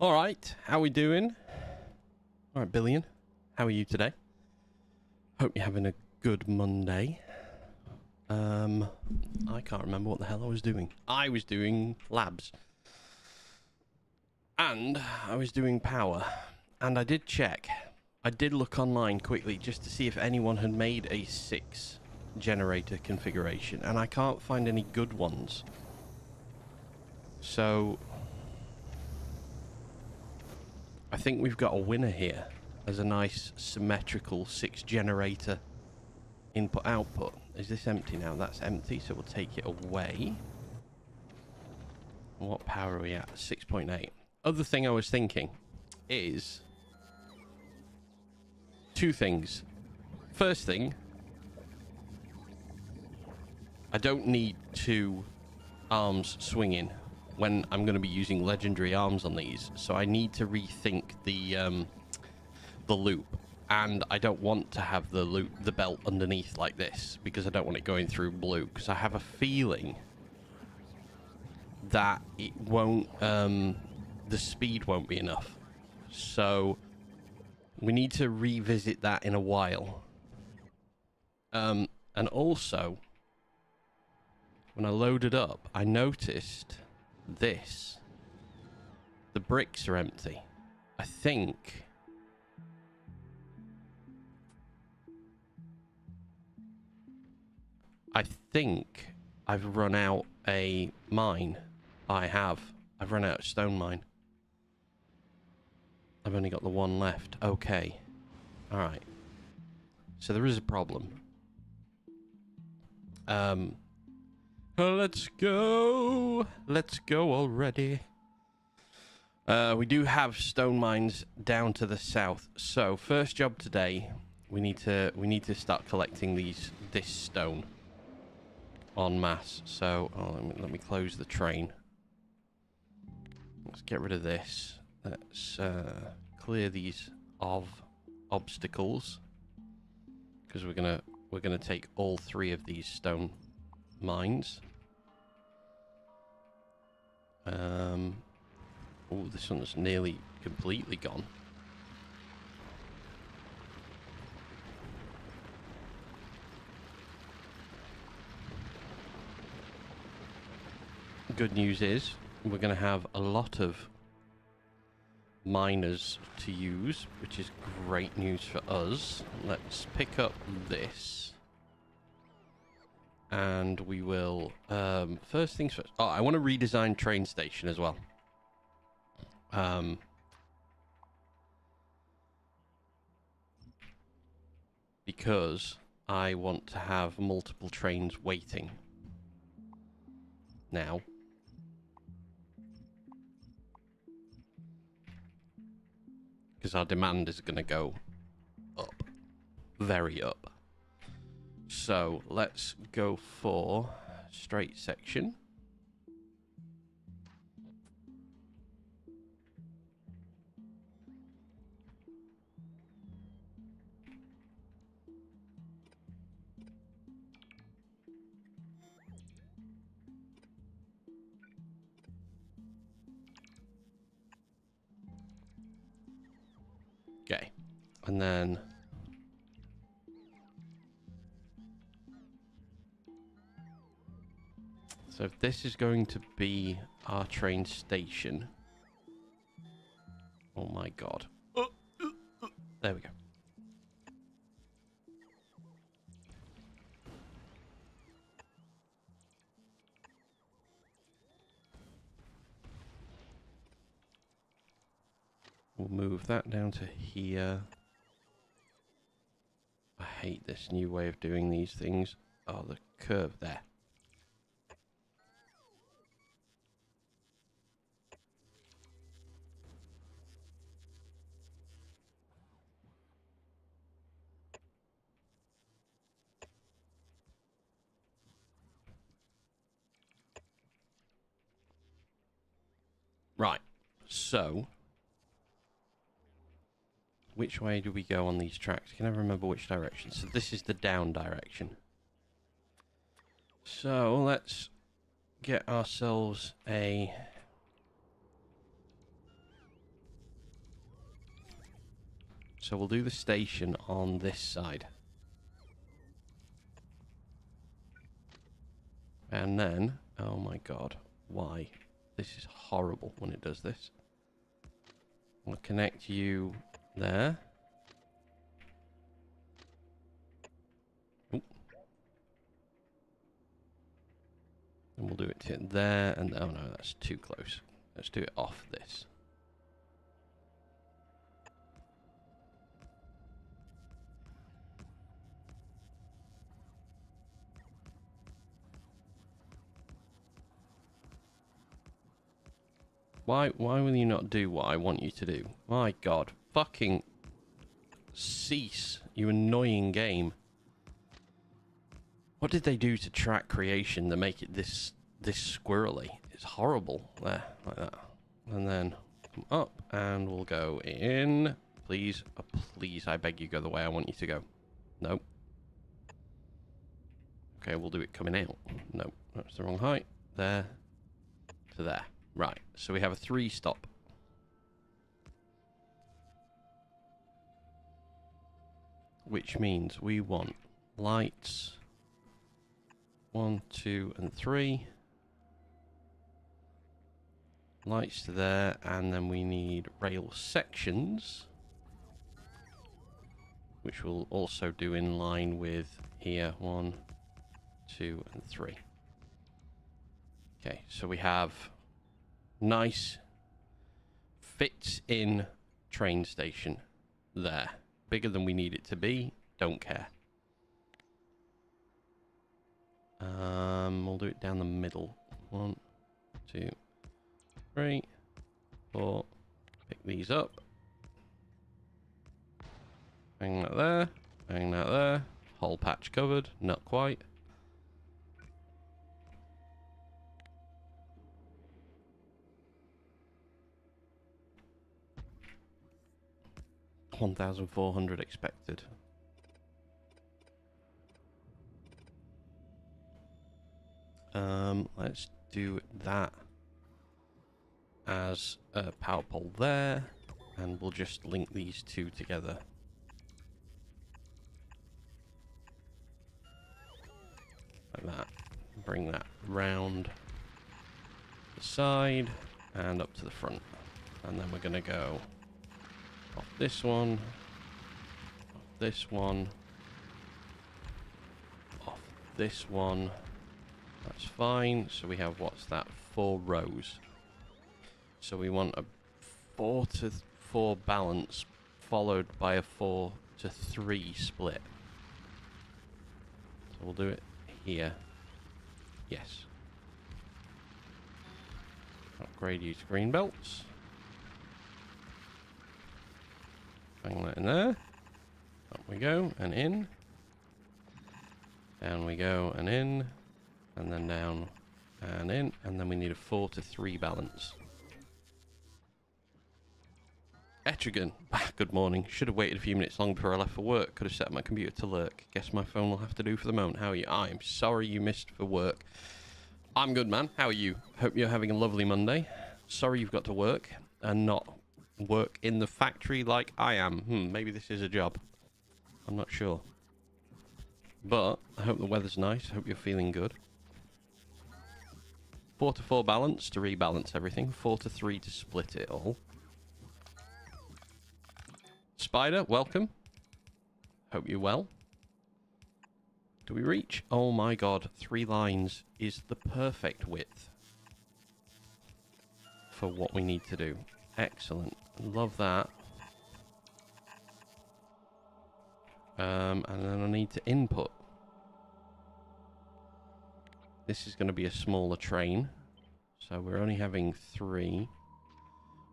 All right, how we doing? All right, Billion, how are you today? Hope you're having a good Monday. I can't remember what the hell I was doing. I was doing labs. And I was doing power. And I did check. I did look online quickly just to see if anyone had made a 6 generator configuration. And I can't find any good ones. So I think we've got a winner here as a nice symmetrical 6 generator input output. Is this empty now? That's empty, so we'll take it away. What power are we at? 6.8. Other thing I was thinking is 2 things. First thing, I don't need 2 arms swinging when I'm going to be using legendary arms on these, so I need to rethink the loop, and I don't want to have the belt underneath like this because I don't want it going through blue, because I have a feeling that it won't the speed won't be enough, so we need to revisit that in a while. And also when I loaded up, I noticed this. The bricks are empty. I think I've run out a mine. I've run out of stone mine. I've only got the one left. Okay. Alright. So there is a problem. Let's go. Let's go already. We do have stone mines down to the south. So first job today, we need to start collecting this stone en masse. So let me close the train. Let's get rid of this. Let's clear these obstacles, because we're gonna take all 3 of these stone mines. Oh, this one's nearly completely gone. Good news is we're going to have a lot of miners to use, which is great news for us. Let's pick up this. And we will, first things first. Oh, I want to redesign train station as well. Because I want to have multiple trains waiting now. Because our demand is going to go up, very up. So let's go for straight section. Okay, and then so if this is going to be our train station. Oh my god. There we go. We'll move that down to here. I hate this new way of doing these things. Oh, the curve there. Right, so which way do we go on these tracks? I can never remember which direction. So this is the down direction. So let's get ourselves a... So we'll do the station on this side. And then, oh my god, why? This is horrible when it does this. We'll connect you there. Ooh. And we'll do it to there, and oh no, that's too close. Let's do it off this. Why will you not do what I want you to do? My god. Fucking cease, you annoying game. What did they do to track creation to make it this squirrely? It's horrible. There, like that. And then come up and we'll go in. Please, oh, please, I beg you, go the way I want you to go. Nope. Okay, we'll do it coming out. Nope, that's the wrong height. There to there. Right, so we have a 3-stop. Which means we want lights 1, 2, and 3. Lights to there, and then we need rail sections, which we'll also do in line with here 1, 2, and 3. Okay, so we have nice fits in train station there. Bigger than we need it to be, don't care. We'll do it down the middle. 1, 2, 3, 4. Pick these up. Hang that there. Hang that there. Whole patch covered. Not quite. $1,400 expected. Let's do that as a power pole there, and we'll just link these two together. Like that. Bring that round the side and up to the front. And then we're going to go off this one, off this one, off this one. That's fine. So we have, what's that, 4 rows. So we want a 4 to 4 balance followed by a 4 to 3 split. So we'll do it here. Yes. Upgrade you to green belts. Bang that in there. Up we go and in. Down we go and in. And then down and in. And then we need a 4 to 3 balance. Etrigan. Good morning. Should have waited a few minutes long before I left for work. Could have set my computer to lurk. Guess my phone will have to do for the moment. How are you? I'm sorry you missed for work. I'm good, man. How are you? Hope you're having a lovely Monday. Sorry you've got to work and not work in the factory like I am. Maybe this is a job. I'm not sure. But I hope the weather's nice. I hope you're feeling good. 4 to 4 balance to rebalance everything. 4 to 3 to split it all. Spider, welcome. Hope you're well. Do we reach? Oh my god, 3 lines is the perfect width for what we need to do. Excellent. Love that. And then I need to input. This is going to be a smaller train. So we're only having 3.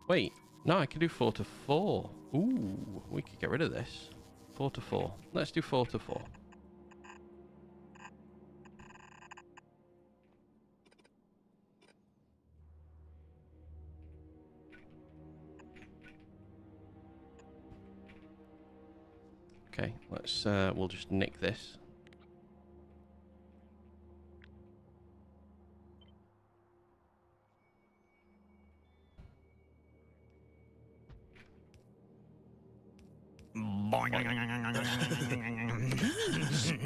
Wait. No, I can do 4 to 4. Ooh, we could get rid of this. 4 to 4. Let's do 4 to 4. Okay, let's, we'll just nick this.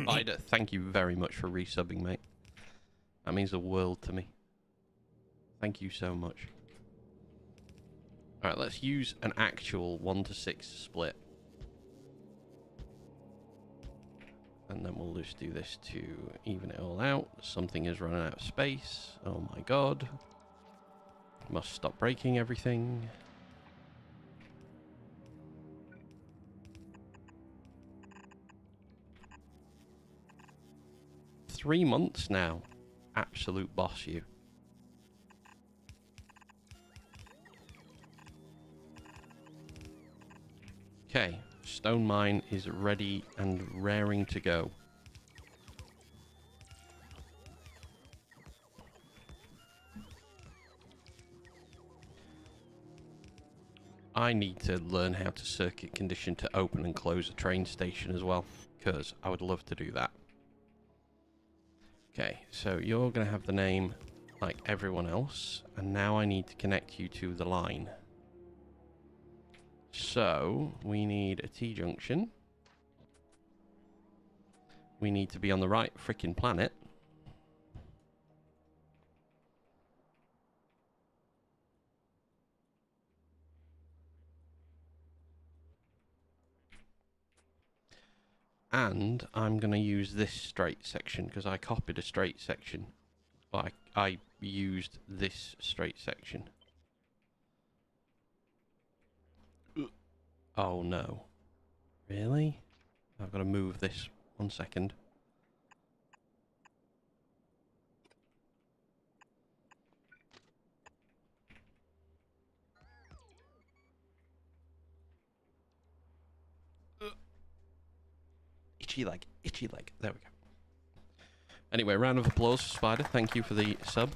Spider, thank you very much for resubbing, mate. That means the world to me. Thank you so much. Alright, let's use an actual 1 to 6 split. And then we'll just do this to even it all out. Something is running out of space. Oh my god. Must stop breaking everything. Three months now. Absolute boss, you. Okay, stone mine is ready and raring to go. I need to learn how to circuit condition to open and close a train station as well, because I would love to do that. Okay, so you're going to have the name like everyone else, and now I need to connect you to the line. So, we need a T-junction. We need to be on the right frickin' planet. And I'm going to use this straight section, because I copied a straight section. Like, I used this straight section. Oh no. Really? I've got to move this 1 second. Itchy leg, itchy leg. There we go. Anyway, round of applause for Spider. Thank you for the sub.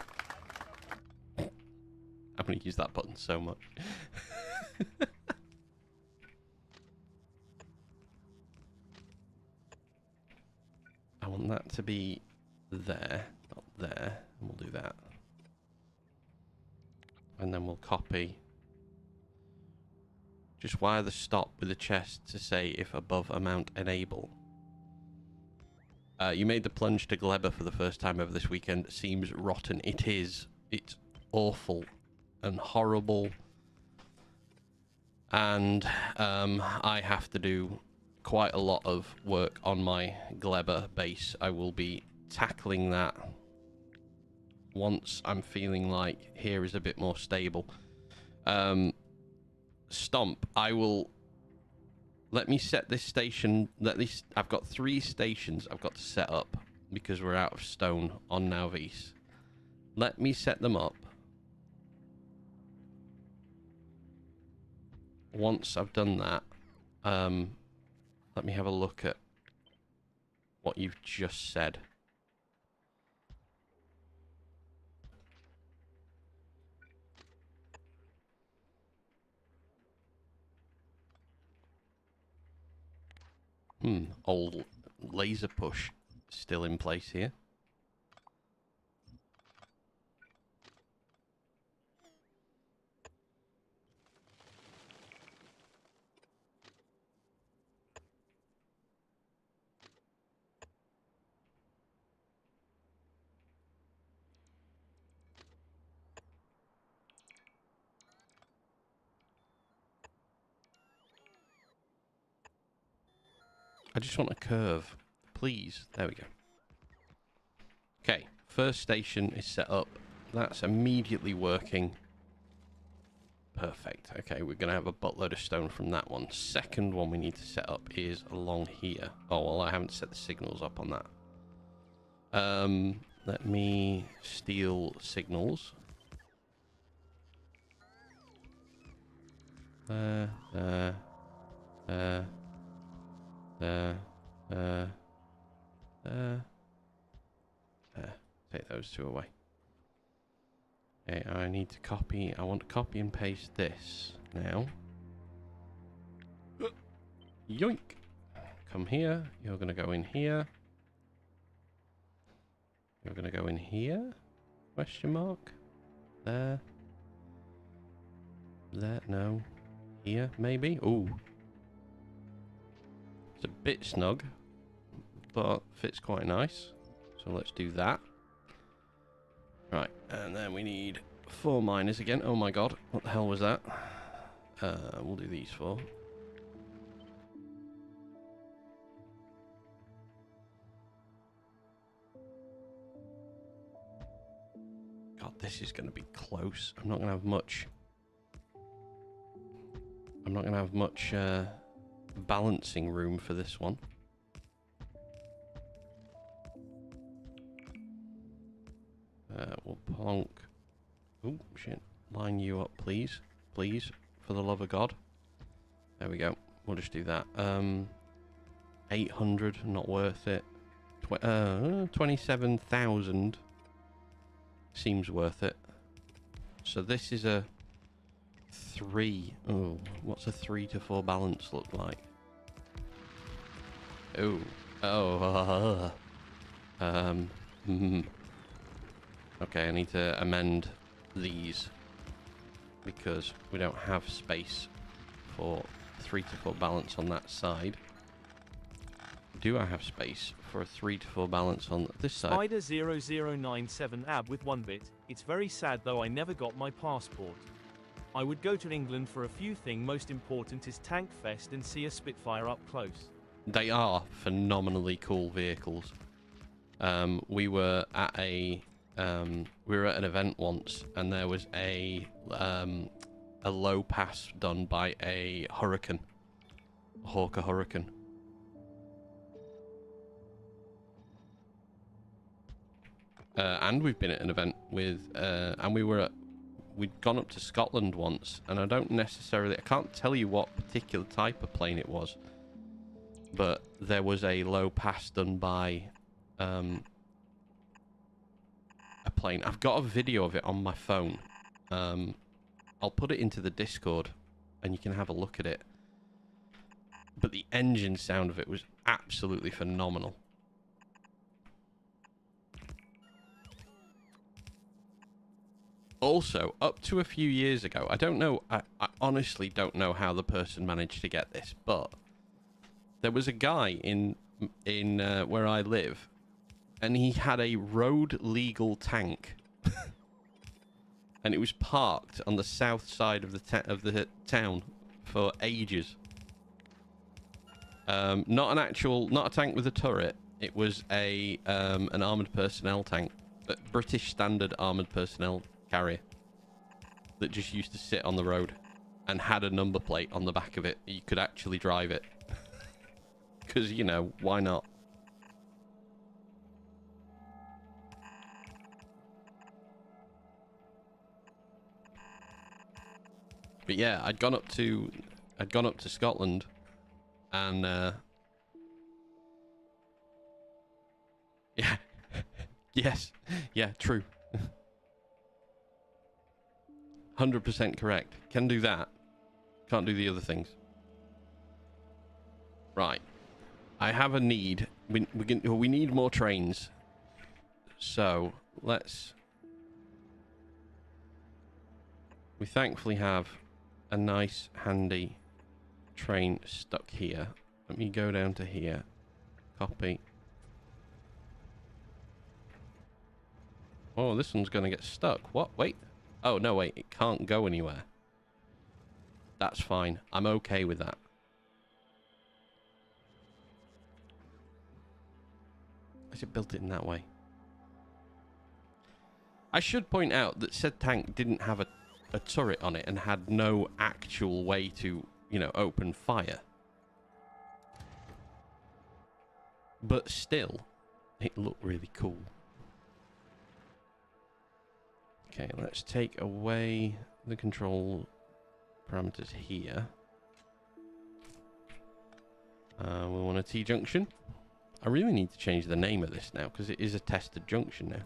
I'm going to use that button so much. I want that to be there, not there. And we'll do that. And then we'll copy. Just wire the stop with the chest to say if above amount enable. You made the plunge to Gleba for the first time over this weekend. Seems rotten. It is. It's awful and horrible. And I have to do quite a lot of work on my Gleba base. I will be tackling that once I'm feeling like here is a bit more stable. Stomp, I will... Let me set this station, I've got 3 stations I've got to set up because we're out of stone on Nauvis. Let me set them up. Once I've done that, let me have a look at what you've just said. Old laser push still in place here. I just want a curve, please. There we go. Okay, first station is set up. That's immediately working. Perfect. Okay, we're going to have a buttload of stone from that one. Second one we need to set up is along here. Oh, well, I haven't set the signals up on that. Let me steal signals. There. Take those two away. Okay, I need to copy. I want to copy and paste this now. Yoink! Come here. You're going to go in here. You're going to go in here? Question mark? There. There. No. Here, maybe? Ooh. It's a bit snug, but fits quite nice. So let's do that. Right, and then we need 4 miners again. Oh my god, what the hell was that? We'll do these 4. God, this is going to be close. I'm not going to have much. I'm not going to have much balancing room for this one. We'll plonk. Oh, shit. Line you up, please. Please, for the love of God. There we go. We'll just do that. 800, not worth it. 27,000 seems worth it. So this is a 3. Oh, what's a 3 to 4 balance look like? Oh. Oh. Okay, I need to amend these because we don't have space for 3 to 4 balance on that side. Do I have space for a 3 to 4 balance on this side? Spider 0097 AB with 1 bit. It's very sad though I never got my passport. I would go to England for a few things. Most important is Tank Fest and see a Spitfire up close. They are phenomenally cool vehicles. We were at an event once, and there was a low pass done by a Hurricane, a Hawker Hurricane. And we've been at an event with, and we'd gone up to Scotland once, and I can't tell you what particular type of plane it was, but there was a low pass done by a plane. I've got a video of it on my phone. I'll put it into the Discord, and you can have a look at it. But the engine sound of it was absolutely phenomenal. Also, up to a few years ago, I don't know, I honestly don't know how the person managed to get this, but there was a guy in where I live, and he had a road legal tank, and it was parked on the south side of the town for ages. Not a tank with a turret. It was an armored personnel tank, but British standard armored personnel carrier that just used to sit on the road and had a number plate on the back of it. You could actually drive it because, you know, why not? But yeah, I'd gone up to Scotland, and yeah, yes, yeah, true. 100% correct. Can do that. Can't do the other things. Right. I have a need. We need more trains. So we thankfully have a nice handy train stuck here. Let me go down to here. Copy. Oh, this one's going to get stuck. What? Wait. Oh, no, wait. It can't go anywhere. That's fine. I'm okay with that. Is it built in that way? I should point out that said tank didn't have a turret on it and had no actual way to, you know, open fire. But still, it looked really cool. Okay, let's take away the control parameters here. We want a T-junction. I really need to change the name of this now, because it is a tested junction now.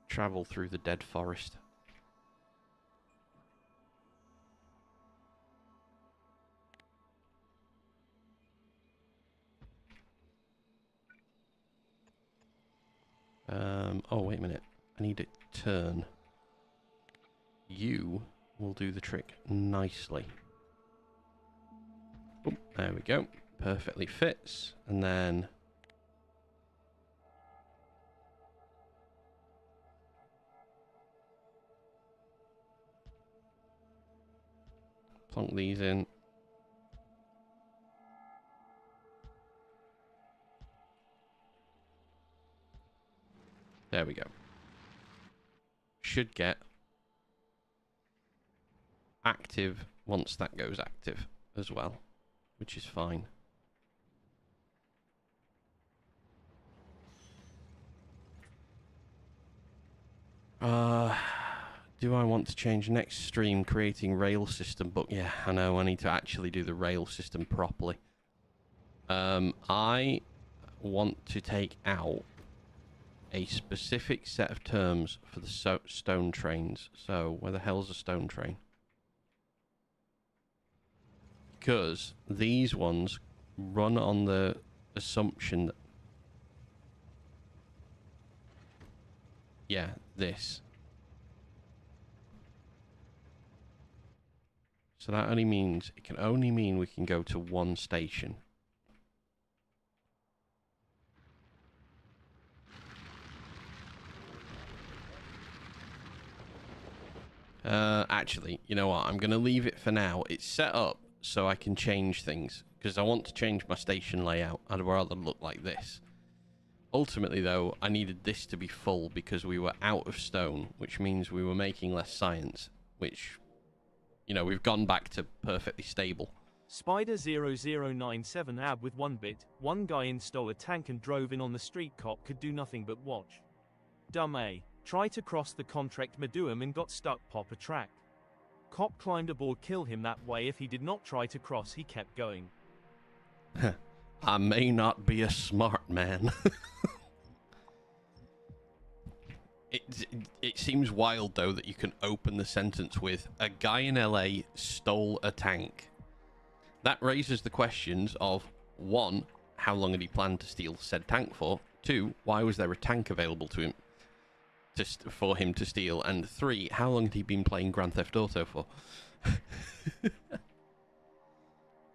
Travel through the dead forest. Oh, wait a minute. I need a turn. You will do the trick nicely. Oh, there we go. Perfectly fits. And then... plonk these in. There we go. Should get active once that goes active as well, which is fine. Do I want to change next stream creating rail system? But yeah, I know I need to actually do the rail system properly. I want to take out a specific set of terms for the stone trains. So where the hell's a stone train? Because these ones run on the assumption that... yeah, this. So that only means, it can only mean we can go to one station. Actually, you know what? I'm going to leave it for now. It's set up so I can change things, because I want to change my station layout. I'd rather look like this. Ultimately, though, I needed this to be full because we were out of stone, which means we were making less science, which, you know, we've gone back to perfectly stable. Spider0097 ab with 1 bit. One guy installed a tank and drove in on the street. Cop could do nothing but watch. Dumb A. Tried to cross the contract Meduum and got stuck. Pop a track. Cop climbed aboard. Kill him that way. If he did not try to cross, he kept going. I may not be a smart man. It seems wild, though, that you can open the sentence with, a guy in LA stole a tank. That raises the questions of, 1, how long had he planned to steal said tank for? 2, why was there a tank available to him for him to steal? And 3, how long had he been playing Grand Theft Auto for?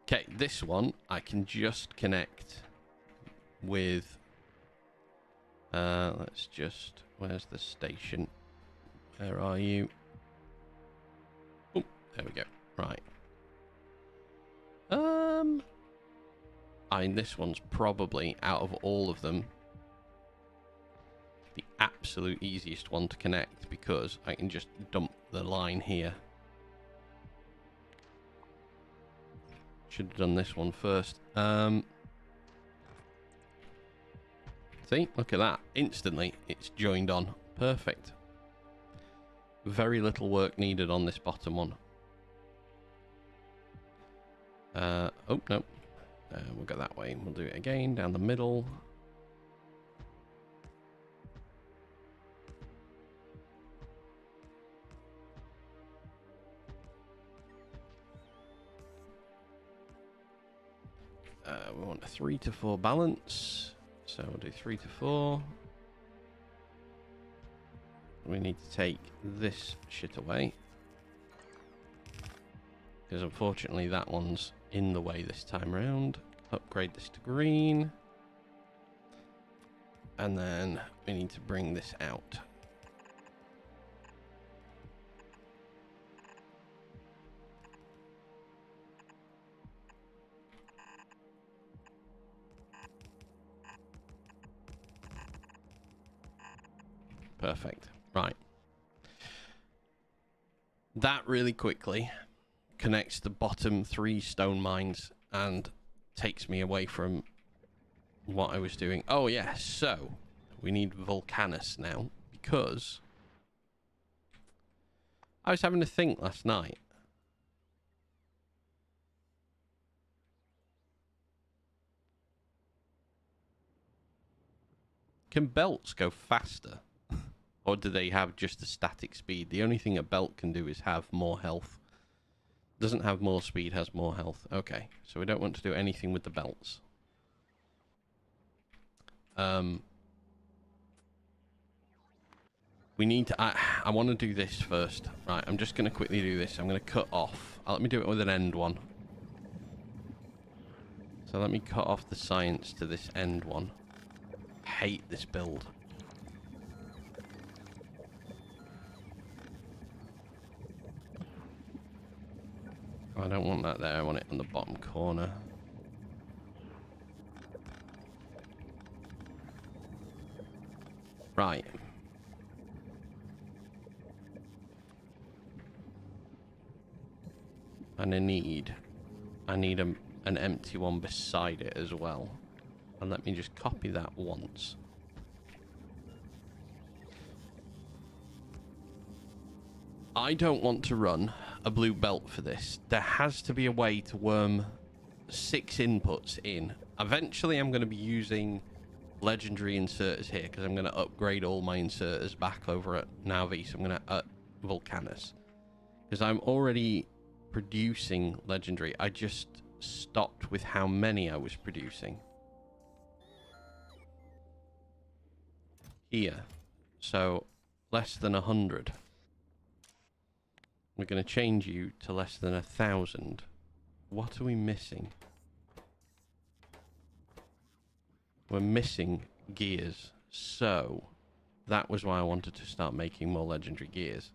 Okay, this one I can just connect with... let's just... where's the station? Where are you? Oh, there we go. Right. I mean, this one's probably, out of all of them, the absolute easiest one to connect, because I can just dump the line here. Should have done this one first. See, look at that. Instantly, it's joined on. Perfect. Very little work needed on this bottom one. Oh, no. We'll go that way. We'll do it again, down the middle. We want a 3 to 4 balance. So we'll do 3 to 4. We need to take this shit away, because unfortunately that one's in the way this time around. Upgrade this to green. And then we need to bring this out. Perfect. Right. That really quickly connects the bottom 3 stone mines and takes me away from what I was doing. Oh, yeah. So we need Volcanus now because I was having to think last night. Can belts go faster? Or do they have just a static speed? The only thing a belt can do is have more health. Doesn't have more speed, has more health. Okay, so we don't want to do anything with the belts. We need to... I want to do this first. Right, I'm just going to quickly do this. I'm going to cut off. Let me do it with an end one. So let me cut off the science to this end one. Hate this build. I don't want that there. I want it on the bottom corner. Right. And I need an empty one beside it as well. And let me just copy that once. I don't want to run a blue belt for this. There has to be a way to worm 6 inputs in. Eventually I'm going to be using legendary inserters here because I'm going to upgrade all my inserters back over at Navi. So I'm going to Volcanus. Because I'm already producing legendary. I just stopped with how many I was producing. Here. So less than 100. We're going to change you to less than 1,000. What are we missing? We're missing gears. So that was why I wanted to start making more legendary gears.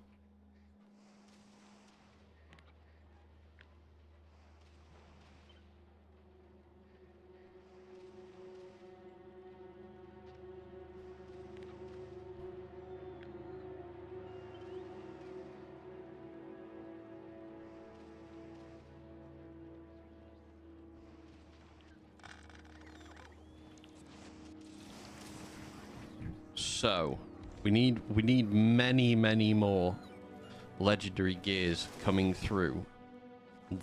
So we need many more legendary gears coming through.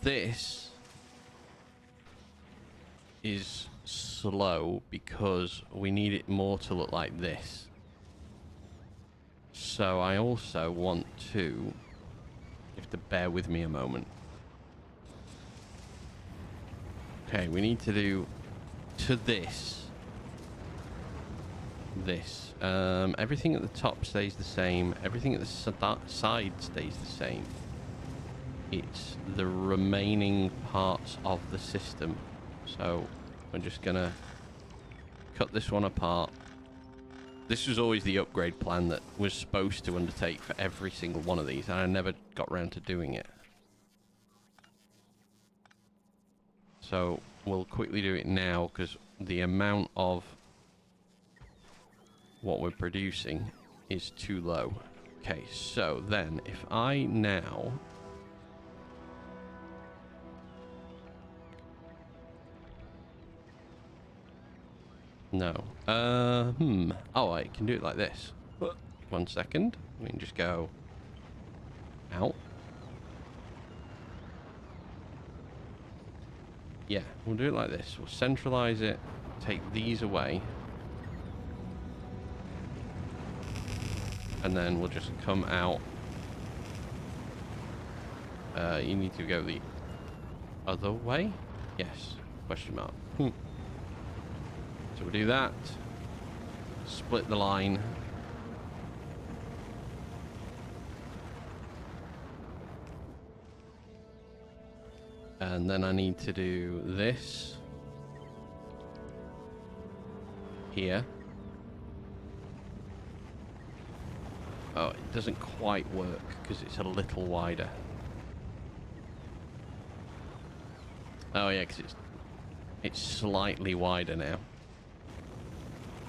This is slow because we need it more to look like this. So I also want to... You have to bear with me a moment. Okay, we need to do to this. Everything at the top stays the same. Everything at the side stays the same. It's the remaining parts of the system. So we're just gonna cut this one apart. This was always the upgrade plan that was supposed to undertake for every single one of these, and I never got around to doing it. So we'll quickly do it now because the amount of what we're producing is too low. Okay, so then if I now oh, I can do it like this. 1 second. We can just go out. Yeah, we'll do it like this. We'll centralize it, take these away, and then we'll just come out. You need to go the other way? Yes. Question mark. So we'll do that. Split the line. And then I need to do this here. Oh, it doesn't quite work because it's a little wider. Oh yeah, because it's slightly wider now.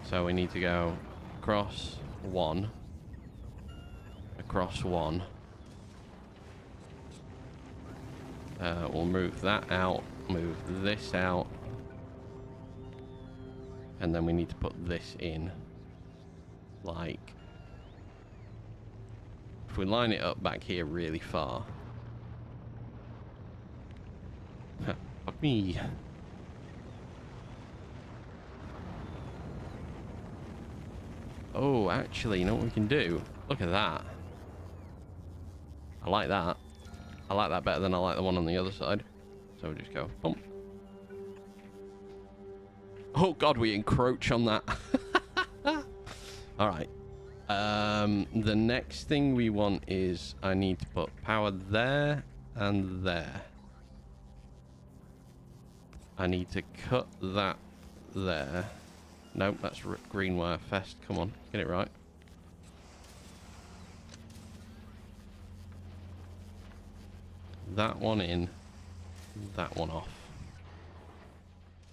So we need to go across 1, across one. We'll move that out, move this out, and then we need to put this in. Like, if we line it up back here really far. Fuck me. Oh, actually, you know what we can do? Look at that. I like that. I like that better than I like the one on the other side. So we'll just go, boom. Oh god, we encroach on that. Alright. The next thing we want is I need to put power there and there. I need to cut that there. Nope, that's green wire fest. Come on, get it right. That one in, that one off.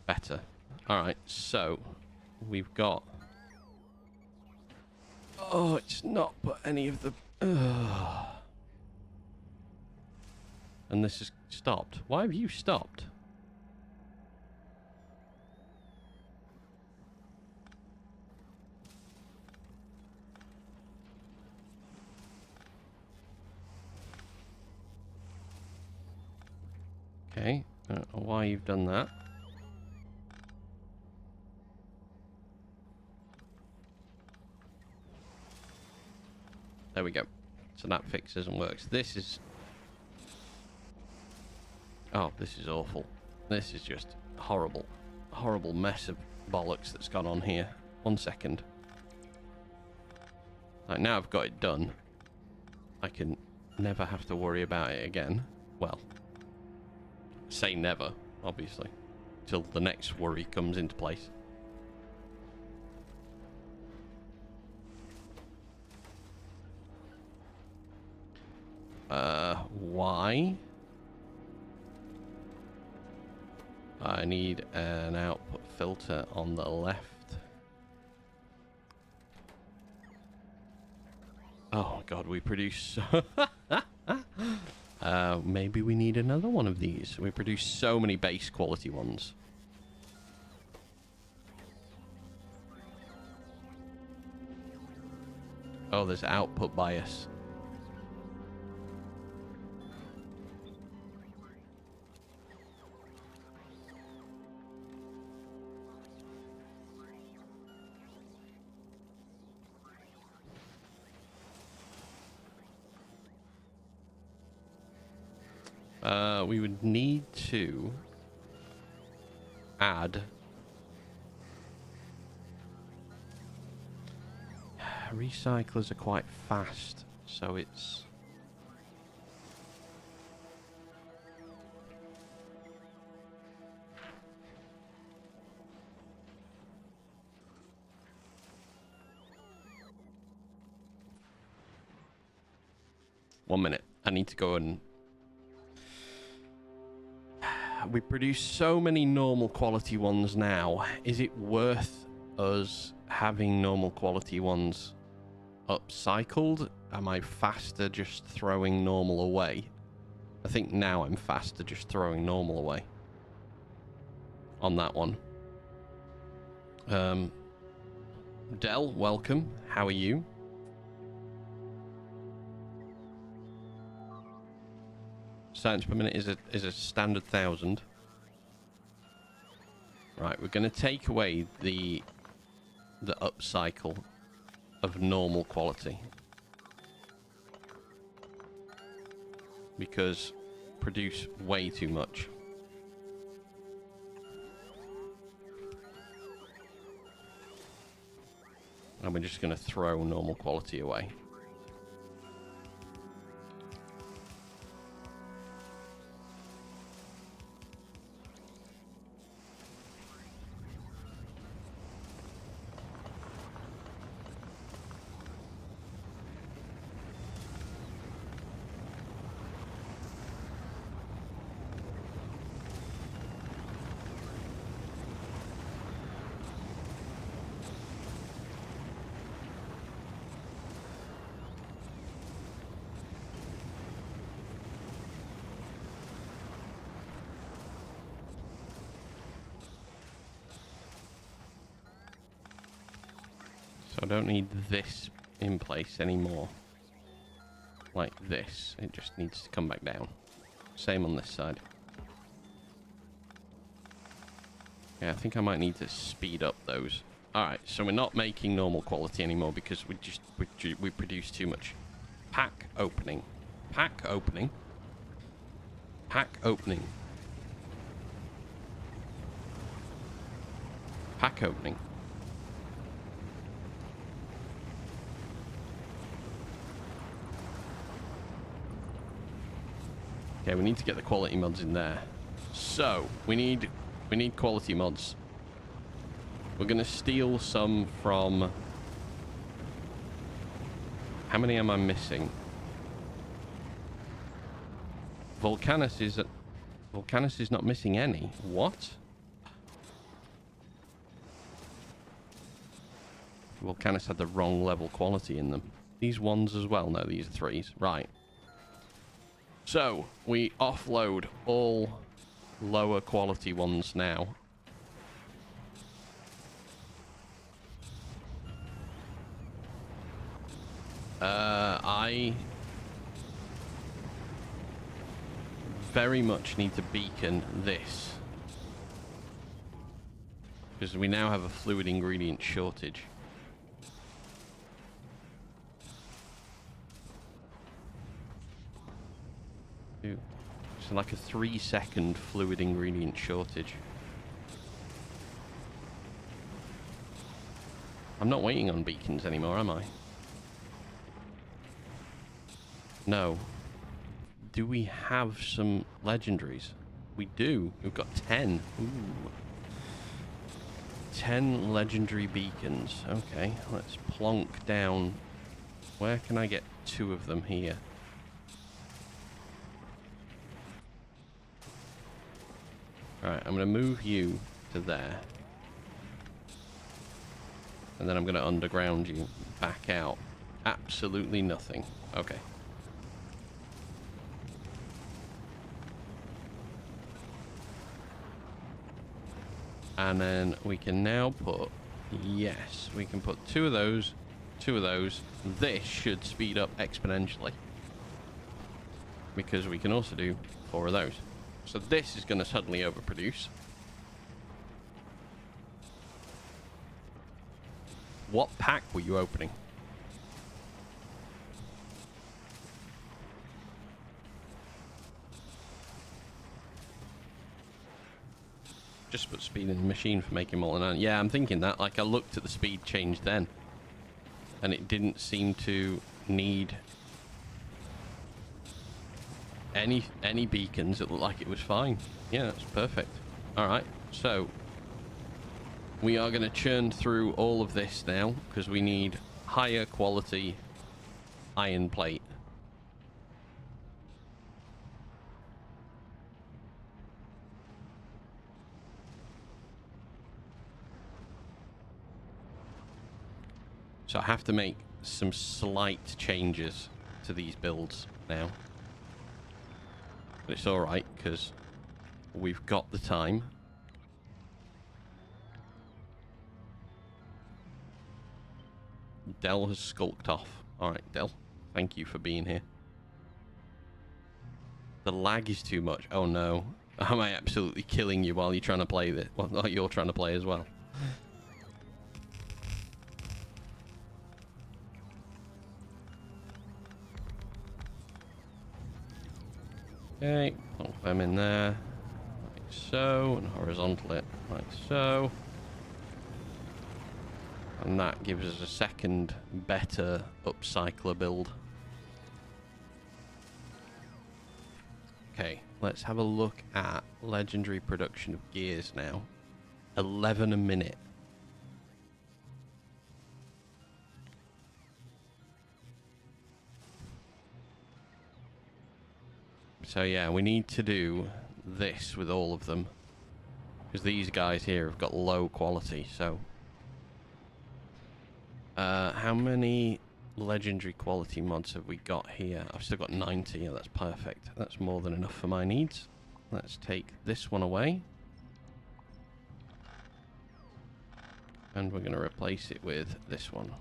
Better. Alright, so we've got... Oh, it's not put any of the... And this has stopped. Why have you stopped? Okay, I don't know why you've done that. There we go. So that fixes and works. This is... Oh, this is awful. This is just horrible. Horrible mess of bollocks that's gone on here. 1 second. Like, now I've got it done, I can never have to worry about it again. Well, say never, obviously, till the next worry comes into place. Why? I need an output filter on the left. Oh god, we produce maybe we need another one of these. We produce so many base quality ones. Oh, there's output bias. We would need to add recyclers are quite fast, so it's one minute. I need to go and we produce so many normal quality ones now. Is it worth us having normal quality ones upcycled? Am I faster just throwing normal away? I think now I'm faster just throwing normal away on that one. Dell, welcome. How are you? Science per minute is a standard 1,000. Right, we're going to take away the upcycle of normal quality, because produce way too much. And we're just going to throw normal quality away. I don't need this in place anymore. Like this. It just needs to come back down. Same on this side. Yeah, I think I might need to speed up those. Alright, so we're not making normal quality anymore because we produce too much. Pack opening. Pack opening. Pack opening. Pack opening. Okay, we need to get the quality mods in there. So, we need quality mods. We're going to steal some from... How many am I missing? Volcanus is not missing any. What? Volcanus had the wrong level quality in them. These ones as well? No, these are threes. Right. So, we offload all lower quality ones now. I very much need to beacon this. Because we now have a fluid ingredient shortage. It's like a 3-second fluid ingredient shortage. I'm not waiting on beacons anymore, am I? No. Do we have some legendaries? We do. We've got 10. Ooh. 10 legendary beacons. Okay, let's plonk down. Where can I get 2 of them here? Alright, I'm going to move you to there. And then I'm going to underground you back out. Absolutely nothing. Okay. And then we can now put... Yes, we can put 2 of those. 2 of those. This should speed up exponentially. Because we can also do 4 of those. So this is going to suddenly overproduce. What pack were you opening? Just put speed in the machine for making more than... Yeah, I'm thinking that. Like, I looked at the speed change then. And it didn't seem to need... Any beacons. It looked like it was fine. Yeah, that's perfect. Alright, so... We are going to churn through all of this now. Because we need higher quality iron plate. So I have to make some slight changes to these builds now. But it's alright, because we've got the time. Dell has skulked off. Alright, Dell. Thank you for being here. The lag is too much. Oh no. Am I absolutely killing you while you're trying to play this? Well, you're trying to play as well. Okay, plonk them in there, like so, and horizontal it, like so. And that gives us a second, better upcycler build. Okay, let's have a look at legendary production of gears now. 11 a minute. So yeah, we need to do this with all of them. Because these guys here have got low quality, so... how many legendary quality mods have we got here? I've still got 90, yeah, that's perfect. That's more than enough for my needs. Let's take this one away. And we're going to replace it with this one.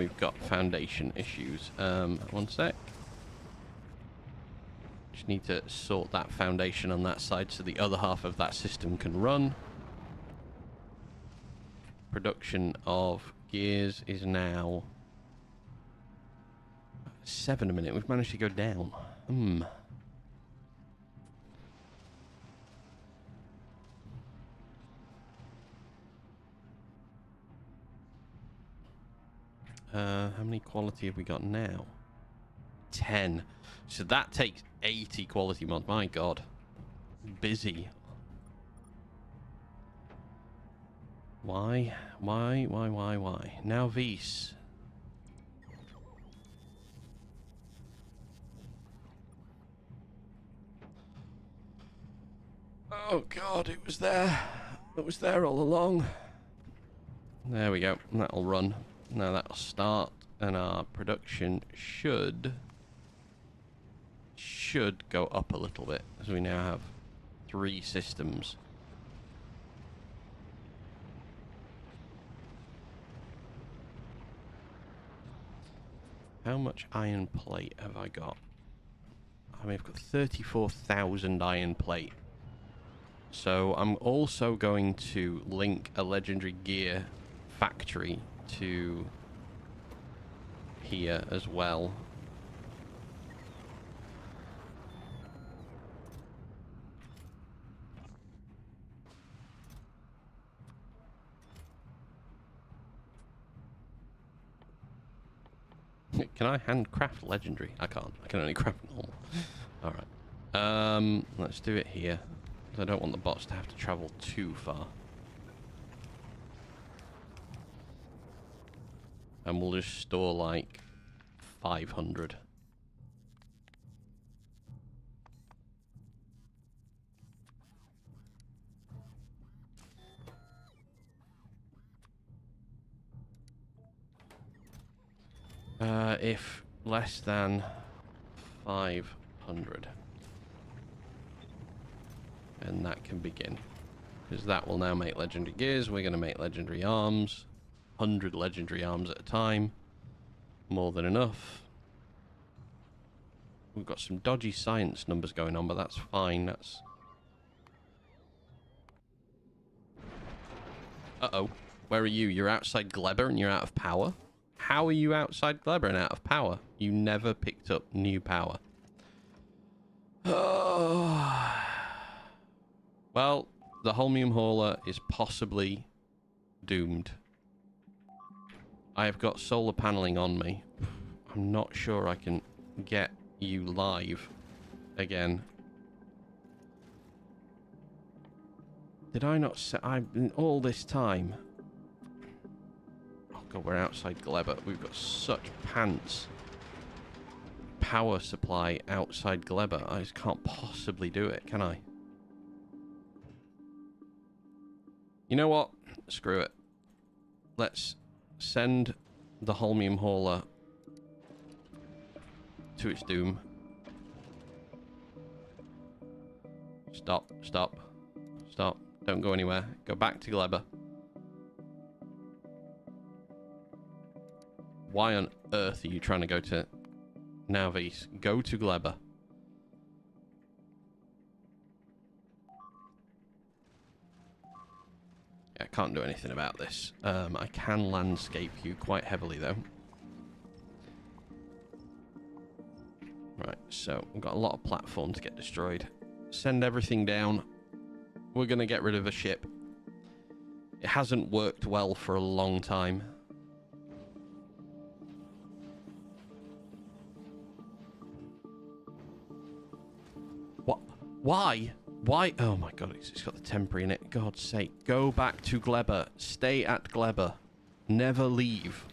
we've got foundation issues. One sec. Just need to sort that foundation on that side so the other half of that system can run. Production of gears is now 7 a minute. We've managed to go down. How many quality have we got now? 10. So that takes 80 quality mods. My god. Busy. Why? Why? Now Vise. Oh god, it was there. It was there all along. There we go. That'll run. Now that'll start, and our production should go up a little bit, as we now have 3 systems. How much iron plate have I got? I mean, I've got 34,000 iron plate. So I'm also going to link a legendary gear factory to here as well. Can I handcraft legendary? I can't. I can only craft normal. Alright. Let's do it here. I don't want the bots to have to travel too far. And we'll just store like 500. If less than 500. And that can begin. Because that will now make legendary gears. We're going to make legendary arms. 100 legendary arms at a time. More than enough. We've got some dodgy science numbers going on, but that's fine. That's... Uh-oh. Where are you? You're outside Gleber and you're out of power? How are you outside Gleber and out of power? You never picked up new power. Well, the Holmium hauler is possibly doomed. I have got solar paneling on me. I'm not sure I can get you live again. Did I not say... I've been all this time... Oh god, we're outside Gleber. We've got such pants power supply outside Gleber. I just can't possibly do it, can I? You know what? Screw it. Let's send the Holmium hauler to its doom. Stop. Don't go anywhere. Go back to Gleber. Why on earth are you trying to go to Nauvis? Go to Gleber. I can't do anything about this. I can landscape you quite heavily, though. Right, so we've got a lot of platform to get destroyed. Send everything down. We're going to get rid of a ship. It hasn't worked well for a long time. What? Why? Why? Oh my god, it's got the temporary in it. God's sake. Go back to Gleber. Stay at Gleber. Never leave.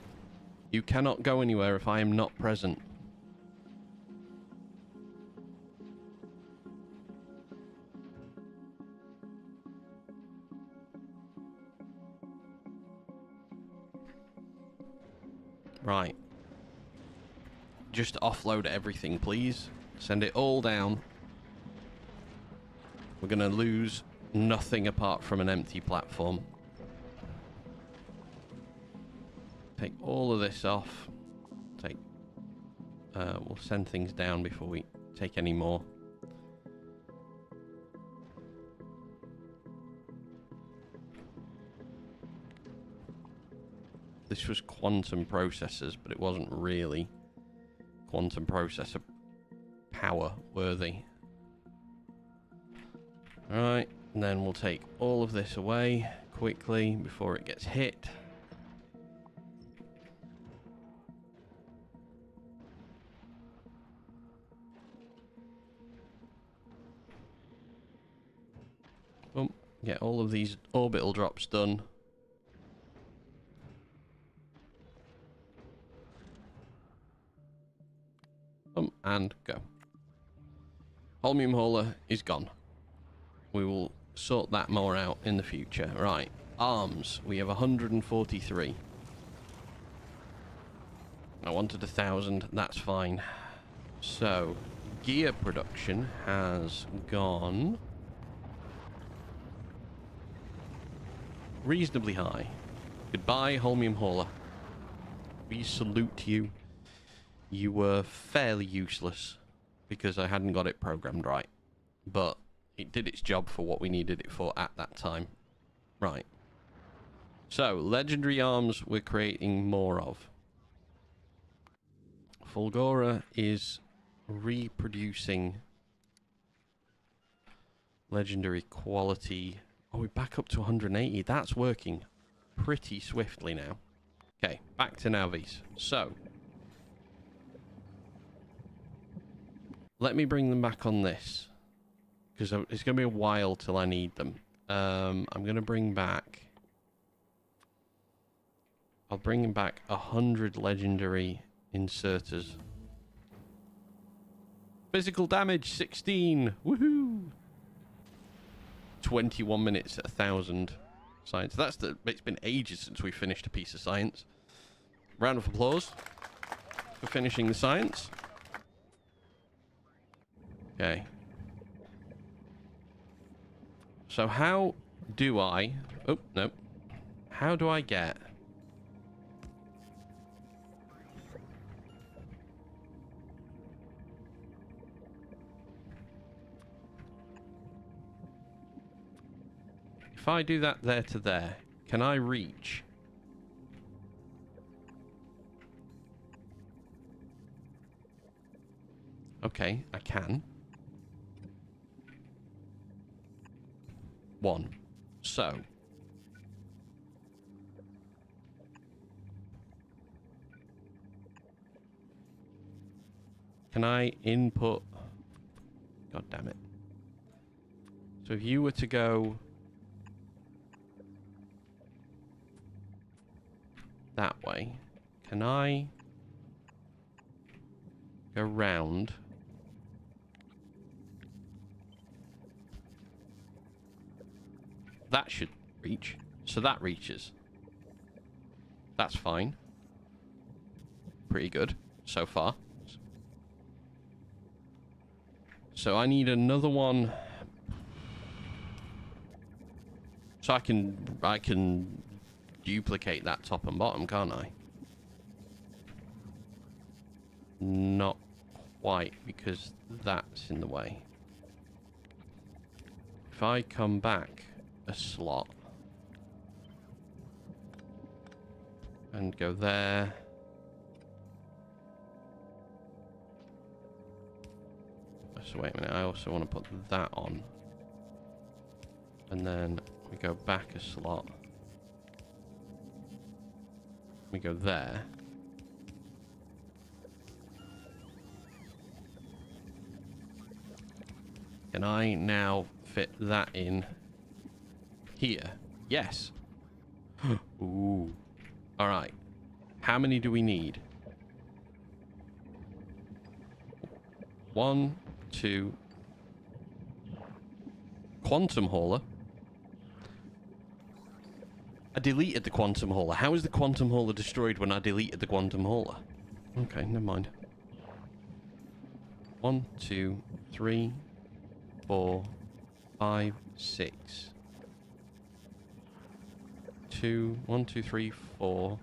You cannot go anywhere if I am not present. Right. Just offload everything, please. Send it all down. We're going to lose nothing apart from an empty platform. Take all of this off. We'll send things down before we take any more. This was quantum processors, but it wasn't really quantum processor power worthy. Alright, and then we'll take all of this away quickly before it gets hit. Boom. Get all of these orbital drops done. And go. Holmium hauler is gone. We will sort that more out in the future. Right. Arms. We have 143. I wanted 1,000. That's fine. So, gear production has gone reasonably high. Goodbye, Holmium hauler. We salute you. You were fairly useless because I hadn't got it programmed right. But it did its job for what we needed it for at that time. Right. So, legendary arms we're creating more of. Fulgora is reproducing legendary quality. Oh, we're back up to 180. That's working pretty swiftly now. Okay, back to navies. So, let me bring them back on this, because it's going to be a while till I need them. I'm going to bring back... I'll bring back 100 legendary inserters. Physical damage, 16! Woohoo! 21 minutes at 1,000 science. It's been ages since we finished a piece of science. Round of applause for finishing the science. Okay. So how do I... Oh, no. How do I get... If I do that there to there, can I reach? Okay, I can. 1. So. Can I input... God damn it. So if you were to go... that way, can I go round? That should reach. So that reaches. That's fine. Pretty good so far. So I need another one. So I can duplicate that top and bottom, can't I? Not quite, because that's in the way. If I come back a slot and go there, so wait a minute, I also want to put that on, and then we go back a slot, we go there. Can I now fit that in here? Yes. Ooh. Alright. How many do we need? 1, 2. Quantum hauler. I deleted the quantum hauler. How is the quantum hauler destroyed when I deleted the quantum hauler? Okay, never mind. 1, 2, 3, 4, 5, 6. 1, 2, 3, 4,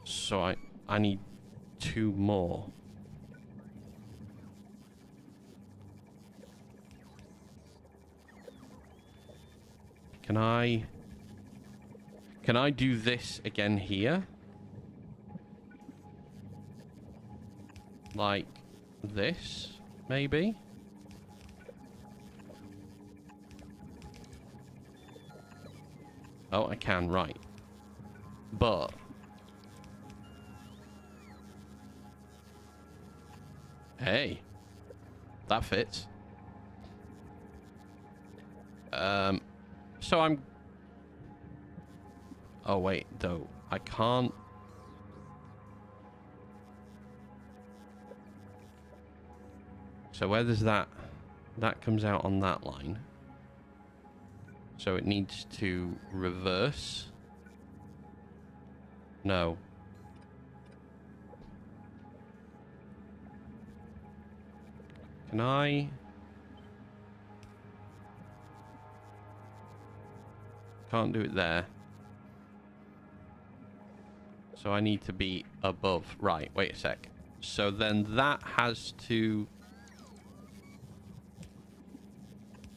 So I need 2 more. Can I do this again here? Like this, maybe? Oh, I can, right. But hey, that fits. So I'm... Oh, wait, though. I can't... So where does that... That comes out on that line. So it needs to reverse. No. Can I... Can't do it there. So I need to be above. Right, wait a sec. So then that has to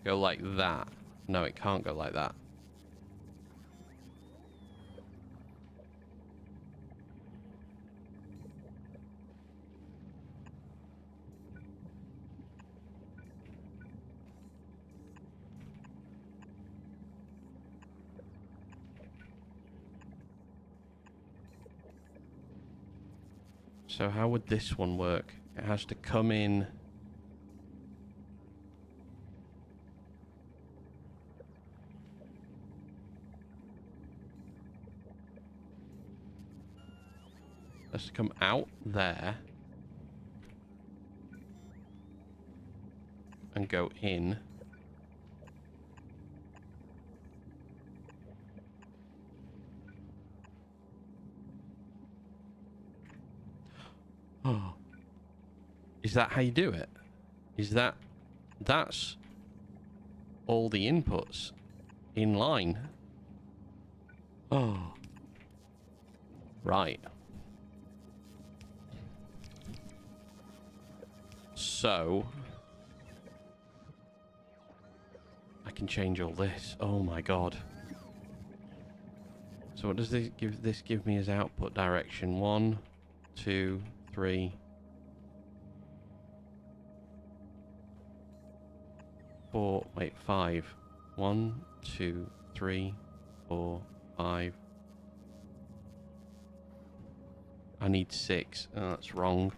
go like that. No, it can't go like that. So how would this one work? It has to come in... It has to come out there. And go in. Oh. Is that how you do it? Is that... That's all the inputs in line. Oh. Right. So... I can change all this. Oh my god. So what does this give me as output direction? 1, 2, 3, 4, wait, 5. 1, 2, 3, 4, 5. I need 6. Oh, that's wrong.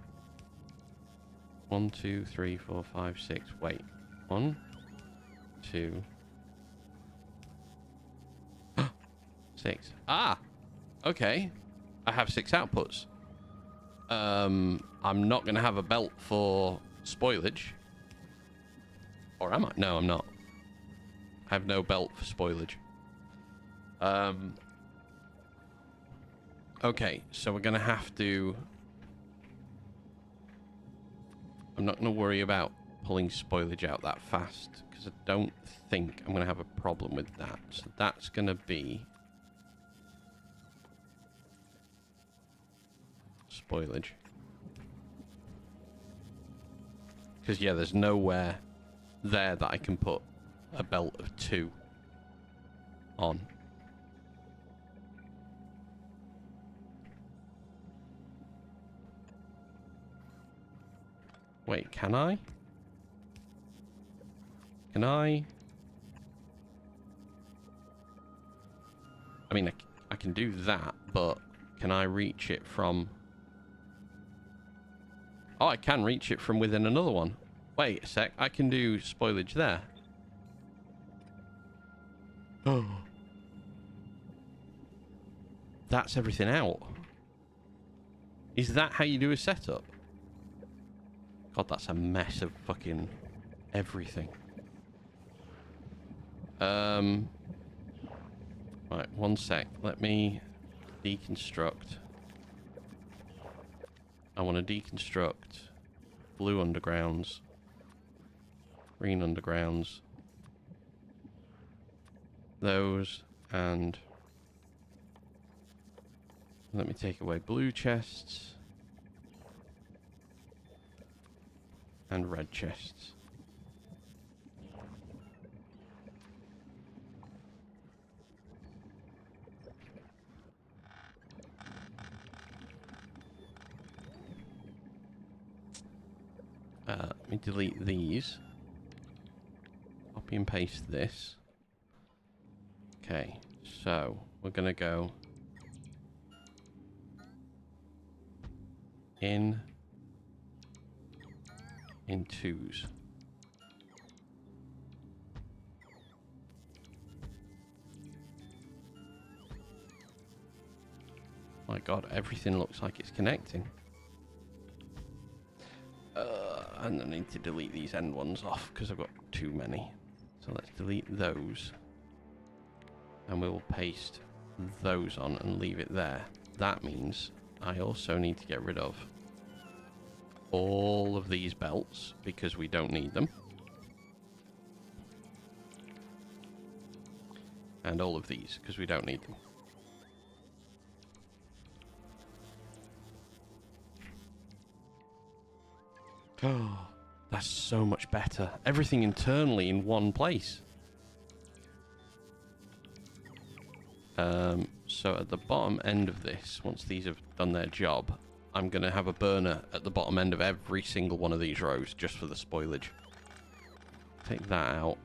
1, 2, 3, 4, 5, 6. Wait. 1, 2, 6. Ah! Okay. I have 6 outputs. I'm not going to have a belt for spoilage. Or am I? No, I'm not. I have no belt for spoilage. Okay, so we're going to have to... I'm not going to worry about pulling spoilage out that fast, because I don't think I'm going to have a problem with that. So that's going to be... spoilage. Because, yeah, there's nowhere there that I can put a belt of 2 on. Wait, can I? Can I? I mean, I can do that, but can I reach it from... Oh, I can reach it from within another one. Wait a sec, I can do spoilage there. Oh. That's everything out. Is that how you do a setup? God, that's a mess of fucking everything. Right, one sec. Let me deconstruct. I want to deconstruct blue undergrounds, green undergrounds, those, and Let me take away blue chests. And red chests. Let me delete these. Copy and paste this. Okay, so we're gonna go in twos. My God, everything looks like it's connecting. And I need to delete these end ones off because I've got too many. So let's delete those. And we'll paste those on and leave it there. That means I also need to get rid of all of these belts because we don't need them. And all of these because we don't need them. Oh, that's so much better. Everything internally in one place. So at the bottom end of this, once these have done their job, I'm going to have a burner at the bottom end of every single one of these rows just for the spoilage. Take that out.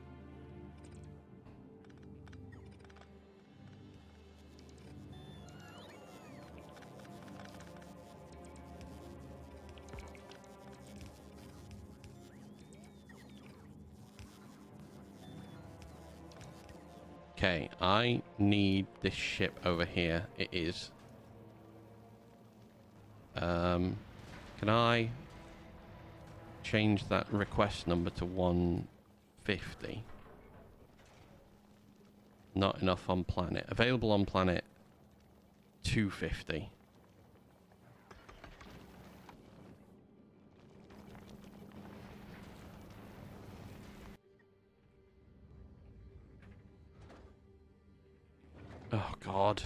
Okay, I need this ship over here. It is. Can I change that request number to 150? Not enough on planet. Available on planet 250. Oh, God.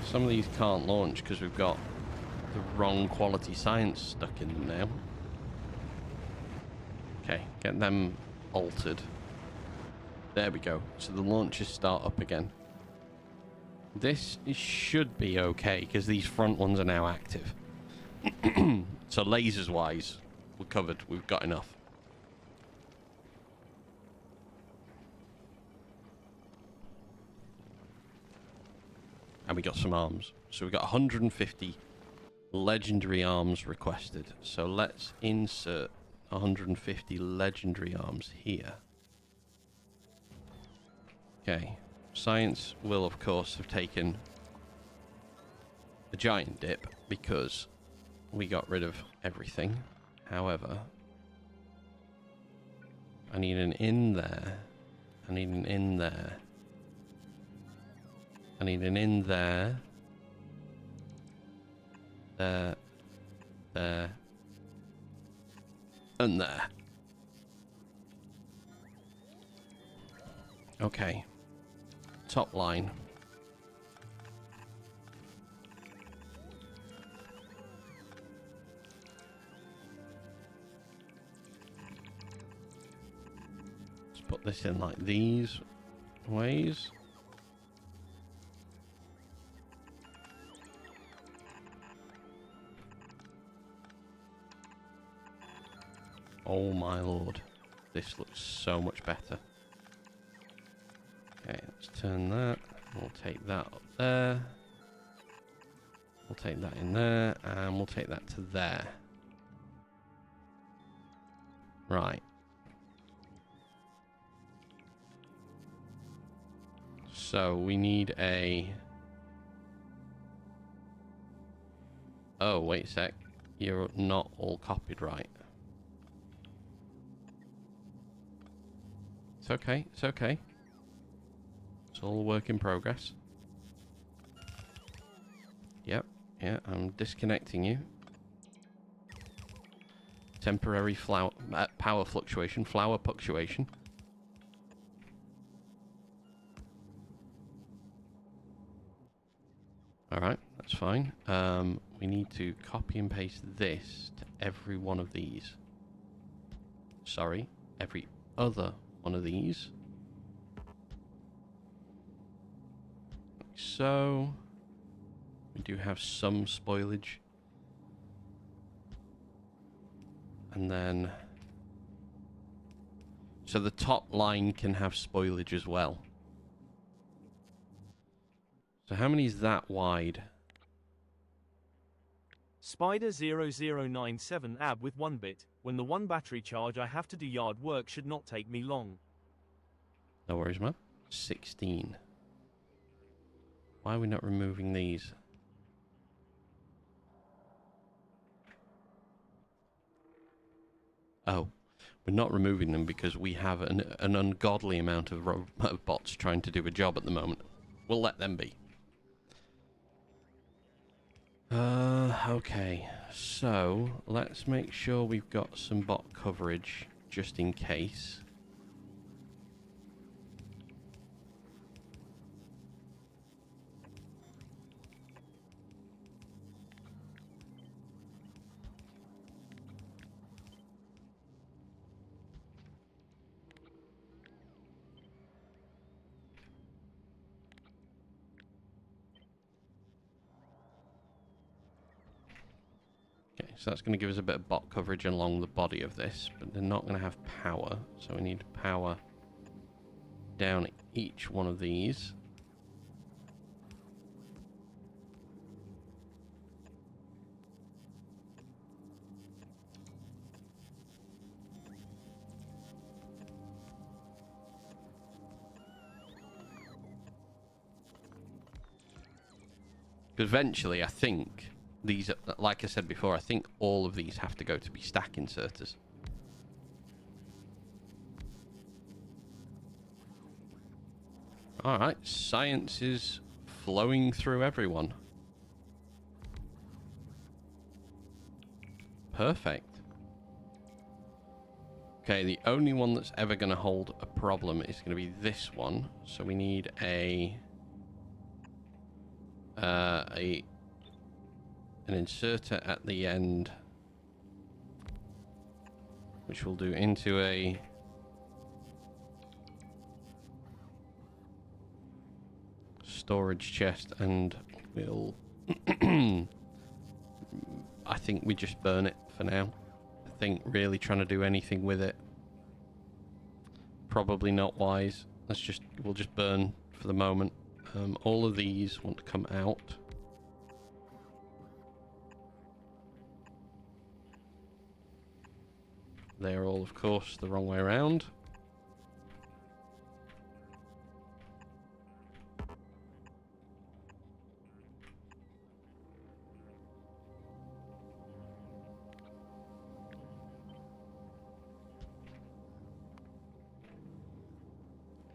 Some of these can't launch because we've got the wrong quality science stuck in them now. Okay, get them altered. There we go. So the launches start up again. This should be okay because these front ones are now active. So lasers wise, we're covered. We've got enough. And we got some arms. So we got 150 legendary arms requested. So let's insert 150 legendary arms here. Okay. Science will, of course, have taken a giant dip because we got rid of everything. However, I need an in there. I need an in there. I need an in there. There. There. And there. Okay. Top line. Let's put this in like these ways. Oh my lord. This looks so much better. Okay, let's turn that. We'll take that up there. We'll take that in there. And we'll take that to there. Right. So we need a... Oh, wait a sec. You're not all copied right. It's okay, it's okay. It's all a work in progress. Yep, yeah, I'm disconnecting you. Temporary power fluctuation, flower punctuation. Alright, that's fine. We need to copy and paste this to every one of these. Sorry, every other one of these. Like so. We do have some spoilage. And then... So the top line can have spoilage as well. So how many is that wide? Spider0097 AB with 1 bit. When the 1 battery charge I have to do yard work should not take me long. No worries, man. 16. Why are we not removing these? Oh, we're not removing them because we have an ungodly amount of bots trying to do a job at the moment. We'll let them be. Okay, so let's make sure we've got some bot coverage just in case. Okay, so that's going to give us a bit of bot coverage along the body of this, but they're not going to have power, so we need power down each one of these. Because eventually, I think these, like I said before, I think all of these have to go to be stack inserters. Alright, science is flowing through everyone. Perfect. Okay, the only one that's ever going to hold a problem is going to be this one. So we need an inserter at the end, which we'll do into a storage chest, and we'll I think we just burn it for now. I think really trying to do anything with it, probably not wise. We'll just burn for the moment. All of these want to come out. They're all, of course, the wrong way around.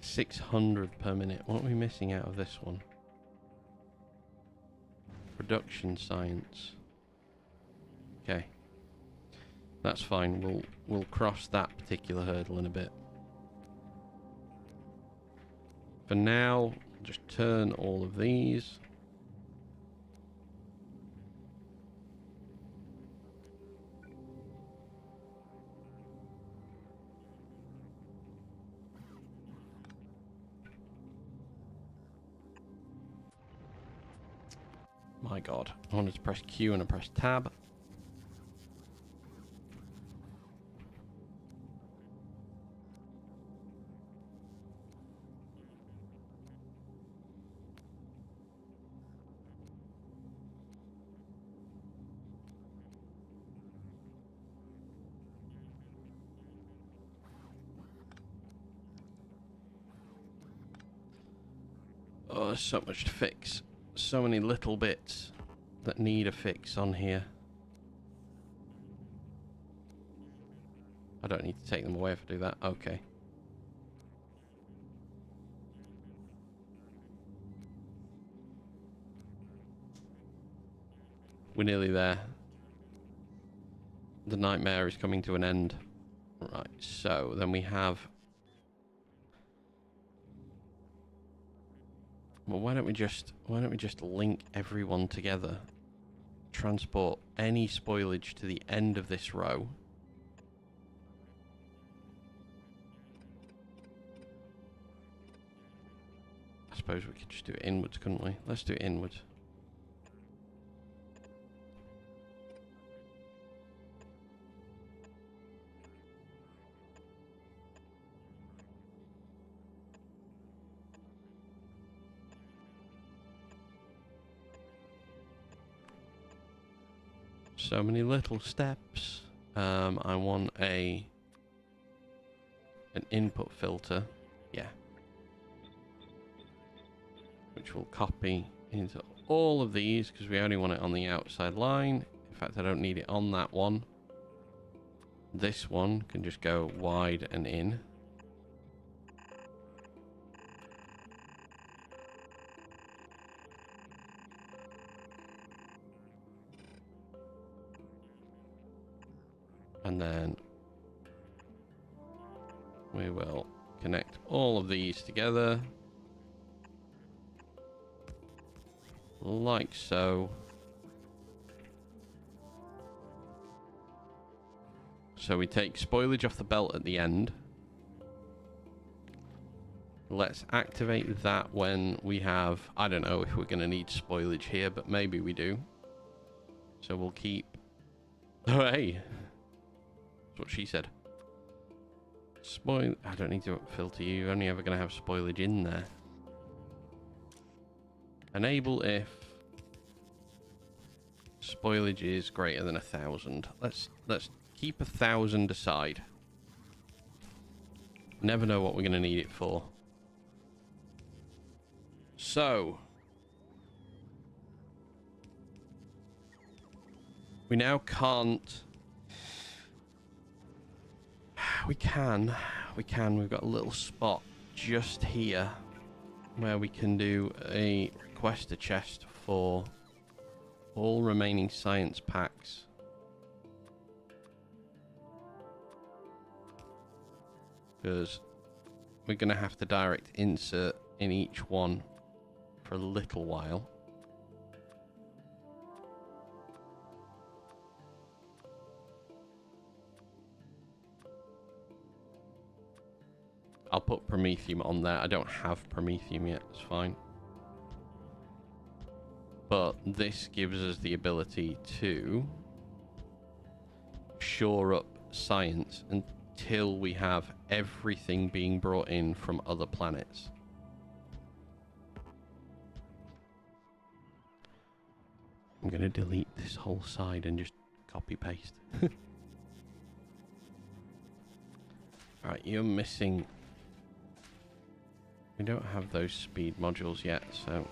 $600 per minute. What are we missing out of this one? Production science. Okay. That's fine. We'll cross that particular hurdle in a bit. For now, just turn all of these. My God. I wanted to press Q and I pressed tab. Oh, there's so much to fix. So many little bits that need a fix on here. I don't need to take them away if I do that. Okay. We're nearly there. The nightmare is coming to an end. Right, so then we have... Well, why don't we just link everyone together? Transport any spoilage to the end of this row. I suppose we could just do it inwards, couldn't we? Let's do it inwards. So many little steps. I want an input filter. Yeah. Which will copy into all of these because we only want it on the outside line. In fact, I don't need it on that one. This one can just go wide and in. And then we will connect all of these together. Like so. So we take spoilage off the belt at the end. Let's activate that when we have... I don't know if we're going to need spoilage here, but maybe we do. So we'll keep... Oh, hey! That's what she said. I don't need to filter you. You're only ever going to have spoilage in there. Enable if spoilage is greater than 1,000. Let's keep 1,000 aside. Never know what we're going to need it for. So we now can't. We can. We've got a little spot just here where we can do a request a chest for all remaining science packs. Because we're going to have to direct insert in each one for a little while. I'll put Promethium on there. I don't have Promethium yet. It's fine. But this gives us the ability to shore up science until we have everything being brought in from other planets. I'm going to delete this whole side and just copy paste. Alright, you're missing... We don't have those speed modules yet, so...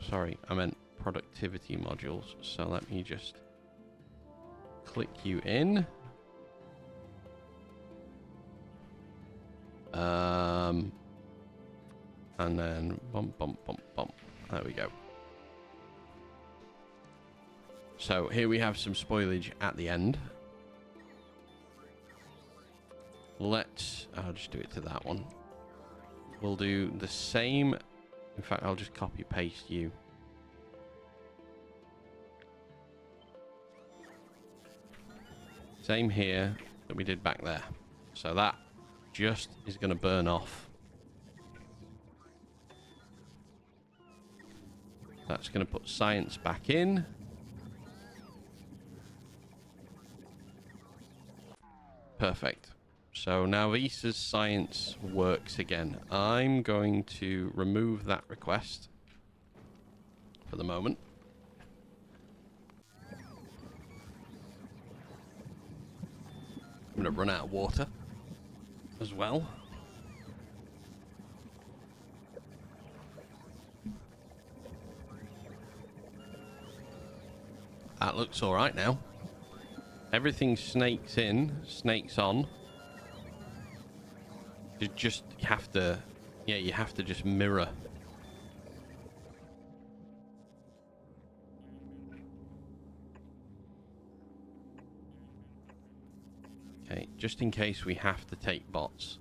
Sorry, I meant productivity modules, so let me just click you in. And then bump, bump, bump, bump. There we go. So here we have some spoilage at the end. I'll just do it to that one. We'll do the same. In fact, I'll just copy paste you. Same here that we did back there. So that just is going to burn off. That's going to put science back in. Perfect. So now Visa's science works again. I'm going to remove that request for the moment. I'm going to run out of water as well. That looks all right now. Everything snakes in, snakes on. You have to just mirror. just in case we have to take bots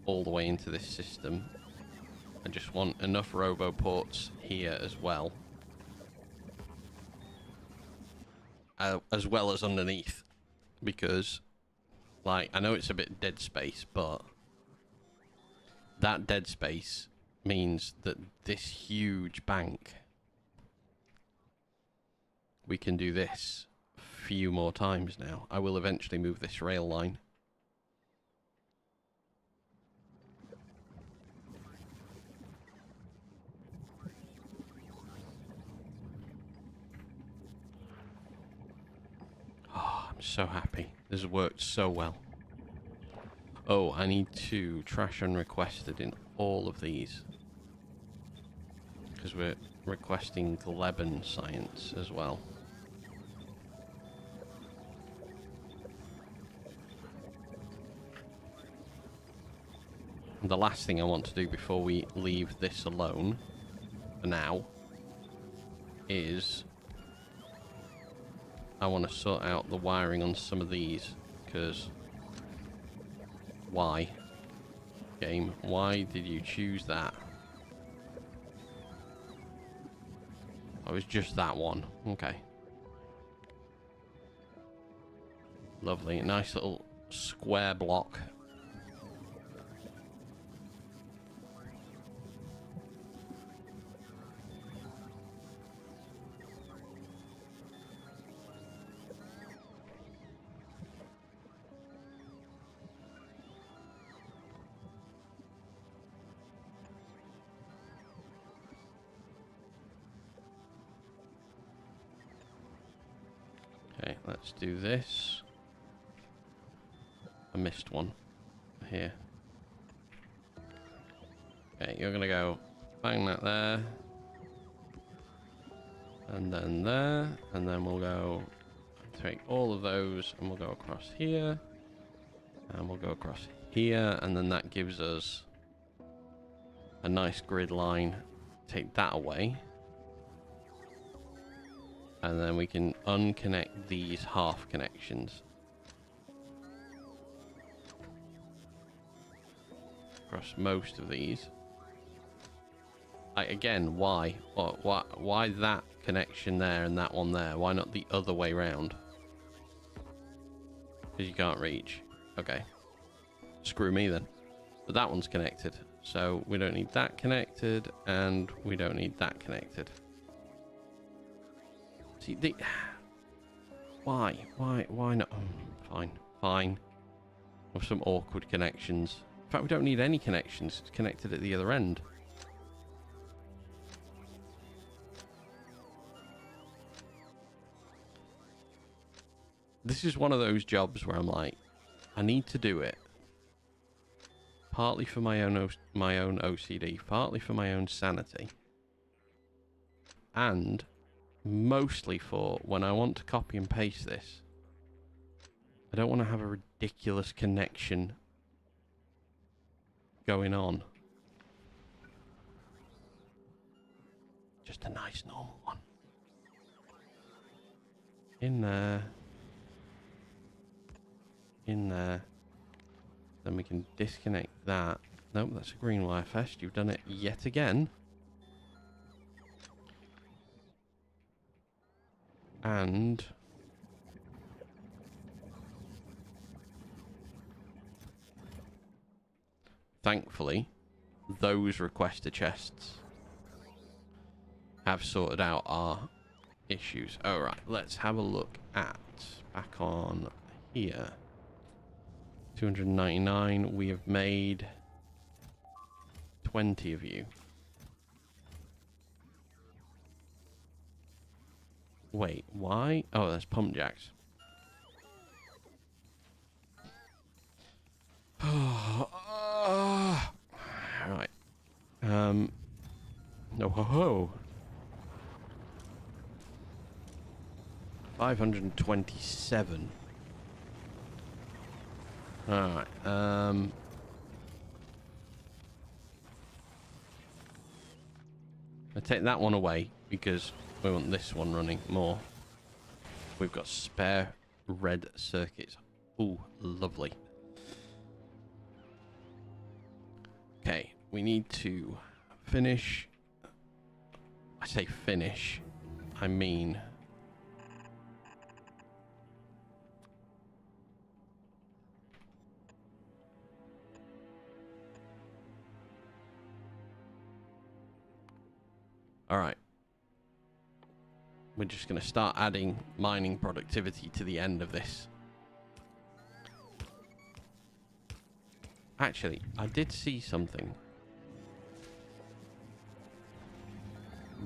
all the way into this system. I just want enough roboports here as well. As well as underneath. Because, like, I know it's a bit dead space, but that dead space means that this huge bank, we can do this a few more times now. I will eventually move this rail line. Oh, I'm so happy. This has worked so well. Oh, I need to trash unrequested in all of these. Because we're requesting Gleben science as well. And the last thing I want to do before we leave this alone, for now, is I want to sort out the wiring on some of these, because why? Game, why did you choose that? Oh, it was just that one. Okay. Lovely. Nice little square block. Okay, let's do this. I missed one here. Okay, you're gonna go bang that there. And then there. And then we'll go take all of those and we'll go across here. And we'll go across here. And then that gives us a nice grid line. Take that away. And then we can unconnect these half connections. Across most of these. Like, again, why? Why that connection there and that one there? Why not the other way round? Because you can't reach. Okay. Screw me then. But that one's connected. So we don't need that connected, and we don't need that connected. See, why not? Fine, fine. With some awkward connections. In fact, we don't need any connections. It's connected at the other end. This is one of those jobs where I'm like, I need to do it. Partly for my own OCD, partly for my own sanity. And mostly for when I want to copy and paste this. I don't want to have a ridiculous connection going on. Just a nice normal one. In there. In there. Then we can disconnect that. Nope, that's a green wire fest. You've done it yet again. And thankfully, those requester chests have sorted out our issues. Alright, let's have a look at back on here. 299. We have made 20 of you. Wait, why? Oh, that's pump jacks. Right. No ho ho. 527. Alright, I take that one away because we want this one running more. We've got spare red circuits Ooh, lovely. Okay, we need to finish. I say finish, I mean all right. We're just going to start adding mining productivity to the end of this. Actually, I did see something.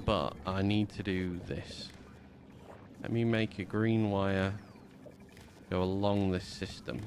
But I need to do this. Let me make a green wire go along this system.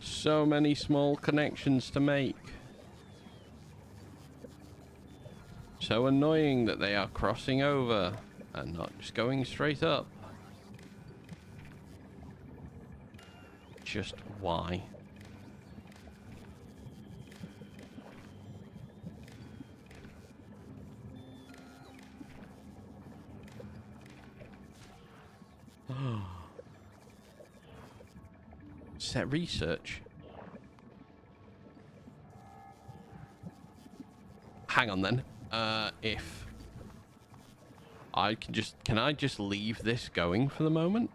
So many small connections to make. So annoying that they are crossing over and not just going straight up. Just why? Set research. Hang on then. If I can I just leave this going for the moment?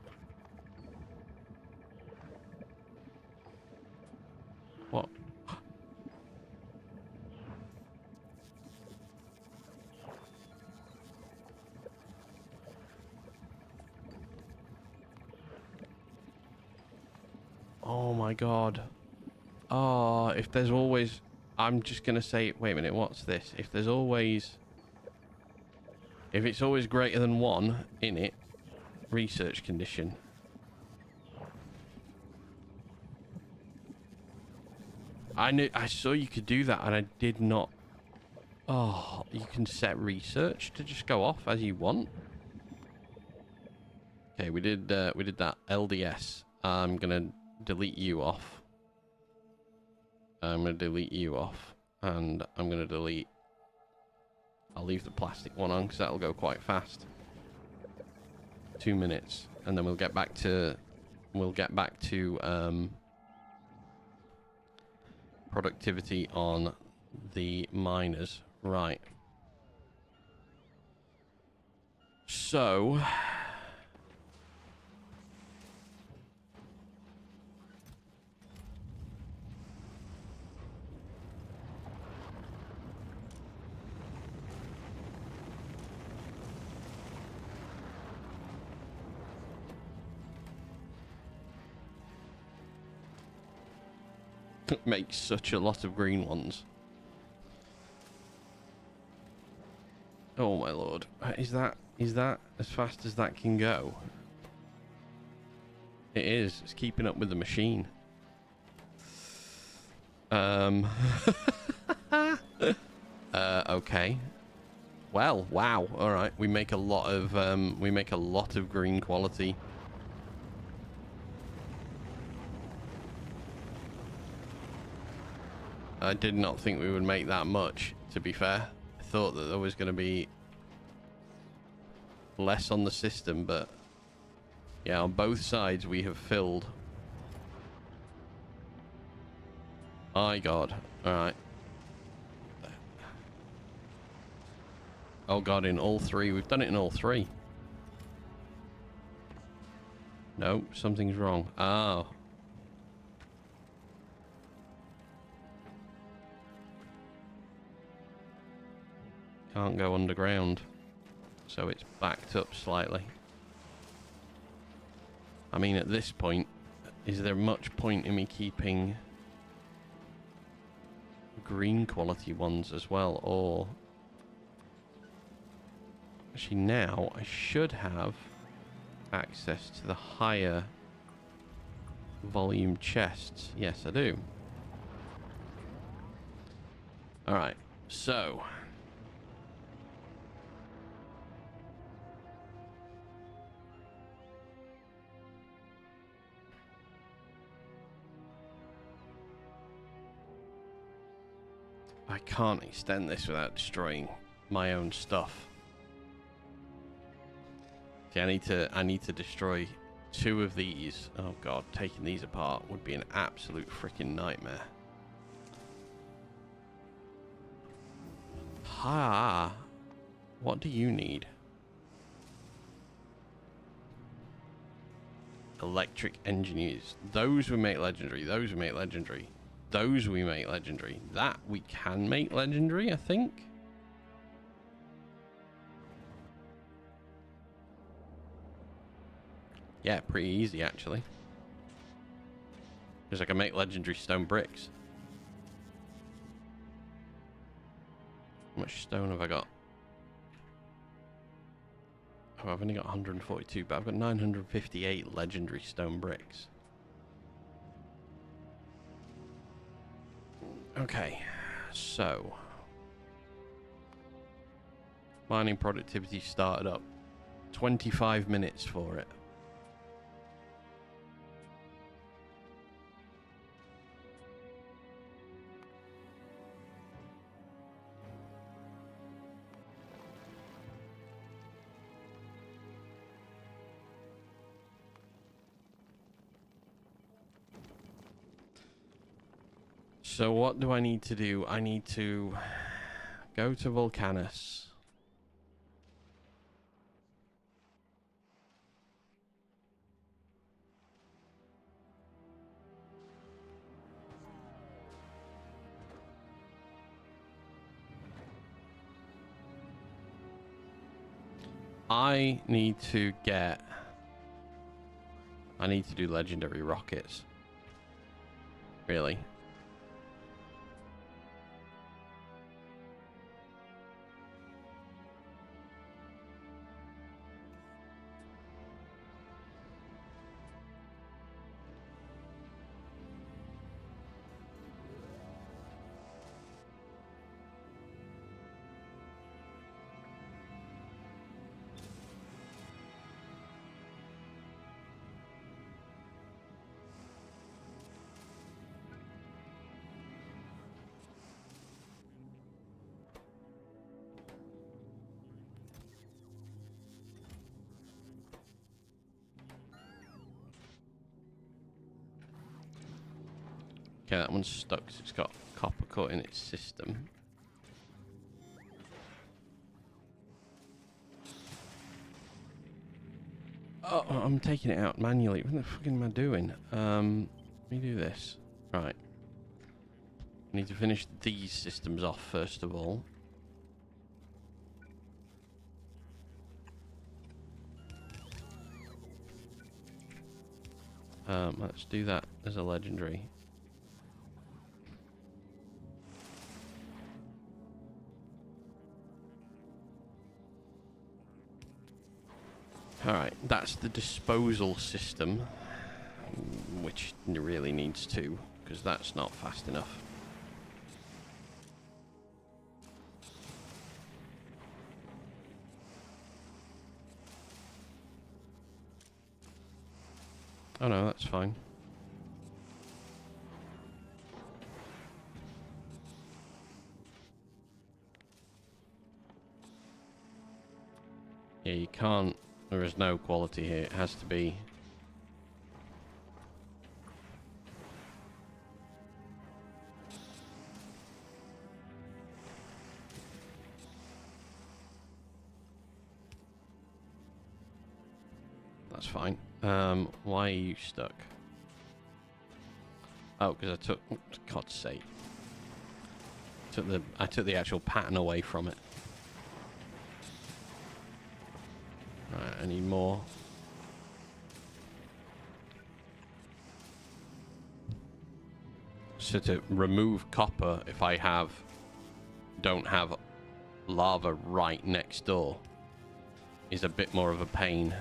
What? Oh my god. Oh, if there's always... I'm just going to say... Wait a minute, what's this? If there's always... If it's always greater than 1 in it, research condition. I saw you could do that and I did not... Oh, you can set research to just go off as you want. Okay, we did that LDS. I'm going to delete you off. I'm going to delete you off. And I'm going to delete... I'll leave the plastic one on because that'll go quite fast. 2 minutes. And then we'll get back to... productivity on the miners. Right. So... makes such a lot of green ones. Oh my lord. Is that as fast as that can go? It is. It's keeping up with the machine. Okay. Well, wow. All right. We make a lot of green quality. I did not think we would make that much, to be fair. I thought that there was going to be less on the system, but yeah, on both sides we have filled. My god. Alright. Oh god, in all 3. We've done it in all 3. No, something's wrong. Oh. Can't go underground, so it's backed up slightly. I mean, at this point, is there much point in me keeping green quality ones as well? Or actually now I should have access to the higher volume chests. Yes, I do. Alright, so I can't extend this without destroying my own stuff. See, I need to destroy 2 of these. Oh god, taking these apart would be an absolute freaking nightmare. Ha! What do you need? Electric engineers. Those we make legendary. Those we make legendary. Those we make legendary. That we can make legendary, I think. Yeah, pretty easy actually. Because I can make legendary stone bricks. How much stone have I got? Oh, I've only got 142, but I've got 958 legendary stone bricks. Okay, so mining productivity started up. 25 minutes for it. So what do I need to do? I need to go to Volcanus. I need to do legendary rockets. Really. Okay, that one's stuck because it's got copper cut in its system. Oh, I'm taking it out manually. What the fuck am I doing? Let me do this. Right. I need to finish these systems off first of all. Let's do that as a legendary. Alright, that's the disposal system, which really needs to, because that's not fast enough. Oh no, that's fine. Yeah, you can't. There is no quality here. It has to be. That's fine. Why are you stuck? Oh, because I took. Oh, for God's sake. I took the actual pattern away from it. Right, I need more. So to remove copper, if I don't have lava right next door, is a bit more of a pain.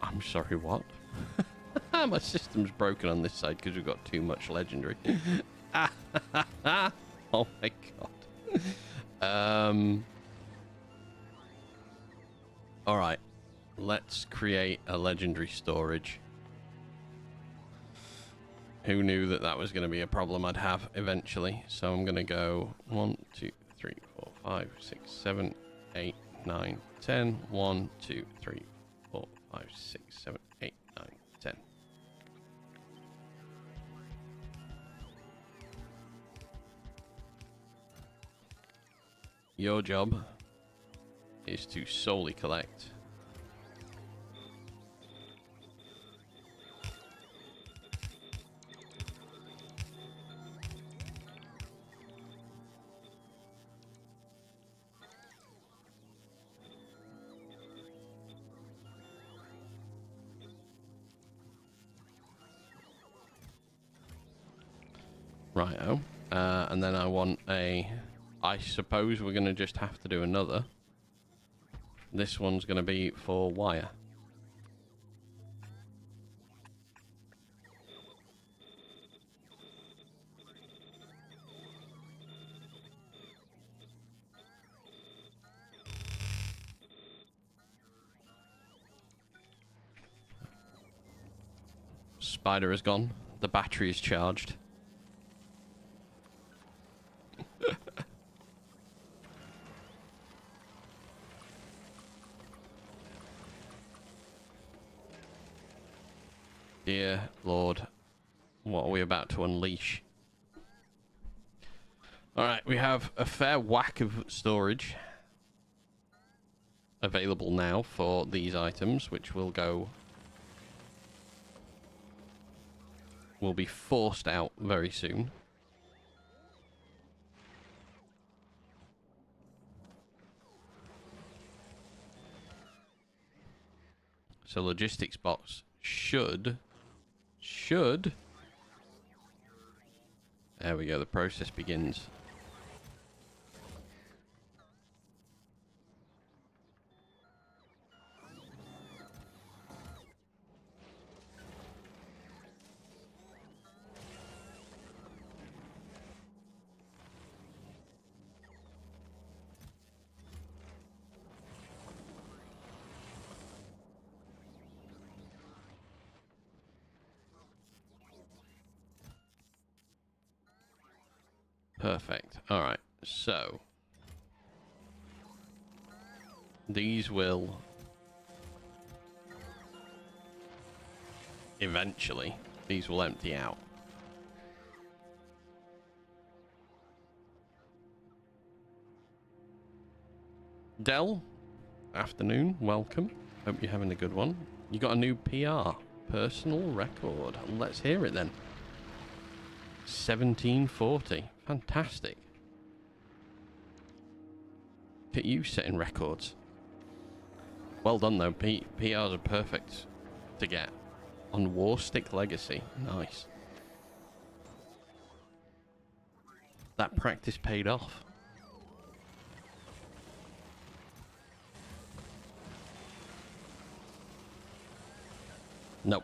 I'm sorry, what? My system's broken on this side because we've got too much legendary. Oh my god. Alright. Let's create a legendary storage. Who knew that that was going to be a problem I'd have eventually? So I'm going to go 1, 2, 3, 4, 5, 6, 7, 8, 9, 10. 1, 2, 3, 4, 5, 6, 7, 8, 9, 10. Your job is to solely collect. Righto. And then I want a... I suppose we're going to just have to do another. This one's going to be for wire. Spider is gone. The battery is charged. Dear Lord, what are we about to unleash? Alright, we have a fair whack of storage available now for these items, which will be forced out very soon. So logistics box should... There we go, the process begins. Perfect. Alright, so these will eventually, these will empty out. Dell, afternoon, welcome. Hope you're having a good one. You got a new PR, personal record. Let's hear it then. 1740. Fantastic. Look at you setting records. Well done though. PRs are perfect to get on War Stick Legacy. Nice. That practice paid off. Nope.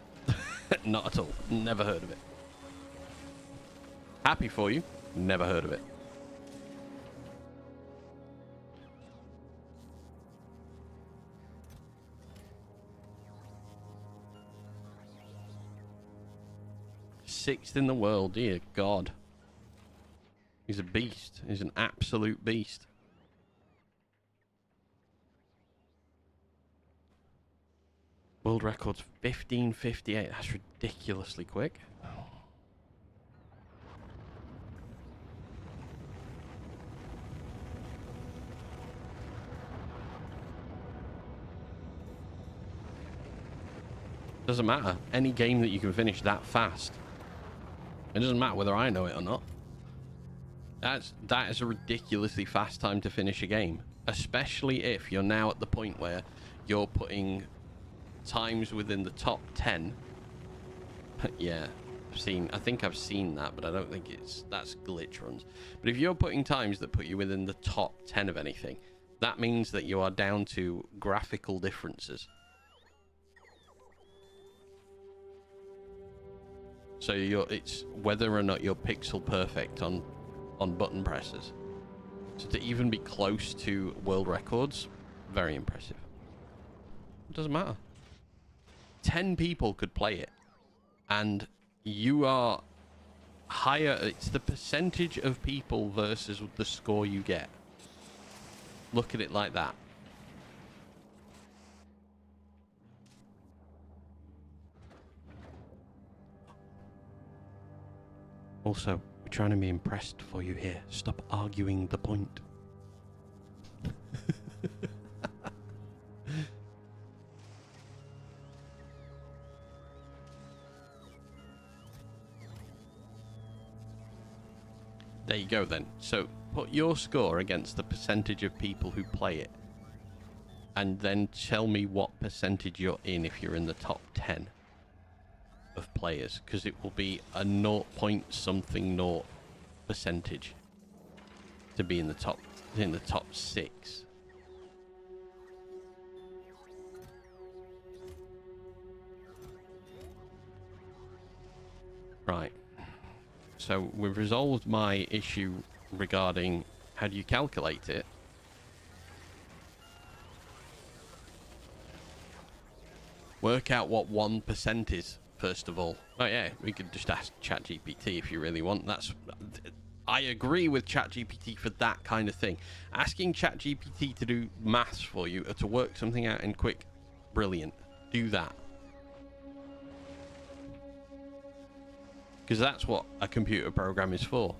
Not at all. Never heard of it. Happy for you. Never heard of it. Sixth in the world, dear God. He's a beast. He's an absolute beast. World record's 1558. That's ridiculously quick. Doesn't matter. Any game that you can finish that fast. It doesn't matter whether I know it or not. That is a ridiculously fast time to finish a game. Especially if you're now at the point where you're putting times within the top 10. Yeah, I think I've seen that, but I don't think that's glitch runs. But if you're putting times that put you within the top 10 of anything, that means that you are down to graphical differences. So it's whether or not you're pixel perfect on button presses. So to even be close to world records, very impressive. It doesn't matter. 10 people could play it, and you are higher. It's the percentage of people versus the score you get. Look at it like that. Also, we're trying to be impressed for you here. Stop arguing the point. There you go then. So put your score against the percentage of people who play it, and then tell me what percentage you're in if you're in the top 10 of players, because it will be a 0 point something 0 percentage to be in the top 6. Right. So we've resolved my issue regarding how do you calculate it. Work out what 1% is, first of all. Oh yeah, we could just ask ChatGPT if you really want. I agree with ChatGPT for that kind of thing. Asking ChatGPT to do maths for you or to work something out in quick, brilliant. Do that. Because that's what a computer program is for.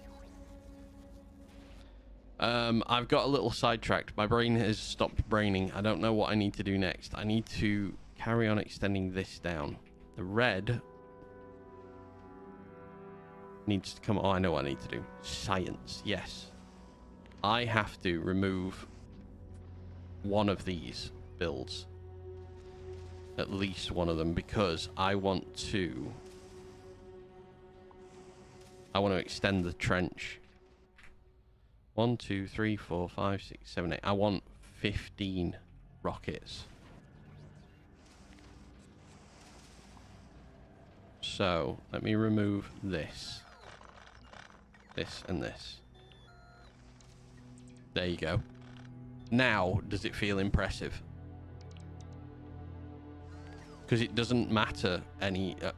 I've got a little sidetracked. My brain has stopped braining. I don't know what I need to do next. I need to carry on extending this down. The red needs to come. Oh, I know what I need to do. Science. Yes. I have to remove one of these builds. At least one of them, because I want to extend the trench. 1, 2, 3, 4, 5, 6, 7, 8. I want 15 rockets. So let me remove this, and this. There you go. Now, does it feel impressive? Because it doesn't matter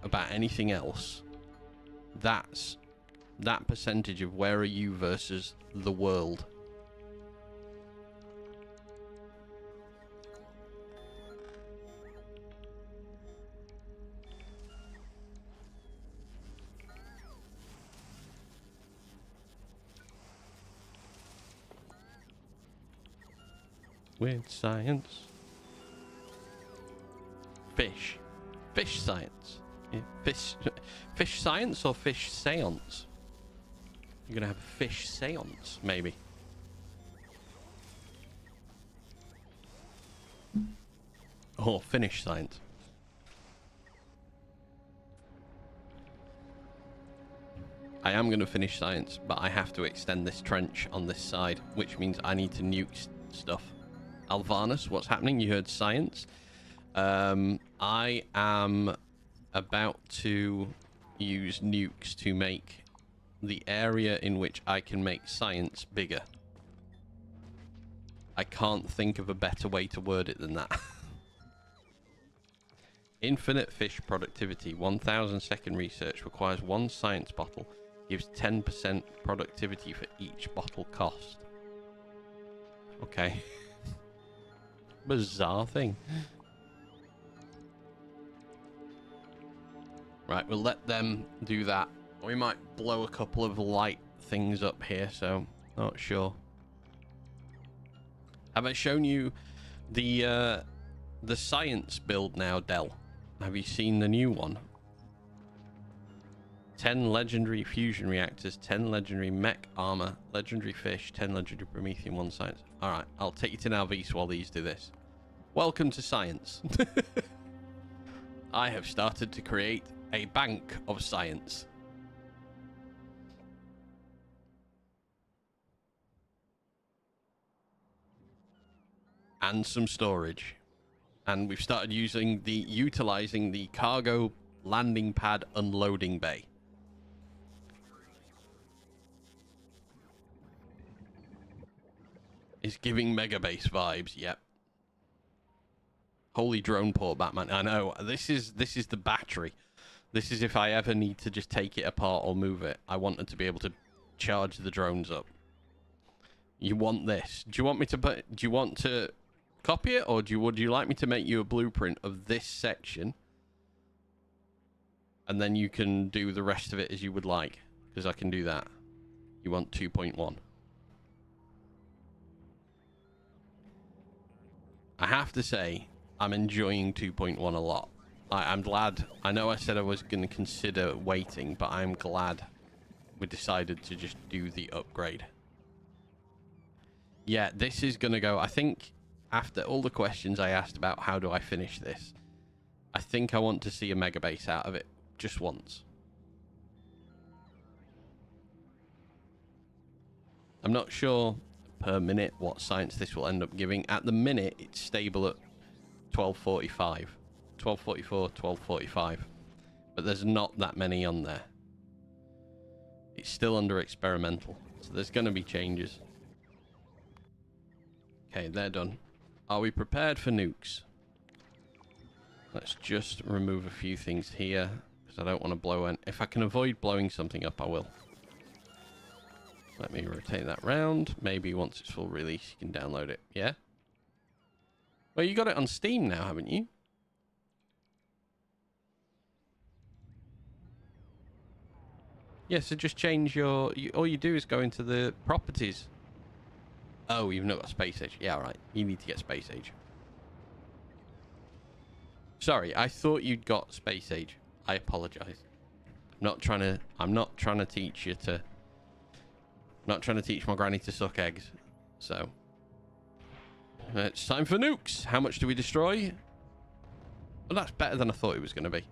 about anything else. That's that percentage of where are you versus the world. With science. Fish science. Yeah, fish science or fish seance? You're gonna have a fish seance, maybe. Or finish science. I am gonna finish science, but I have to extend this trench on this side, which means I need to nuke stuff. Alvanus, what's happening? You heard science. I am about to use nukes to make the area in which I can make science bigger. I can't think of a better way to word it than that. Infinite fish productivity. 1,000 second research requires 1 science bottle. Gives 10% productivity for each bottle cost. Okay. Bizarre thing. Right, we'll let them do that. We might blow a couple of light things up here, so not sure. Have I shown you the science build now, Dell? Have you seen the new one? 10 legendary fusion reactors, 10 legendary mech armor, legendary fish, 10 legendary Promethean, 1 science. Alright, I'll take you to Nalvis while these do this. Welcome to science. I have started to create a bank of science. And some storage. And we've started utilizing the cargo landing pad unloading bay. It's giving Megabase vibes, yep. Holy drone port, Batman. I know. This is the battery. This is if I ever need to just take it apart or move it. I wanted to be able to charge the drones up. You want this? Do you want me to put? Do you want to copy it, or would you like me to make you a blueprint of this section, and then you can do the rest of it as you would like? Because I can do that. You want 2.1? I have to say, I'm enjoying 2.1 a lot. I'm glad. I know I said I was going to consider waiting, but I'm glad we decided to just do the upgrade. Yeah, this is going to go, I think, after all the questions I asked about how do I finish this, I think I want to see a Megabase out of it just once. I'm not sure per minute what science this will end up giving. At the minute, it's stable at 1245. 1244, 1245. But there's not that many on there. It's still under experimental. So there's going to be changes. Okay, they're done. Are we prepared for nukes? Let's just remove a few things here, because I don't want to blow in. If I can avoid blowing something up, I will. Let me rotate that round. Maybe once it's full release, you can download it. Yeah? Well, you got it on Steam now, haven't you? Yeah, so just change your... all you do is go into the properties. Oh, you've not got Space Age. Yeah, right. You need to get Space Age. Sorry, I thought you'd got Space Age. I apologize. I'm not trying to teach you to... not trying to teach my granny to suck eggs. So... it's time for nukes. How much do we destroy? Well, that's better than I thought it was going to be.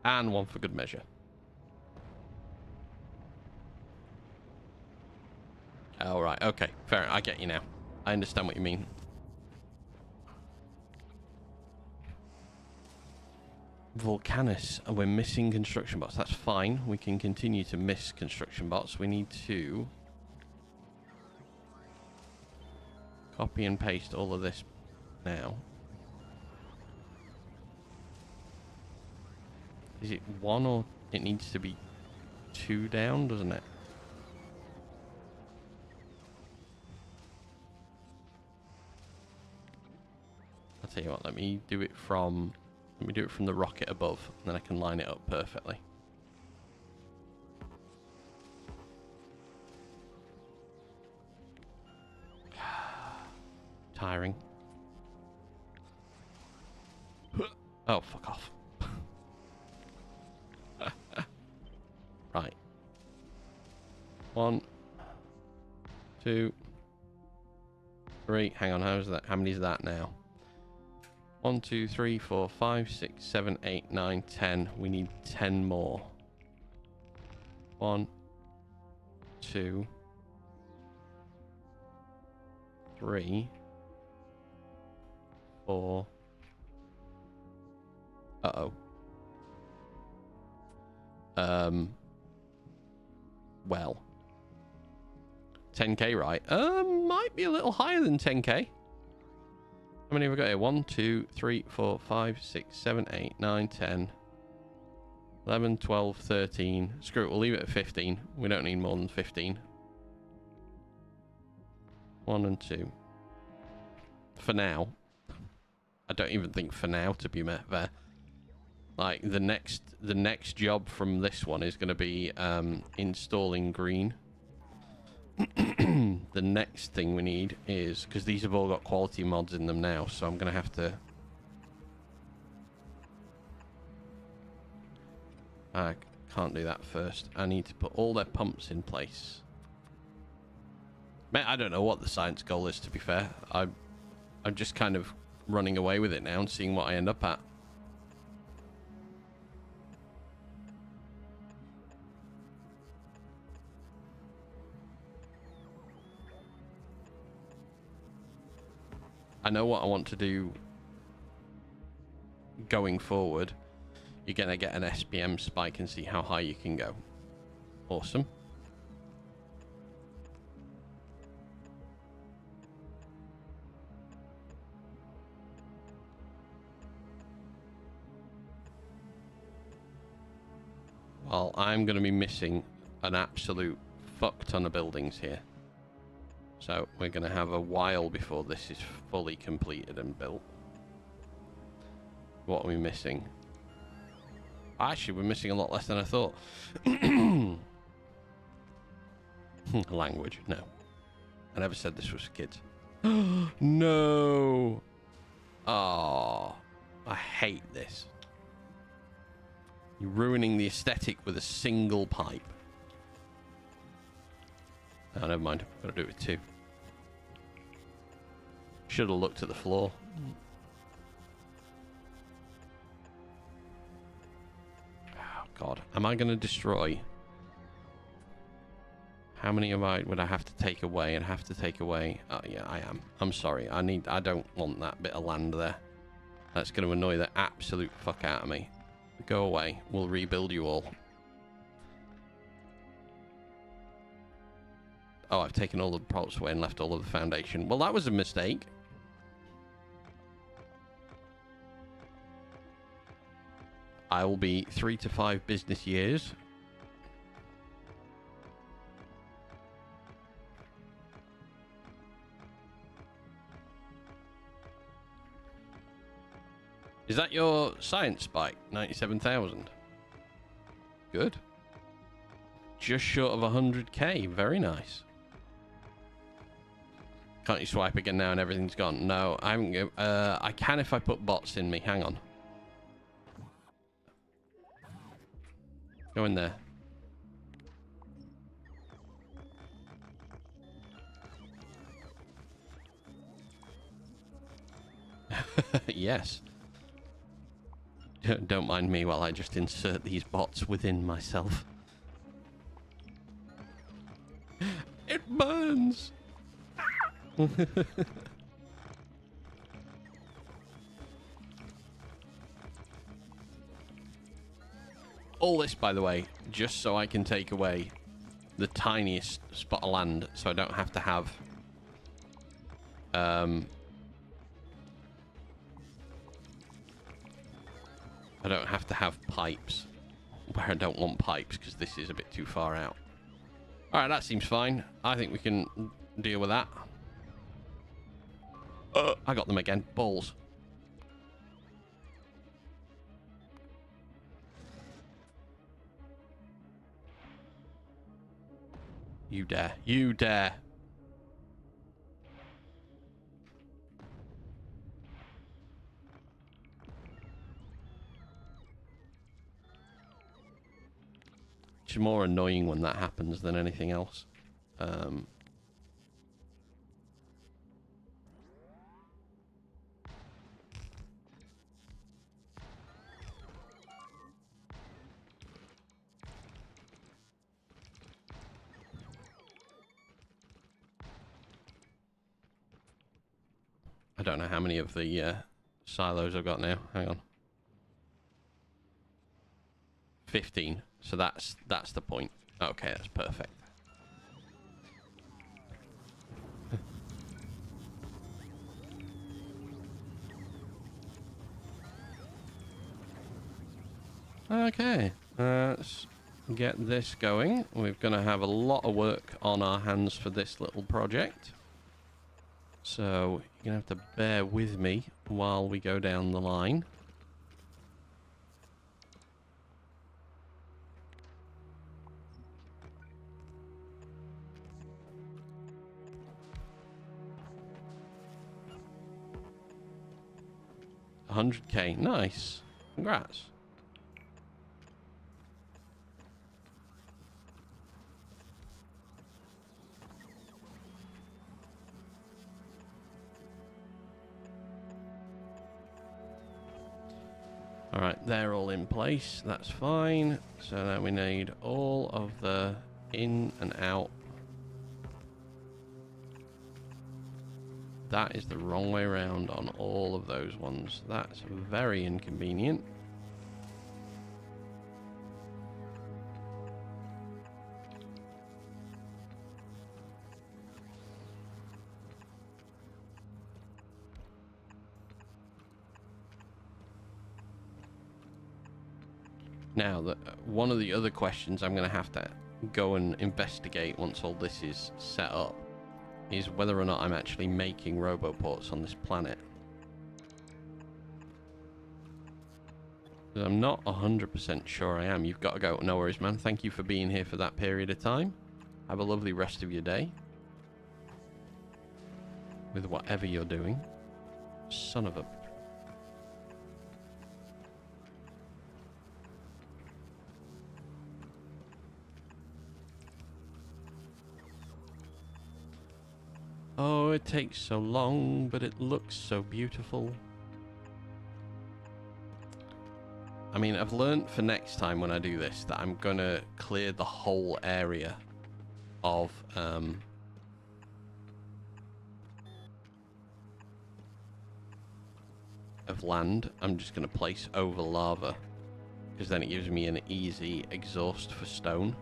And one for good measure. Oh, right. Okay. Fair. I get you now. I understand what you mean. Volcanus. We're missing construction bots. That's fine. We can continue to miss construction bots. We need to copy and paste all of this now. Is it one, or it needs to be 2 down, doesn't it? I'll tell you what, let me do it from the rocket above, and then I can line it up perfectly. Tiring. Oh, fuck off. Right. 1, 2, 3. Hang on, how's that? How many is that now? 1, 2, 3, 4, 5, 6, 7, 8, 9, 10. We need 10 more. 1, 2, 3, 4. Uh-oh. Well, 10k, right? Might be a little higher than 10k. How many have we got here? 1, 2, 3, 4, 5, 6, 7, 8, 9, 10. 11, 12, 13. Screw it, we'll leave it at 15. We don't need more than 15. 1 and 2. For now. I don't even think for now, to be fair. Like, the next job from this one is going to be installing green. The next thing we need is... Because these have all got quality mods in them now, so I'm going to have to... I can't do that first. I need to put all their pumps in place. Man, I don't know what the science goal is, to be fair. I'm just kind of running away with it now and seeing what I end up at. I know what I want to do going forward. You're going to get an SPM spike and see how high you can go. Awesome. Well, I'm going to be missing an absolute fuck ton of buildings here. So we're going to have a while before this is fully completed and built. What are we missing? Actually, we're missing a lot less than I thought. Language, no. I never said this was for kids. No! Oh, I hate this. You're ruining the aesthetic with a single pipe. Oh, never mind. I've got to do it with 2. Should have looked at the floor. Oh, God. Am I going to destroy? How many would I have to take away? I'd have to take away... Oh, yeah, I am. I'm sorry. I don't want that bit of land there. That's going to annoy the absolute fuck out of me. Go away. We'll rebuild you all. Oh, I've taken all the props away and left all of the foundation. Well, that was a mistake. I will be 3 to 5 business years. Is that your science spike? 97,000. Good. Just short of 100k. Very nice. Can't you swipe again now and everything's gone? No, I haven't. I can if I put bots in me. Hang on. Go in there. Yes. Don't mind me while I just insert these bots within myself. It burns! All this, by the way, just so I can take away the tiniest spot of land, so I don't have to have... I don't have to have pipes where I don't want pipes, because this is a bit too far out. Alright, that seems fine. I think we can deal with that. I got them again. Balls. You dare. You dare. It's more annoying when that happens than anything else. I don't know how many of the silos I've got now. Hang on. 15. So that's the point. Okay, that's perfect. Okay. Let's get this going. We're going to have a lot of work on our hands for this little project. So you're going to have to bear with me while we go down the line. $100K, nice. Congrats. Alright, they're all in place. That's fine. So now we need all of the in and out. That is the wrong way around on all of those ones. That's very inconvenient. Now, one of the other questions I'm going to have to go and investigate once all this is set up is whether or not I'm actually making roboports on this planet. I'm not 100% sure I am. You've got to go. No worries, man. Thank you for being here for that period of time. Have a lovely rest of your day. With whatever you're doing. Son of a... Oh, it takes so long, but it looks so beautiful. I mean, I've learned for next time when I do this that I'm gonna clear the whole area of land. I'm just gonna place over lava because then it gives me an easy exhaust for stone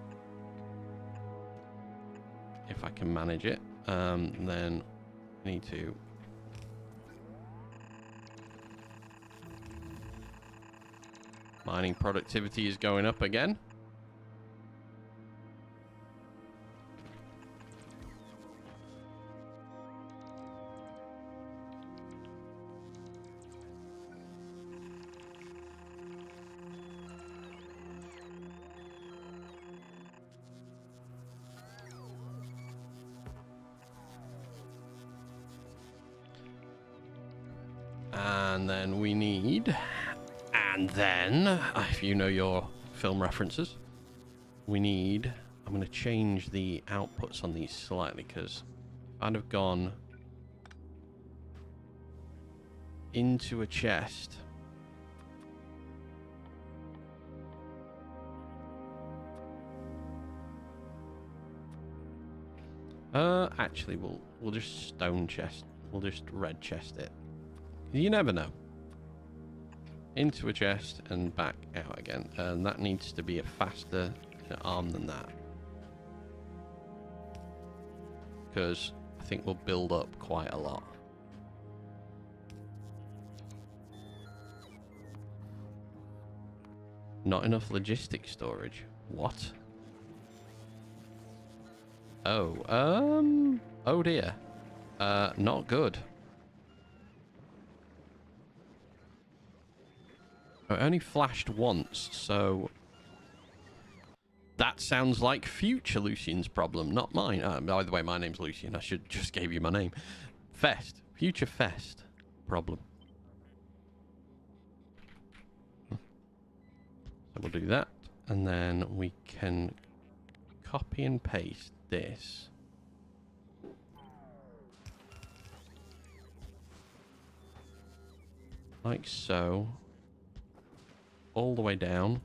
if I can manage it. Then I need to mining productivity is going up again. And then we need, and then, if you know your film references, we need, I'm going to change the outputs on these slightly because I'd have gone into a chest. Actually, we'll just stone chest. We'll just red chest it. You never know. Into a chest and back out again. And that needs to be a faster arm than that. Because I think we'll build up quite a lot. Not enough logistic storage. What? Oh, oh dear. Not good. It only flashed once, so that sounds like future Lucian's problem, not mine. By the way, my name's Lucian. I should just gave you my name. Fest. Future Fest problem. So we'll do that, and then we can copy and paste this. Like so. All the way down.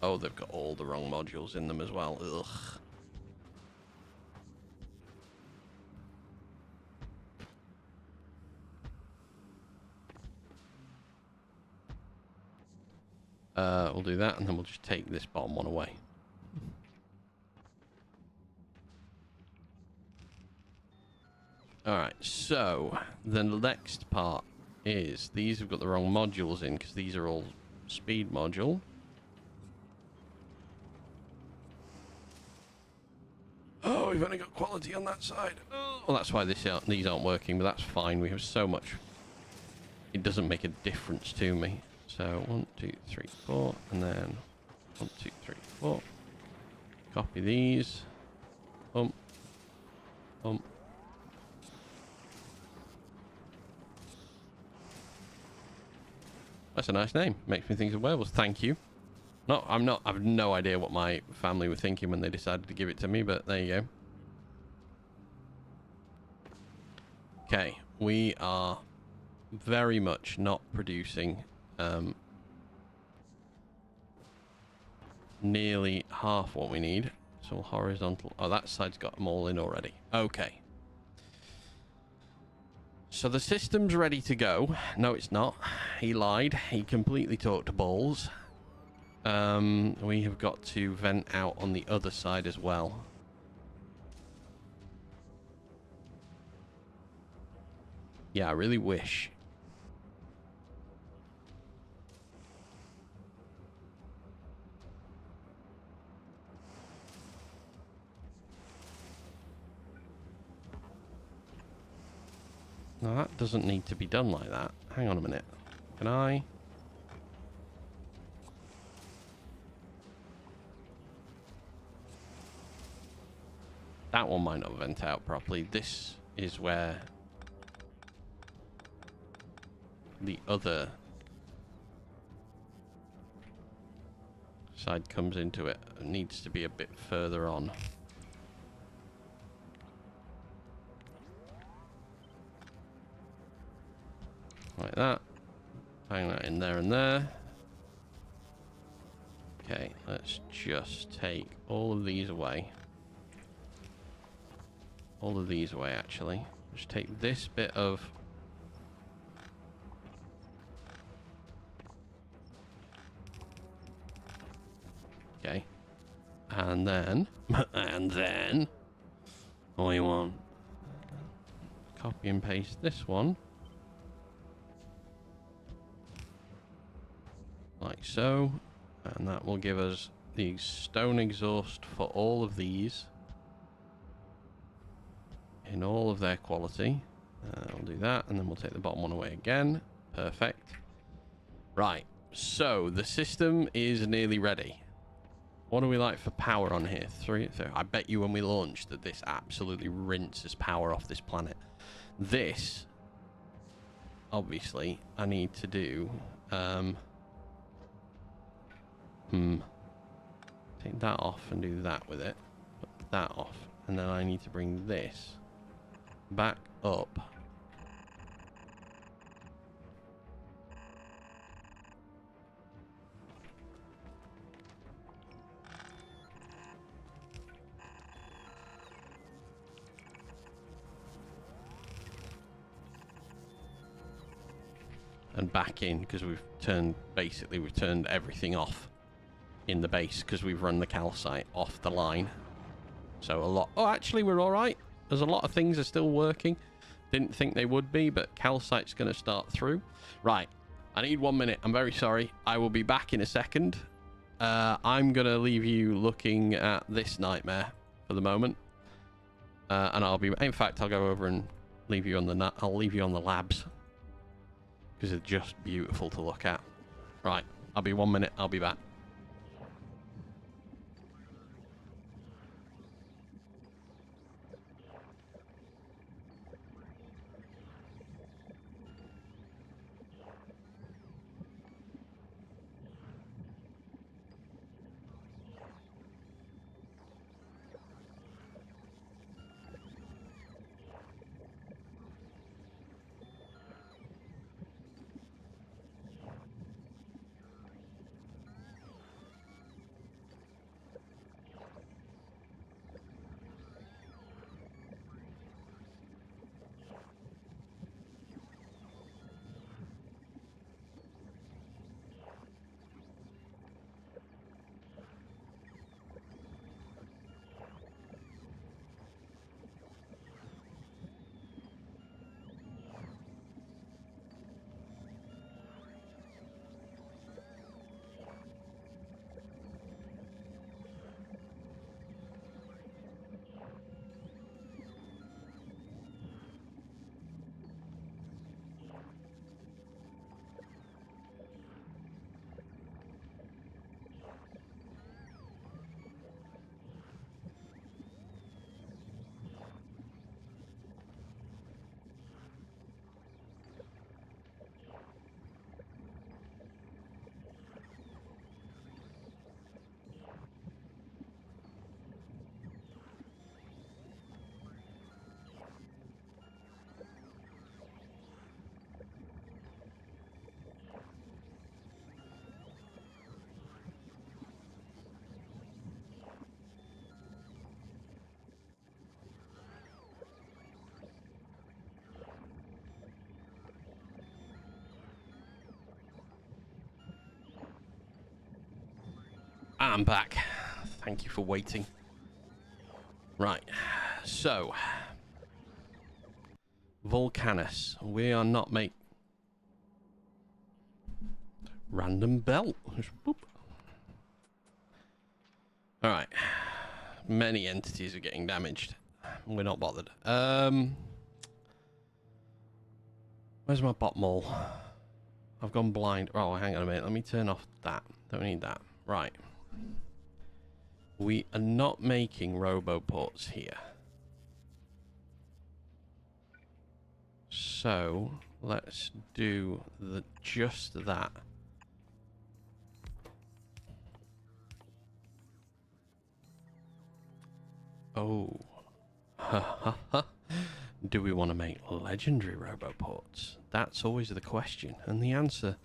Oh, they've got all the wrong modules in them as well. Ugh. We'll do that, and then we'll just take this bottom one away. Alright, so the next part is these have got the wrong modules in because these are all speed module. Oh, we've only got quality on that side. Oh, well, that's why these aren't working, but that's fine. We have so much. It doesn't make a difference to me. So 1, 2, 3, 4, and then 1, 2, 3, 4. Copy these. Bump. Bump. That's a nice name. Makes me think of werewolves. Thank you. No, I'm not. I've no idea what my family were thinking when they decided to give it to me, but there you go. Okay, we are very much not producing nearly half what we need. So horizontal. Oh, that side's got them all in already. Okay. So the system's ready to go. No, it's not. He lied. He completely talked balls. We have got to vent out on the other side as well. Yeah, I really wish. No, that doesn't need to be done like that. Hang on a minute. Can I? That one might not vent out properly. This is where the other side comes into it. It needs to be a bit further on. Like that. Hang that in there and there. Okay, let's just take all of these away. All of these away, actually. Just take this bit of... Okay. And then... and then... we want... copy and paste this one. Like so. And that will give us the stone exhaust for all of these. In all of their quality. We'll do that, and then we'll take the bottom one away again. Perfect. Right, so the system is nearly ready. What do we like for power on here? 3. I bet you when we launch that this absolutely rinses power off this planet. This, obviously, I need to do... take that off and do that with it. Put that off. And then I need to bring this back up. And back in, because we've turned everything off in the base because we've run the calcite off the line. So a lot... oh, actually, we're all right. There's a lot of things are still working. Didn't think they would be, but calcite's going to start through. Right. I need 1 minute. I'm very sorry. I will be back in a second. I'm going to leave you looking at this nightmare for the moment. And I'll be... in fact, I'll go over and leave you on the... I'll leave you on the labs. Because they're just beautiful to look at. Right. I'll be 1 minute. I'll be back. I'm back. Thank you for waiting. Right. So. Volcanus. We are not make... Random belt. Boop. Alright. Many entities are getting damaged. We're not bothered. Where's my bot mole? I've gone blind. Oh, hang on a minute. Let me turn off that. Don't need that. Right. We are not making roboports here. So, let's do just that. Oh. Do we want to make legendary roboports? That's always the question. And the answer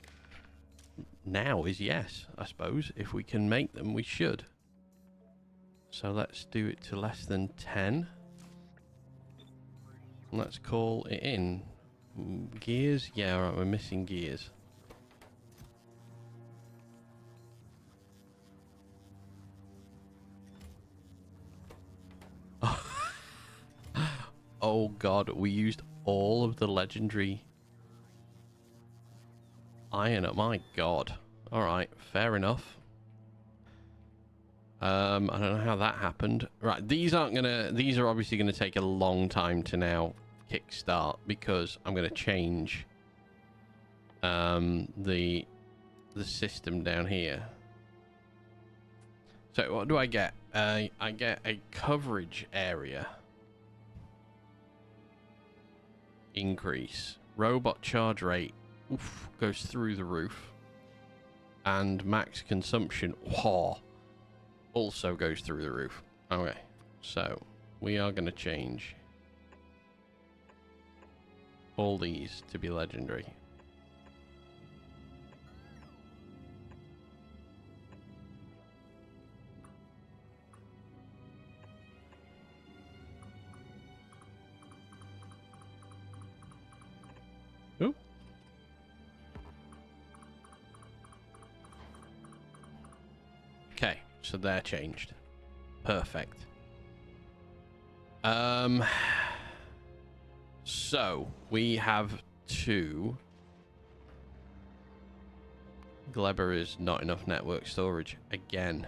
now is yes, I suppose. If we can make them, we should. So let's do it to less than 10. Let's call it in. Gears? Yeah, alright, we're missing gears. Oh god, we used all of the legendary iron. Oh my god. Alright, fair enough. I don't know how that happened. Right, these are obviously gonna take a long time to now kickstart because I'm gonna change the system down here. So what do I get? I get a coverage area increase. Robot charge rate goes through the roof. And max consumption also goes through the roof. Okay, so we are going to change all these to be legendary. Ooh. Okay, so they're changed. Perfect. So we have 2. Gleber is not enough network storage again.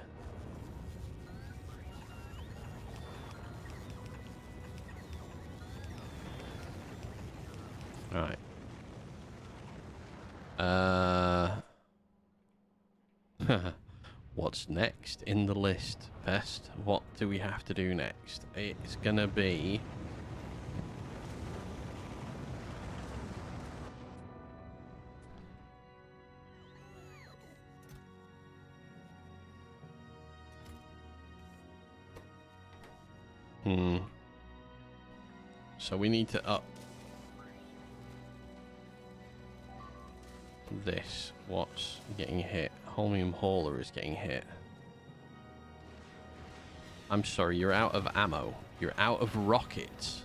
All right. What's next in the list? Best. What do we have to do next? It's gonna be... So we need to up this. What's getting hit? Holmium Hauler is getting hit. I'm sorry, you're out of ammo. You're out of rockets.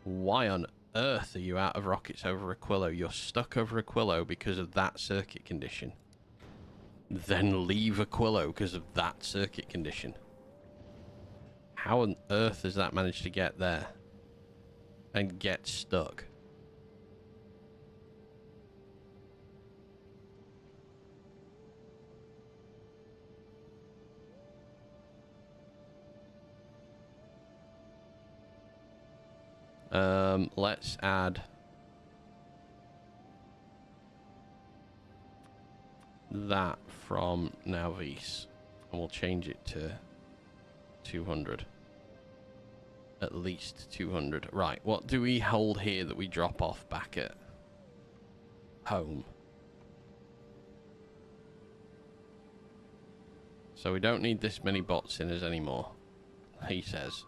Why on earth are you out of rockets over Aquilo? You're stuck over Aquilo because of that circuit condition. Then leave Aquilo because of that circuit condition. How on earth has that managed to get there and get stuck? Let's add that from Nauvis, and we'll change it to 200. At least 200. Right, what do we hold here that we drop off back at home? So we don't need this many bot sinners anymore, he says.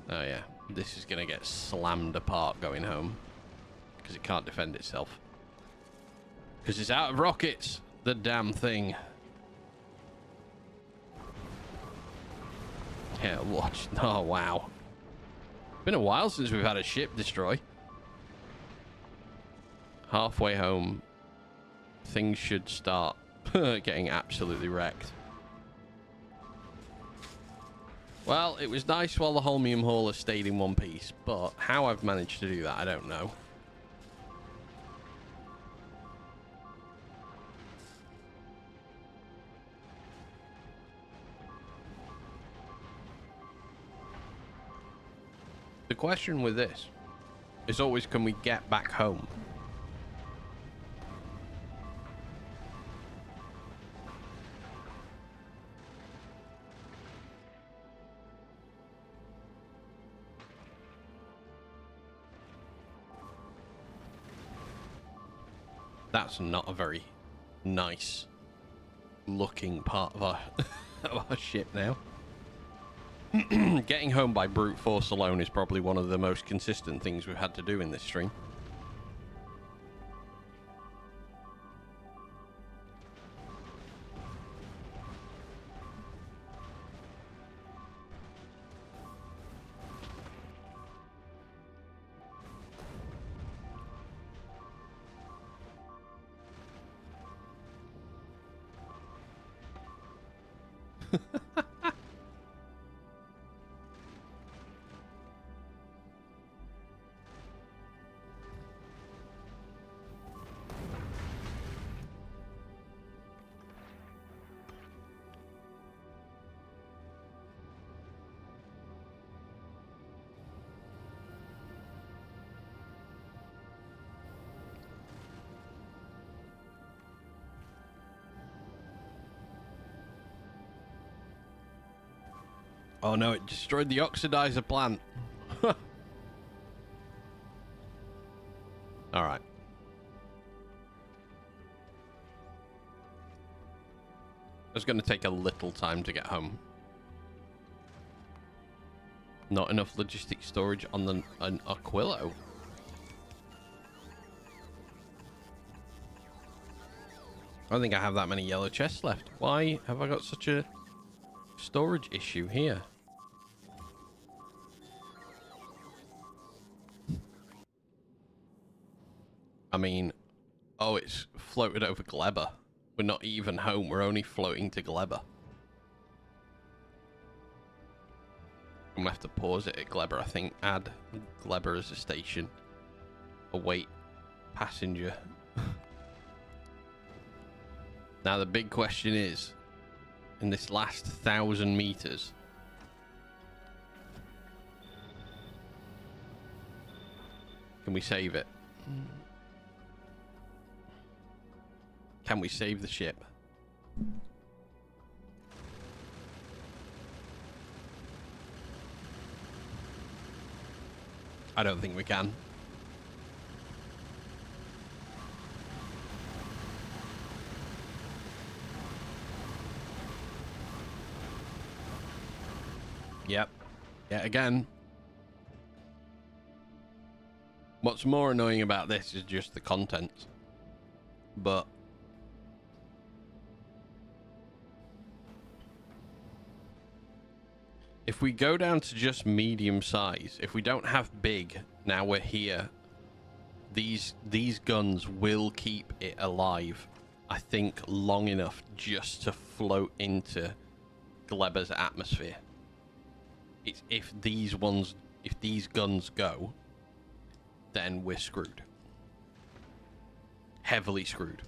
Oh yeah, this is going to get slammed apart going home. Because it can't defend itself. Because it's out of rockets, the damn thing. Yeah, watch. Oh, wow. Been a while since we've had a ship destroy. Halfway home, things should start getting absolutely wrecked. Well, it was nice while the Holmium hauler stayed in one piece, but how I've managed to do that, I don't know. The question with this is always, can we get back home? That's not a very nice looking part of our, of our ship now. Getting home by brute force alone is probably one of the most consistent things we've had to do in this stream. Oh no, it destroyed the oxidizer plant. Alright. It's going to take a little time to get home. Not enough logistic storage on an Aquilo. I don't think I have that many yellow chests left. Why have I got such a storage issue here? I mean, oh, it's floated over Glebber. We're not even home. We're only floating to Glebber. I'm gonna have to pause it at Glebber, I think. Add Glebber as a station. Await passenger. Now the big question is, in this last 1,000 meters, can we save it? Can we save the ship? I don't think we can. Yep. Yeah, again. What's more annoying about this is just the content. But if we go down to just medium size, if we don't have big, now we're here, these guns will keep it alive, I think, long enough just to float into Glebber's atmosphere. It's if these guns go, then we're screwed. Heavily screwed.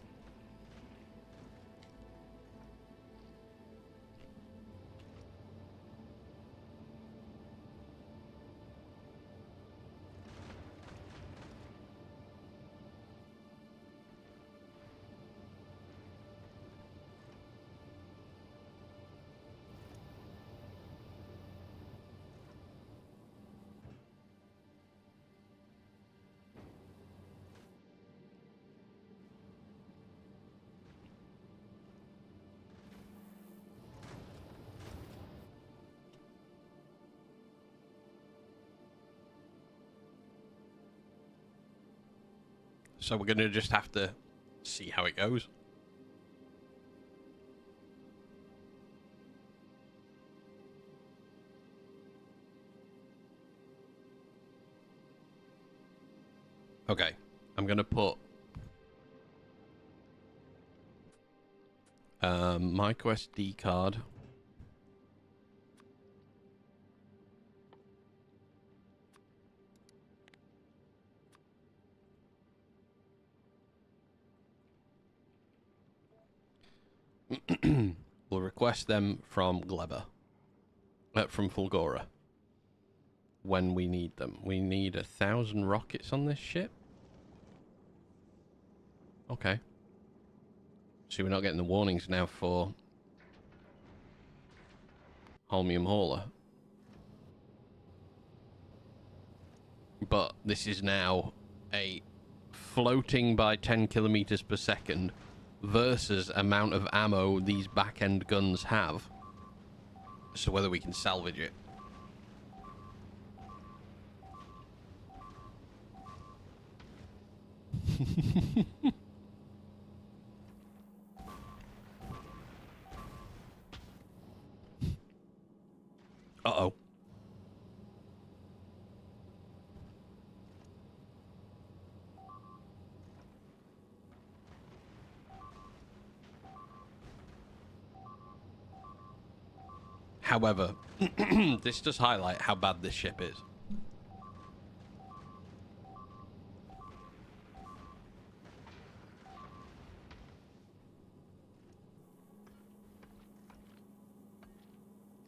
So we're going to just have to see how it goes. Okay, I'm going to put Micro SD card. We'll request them from Gleber. From Fulgora. When we need them. We need 1,000 rockets on this ship. Okay. See, we're not getting the warnings now for Holmium Hauler. But this is now a floating by 10 kilometers per second versus amount of ammo these back-end guns have. So whether we can salvage it. Uh-oh. However, this does highlight how bad this ship is.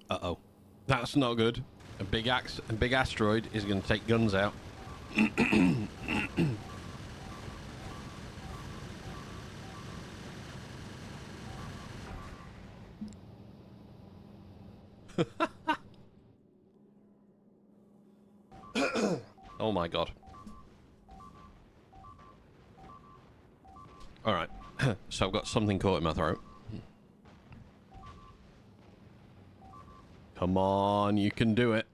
Uh-oh. That's not good. A big asteroid is going to take guns out. Oh my god. Alright. So I've got something caught in my throat. Come on, you can do it.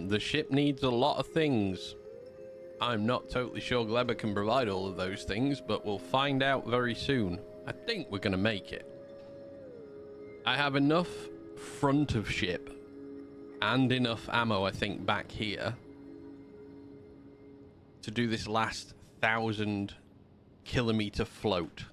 The ship needs a lot of things. I'm not totally sure Gleber can provide all of those things, but we'll find out very soon. I think we're going to make it. I have enough front of ship and enough ammo, I think, back here to do this last 1,000 kilometer float.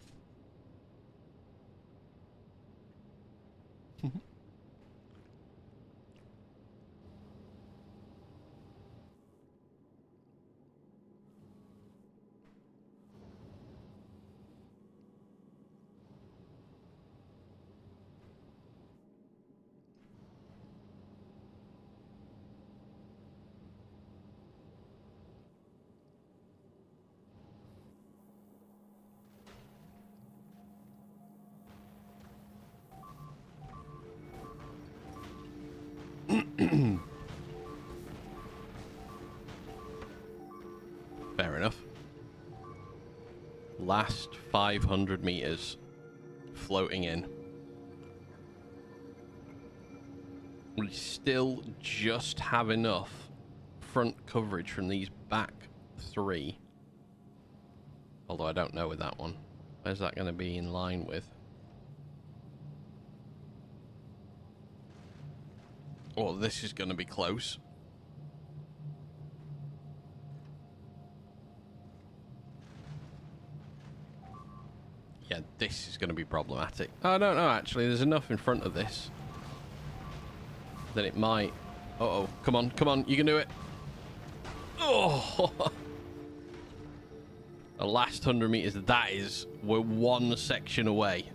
Fair enough. Last 500 meters floating in. We still just have enough front coverage from these back three. Although I don't know with that one. Where's that going to be in line with? Oh, this is going to be close. Yeah, this is going to be problematic. I don't know, actually. There's enough in front of this that it might... Uh-oh. Come on, come on. You can do it. Oh! The last 100 meters, that is... We're one section away.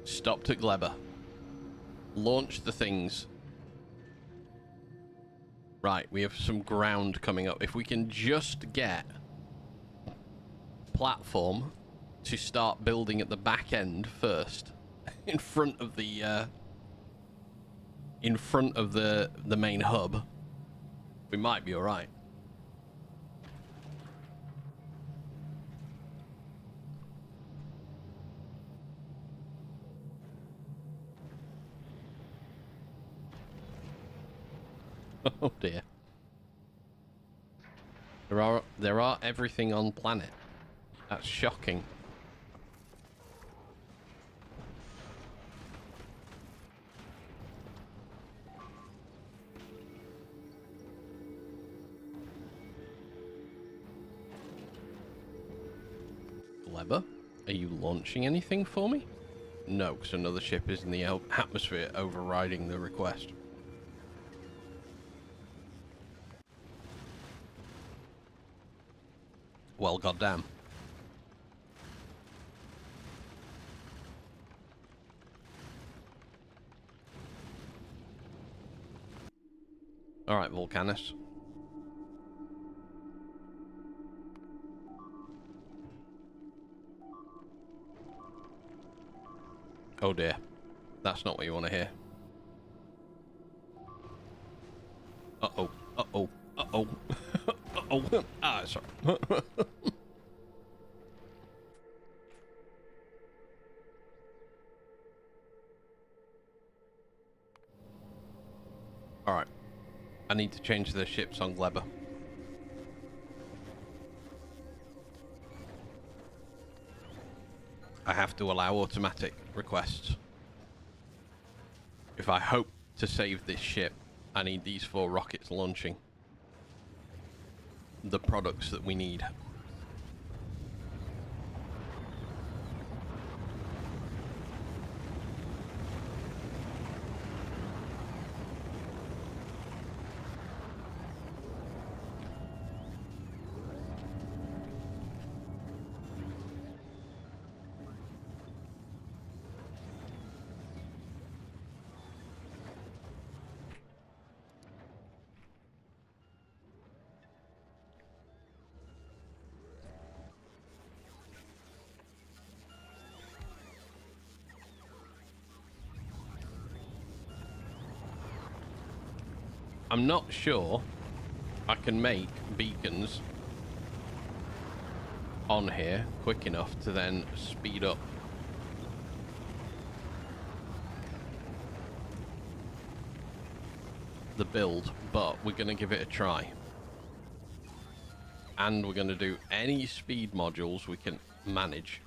Stopped at Gleber. Launched the things. Right, we have some ground coming up. If we can just get platform to start building at the back end first, in front of the main hub, we might be all right. Oh dear. There are everything on planet. That's shocking. Gleber, are you launching anything for me? No, because another ship is in the atmosphere overriding the request. Well, goddamn. Alright, Volcanus. Oh dear. That's not what you want to hear. Uh-oh. Uh-oh. Uh-oh. Uh-oh. Ah, sorry. Alright. I need to change the ships on Gleber. I have to allow automatic requests. If I hope to save this ship, I need these 4 rockets launching the products that we need. I'm not sure I can make beacons on here quick enough to then speed up the build, but we're going to give it a try. And we're going to do any speed modules we can manage.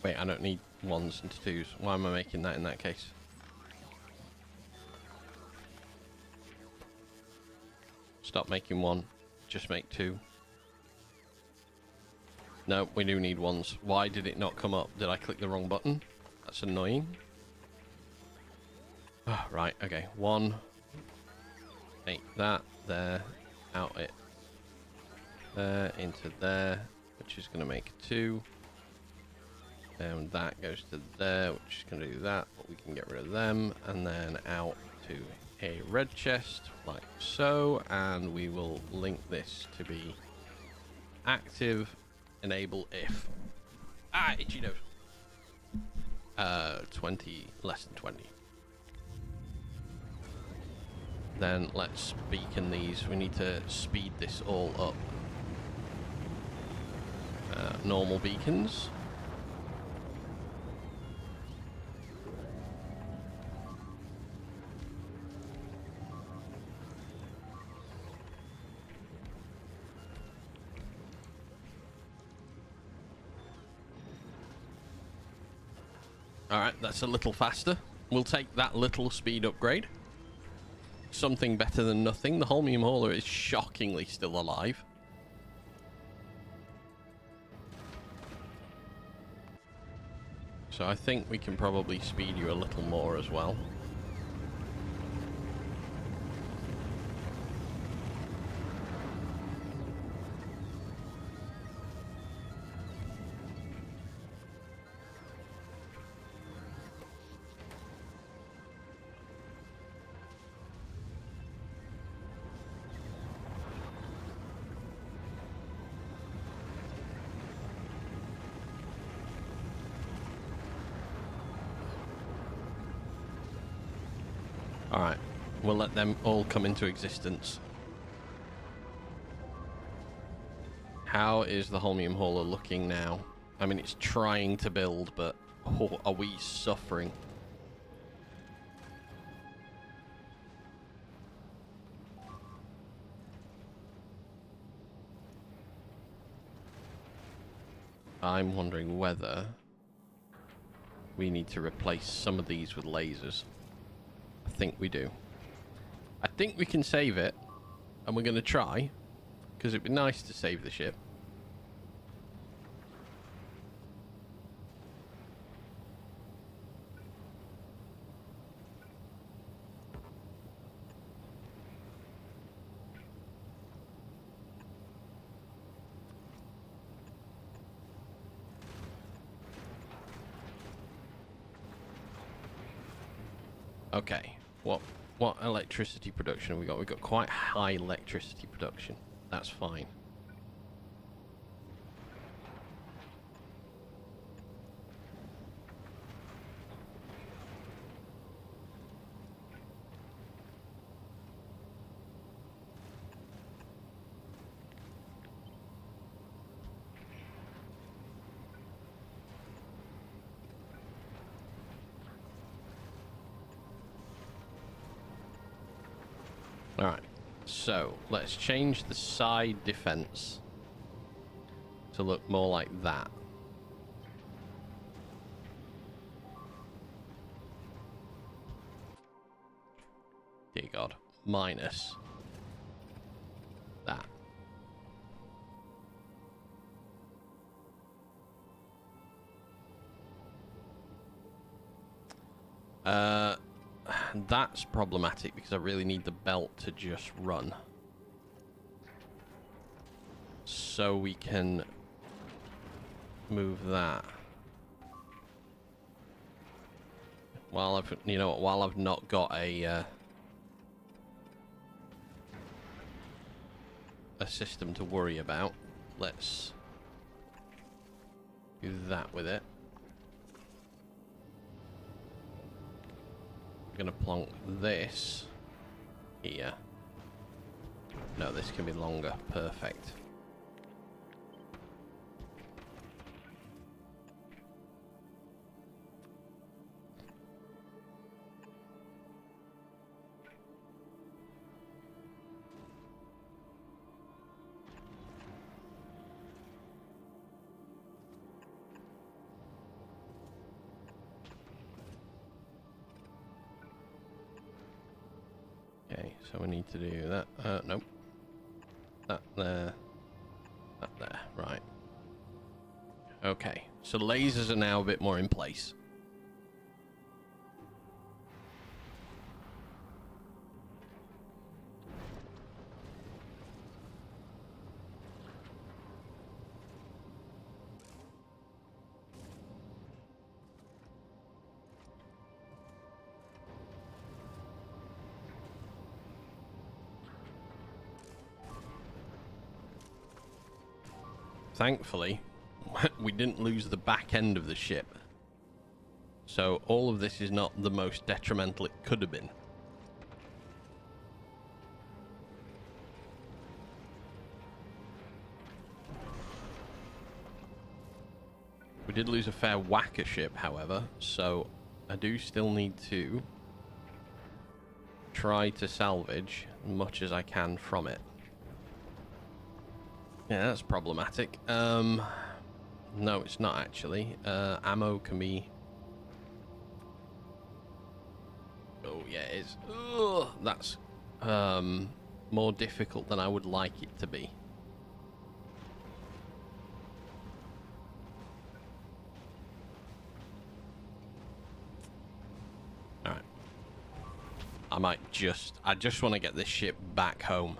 Wait, I don't need 1s and 2s. Why am I making that in that case? Stop making 1. Just make 2. No, we do need 1s. Why did it not come up? Did I click the wrong button? That's annoying. Oh, right, okay. 1. Make that there. Out it. There, into there. Which is going to make 2. And that goes to there, which is going to do that, but we can get rid of them, and then out to a red chest, like so, and we will link this to be active, enable if, itchy nose, 20, less than 20. Then let's beacon these. We need to speed this all up. Normal beacons. Alright, that's a little faster. We'll take that little speed upgrade. Something better than nothing. The Holmium Hauler is shockingly still alive. So I think we can probably speed you a little more as well. Alright, we'll let them all come into existence. How is the Holmium hauler looking now? I mean, it's trying to build, but oh, are we suffering? I'm wondering whether we need to replace some of these with lasers. I think we do. I think we can save it, and we're going to try, because it'd be nice to save the ship. Okay, what electricity production have we got? We've got quite high electricity production. That's fine. Alright, so let's change the side defense to look more like that. Dear God, minus that. That's problematic because I really need the belt to just run. So we can move that. While I've, you know, while I've not got a system to worry about, let's do that with it. I'm gonna plonk this here. No, this can be longer. Perfect. Okay, so we need to do that. Nope. That there. That there. Right. Okay, so lasers are now a bit more in place. Thankfully, we didn't lose the back end of the ship. So all of this is not the most detrimental it could have been. We did lose a fair whacker ship, however, so I do still need to try to salvage as much as I can from it. Yeah, that's problematic. No, it's not actually. Ammo can be... Oh, yeah, it is. Ugh, that's more difficult than I would like it to be. Alright. I just want to get this ship back home.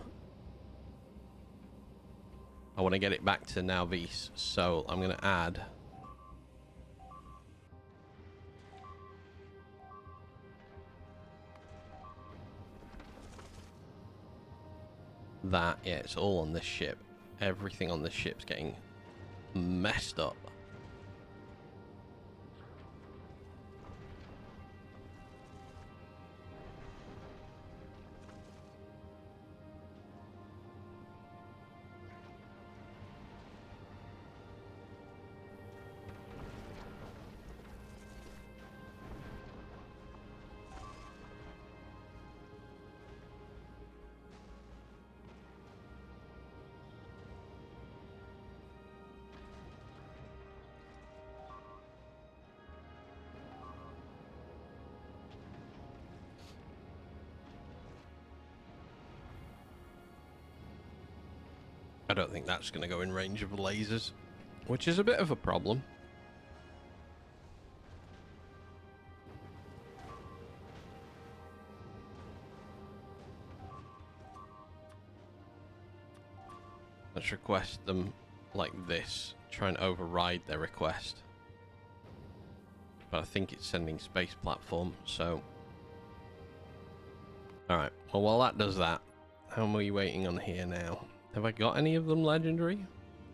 I want to get it back to Nauvis, so I'm going to add that. Yeah, it's all on this ship. Everything on this ship's getting messed up. I don't think that's going to go in range of the lasers, which is a bit of a problem. Let's request them like this. Try and override their request. But I think it's sending space platform, so... Alright, well while that does that, how am we waiting on here now? Have I got any of them legendary?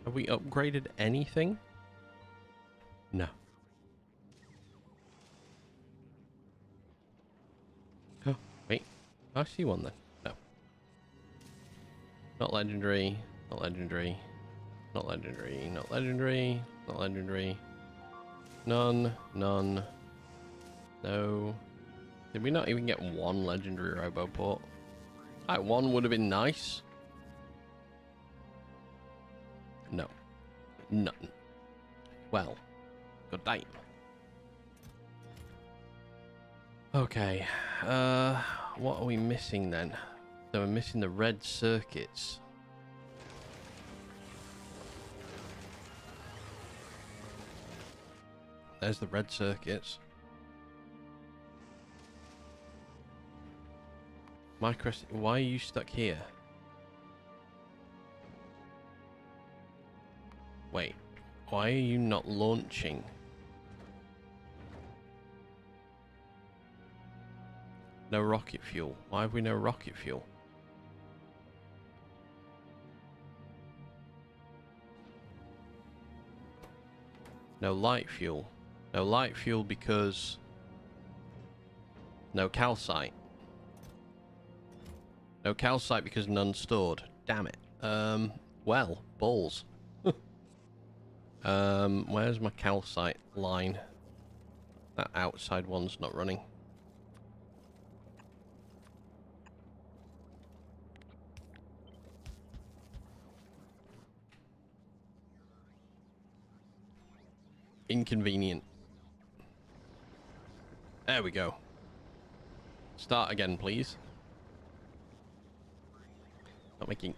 Have we upgraded anything? No. Oh, wait. I see one then. No. Not legendary. Not legendary. Not legendary. Not legendary. Not legendary. None. None. No. Did we not even get one legendary Roboport? Like, one would have been nice. No. None. Well. Good day. Okay. What are we missing then? So we're missing the red circuits. There's the red circuits. Why are you stuck here? Wait, why are you not launching? No rocket fuel. Why have we no rocket fuel? No light fuel. No light fuel because... No calcite. No calcite because none stored. Damn it. Well, balls. Where's my calcite line? That outside one's not running. Inconvenient. There we go. Start again, please. Not making...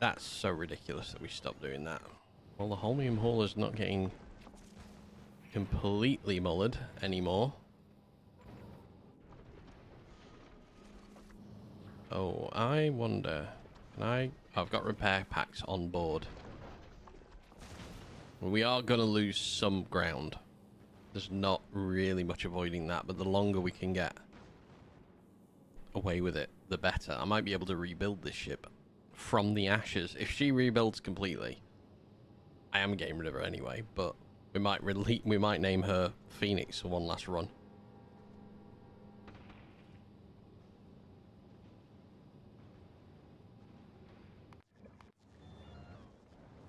That's so ridiculous that we stopped doing that. Well, the holmium hauler's not getting completely mullered anymore. Oh, I wonder... Can I... I've got repair packs on board. We are going to lose some ground. There's not really much avoiding that, but the longer we can get away with it, the better. I might be able to rebuild this ship from the ashes. If she rebuilds completely, I am getting rid of her anyway, but we might name her Phoenix for one last run.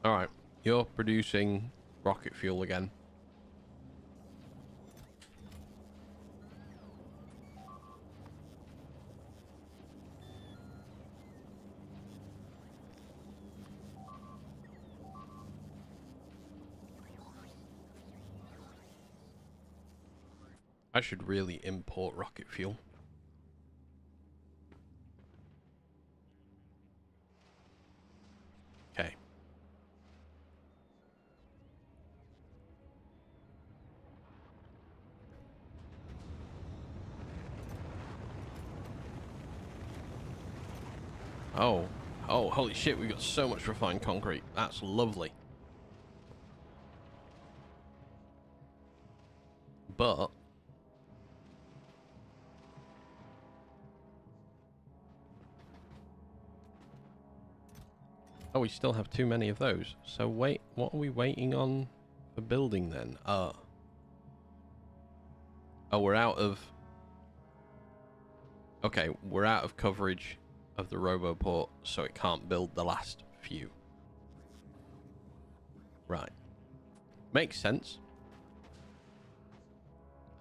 Alright, you're producing rocket fuel again. I should really import rocket fuel. Okay. Oh. Oh, holy shit, we got so much refined concrete. That's lovely. But... Oh, we still have too many of those. So wait, what are we waiting on for building then? Oh, we're out of... Okay, we're out of coverage of the Roboport, so it can't build the last few. Right. Makes sense.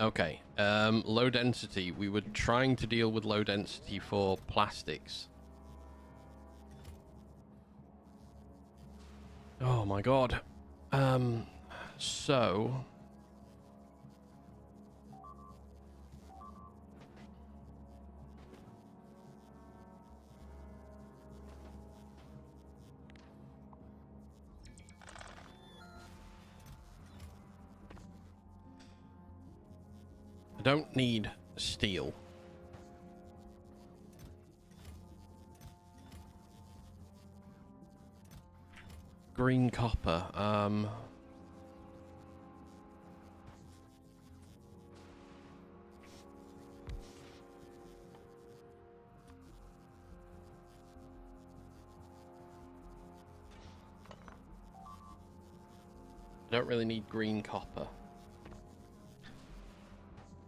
Okay, low density. We were trying to deal with low density for plastics. Oh my god. So... don't need steel. Green copper. I don't really need green copper.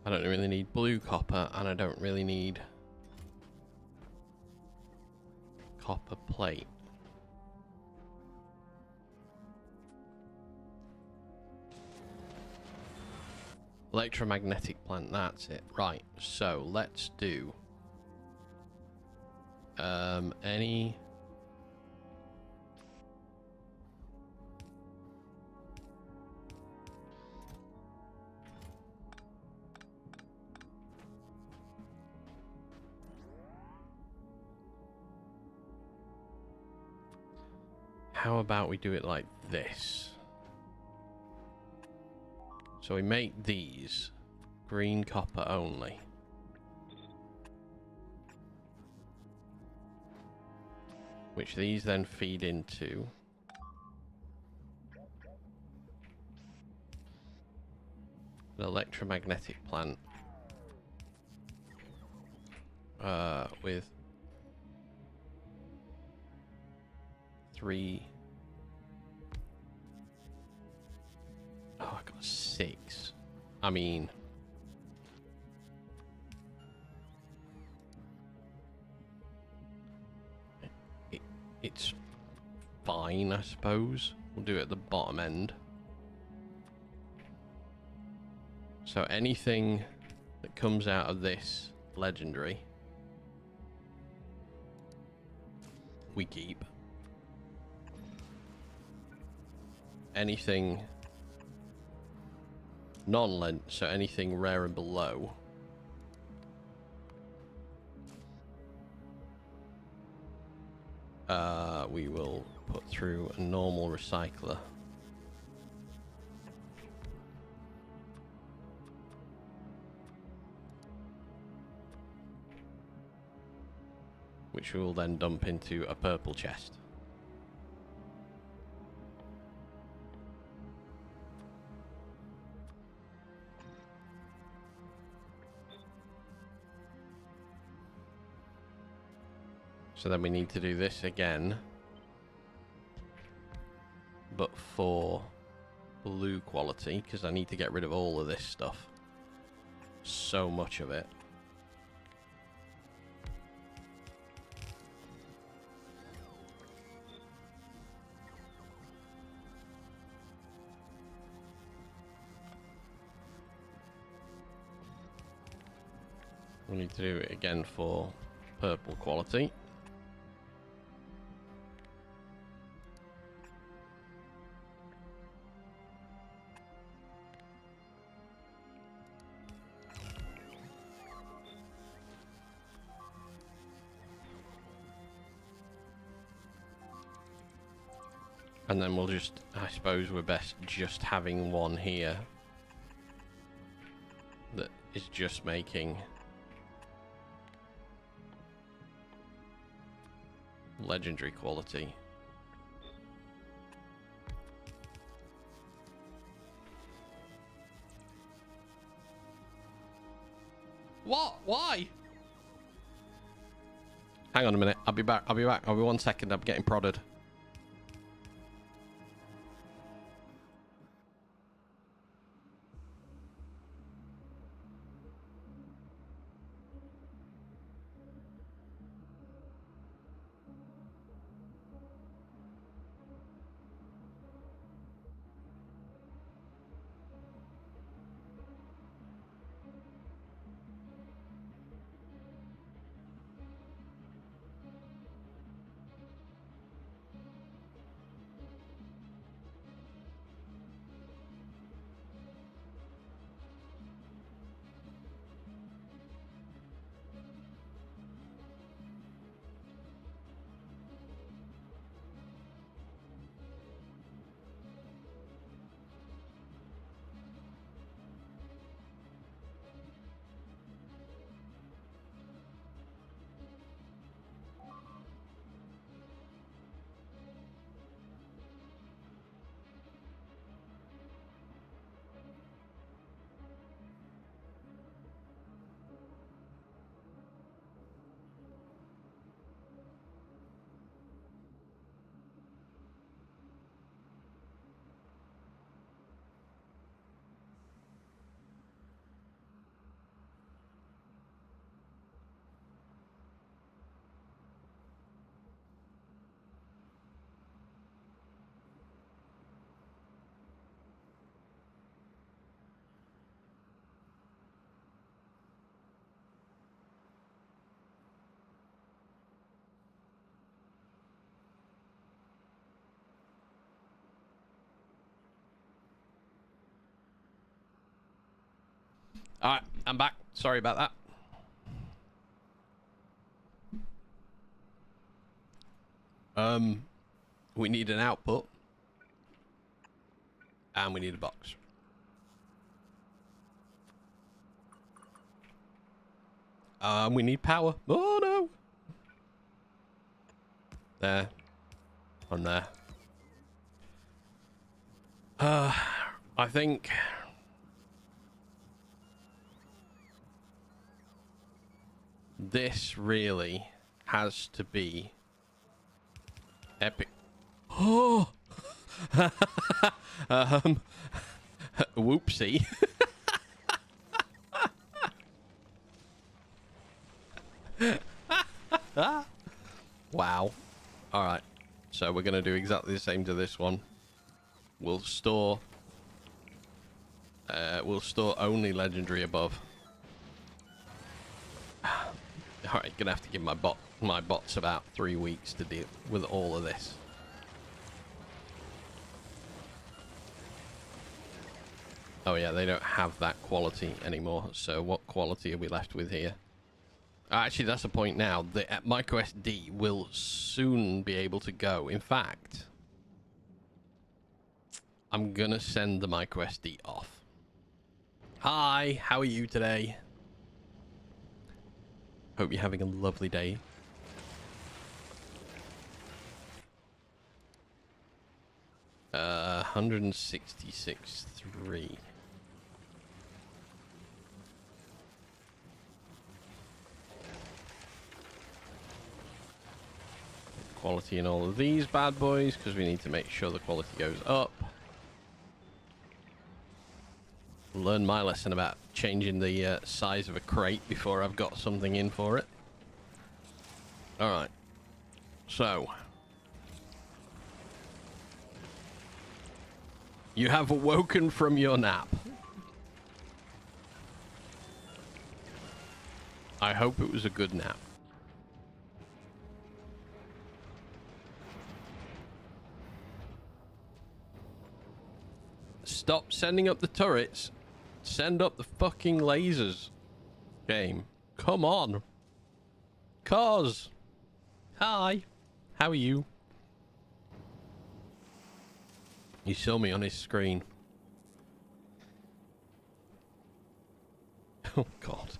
I don't really need blue copper, and I don't really need copper plate. Electromagnetic plant, that's it. Right, so let's do any how about we do it like this? So we make these green copper only. Which these then feed into. An electromagnetic plant. With 3. Oh, I got 6. I mean, it's fine, I suppose. We'll do it at the bottom end. So anything that comes out of this legendary, we keep. Anything non-lent, so anything rare and below, we will put through a normal recycler. Which we will then dump into a purple chest. So then we need to do this again, but for blue quality, because I need to get rid of all of this stuff. So much of it. We need to do it again for purple quality. And then we'll just, I suppose we're best just having one here that is just making legendary quality. What? Why? Hang on a minute. I'll be back. I'll be back. I'll be 1 second. I'm getting prodded. Alright, I'm back. Sorry about that. We need an output. And we need a box. We need power. Oh no! There. On there. I think... this really has to be... epic. Oh! Whoopsie. Wow. Alright. So we're going to do exactly the same to this one. We'll store only legendary above. Alright, gonna have to give my bots about 3 weeks to deal with all of this. Oh yeah, they don't have that quality anymore. So what quality are we left with here? Actually, that's the point now. The microSD will soon be able to go. In fact, I'm gonna send the microSD off. Hi, how are you today? Hope you're having a lovely day. Uh, 166.3. Quality in all of these bad boys, because we need to make sure the quality goes up. Learn my lesson about changing the size of a crate before I've got something in for it. Alright. So. You have awoken from your nap. I hope it was a good nap. Stop sending up the turrets. Send up the fucking lasers. Game. Come on. Cause. Hi. How are you? You saw me on his screen. Oh, God.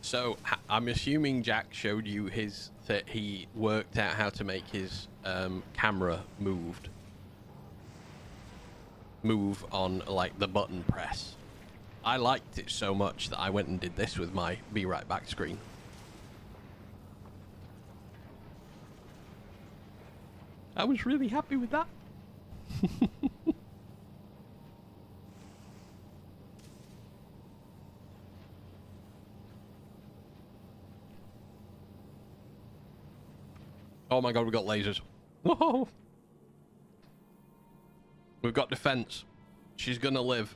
So, I'm assuming Jack showed you his... that he worked out how to make his camera move on, like, the button press. I liked it so much that I went and did this with my Be Right Back screen. I was really happy with that. Oh my god, we've got lasers. Whoa! We've got defense. She's gonna live.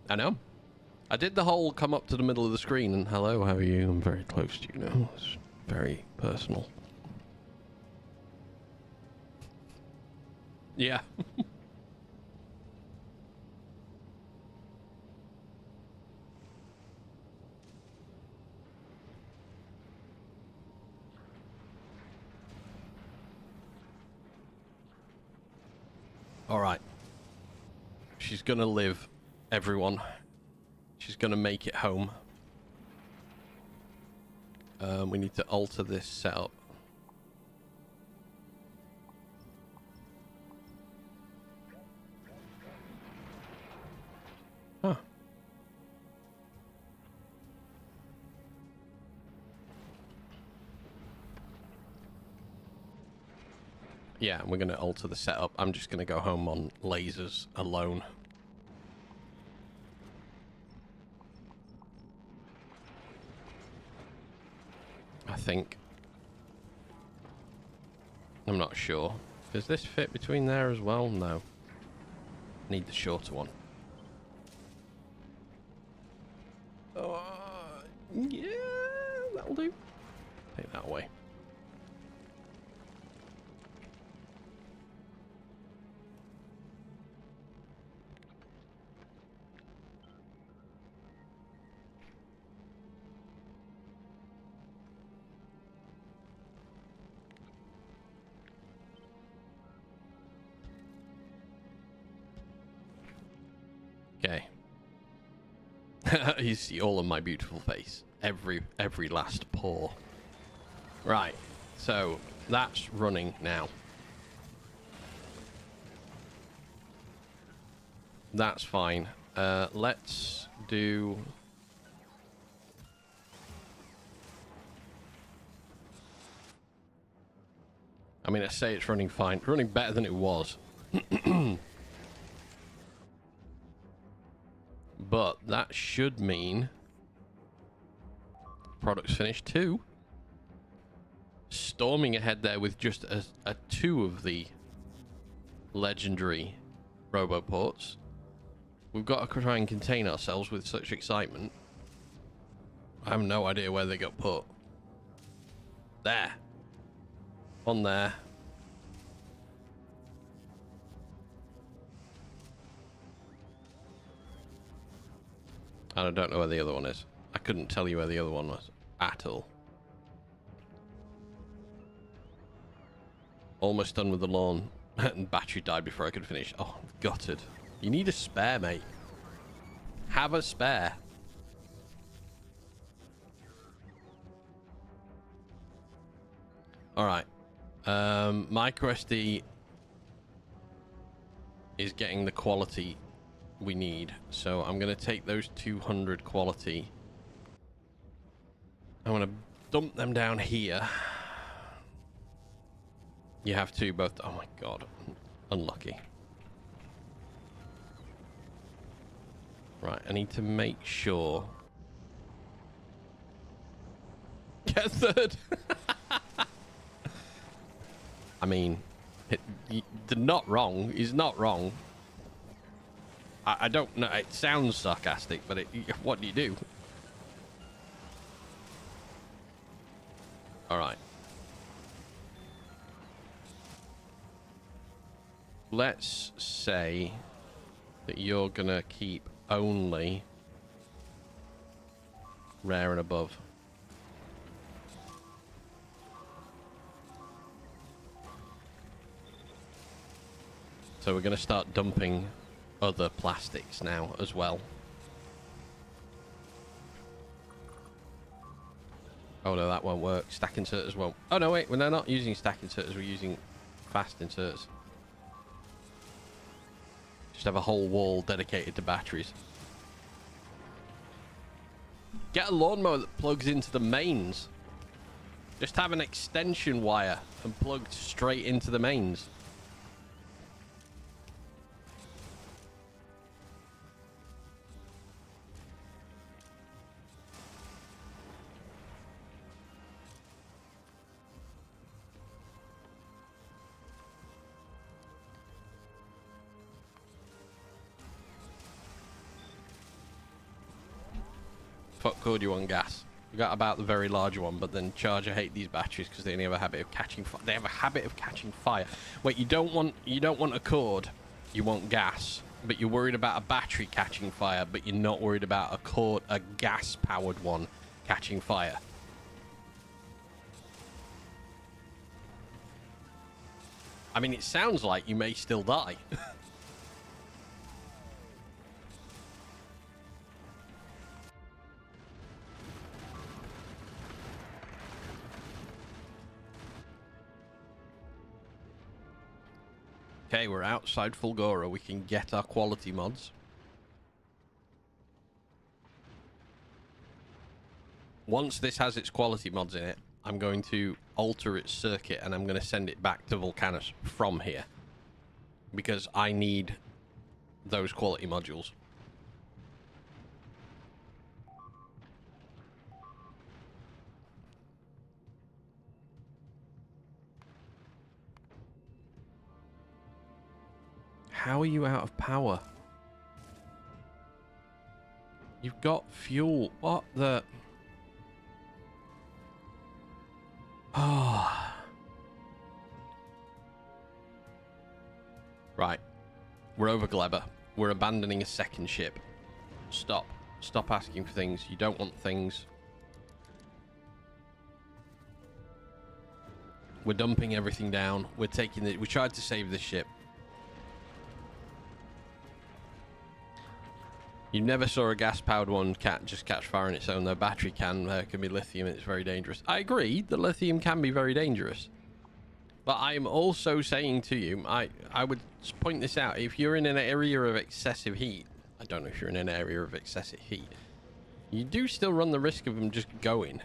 I know. I did the whole come up to the middle of the screen and hello, how are you? I'm very close to you now. It's very personal. Yeah. All right. She's gonna live, everyone. She's gonna make it home. We need to alter this setup. Huh. Yeah, we're going to alter the setup. I'm just going to go home on lasers alone. I think. I'm not sure. Does this fit between there as well? No. Need the shorter one. Yeah, that'll do. Take that away. Okay. You see all of my beautiful face. Every last pore. Right. So that's running now. That's fine. Let's do... I mean, I say it's running fine. It's running better than it was. But that should mean product's finished too. Storming ahead there with just a 2 of the legendary roboports. We've got to try and contain ourselves with such excitement. I have no idea where they got put. There. On there. And I don't know where the other one is. I couldn't tell you where the other one was at all. Almost done with the lawn. And battery died before I could finish. Oh, I'm gutted. You need a spare, mate. Have a spare. Alright. MicroSD is getting the quality we need. So I'm going to take those 200 quality. I'm going to dump them down here. You have to both. Oh my god. Unlucky. Right, I need to make sure. Get third. I mean, they're not wrong. He's not wrong. I don't know. It sounds sarcastic, but what do you do? All right. Let's say that you're gonna keep only rare and above. So we're gonna start dumping other plastics now as well. Oh no, that won't work. Stack inserters won't. Oh no, wait, we're not using stack inserters, we're using fast inserters. Just have a whole wall dedicated to batteries. Get a lawnmower that plugs into the mains. Just have an extension wire and plugged straight into the mains. Fuck code you on gas. We got about the very large one, but then Charger hate these batteries because they only have a habit of catching fire. They have a habit of catching fire. Wait, you don't want a cord, you want gas, but you're worried about a battery catching fire, but you're not worried about a gas powered one catching fire. I mean, it sounds like you may still die. Okay, we're outside Fulgora. We can get our quality mods. Once this has its quality mods in it, I'm going to alter its circuit and I'm going to send it back to Vulcanus from here. Because I need those quality modules. How are you out of power? You've got fuel. What the... Oh. Right. We're over Glebber. We're abandoning a second ship. Stop. Stop asking for things. You don't want things. We're dumping everything down. We're taking the... We tried to save this ship. You never saw a gas-powered one just catch fire on its own, though. Battery can be lithium, and it's very dangerous. I agree, the lithium can be very dangerous. But I'm also saying to you, I would point this out. If you're in an area of excessive heat, I don't know if you're in an area of excessive heat, you do still run the risk of them just going.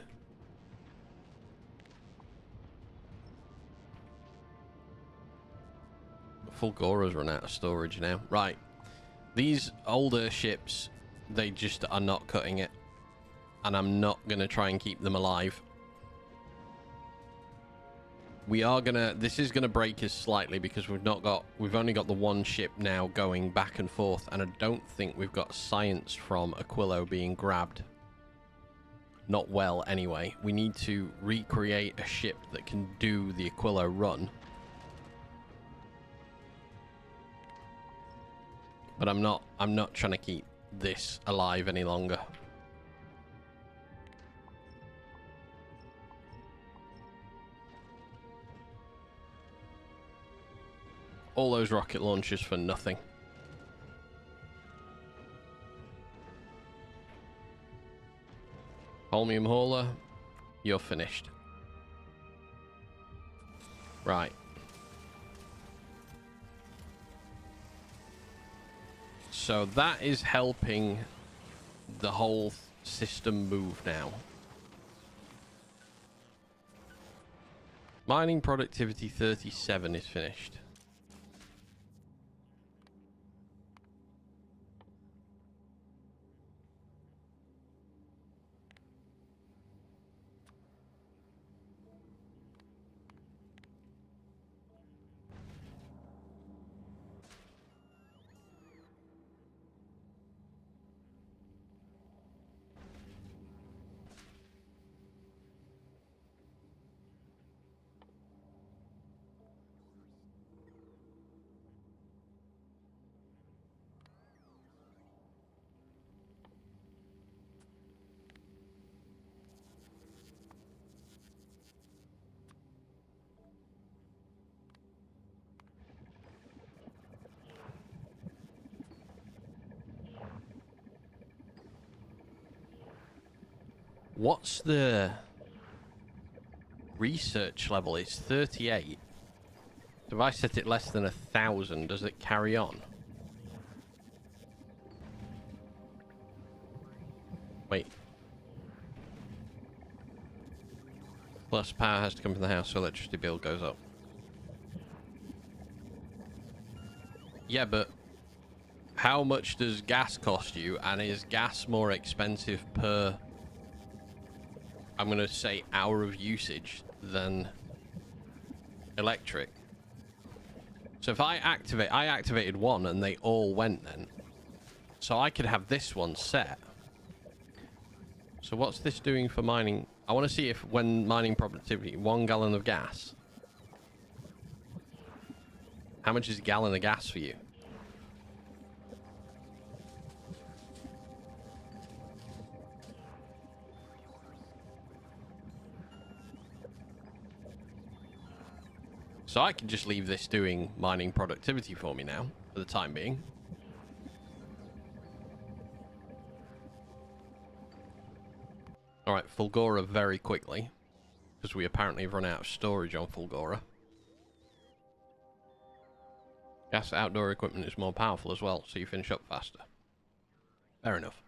Fulgora's run out of storage now. Right. These older ships, they just are not cutting it. And I'm not going to try and keep them alive. We are gonna, this is gonna break us slightly because we've only got the one ship now going back and forth, and I don't think we've got science from Aquilo being grabbed. Not well, anyway. We need to recreate a ship that can do the Aquilo run. But I'm not trying to keep this alive any longer. All those rocket launchers for nothing. Holmium hauler, you're finished. Right. So that is helping the whole system move now. Mining productivity 37 is finished. What's the research level? It's 38. So if I set it less than 1,000, does it carry on? Wait. Plus power has to come from the house, so electricity bill goes up. Yeah, but how much does gas cost you? And is gas more expensive per, I'm going to say, hour of usage than electric? So if I activated one and they all went then. So I could have this one set. So what's this doing for mining? I want to see if when mining productivity, 1 gallon of gas. How much is a gallon of gas for you? So I can just leave this doing mining productivity for me now, for the time being. Alright, Fulgora very quickly, because we apparently have run out of storage on Fulgora. Gas outdoor equipment is more powerful as well, so you finish up faster. Fair enough.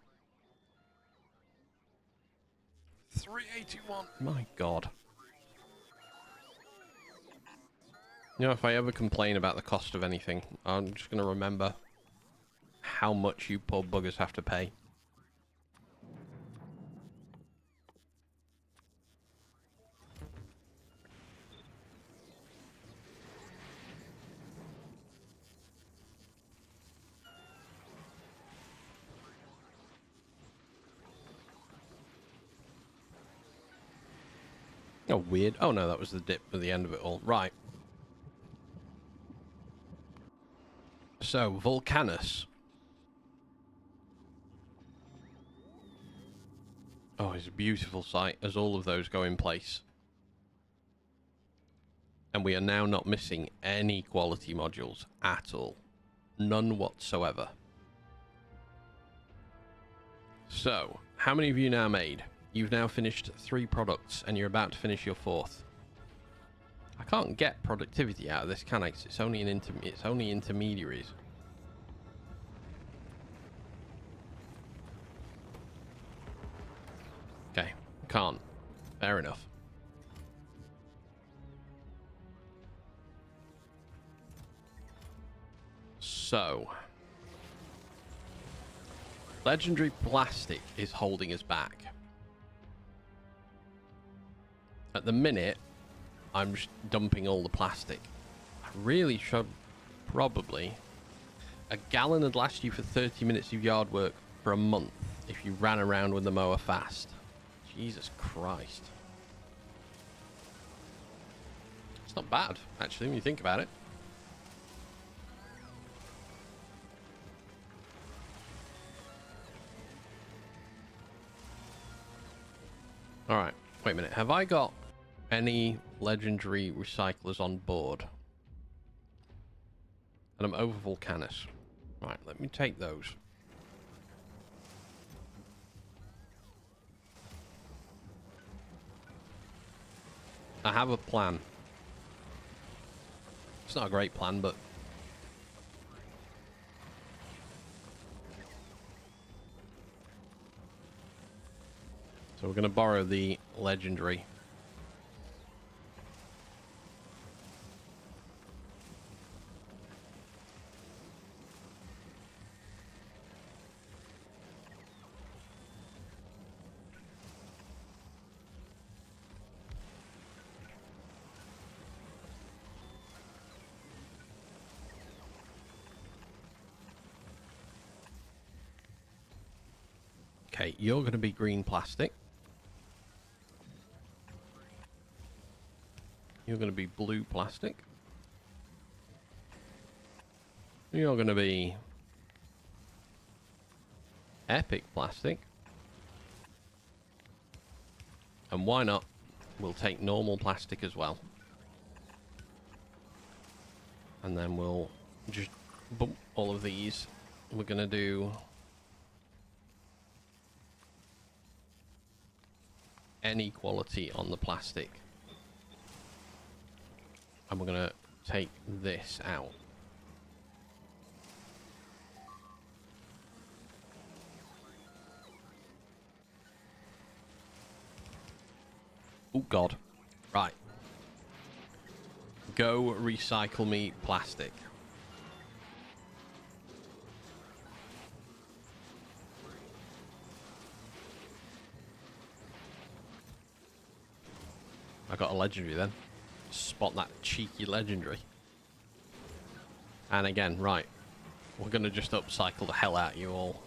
381. My God. You know, if I ever complain about the cost of anything, I'm just going to remember how much you poor buggers have to pay. Oh, weird. Oh, no, that was the dip at the end of it all. Right. So, Volcanus. Oh, it's a beautiful sight as all of those go in place. And we are now not missing any quality modules at all. None whatsoever. So, how many have you now made? You've now finished 3 products, and you're about to finish your 4th. I can't get productivity out of this, can I? 'Cause it's only it's only intermediaries. Okay, can't. Fair enough. So, legendary plastic is holding us back. At the minute, I'm just dumping all the plastic. I really should probably... A gallon would last you for 30 minutes of yard work for a month if you ran around with the mower fast. Jesus Christ. It's not bad, actually, when you think about it. Alright, wait a minute. Have I got any legendary recyclers on board? And I'm over Volcanus. Right, let me take those. I have a plan. It's not a great plan, but... So we're going to borrow the legendary. Okay, you're going to be green plastic. You're going to be blue plastic. You're going to be epic plastic. And why not? We'll take normal plastic as well. And then we'll just bump all of these. We're going to do any quality on the plastic. And we're going to take this out. Oh, God. Right. Go recycle me plastic. I got a legendary then. Spot that cheeky legendary. And again, right. We're going to just upcycle the hell out of you all.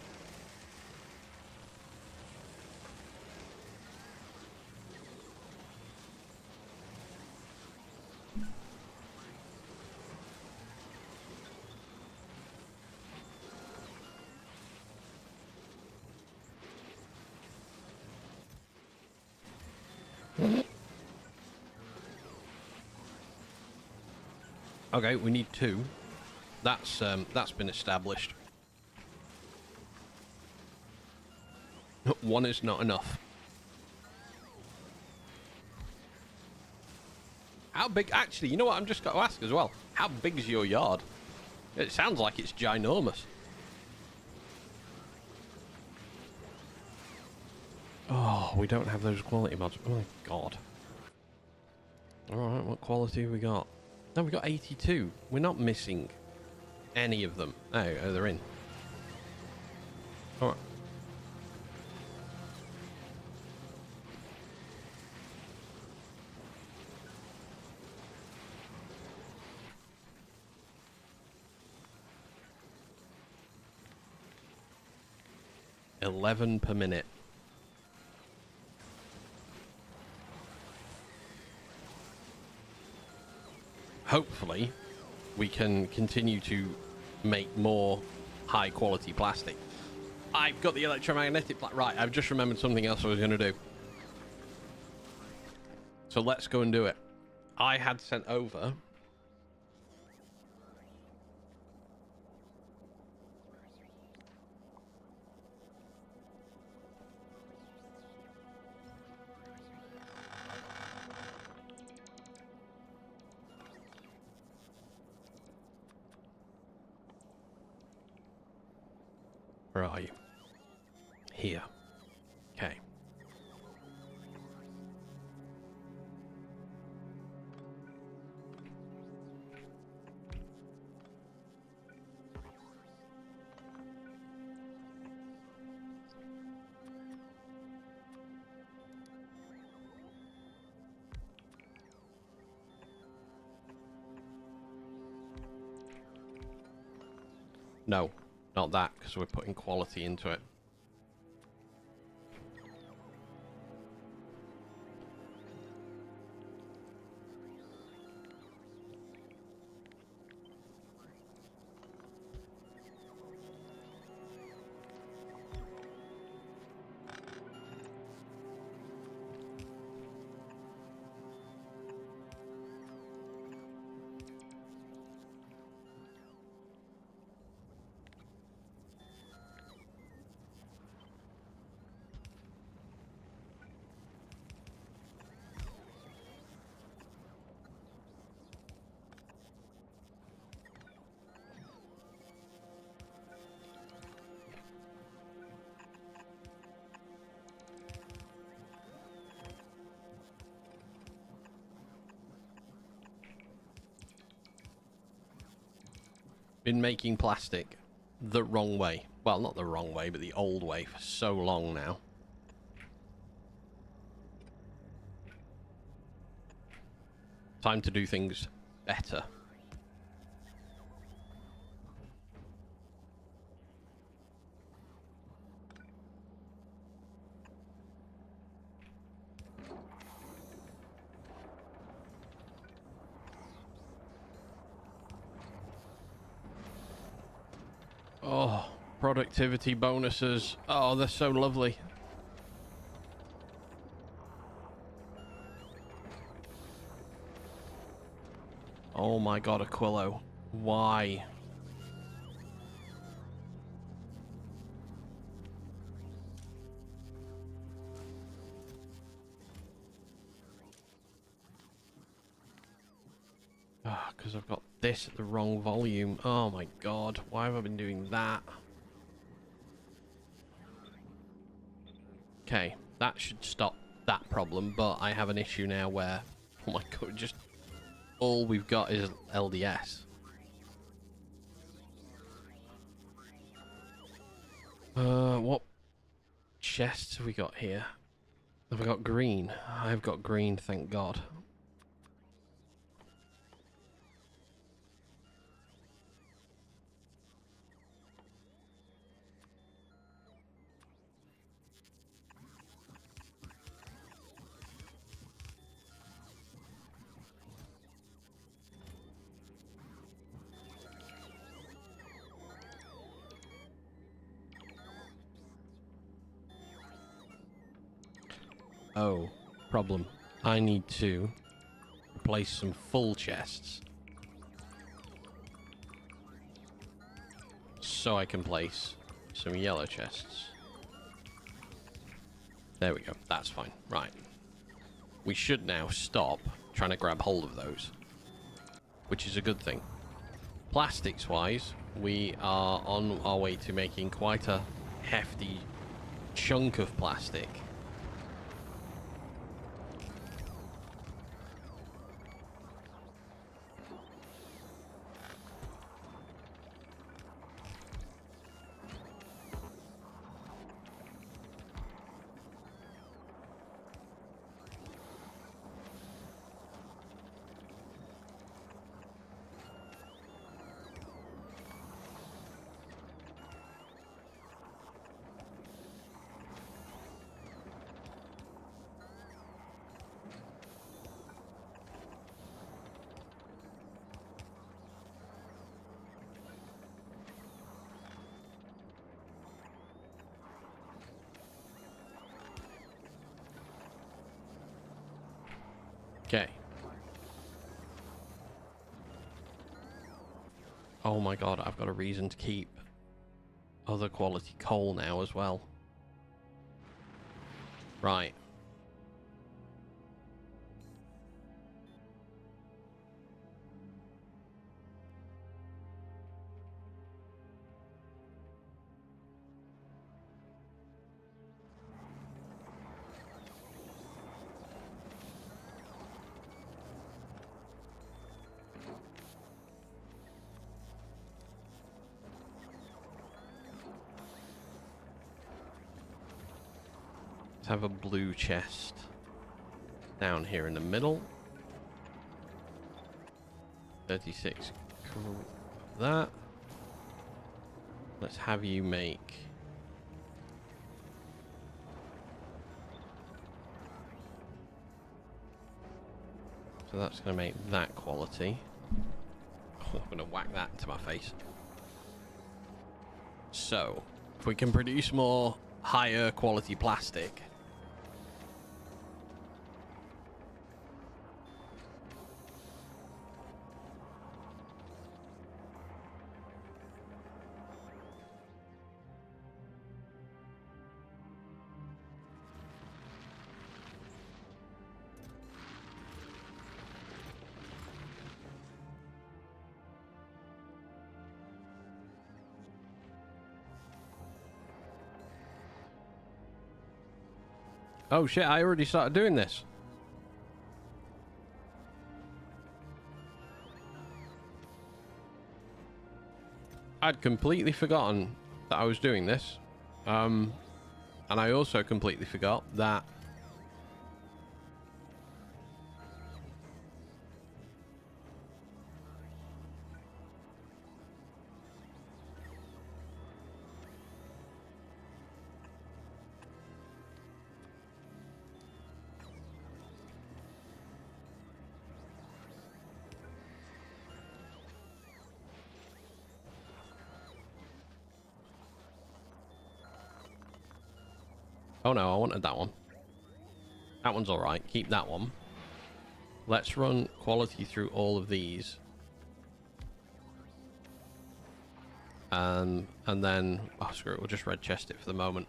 Okay, we need 2. That's been established. 1 is not enough. How big? Actually, you know what? I'm just got to ask as well. How big is your yard? It sounds like it's ginormous. Oh, we don't have those quality mods. Oh my God. Alright, what quality have we got? No, we got 82. We're not missing any of them. Oh, they're in. Alright. $11 per minute. Hopefully, we can continue to make more high quality plastic. I've got the electromagnetic right, I've just remembered something else I was going to do. So let's go and do it. I had sent over... Where are you? Here. Okay. No, not that, because we're putting quality into it. Been making plastic the wrong way. Well, not the wrong way, but the old way for so long now. Time to do things better. Oh, productivity bonuses. Oh, they're so lovely. Oh my god, Aquilo. Why? Ah, because I've got this at the wrong volume. Oh my god, why have I been doing that? Okay, that should stop that problem, but I have an issue now where, oh my god, just all we've got is LDS. What chests have we got here? Have I got green? I've got green, thank god. Oh, problem. I need to replace some full chests so I can place some yellow chests. There we go. That's fine. Right. We should now stop trying to grab hold of those, which is a good thing. Plastics-wise, we are on our way to making quite a hefty chunk of plastic. Okay. Oh my god, I've got a reason to keep other quality coal now as well. Right. Let's have a blue chest down here in the middle. 36. Cool. That. Let's have you make... So that's going to make that quality. Oh, I'm going to whack that into my face. So, if we can produce more higher quality plastic... Oh shit, I already started doing this. I'd completely forgotten that I was doing this. And I also completely forgot that... Oh no, I wanted that one. That one's alright. Keep that one. Let's run quality through all of these. And then... Oh, screw it. We'll just red chest it for the moment.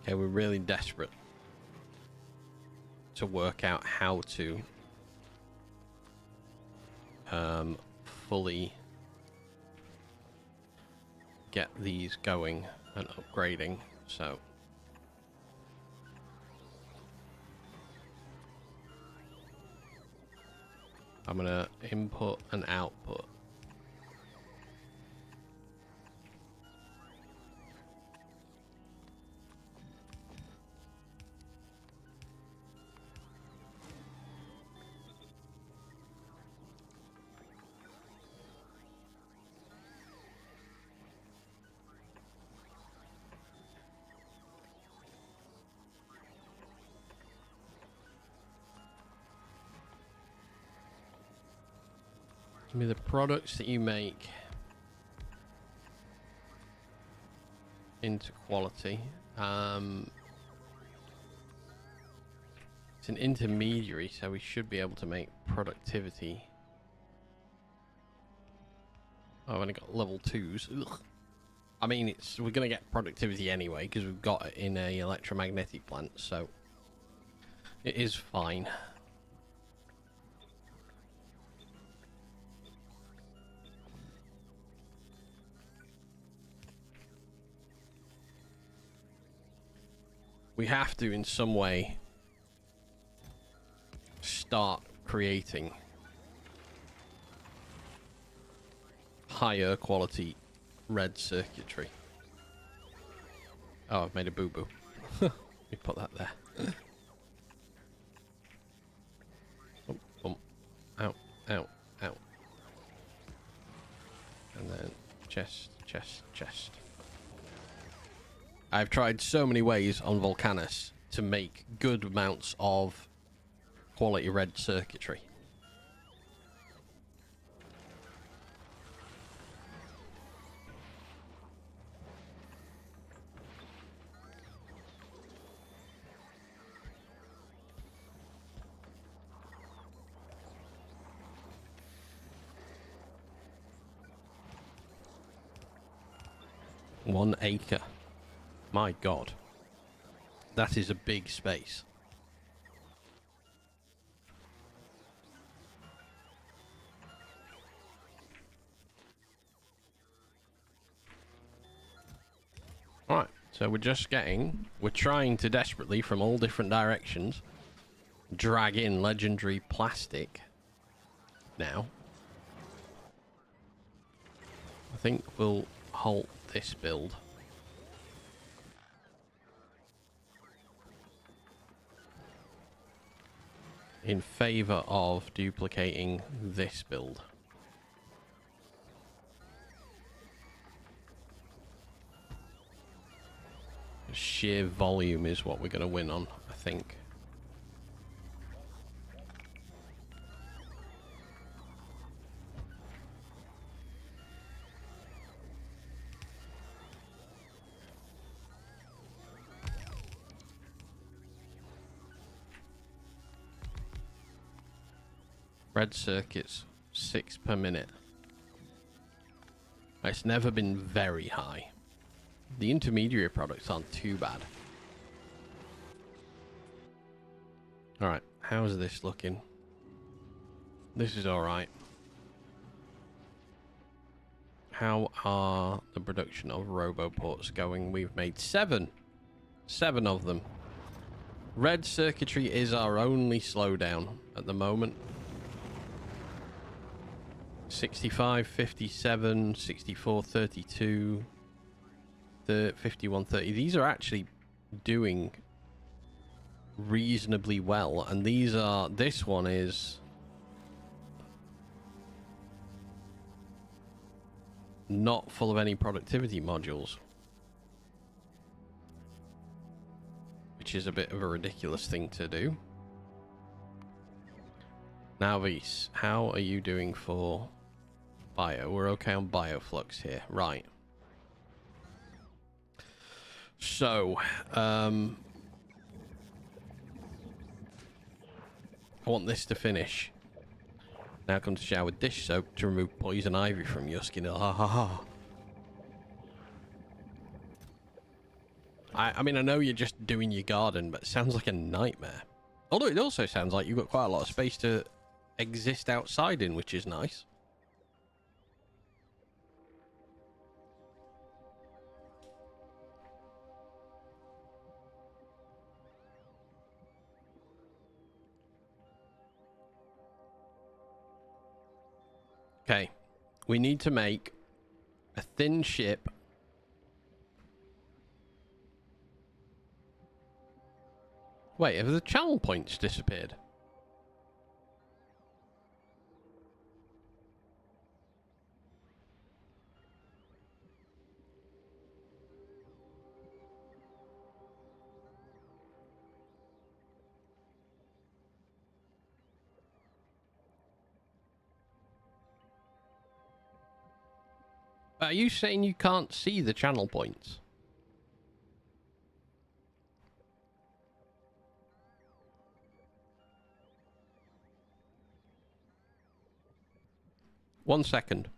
Okay, we're really desperate to work out how to fully get these going and upgrading. So I'm gonna input and output. Give me the products that you make into quality. It's an intermediary, so we should be able to make productivity. Oh, I've only got level 2s. Ugh. I mean, we're going to get productivity anyway, because we've got it in a electromagnetic plant, so it is fine. We have to, in some way, start creating higher quality red circuitry. Oh, I've made a boo-boo. Let me put that there. Bump, bump. Out, out, out. And then chest, chest, chest. I've tried so many ways on Volcanus to make good amounts of quality red circuitry. One acre. My God. That is a big space. Alright, so we're trying to desperately, from all different directions, drag in legendary plastic now. I think we'll halt this build. In favor of duplicating this build. Sheer volume is what we're going to win on, I think. Red circuits, 6 per minute. It's never been very high. The intermediary products aren't too bad. Alright, how's this looking? This is alright. How are the production of roboports going? We've made 7. 7 of them. Red circuitry is our only slowdown at the moment. 65, 57, 64, 32, 51, 30. These are actually doing reasonably well, and this one is not full of any productivity modules, which is a bit of a ridiculous thing to do. Now, Vise, how are you doing for bio? We're okay on bioflux here, right? So, I want this to finish. Now come to shower with dish soap to remove poison ivy from your skin. Ha ha ha. I mean, I know you're just doing your garden, but it sounds like a nightmare. Although it also sounds like you've got quite a lot of space to exist outside in, which is nice. Okay, we need to make a thin ship. Wait, have the channel points disappeared? Are you saying you can't see the channel points? One second.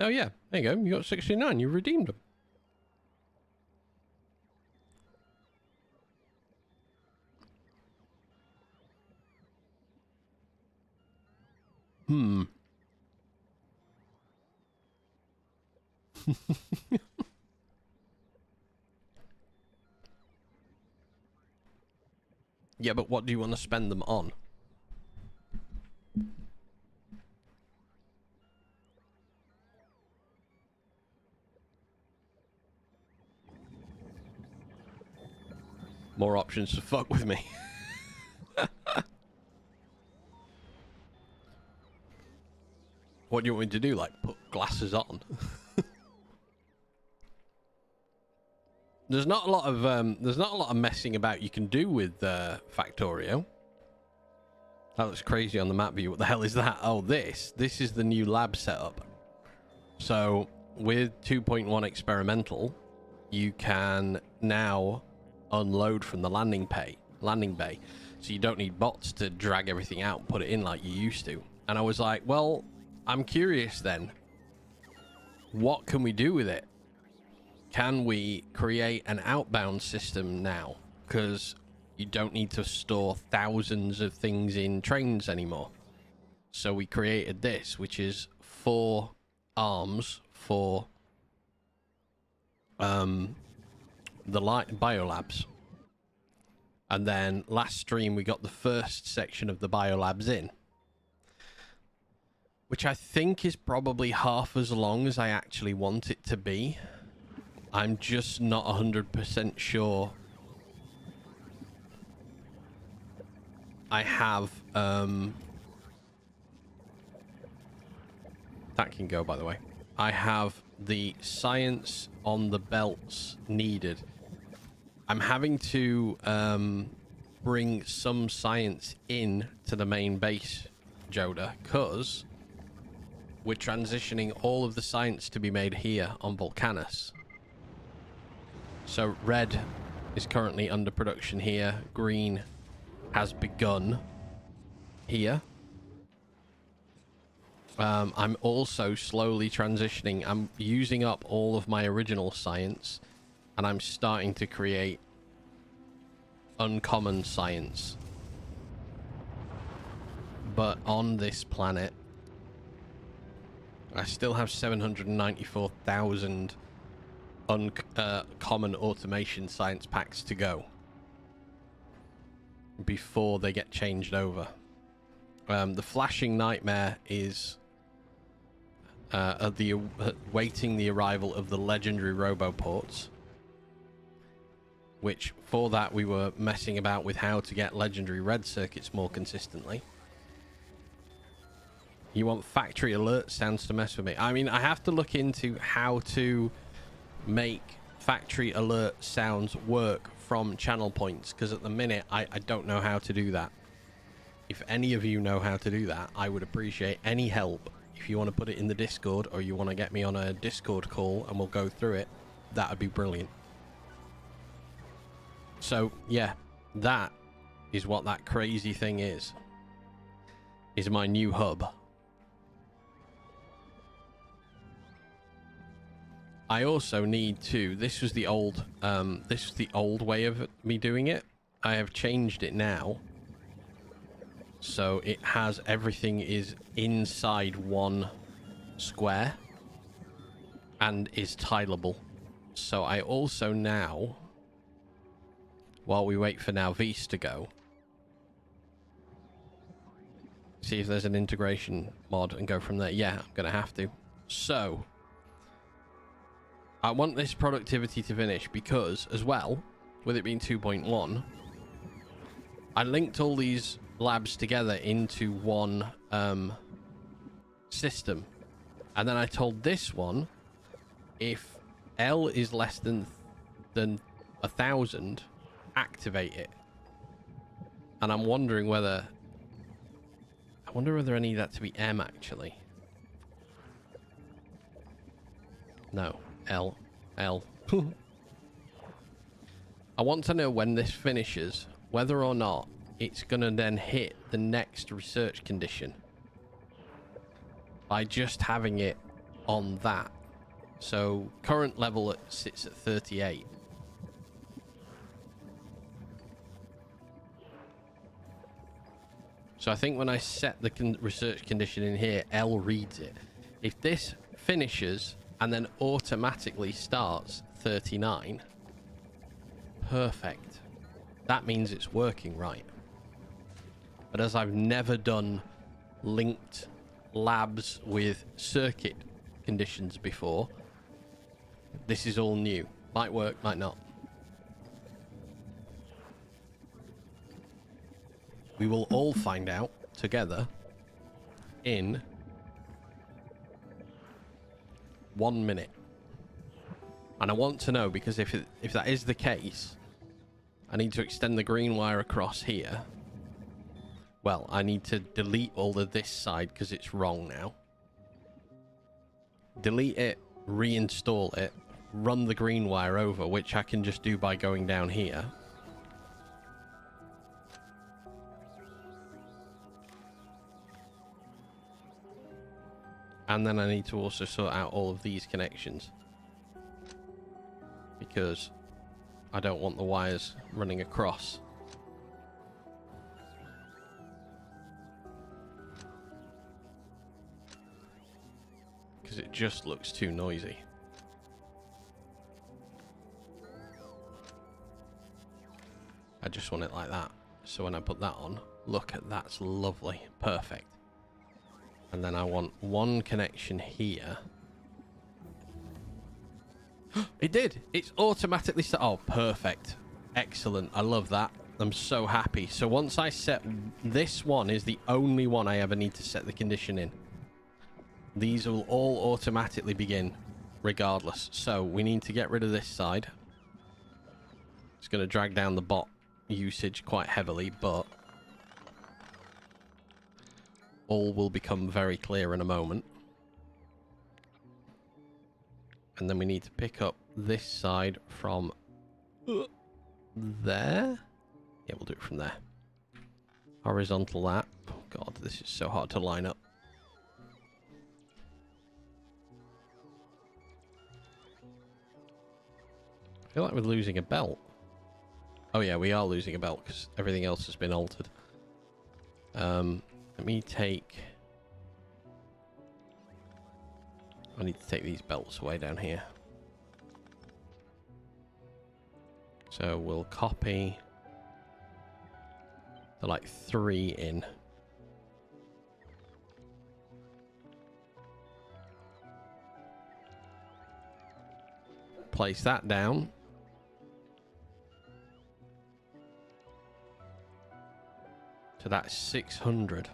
Oh yeah, there you go. You got 69. You redeemed them. Hmm. Yeah, but what do you want to spend them on? More options to fuck with me. What do you want me to do? Like, put glasses on? there's not a lot of messing about you can do with Factorio. That looks crazy on the map view. What the hell is that? Oh, this is the new lab setup. So with 2.1 experimental, you can now unload from the landing bay. So you don't need bots to drag everything out and put it in like you used to. And I was like, well, I'm curious then. What can we do with it? Can we create an outbound system now? Because you don't need to store thousands of things in trains anymore. So we created this, which is 4 arms for the biolabs. And then last stream we got the first section of the biolabs in, which I think is probably half as long as I actually want it to be. I'm just not 100% sure I have that can go, by the way. I have the science on the belts needed. I'm having to bring some science in to the main base, Joda, because we're transitioning all of the science to be made here on Volcanus. So red is currently under production here. Green has begun here. I'm also slowly transitioning. I'm using up all of my original science, and I'm starting to create uncommon science. But on this planet, I still have 794,000 uncommon automation science packs to go before they get changed over. The flashing nightmare is waiting the arrival of the legendary roboports, which for that we were messing about with how to get legendary red circuits more consistently. You want factory alert sounds to mess with me. I mean, I have to look into how to make factory alert sounds work from channel points, because at the minute I don't know how to do that. If any of you know how to do that, I would appreciate any help. If you want to put it in the Discord, or you want to get me on a Discord call and we'll go through it, that would be brilliant. So yeah, that is what that crazy thing is my new hub. I also need to, this was the old way of me doing it. I have changed it now, so it has everything is inside one square and is tileable. So I also now, while we wait for now V's to go, see if there's an integration mod and go from there. Yeah, I'm gonna have to. So I want this productivity to finish because, as well, with it being 2.1, I linked all these labs together into one system, and then I told this one, if L is less than 1,000, activate it. And I'm wondering whether I need that to be M actually. No, L. I want to know when this finishes, whether or not it's gonna then hit the next research condition by just having it on that. So current level it sits at 38. So I think when I set the research condition in here, L reads it. If this finishes and then automatically starts 39, perfect. That means it's working right. But as I've never done linked labs with circuit conditions before, this is all new. Might work, might not. We will all find out together in 1 minute. And I want to know, because if that is the case, I need to extend the green wire across here. Well, I need to delete all of this side because it's wrong now. Delete it, reinstall it, run the green wire over, which I can just do by going down here. And then I need to also sort out all of these connections, because I don't want the wires running across. Because it just looks too noisy. I just want it like that. So when I put that on, look at that's lovely. Perfect. And then I want one connection here. It did! It's automatically set. Oh, perfect. Excellent. I love that. I'm so happy. So once I set this one is the only one I ever need to set the condition in. These will all automatically begin regardless. So we need to get rid of this side. It's going to drag down the bot usage quite heavily, but all will become very clear in a moment. And then we need to pick up this side from there. Yeah, we'll do it from there. Horizontal that. Oh god, this is so hard to line up. I feel like we're losing a belt. Oh yeah, we are losing a belt because everything else has been altered. Let me take... I need to take these belts away down here. So we'll copy the like 3 in. Place that down. So that's 600.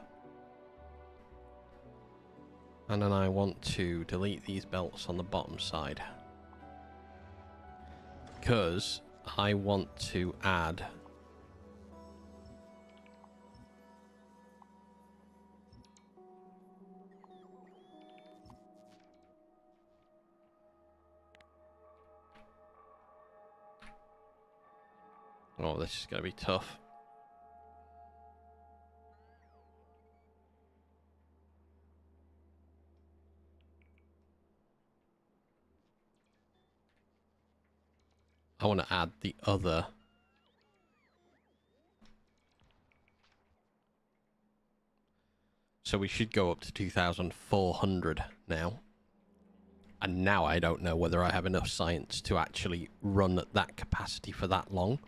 And then I want to delete these belts on the bottom side, because I want to add oh, this is going to be tough. I want to add the other. So we should go up to 2,400 now. And now I don't know whether I have enough science to actually run at that capacity for that long.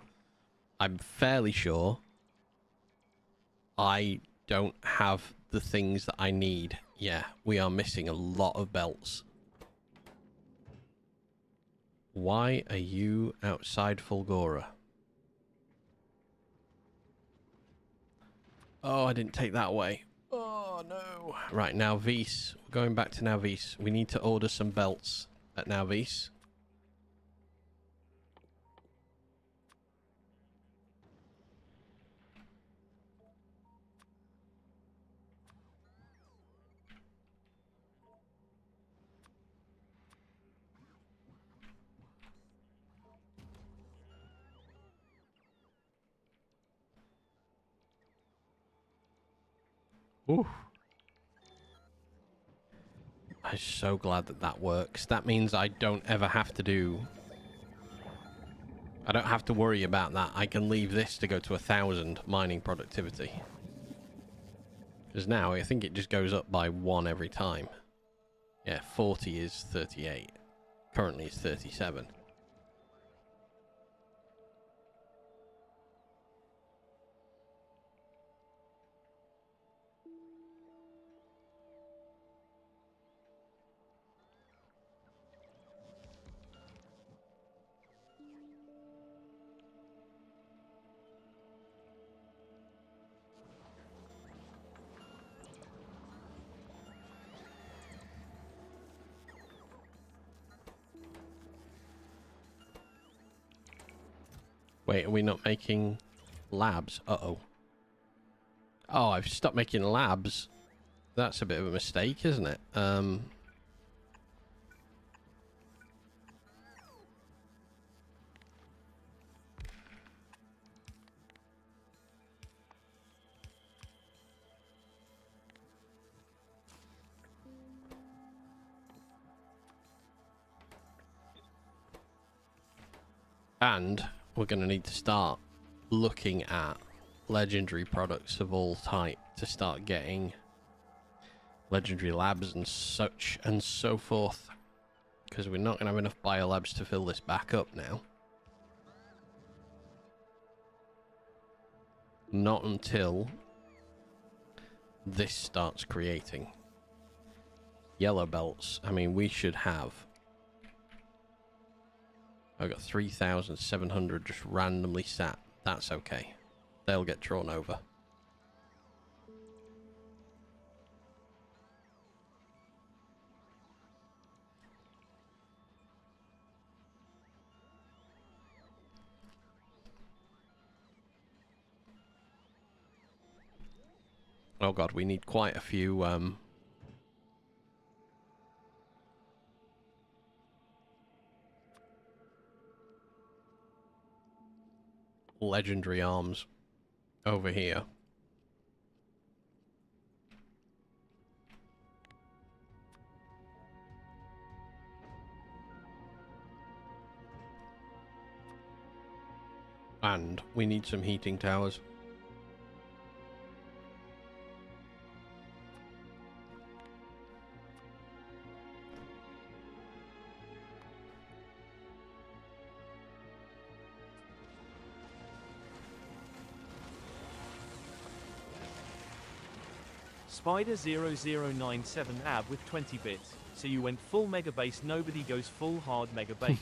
I'm fairly sure I don't have the things that I need. Yeah, we are missing a lot of belts. Why are you outside Fulgora? Oh, I didn't take that away. Oh, no. Right, now Vise. Going back to now Vise. We need to order some belts at now Vise. Ooh. I'm so glad that that works. That means I don't ever have to do... I don't have to worry about that. I can leave this to go to 1,000 mining productivity. Because now I think it just goes up by 1 every time. Yeah, 40 is 38. Currently it's 37. Wait, are we not making labs? Uh-oh. Oh, I've stopped making labs. That's a bit of a mistake, isn't it? And we're going to need to start looking at legendary products of all type to start getting legendary labs and such and so forth. Because we're not going to have enough biolabs to fill this back up now. Not until this starts creating. Yellow belts. I mean, we should have... I've got 3,700 just randomly sat. That's okay. They'll get drawn over. Oh god, we need quite a few legendary arms over here. And we need some heating towers. Spider0097 ab with 20 bits. So you went full Megabase, nobody goes full hard Megabase.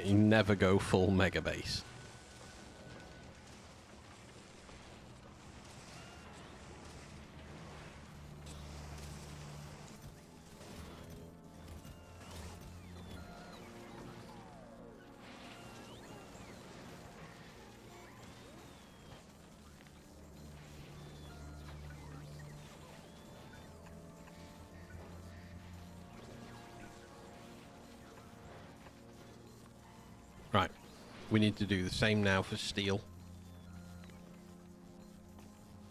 You never go full Megabase. Right, we need to do the same now for steel.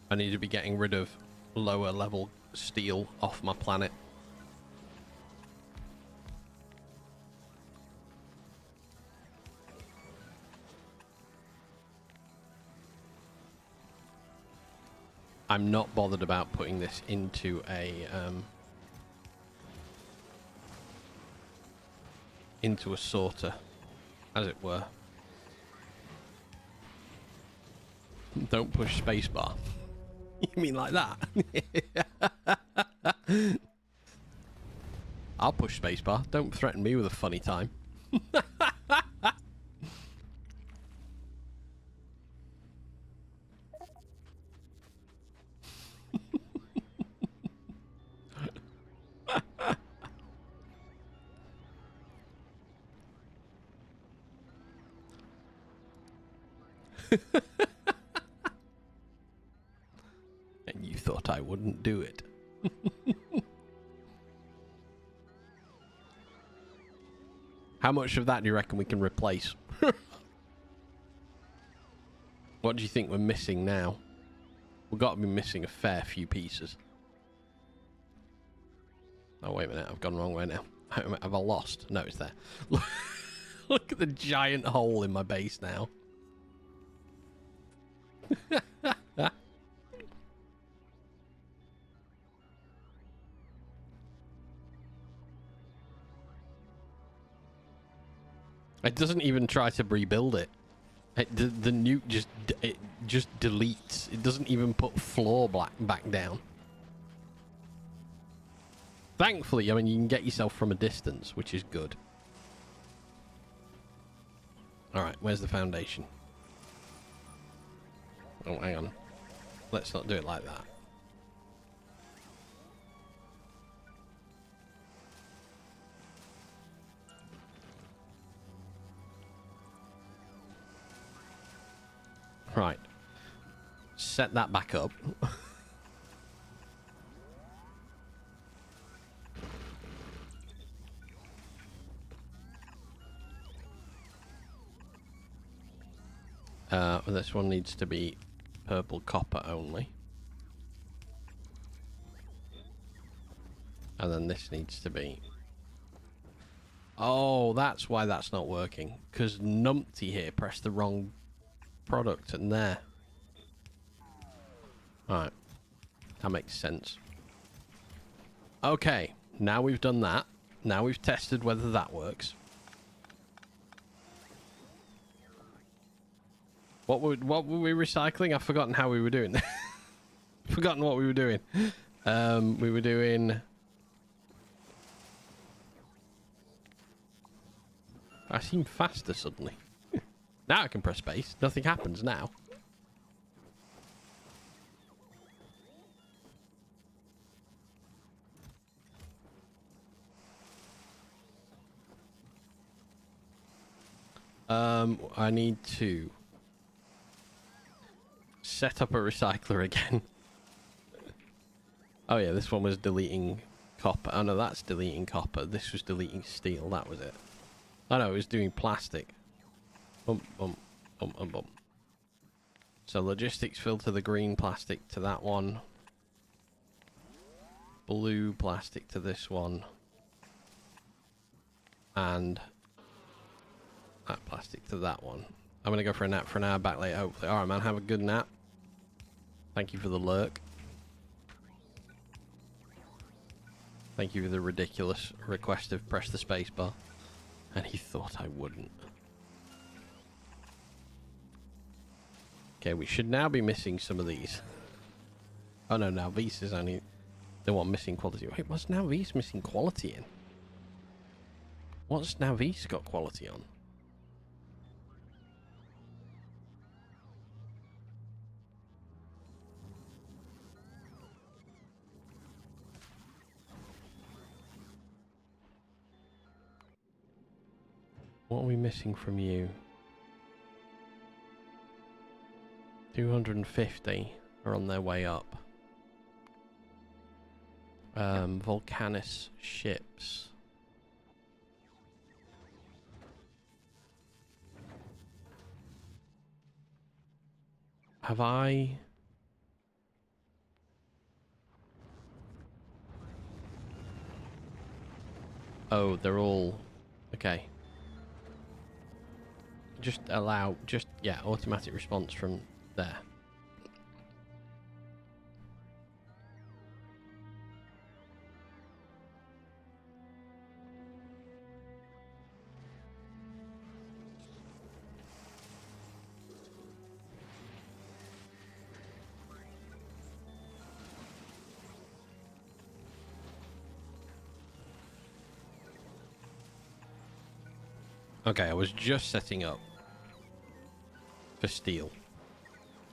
I need to be getting rid of lower level steel off my planet. I'm not bothered about putting this into a sorter, as it were. Don't push spacebar. You mean like that? I'll push spacebar. Don't threaten me with a funny time. And you thought I wouldn't do it. How much of that do you reckon we can replace? What do you think we're missing now? We've got to be missing a fair few pieces. Oh, wait a minute. I've gone the wrong way now. Have I lost? No, it's there. Look at the giant hole in my base now. It doesn't even try to rebuild it. The nuke just deletes. It doesn't even put floor back down. Thankfully, I mean, you can get yourself from a distance, which is good. Alright, where's the foundation? Oh, hang on. Let's not do it like that. Right. Set that back up. This one needs to be purple copper only. And then this needs to be... Oh, that's why that's not working. Because numpty here pressed the wrong product and there. Alright. That makes sense. Okay. Now we've done that. Now we've tested whether that works. What were we recycling? I've forgotten how we were doing. Forgotten what we were doing. We were doing... I seem faster suddenly. Now I can press space. Nothing happens now. I need to set up a recycler again. Oh yeah, this one was deleting copper. Oh no, that's deleting copper. This was deleting steel. That was it. Oh no, it was doing plastic. Bump, bump, bump, bump, bump. So logistics filter the green plastic to that one. Blue plastic to this one. And that plastic to that one. I'm going to go for a nap for an hour, back later hopefully. Alright man, have a good nap. Thank you for the lurk. Thank you for the ridiculous request of press the space bar. And he thought I wouldn't. Okay, we should now be missing some of these. Oh no, now Vise is only the one missing quality. Wait, what's now Vise missing quality in? What's now Vise got quality on? What are we missing from you? 250 are on their way up. Volcanis ships. Have I... Oh, they're all... Okay. Just allow... Just, yeah, automatic response from there. Okay, I was just setting up for steel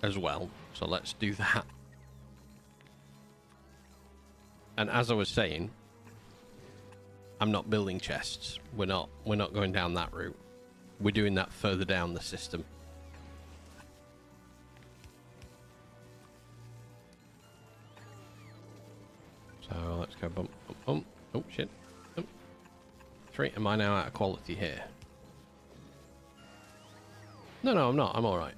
as well, so let's do that. And as I was saying, I'm not building chests. We're not going down that route. We're doing that further down the system. So let's go bump, bump, bump. Oh shit. Oh. 3. Am I now out of quality here? No, I'm not. I'm alright.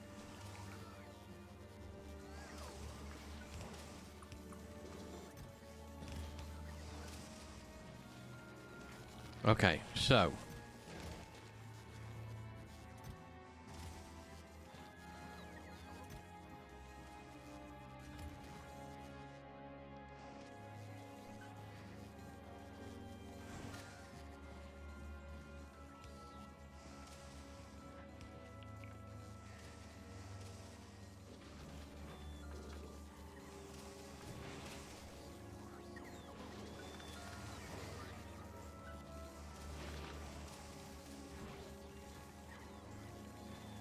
Okay, so...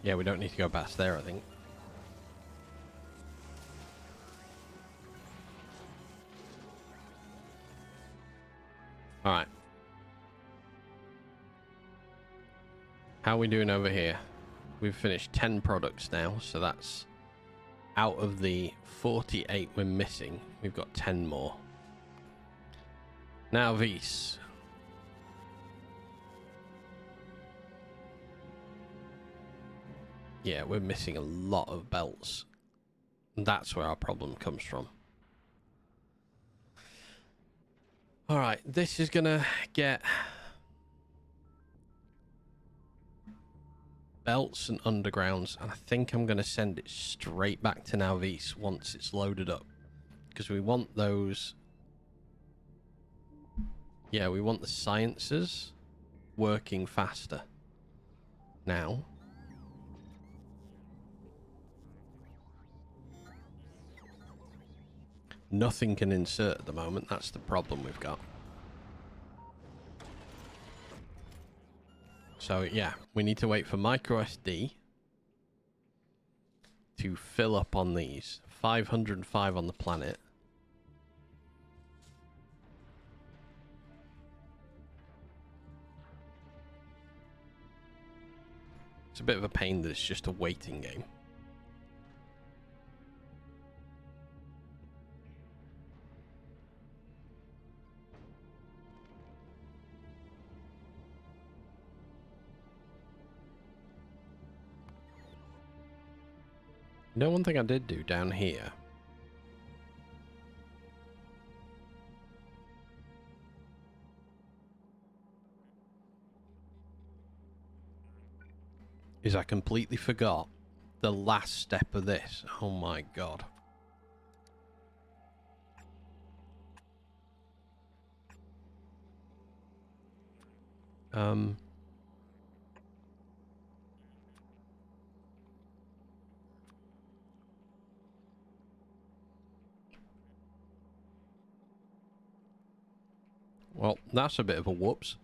Yeah, we don't need to go past there, I think. Alright. How are we doing over here? We've finished 10 products now, so that's out of the 48 we're missing, we've got 10 more. Now, Vise. Yeah, we're missing a lot of belts. That's where our problem comes from. Alright, this is gonna get belts and undergrounds, and I think I'm gonna send it straight back to Nauvis once it's loaded up. Because we want those... Yeah, we want the sciences working faster. Now... Nothing can insert at the moment. That's the problem we've got. So, yeah. We need to wait for microSD to fill up on these. 505 on the planet. It's a bit of a pain that it's just a waiting game. You know, one thing I did do down here is I completely forgot the last step of this. Oh my god. Well, that's a bit of a whoops.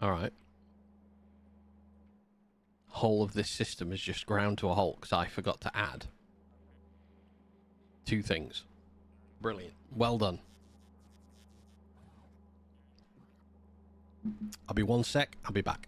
Alright. Whole of this system is just ground to a halt because I forgot to add 2 things. Brilliant. Well done. I'll be 1 sec. I'll be back.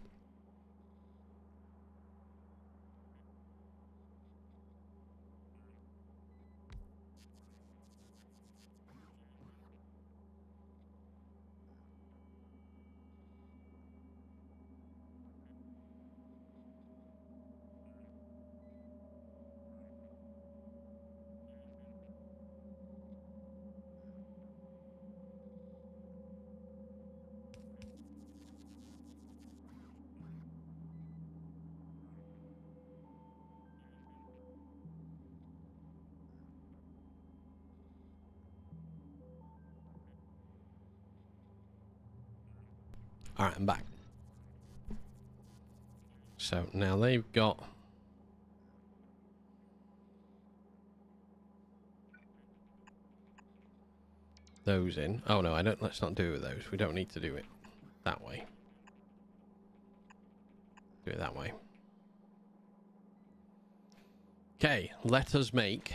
Alright, I'm back. So now they've got those in. Oh no, I don't. Let's not do it with those. We don't need to do it that way. Do it that way. Okay, let us make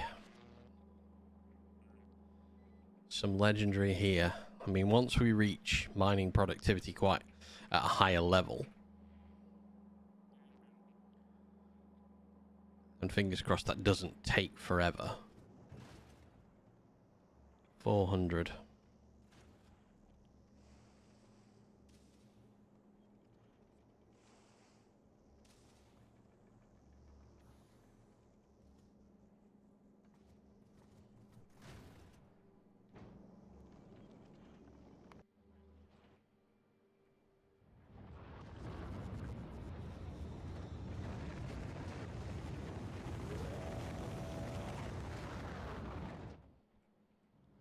some legendary here. I mean, once we reach mining productivity quite at a higher level, and fingers crossed that doesn't take forever. 400.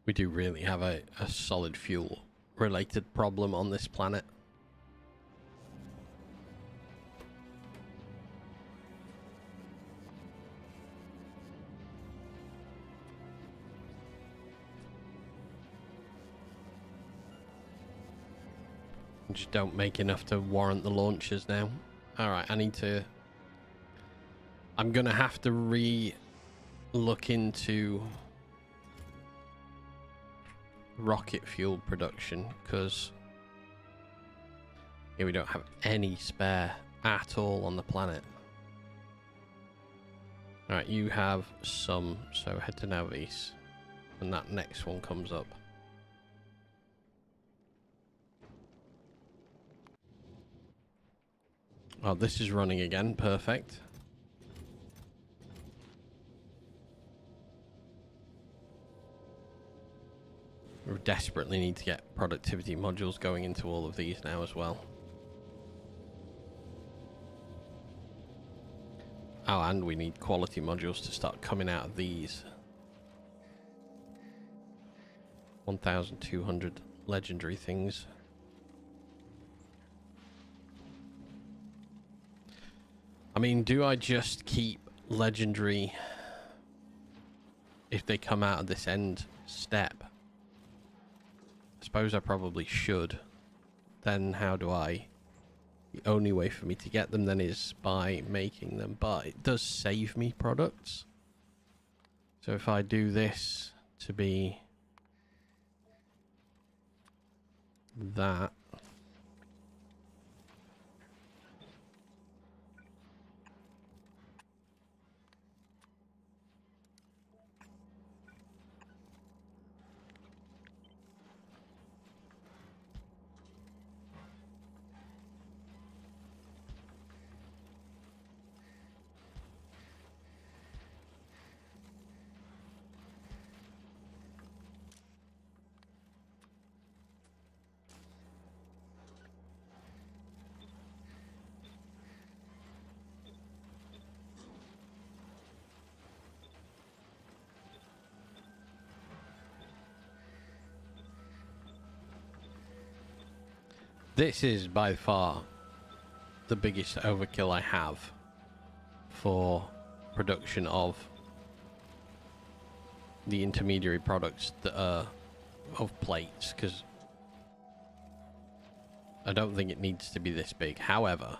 We do really have a solid fuel related problem on this planet. We just don't make enough to warrant the launches now. Alright, I need to... I'm gonna have to look into rocket fuel production, because here we don't have any spare at all on the planet. Alright, you have some, so head to Navis when that next one comes up. Oh, this is running again, perfect. We desperately need to get productivity modules going into all of these now as well. Oh, and we need quality modules to start coming out of these. 1,200 legendary things. I mean, do I just keep legendary if they come out of this end step? I suppose I probably should. Then how do I... The only way for me to get them then is by making them, but it does save me products. So if I do this to be that, this is by far the biggest overkill I have for production of the intermediary products that are of plates, because I don't think it needs to be this big. However,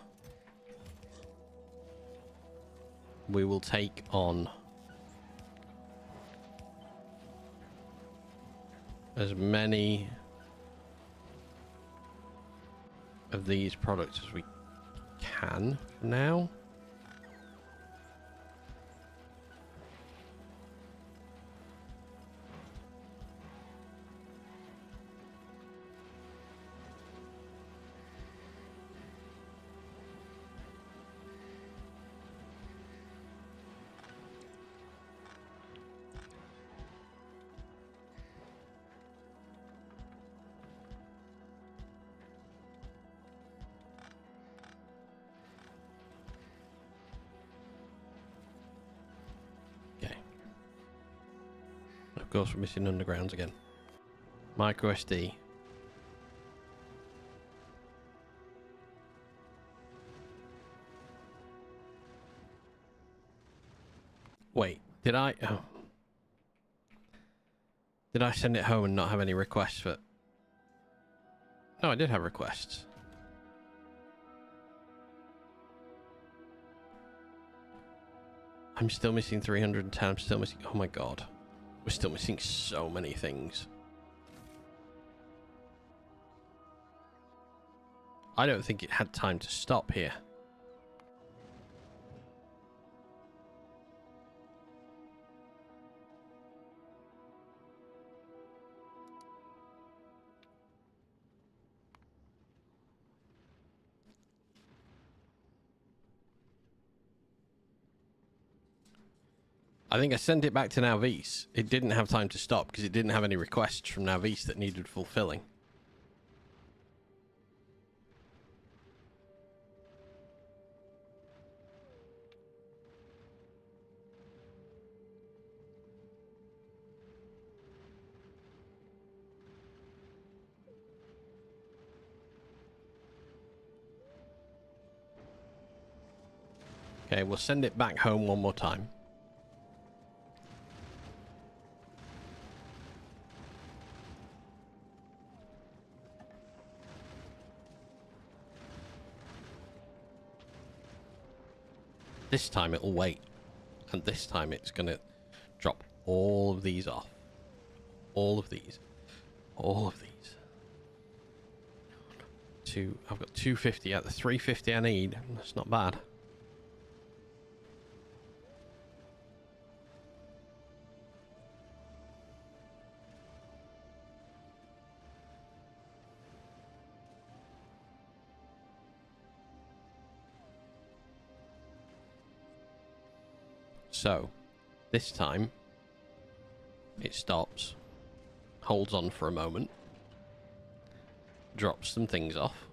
we will take on as many of these products as we can for now. Of course, we're missing undergrounds again. Micro SD. Wait, did I... Oh. Did I send it home and not have any requests for... No, I did have requests. I'm still missing 310. I'm still missing... Oh my god. We're still missing so many things. I don't think it had time to stop here. I think I sent it back to Navis. It didn't have time to stop because it didn't have any requests from Navis that needed fulfilling. Okay, we'll send it back home one more time. This time it'll wait, and this time it's gonna drop all of these off. All of these. All of these. I've got 250 at the 350 I need. That's not bad. So, this time, it stops, holds on for a moment, drops some things off.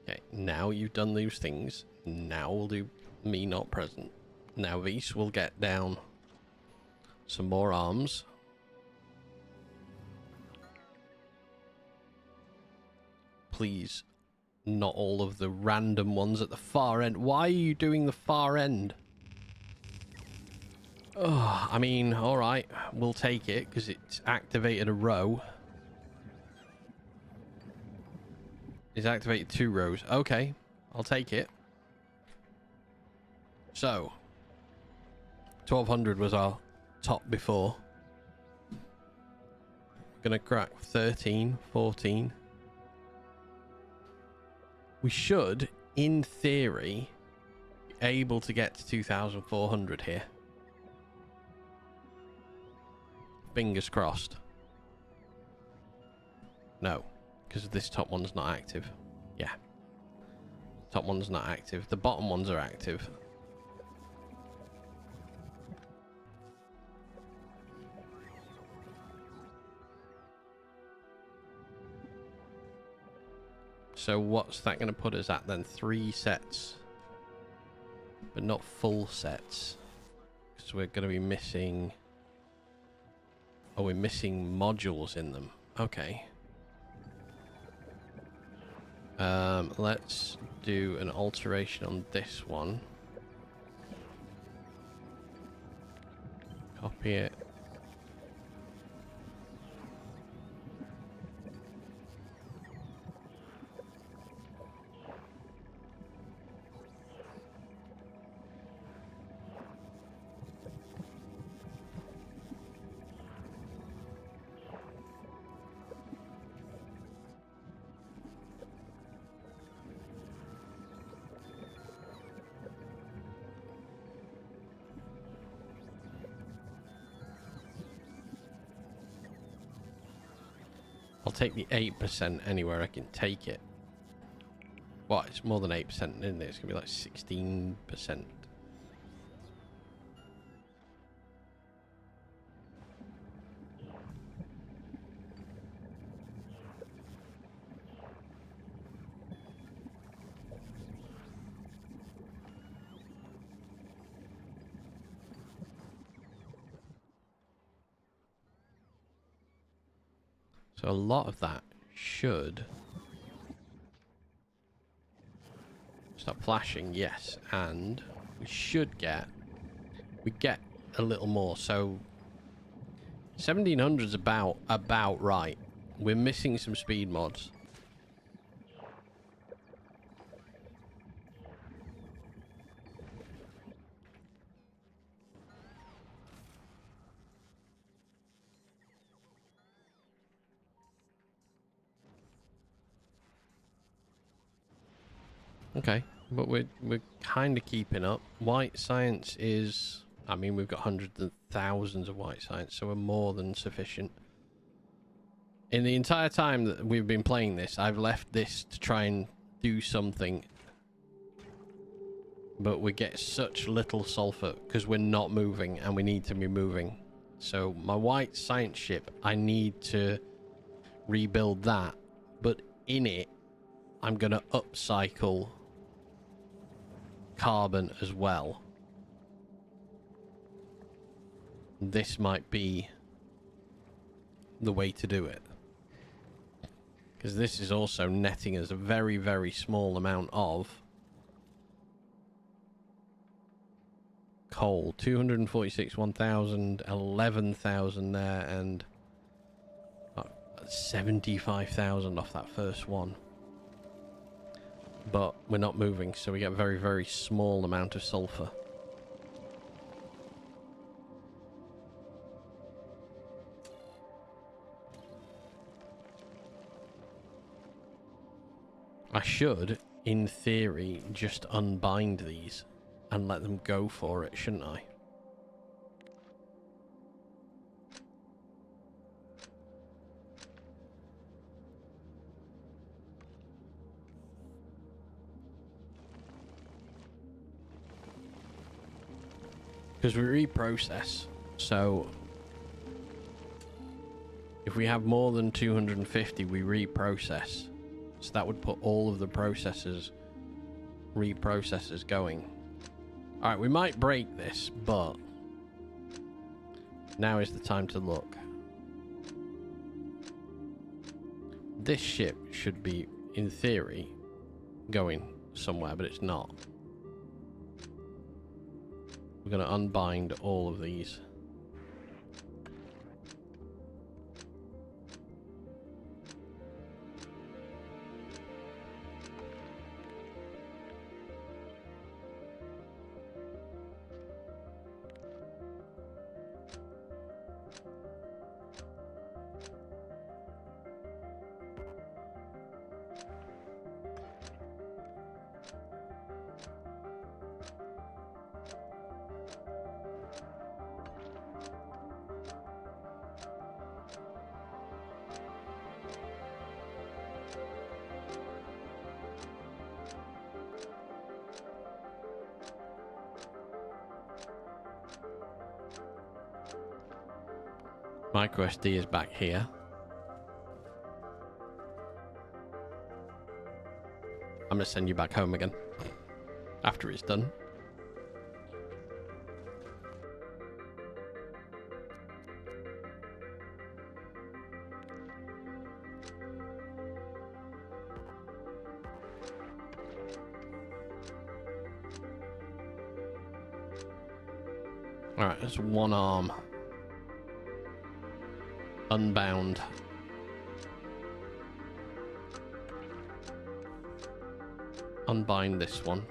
Okay, now you've done those things. Now we'll do me not present. Now Vise will get down some more arms. Please, not all of the random ones at the far end. Why are you doing the far end? Oh, I mean, alright, we'll take it because it's activated a row. It's activated 2 rows. Okay, I'll take it. So, 1200 was our top before. Gonna crack 13, 14. We should, in theory, be able to get to 2,400 here. Fingers crossed. No, because this top one's not active. Yeah. Top one's not active. The bottom ones are active. So what's that going to put us at then? 3 sets. But not full sets. Because we're going to be missing... Oh, we're missing modules in them. Okay. Let's do an alteration on this one. Copy it. I'll take the 8% anywhere I can take it. What? It's more than 8%, isn't it? It's going to be like 16%. So a lot of that should stop flashing, yes, and we get a little more. So 1700's about right. We're missing some speed mods. Okay, but we're kind of keeping up. White science is... I mean, we've got hundreds and thousands of white science, so we're more than sufficient. In the entire time that we've been playing this, I've left this to try and do something. But we get such little sulfur because we're not moving and we need to be moving. So my white science ship, I need to rebuild that. But in it, I'm going to upcycle carbon as well. This might be the way to do it. Because this is also netting us a very, very small amount of coal. 246, 1,000, 11,000 there, and 75,000 off that first one. But we're not moving, so we get a very, very small amount of sulfur. I should, in theory, just unbind these and let them go for it, shouldn't I? Because we reprocess, so if we have more than 250, we reprocess. So that would put all of the reprocessors going. Alright, we might break this, but now is the time to look. This ship should be, in theory, going somewhere, but it's not. We're going to unbind all of these. Micro SD is back here. I'm gonna send you back home again after it's done. Alright, that's one arm. Unbound. Unbind this one.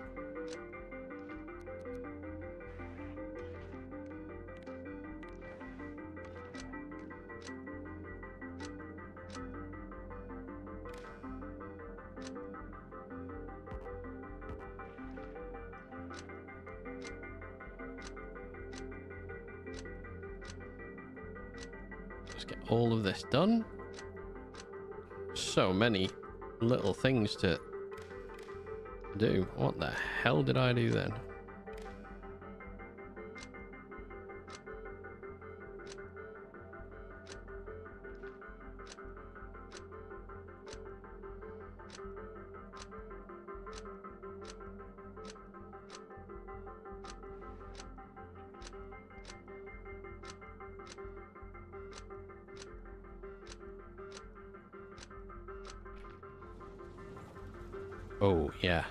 Let's get all of this done. So many little things to do. What the hell did I do then? Oh, yeah.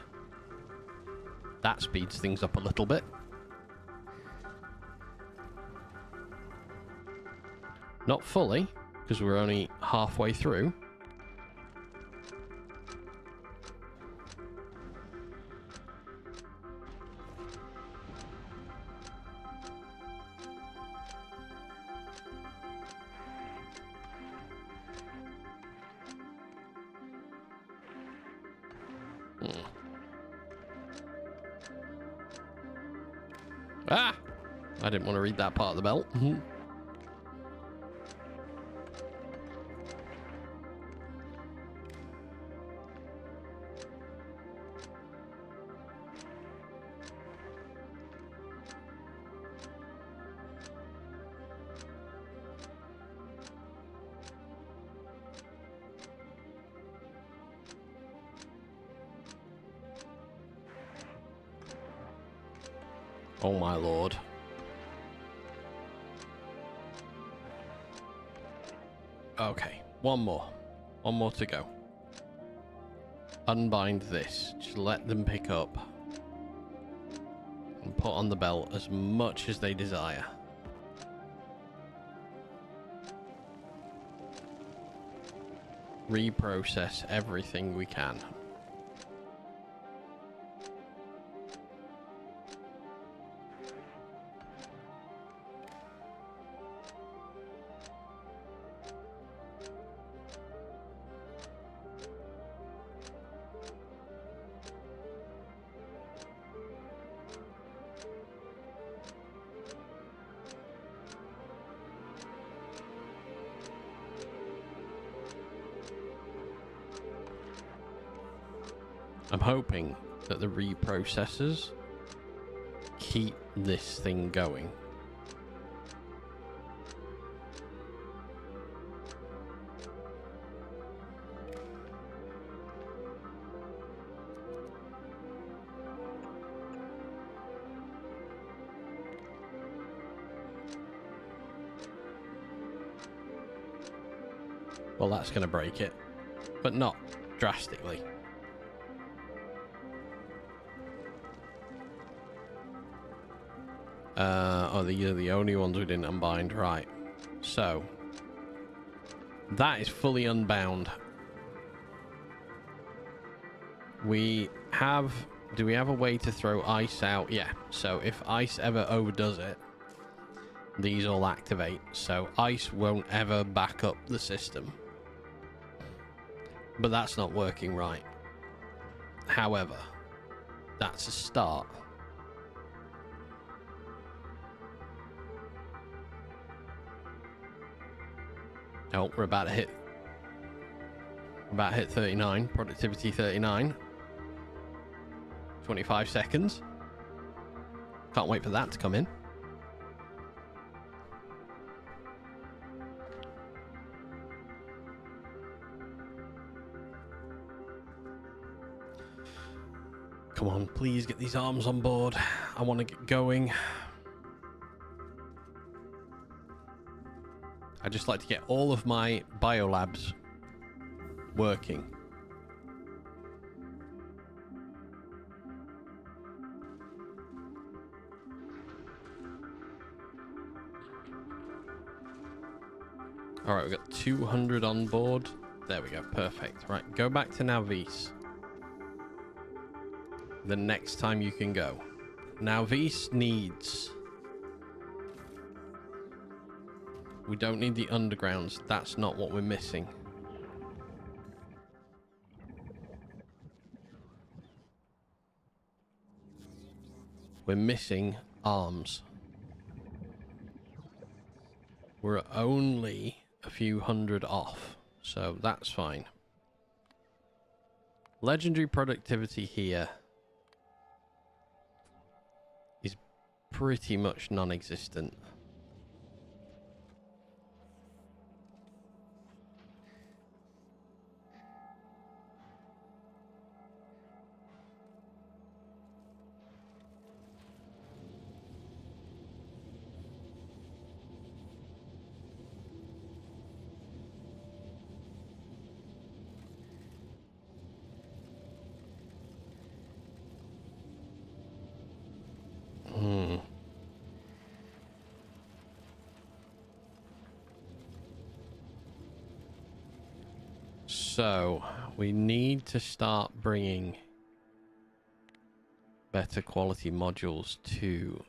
That speeds things up a little bit. Not fully, because we're only halfway through. Ah! I didn't want to read that part of the belt. Oh my lord. Okay, one more. One more to go. Unbind this. Just let them pick up. And put on the belt as much as they desire. Reprocess everything we can. I'm hoping that the reprocessors keep this thing going. Well, that's going to break it, but not drastically. Oh, these are the only ones we didn't unbind. Right. So, that is fully unbound. We have... Do we have a way to throw ice out? Yeah. So, if ice ever overdoes it, these all activate. So, ice won't ever back up the system. But that's not working right. However, that's a start. Oh, we're about to hit 39. Productivity 39. 25 seconds. Can't wait for that to come in. Come on, please get these arms on board. I want to get going. I just like to get all of my biolabs working. All right, we've got 200 on board. There we go, perfect. Right, go back to Navis. The next time you can go. Navis needs... We don't need the undergrounds. That's not what we're missing. We're missing arms. We're only a few hundred off, so that's fine. Legendary productivity here is pretty much non-existent. So, we need to start bringing better quality modules to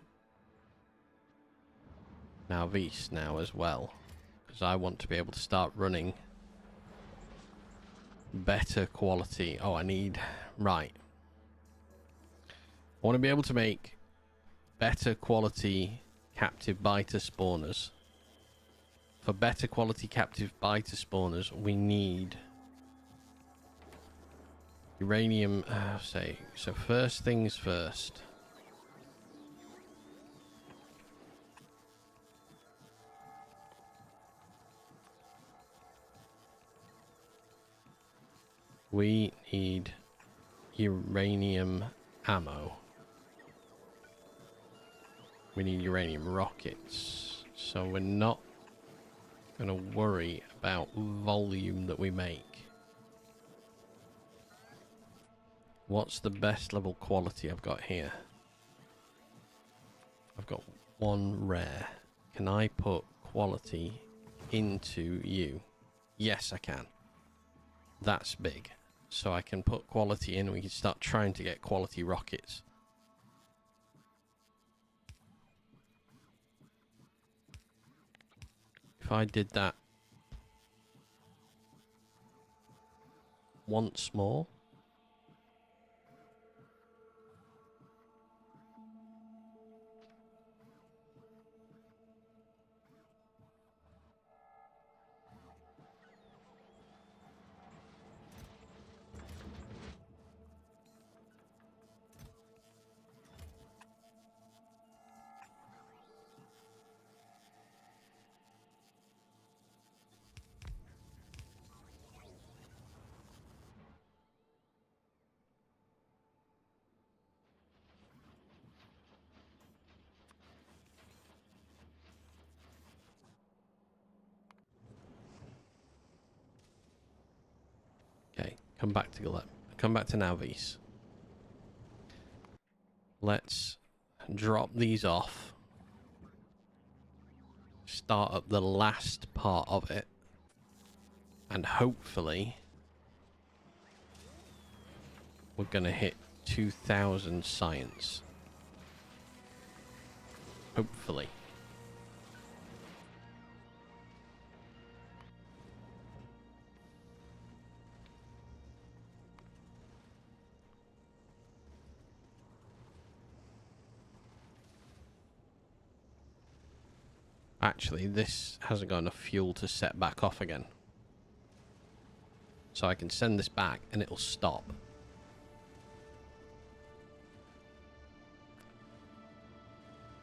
Navis now as well. Because I want to be able to start running better quality. Oh, I need... Right. I want to be able to make better quality captive biter spawners. For better quality captive biter spawners, we need... uranium, so first things first. We need uranium ammo. We need uranium rockets. So we're not going to worry about volume that we make. What's the best level quality I've got here? I've got one rare. Can I put quality into you? Yes, I can. That's big. So I can put quality in and we can start trying to get quality rockets. If I did that once more. Come back to Navis. Let's drop these off. Start up the last part of it. And hopefully we're going to hit 2,000 science. Hopefully. Actually, this hasn't got enough fuel to set back off again. So I can send this back and it'll stop.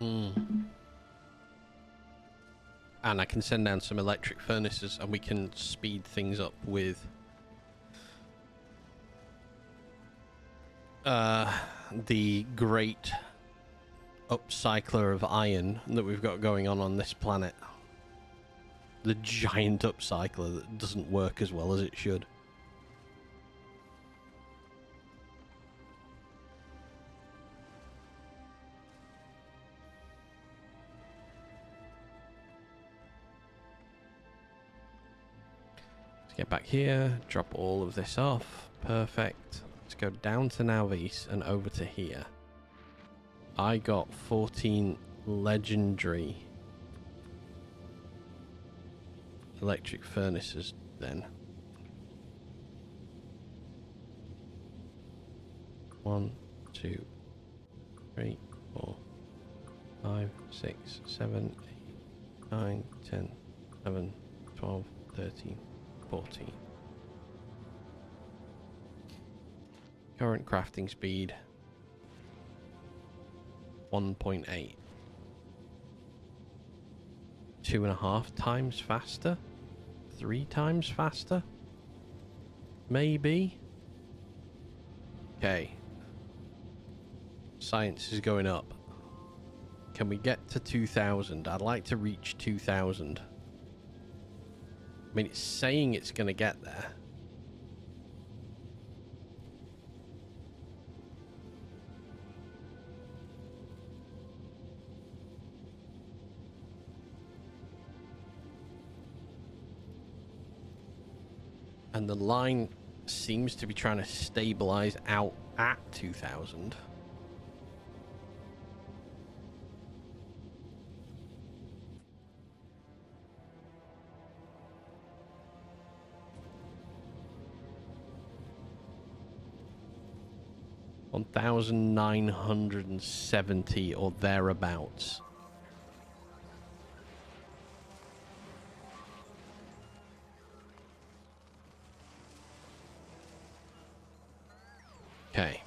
And I can send down some electric furnaces and we can speed things up with the great upcycler of iron that we've got going on this planet. The giant upcycler that doesn't work as well as it should. Let's get back here, drop all of this off. Perfect. Let's go down to Navis and over to here. I got 14 legendary electric furnaces then. 1, 2, 3, 4, 5, 6, 7, 8, 9, 10, 11, 12, 13, 14. Current crafting speed 1.8. 2.5 times faster? 3 times faster? Maybe? Okay. Science is going up. Can we get to 2,000? I'd like to reach 2,000. I mean, it's saying it's going to get there. And the line seems to be trying to stabilize out at 2,000. $1,970 or thereabouts. Okay.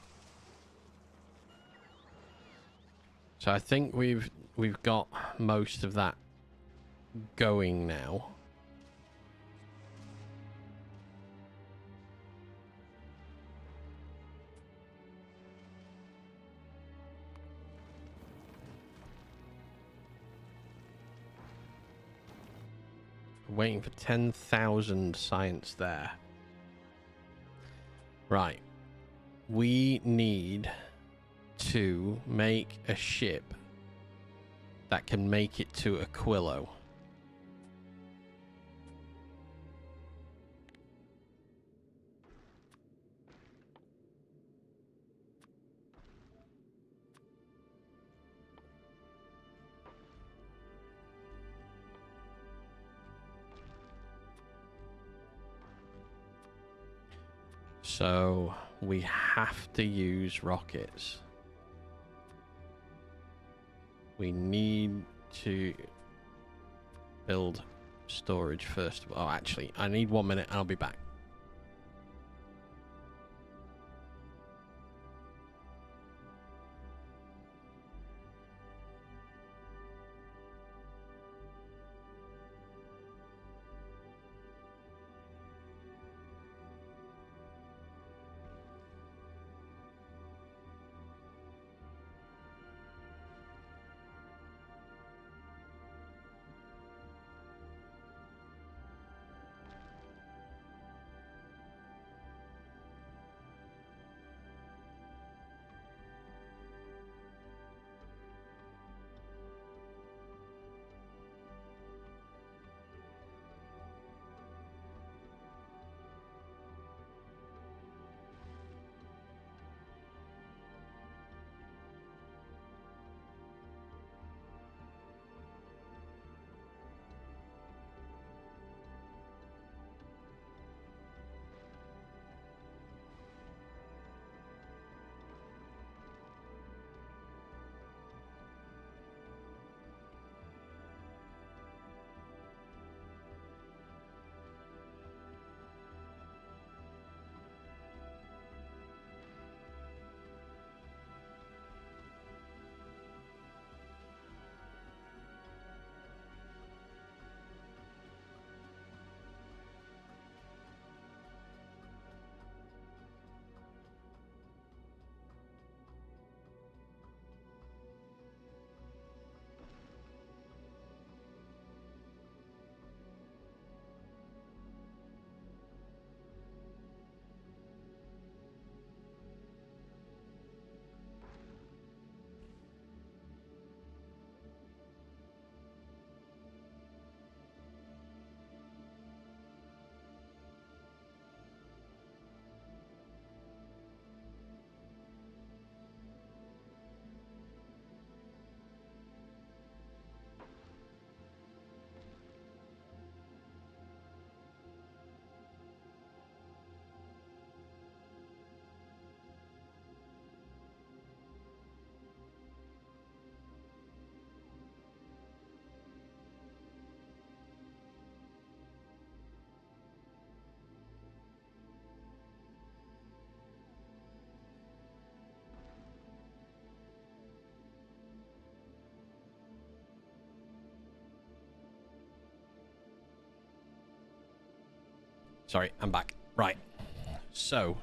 So I think we've got most of that going now. Waiting for 10,000 science there. Right. We need to make a ship that can make it to Aquilo. So we have to use rockets. We need to build storage first. Oh, actually, I need 1 minute. I'll be back. Sorry, I'm back. Right. So,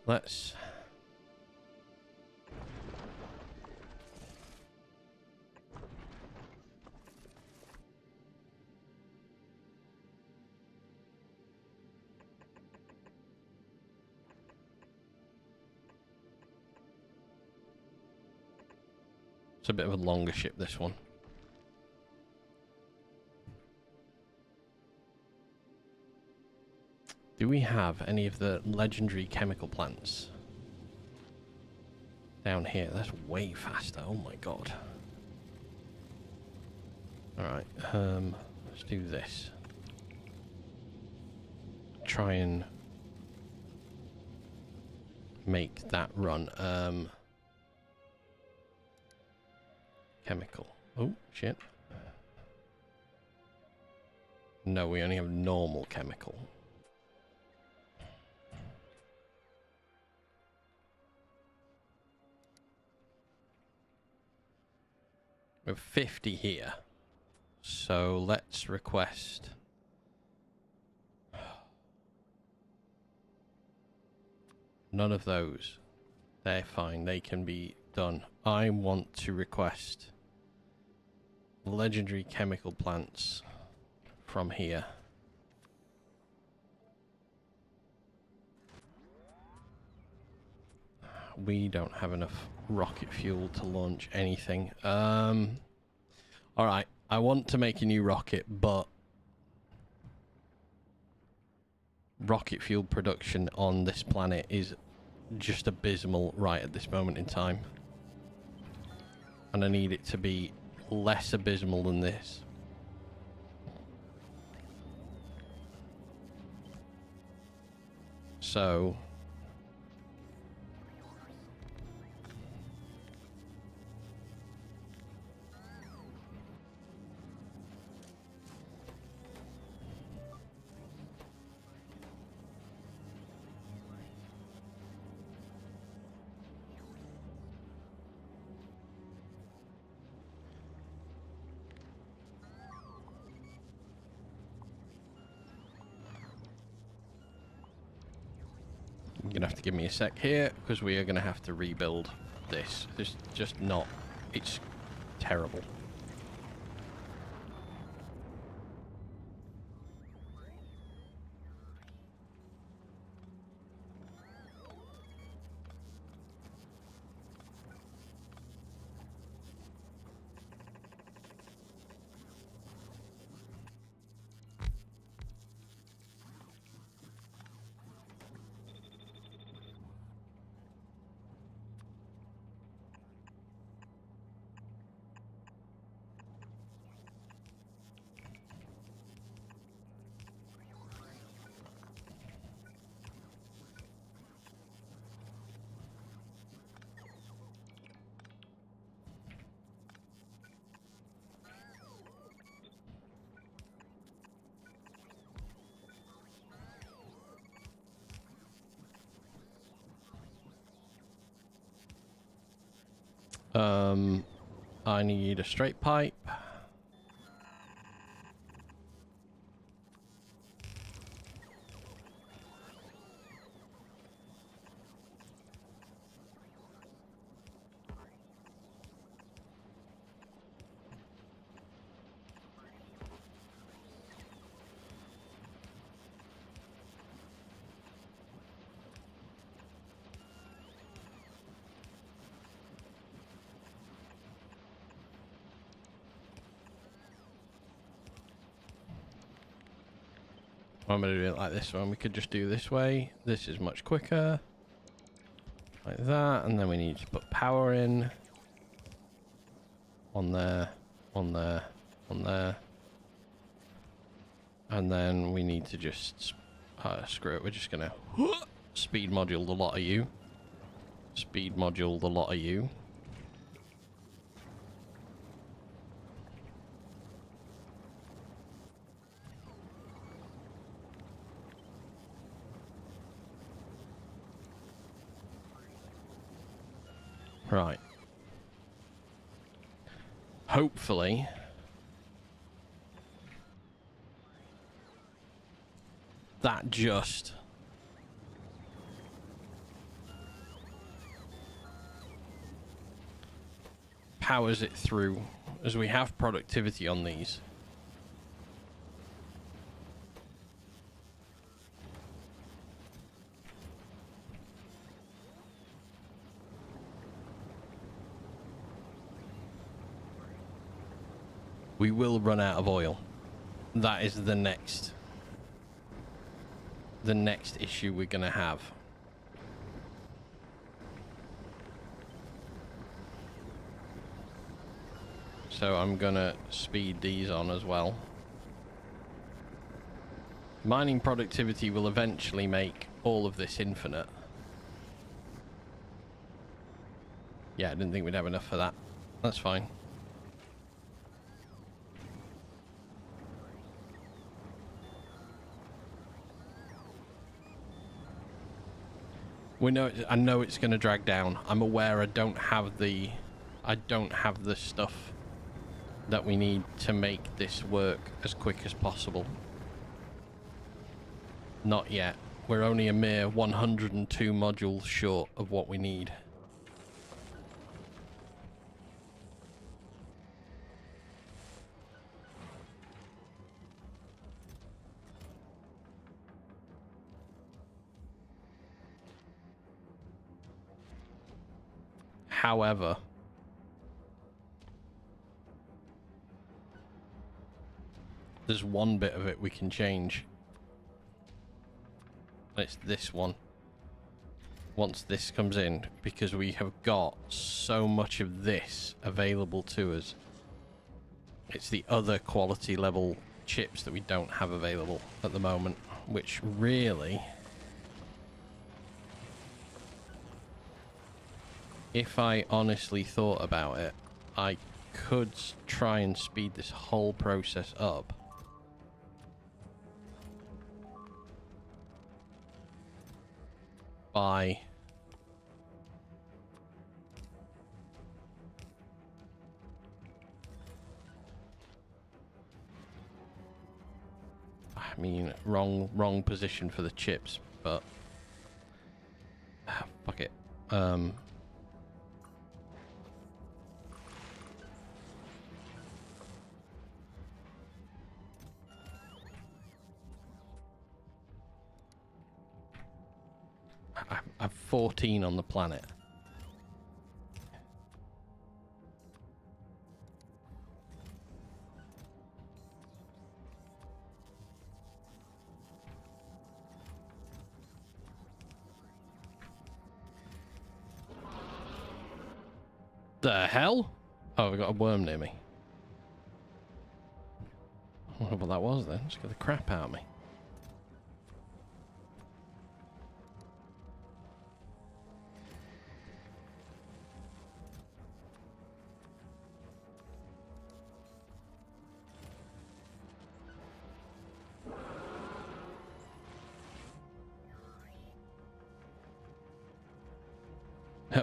let's... It's a bit of a longer ship, this one. Do we have any of the legendary chemical plants down here? That's way faster. Oh my god. Alright, let's do this. Try and make that run. Chemical. Oh, shit. No, we only have normal chemical. We have 50 here. So let's request... None of those. They're fine. They can be done. I want to request legendary chemical plants from here. We don't have enough rocket fuel to launch anything. Alright, I want to make a new rocket, but rocket fuel production on this planet is just abysmal right at this moment in time. And I need it to be less abysmal than this. So... You're gonna have to give me a sec here, because we are gonna have to rebuild this. It's just not... It's terrible. I need a straight pipe. I'm going to do it like this one. We could just do this way. This is much quicker. Like that. And then we need to put power in. On there. On there. On there. And then we need to just... screw it. We're just going to speed module the lot of you. Speed module the lot of you. Right. Hopefully that just powers it through, as we have productivity on these. We will run out of oil. That is the next issue we're gonna have. So I'm gonna speed these on as well. Mining productivity will eventually make all of this infinite. Yeah, I didn't think we'd have enough for that. That's fine. I know it's going to drag down. I'm aware I don't have the stuff that we need to make this work as quick as possible. Not yet. We're only a mere 102 modules short of what we need. However, there's one bit of it we can change. It's this one. Once this comes in, because we have got so much of this available to us. It's the other quality level chips that we don't have available at the moment, which really, if I honestly thought about it, I could try and speed this whole process up. By I mean, wrong position for the chips, but fuck it. I've 14 on the planet. The hell? Oh, we got a worm near me. I wonder what that was then. Just got the crap out of me.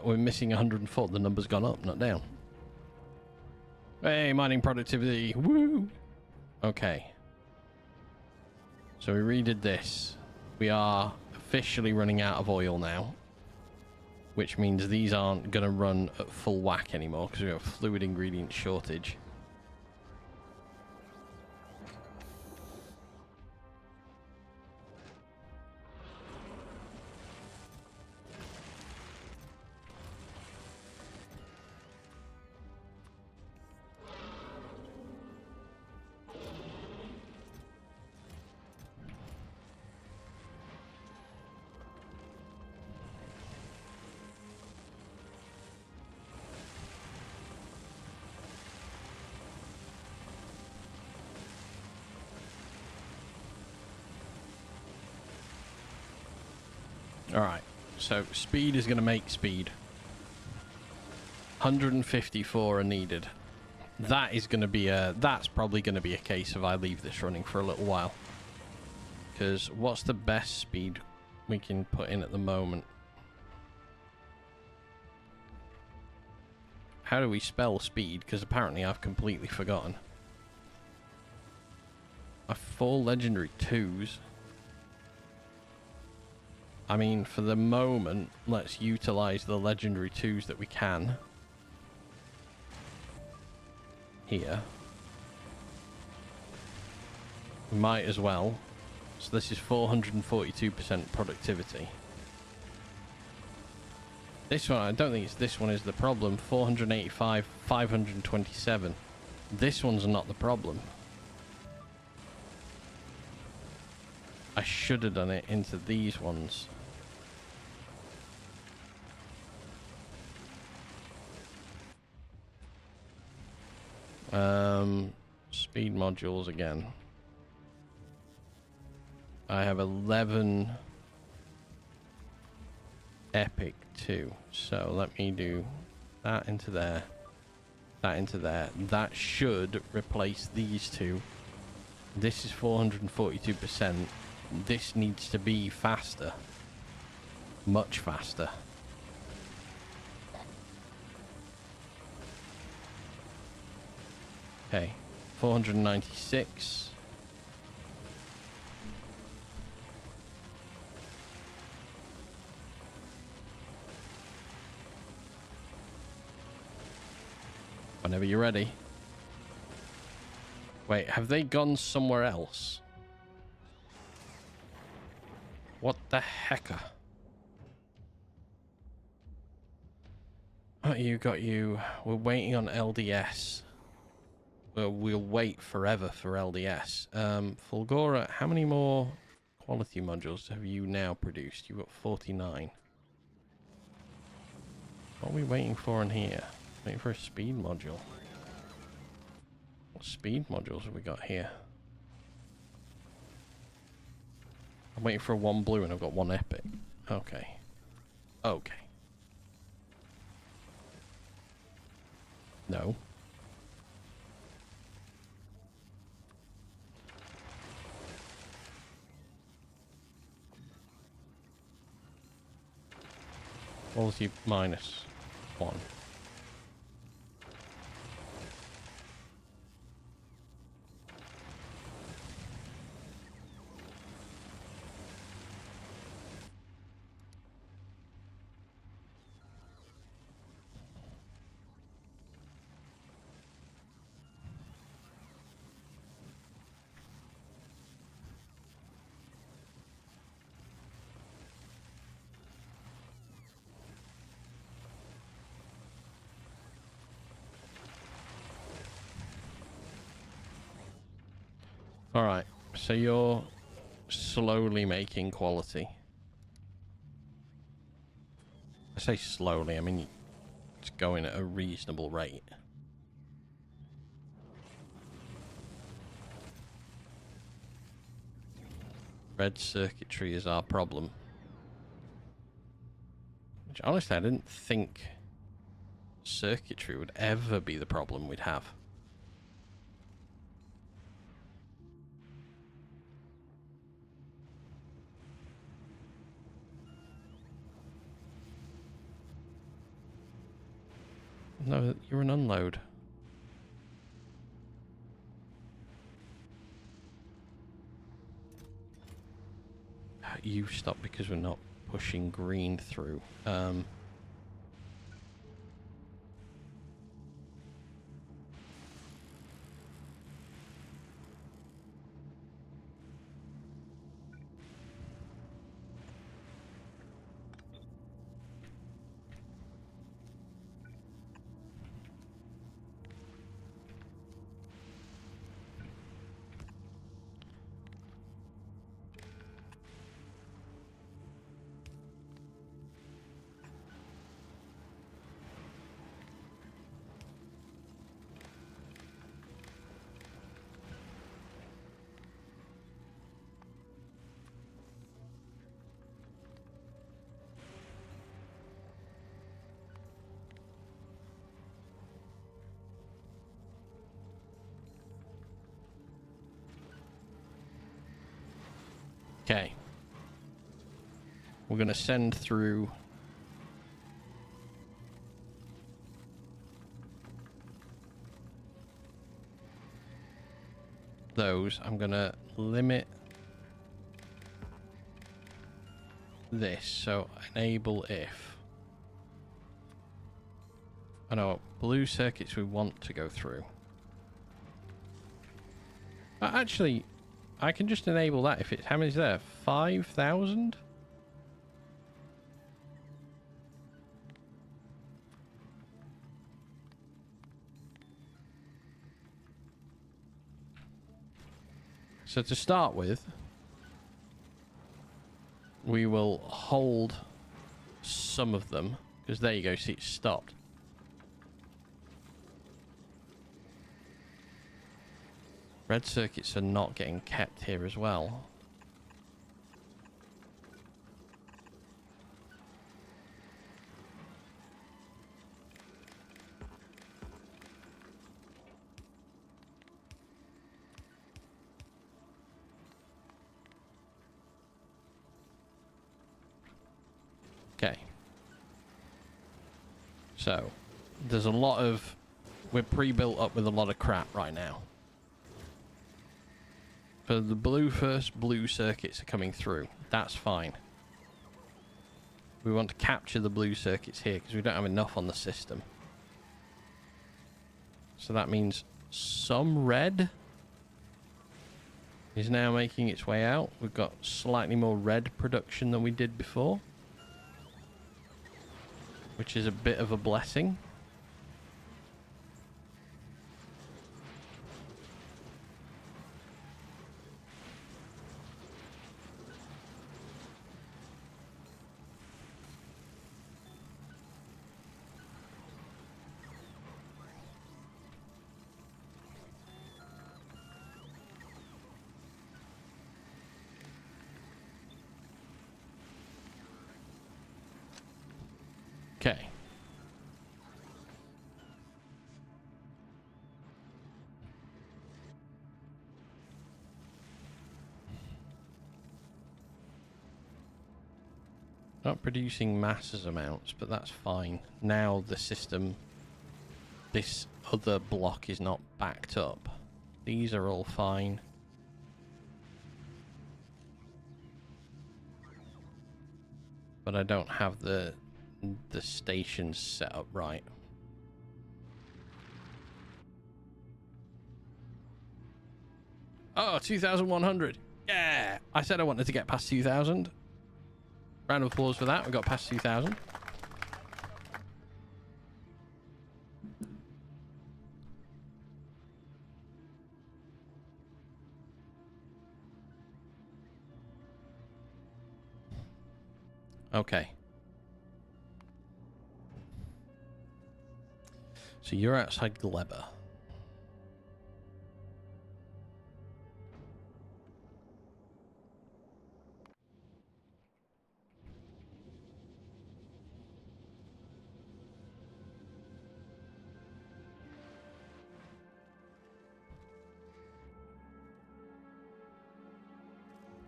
We're missing 104. The number's gone up, not down. Hey, mining productivity. Woo! Okay. So we redid this. We are officially running out of oil now. Which means these aren't going to run at full whack anymore because we have a fluid ingredient shortage. Alright, so speed is going to make speed. 154 are needed. That is going to be that's probably going to be a case of I leave this running for a little while. Because what's the best speed we can put in at the moment? How do we spell speed? Because apparently I've completely forgotten. I have 4 legendary 2s. I mean, for the moment, let's utilize the legendary 2s that we can. Here. We might as well. So this is 442% productivity. This one, I don't think it's this one is the problem. 485, 527. This one's not the problem. I should have done it into these ones. Speed modules again. I have 11 epic 2. So let me do that into there. That into there. That should replace these two. This is 442%. This needs to be faster. Much faster. Okay. 496. Whenever you're ready. Wait, have they gone somewhere else? What the hecker? Oh, you got you. We're waiting on LDS. We'll wait forever for LDS. Fulgora, how many more quality modules have you now produced? You've got 49. What are we waiting for in here? Waiting for a speed module. What speed modules have we got here? I'm waiting for 1 blue and I've got 1 epic. Okay. Okay. No. Quality -1. All right, so you're slowly making quality. I say slowly, I mean it's going at a reasonable rate. Red circuitry is our problem. Which honestly I didn't think circuitry would ever be the problem we'd have. No, you're an unload. You stop because we're not pushing green through. Okay. We're going to send through those. I'm going to limit this. So enable if. I know blue circuits we want to go through. Actually, I can just enable that if it's... How many is there? 5,000? So to start with, we will hold some of them, because there you go, see it's stopped. Red circuits are not getting kept here as well. Okay. So, there's a lot of... We're pre-built up with a lot of crap right now. For the blue circuits are coming through. That's fine. We want to capture the blue circuits here because we don't have enough on the system. So that means some red is now making its way out. We've got slightly more red production than we did before, which is a bit of a blessing. Okay. Not producing masses amounts, but that's fine. Now the system, this other block is not backed up. These are all fine. But I don't have the stations set up right. Oh, 2,100. Yeah! I said I wanted to get past 2,000. Round of applause for that. We got past 2,000. Okay. So you're outside Gleba.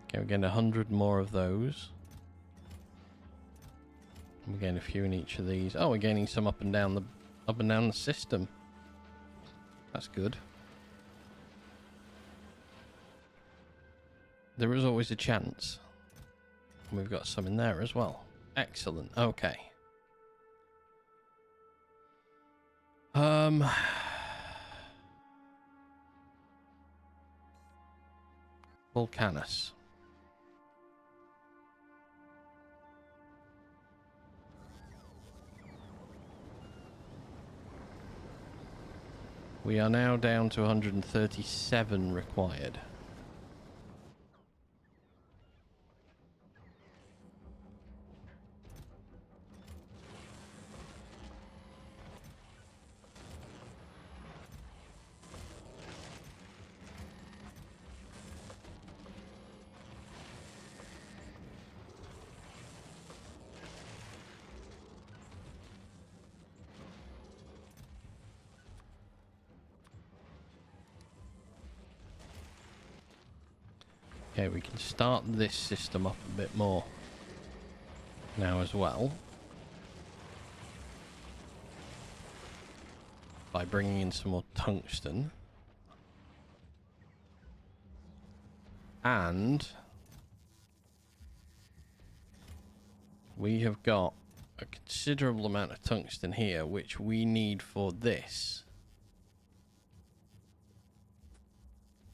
Okay, we're getting 100 more of those. We're getting a few in each of these. Oh, we're gaining some up and down the system. That's good. There is always a chance. And we've got some in there as well. Excellent. Okay. Volcanus. We are now down to 137 required. Okay, we can start this system up a bit more now as well by bringing in some more tungsten and we have got a considerable amount of tungsten here, which we need for this.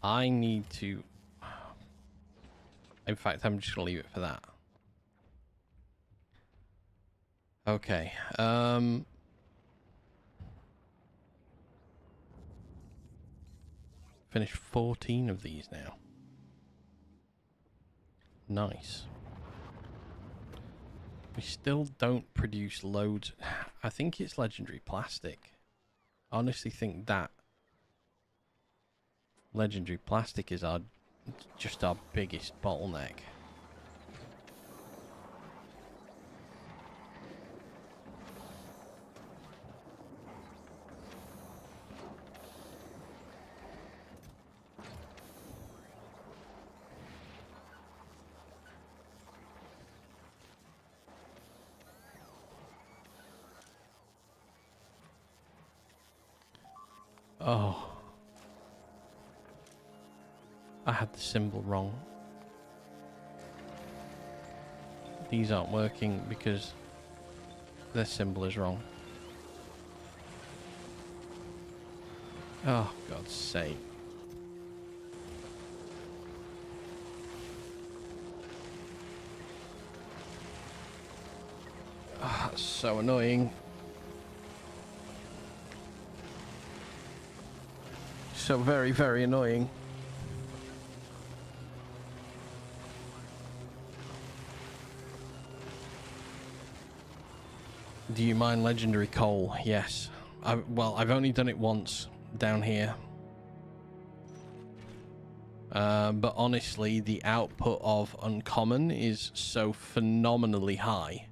I need to... In fact, I'm just going to leave it for that. Okay. Finished 14 of these now. Nice. We still don't produce loads. I think it's legendary plastic. I honestly think that legendary plastic is just our biggest bottleneck. Oh. I had the symbol wrong. These aren't working because their symbol is wrong. Oh, God's sake. Oh, that's so annoying. So very, very annoying. Do you mine legendary coal? Yes. Well, I've only done it once down here. But honestly, the output of uncommon is so phenomenally high.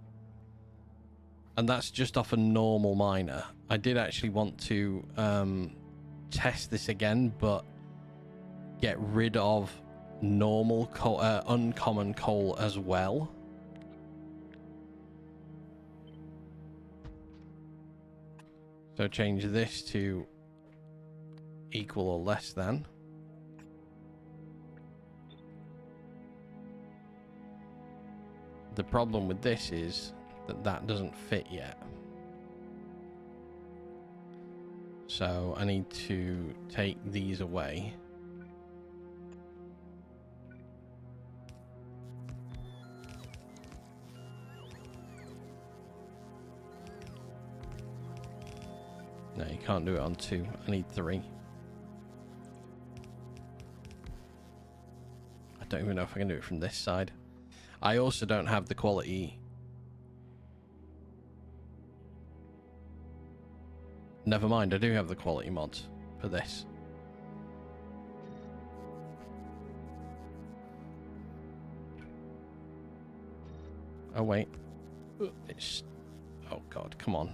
And that's just off a normal miner. I did actually want to test this again, but get rid of normal coal, uncommon coal as well. So change this to equal or less than. The problem with this is that that doesn't fit yet. So I need to take these away. No, you can't do it on 2. I need 3. I don't even know if I can do it from this side. I also don't have the quality. Never mind, I do have the quality mods for this. Oh, wait. It's... Oh, God, come on.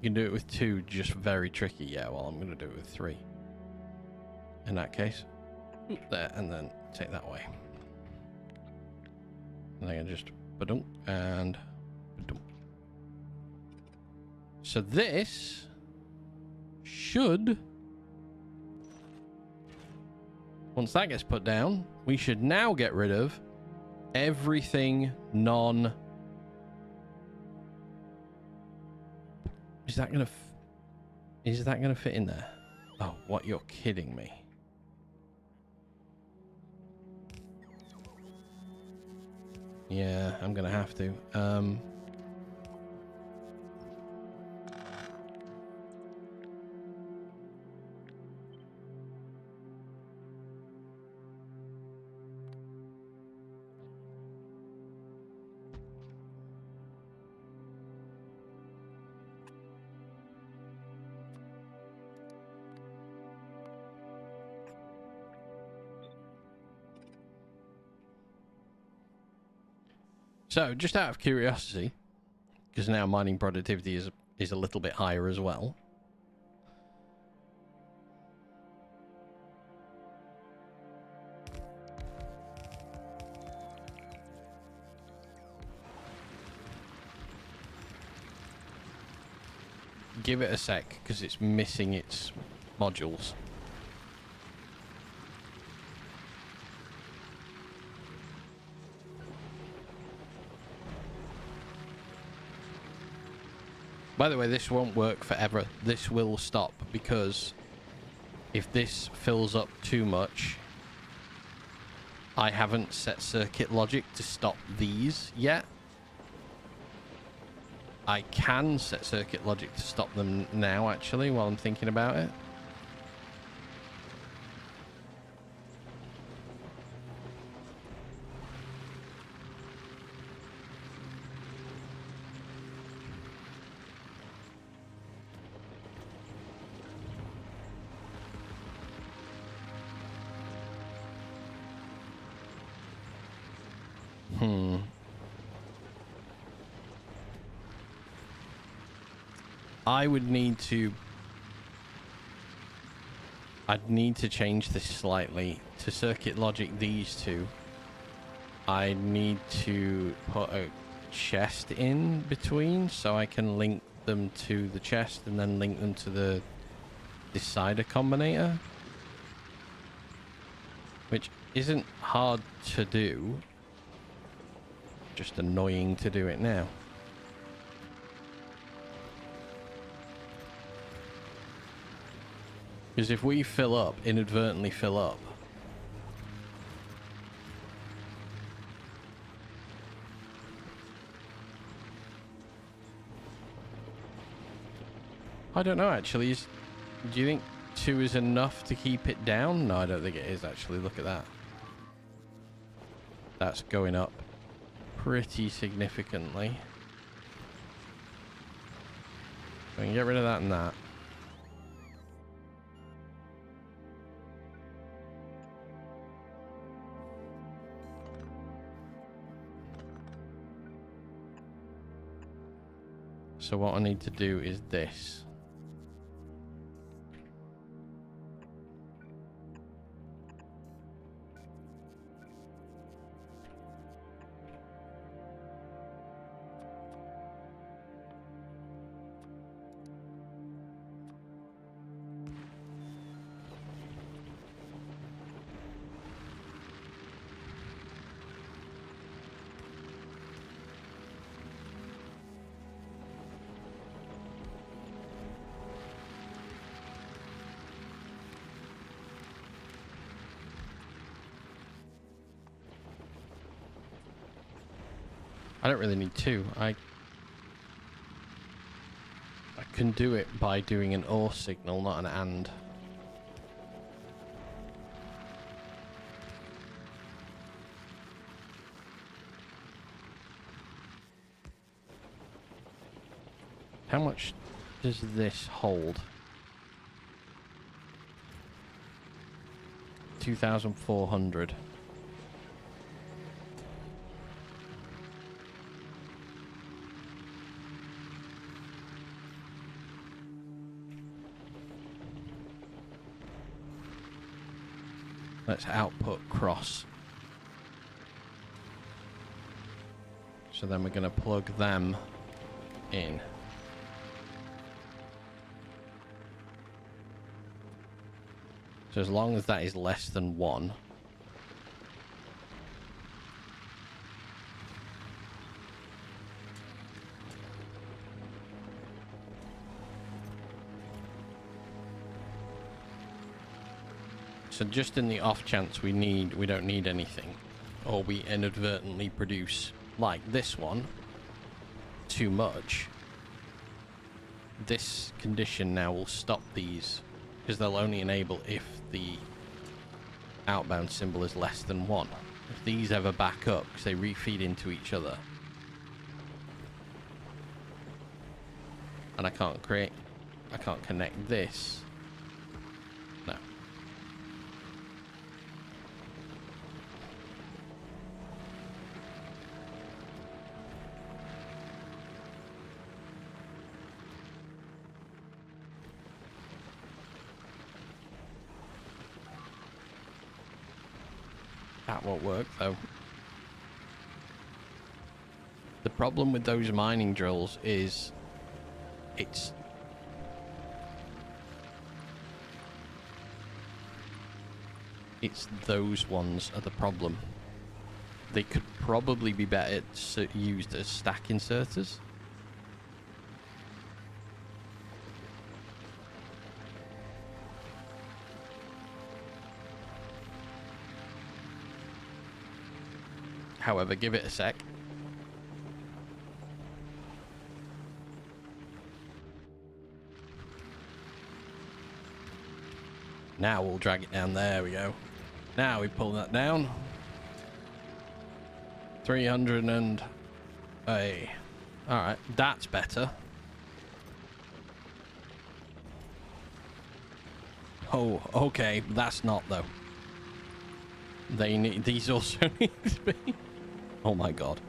You can do it with 2, just very tricky. Yeah, well, I'm going to do it with 3. In that case. There, and then take that away. And I can just... Ba-dum, and... Ba-dum. So this... should... Once that gets put down, we should now get rid of everything non... Is that gonna fit in there? Oh, what? You're kidding me. Yeah, I'm gonna have to. So, just out of curiosity, because now mining productivity is a little bit higher as well. Give it a sec, because it's missing its modules. By the way, this won't work forever. This will stop because if this fills up too much, I haven't set circuit logic to stop these yet. I can set circuit logic to stop them now, actually, while I'm thinking about it. I would need to... I'd need to change this slightly. To circuit logic these two, I need to put a chest in between so I can link them to the chest and then link them to the decider combinator. Which isn't hard to do. Just annoying to do it now. Because if we fill up, inadvertently fill up, I don't know actually. Do you think 2 is enough to keep it down? No, I don't think it is actually. Look at that. That's going up pretty significantly. We can get rid of that and that. So what I need to do is this. I don't really need 2. I can do it by doing an or signal, not an and. How much does this hold? 2,400. Let's output cross. So then we're going to plug them in. So as long as that is less than 1. So just in the off chance we don't need anything, or we inadvertently produce, like this one, too much, this condition now will stop these, because they'll only enable if the outbound symbol is less than 1. If these ever back up, because they refeed into each other, and I can't connect this. No. That won't work though. The problem with those mining drills is it's those ones are the problem. They could probably be better used as stack inserters. However, give it a sec. Now we'll drag it down. There we go. Now we pull that down. 300 and... Hey. Alright, that's better. Oh, okay. That's not, though. They need... These also need to be... Oh my god.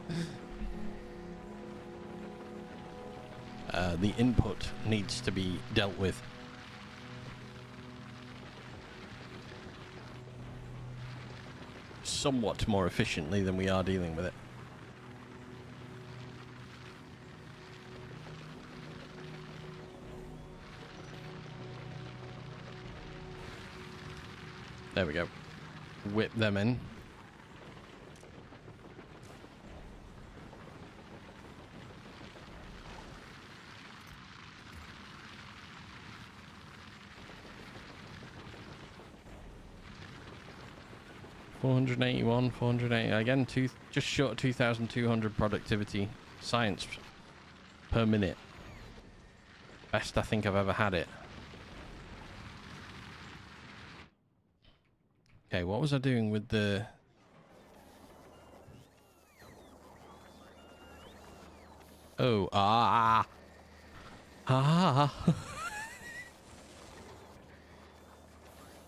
The input needs to be dealt with. Somewhat more efficiently than we are dealing with it. There we go. Whip them in. $481, 480 again. Just short of 2,200 productivity science per minute. Best I think I've ever had it. Okay, what was I doing with the... Oh,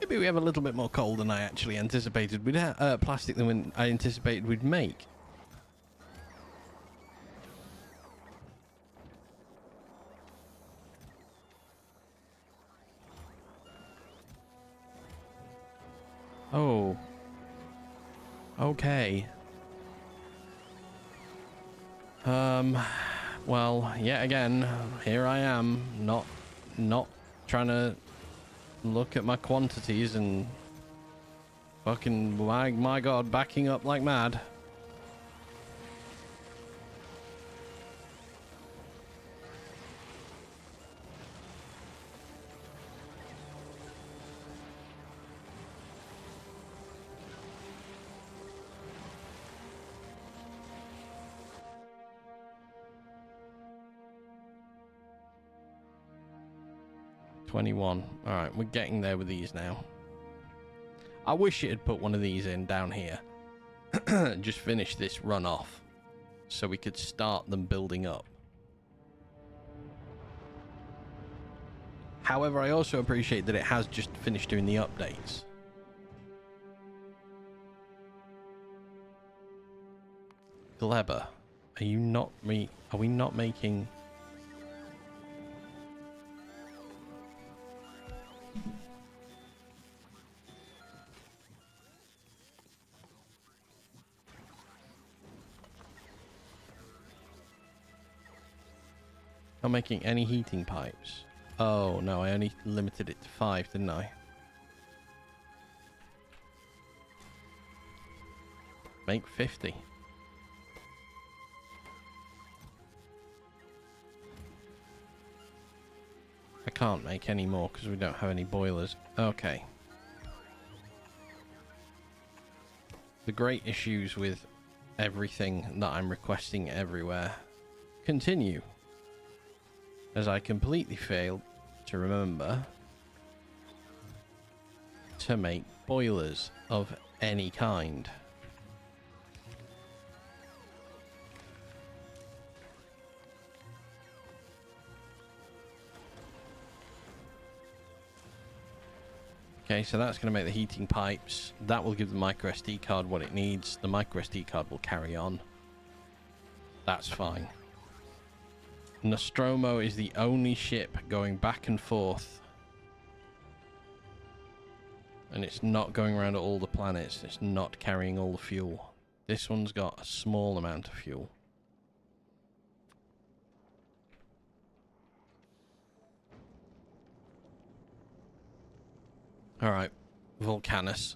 Maybe we have a little bit more coal than I actually anticipated. We'd have plastic than I anticipated we'd make. Oh. Okay. Well, yet again, here I am, not trying to look at my quantities and fucking, my god, backing up like mad. All right, we're getting there with these now. I wish it had put one of these in down here. Just finish this run off so we could start them building up. However, I also appreciate that it has just finished doing the updates. Gleber, are we not making... Not making any heating pipes. Oh no, I only limited it to 5, didn't I? Make 50. I can't make any more because we don't have any boilers. Okay. The great issues with everything that I'm requesting everywhere continue. As I completely failed to remember to make boilers of any kind. Okay, so that's going to make the heating pipes. That will give the micro SD card what it needs. The micro SD card will carry on. That's fine. Nostromo is the only ship going back and forth. And it's not going around all the planets. It's not carrying all the fuel. This one's got a small amount of fuel. Alright, Vulcanus.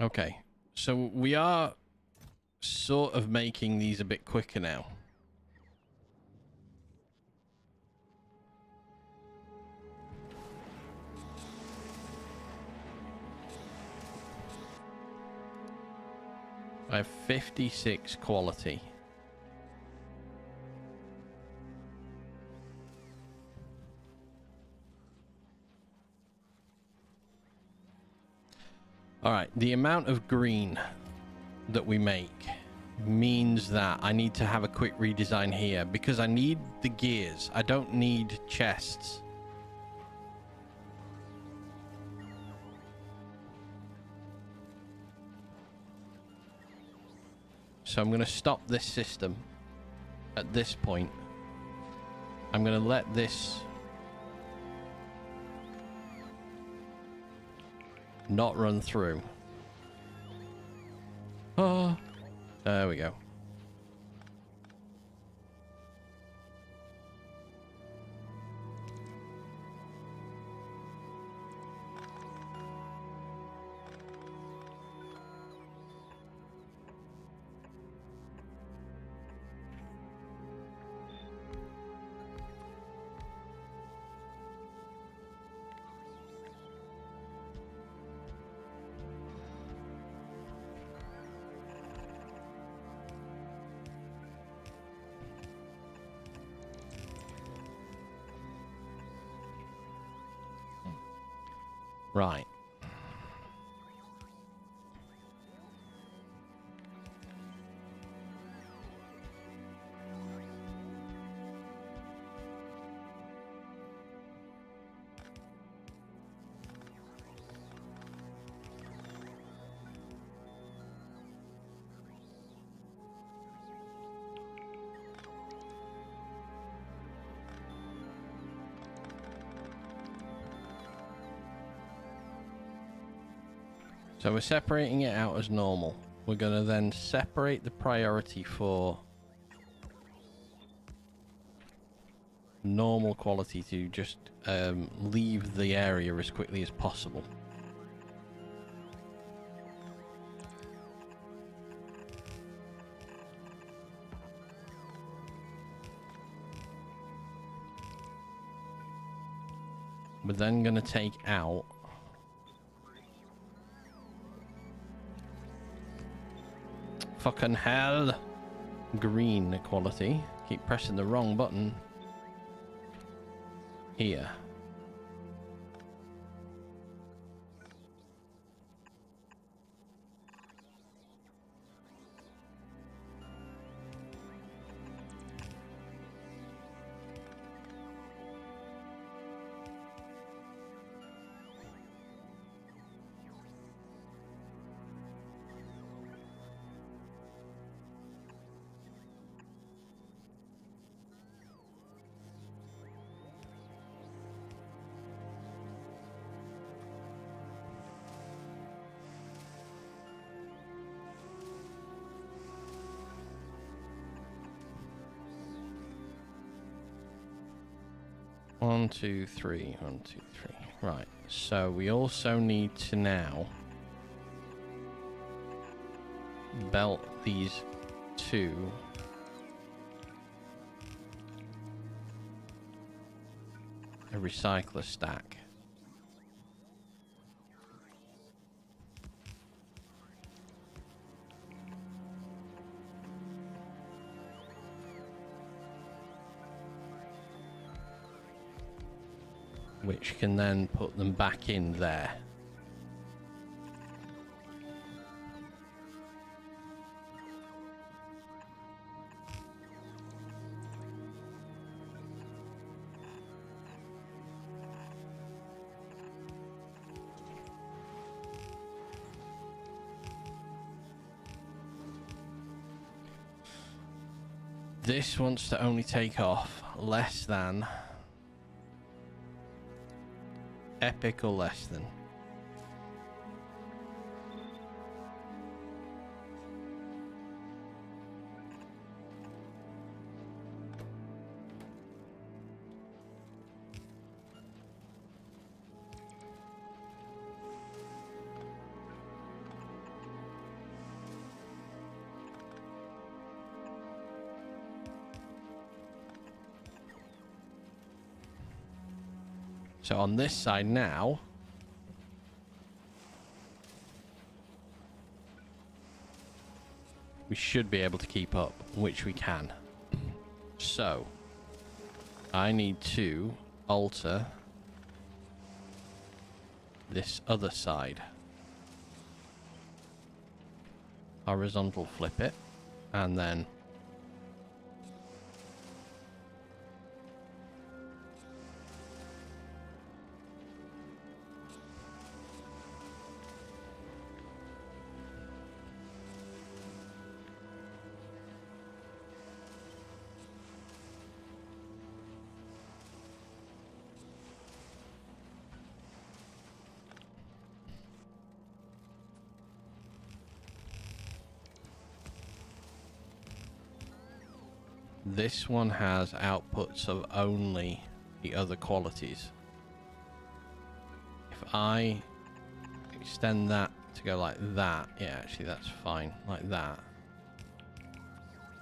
Okay, so we are sort of making these a bit quicker now. I have 56 quality. Alright, the amount of green that we make means that I need to have a quick redesign here because I need the gears. I don't need chests. So I'm going to stop this system at this point. I'm going to let this not run through. Oh, there we go. Right. So we're separating it out as normal. We're going to then separate the priority for normal quality to just leave the area as quickly as possible. We're then going to take out fucking hell green quality. Keep pressing the wrong button here. One, two, three. 1, 2, 3. Right. So we also need to now belt these two a recycler stack. Which can then put them back in there. This wants to only take off less than epic or less than. So on this side now, we should be able to keep up, which we can. So, I need to alter this other side. Horizontal flip it, and then this one has outputs of only the other qualities. If I extend that to go like that, yeah, actually that's fine, like that.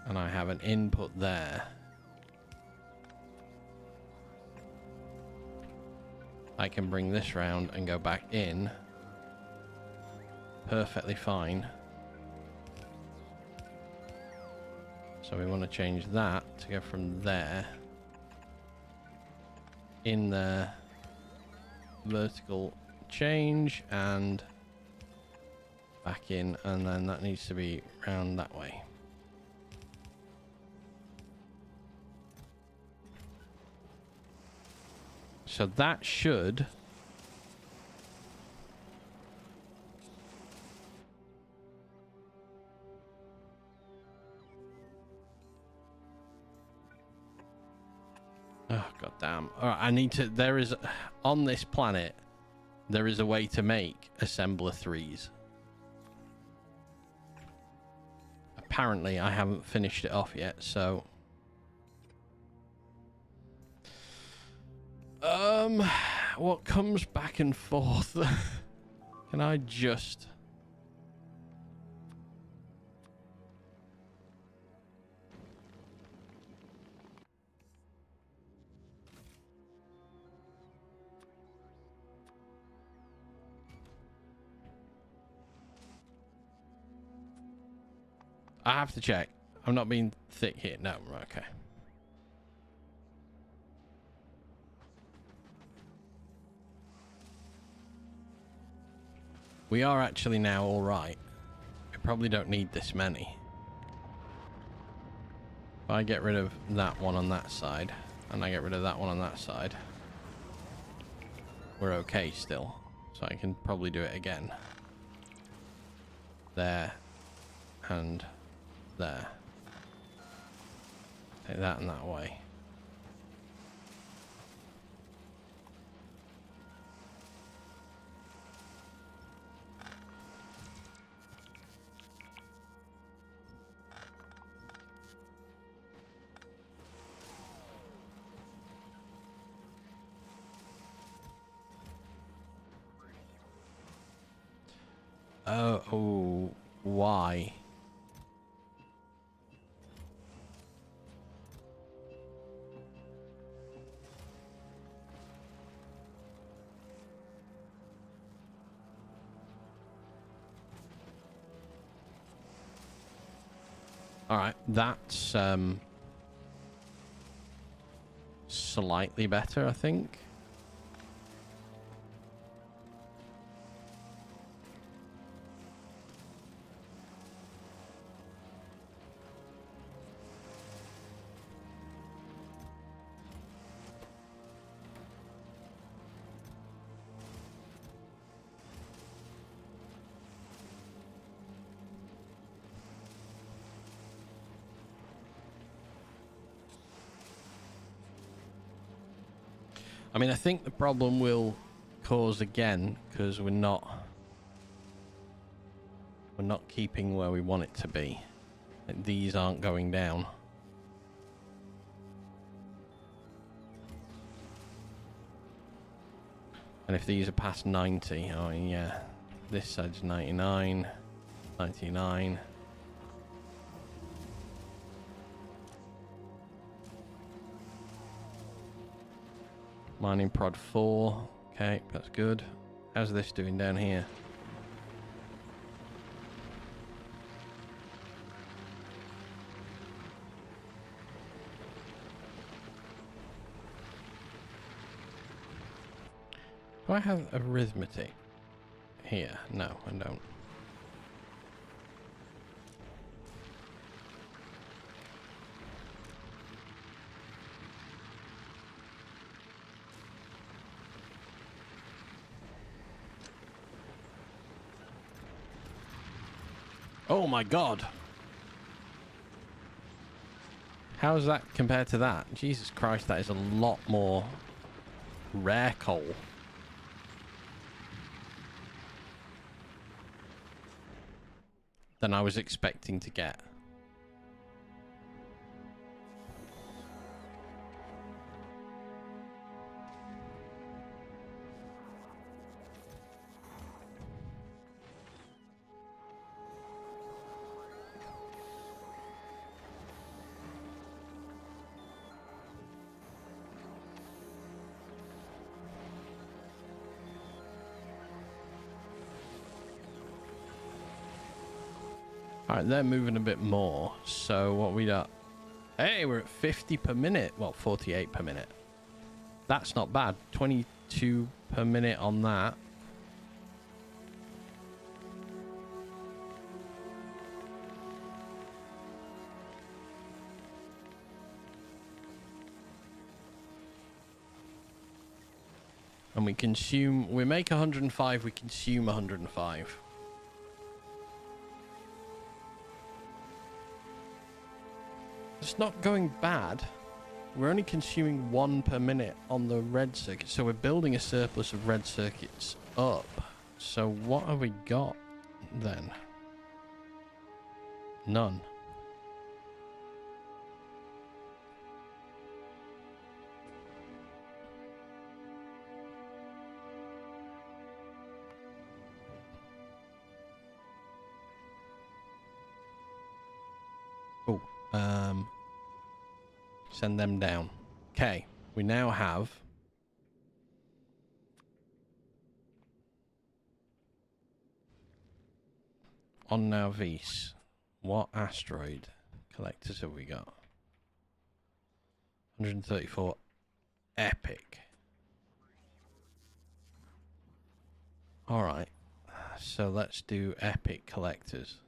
And I have an input there. I can bring this round and go back in. Perfectly fine. So we want to change that to go from there, in there, vertical change, and back in, and then that needs to be round that way. So that should oh god damn. Alright, I need to, there is, on this planet there is a way to make assembler 3s. Apparently I haven't finished it off yet, so what comes back and forth? Can I just I have to check. I'm not being thick here. No, okay. We are actually now all right. We probably don't need this many. If I get rid of that one on that side, and I get rid of that one on that side, we're okay still. So I can probably do it again. There. And there. Take that and that way. Oh, why? Alright, that's slightly better, I think. I mean, I think the problem will cause again because we're not keeping where we want it to be. Like, these aren't going down. And if these are past 90, oh yeah, this side's 99, 99. Mining prod 4. Okay, that's good. How's this doing down here? Do I have arithmetic here? No, I don't. Oh my god! How is that compared to that? Jesus Christ, that is a lot more rare coal. Than I was expecting to get. Alright, they're moving a bit more. So what we got? Hey, we're at 50 per minute. Well, 48 per minute. That's not bad. 22 per minute on that. And we make 105, we consume 105. It's not going bad. We're only consuming 1 per minute on the red circuit, so we're building a surplus of red circuits up. So what have we got then? None. Oh, send them down. Okay, we now have on now Vis. What asteroid collectors have we got? 134 epic. All right, so let's do epic collectors.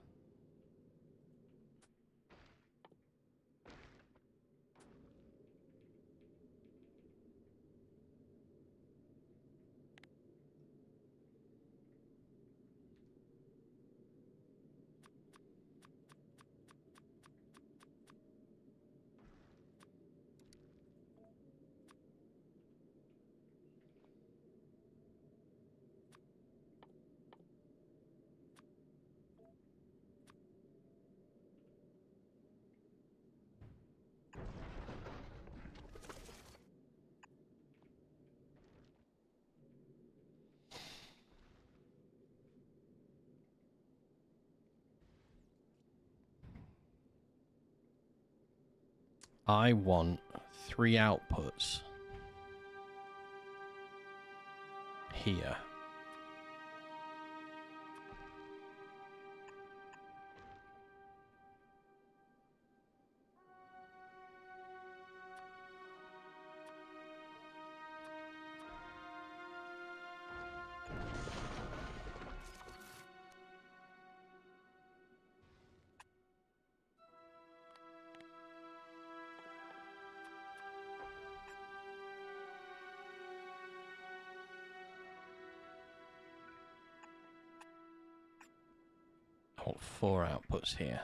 I want 3 outputs here. I want 4 outputs here.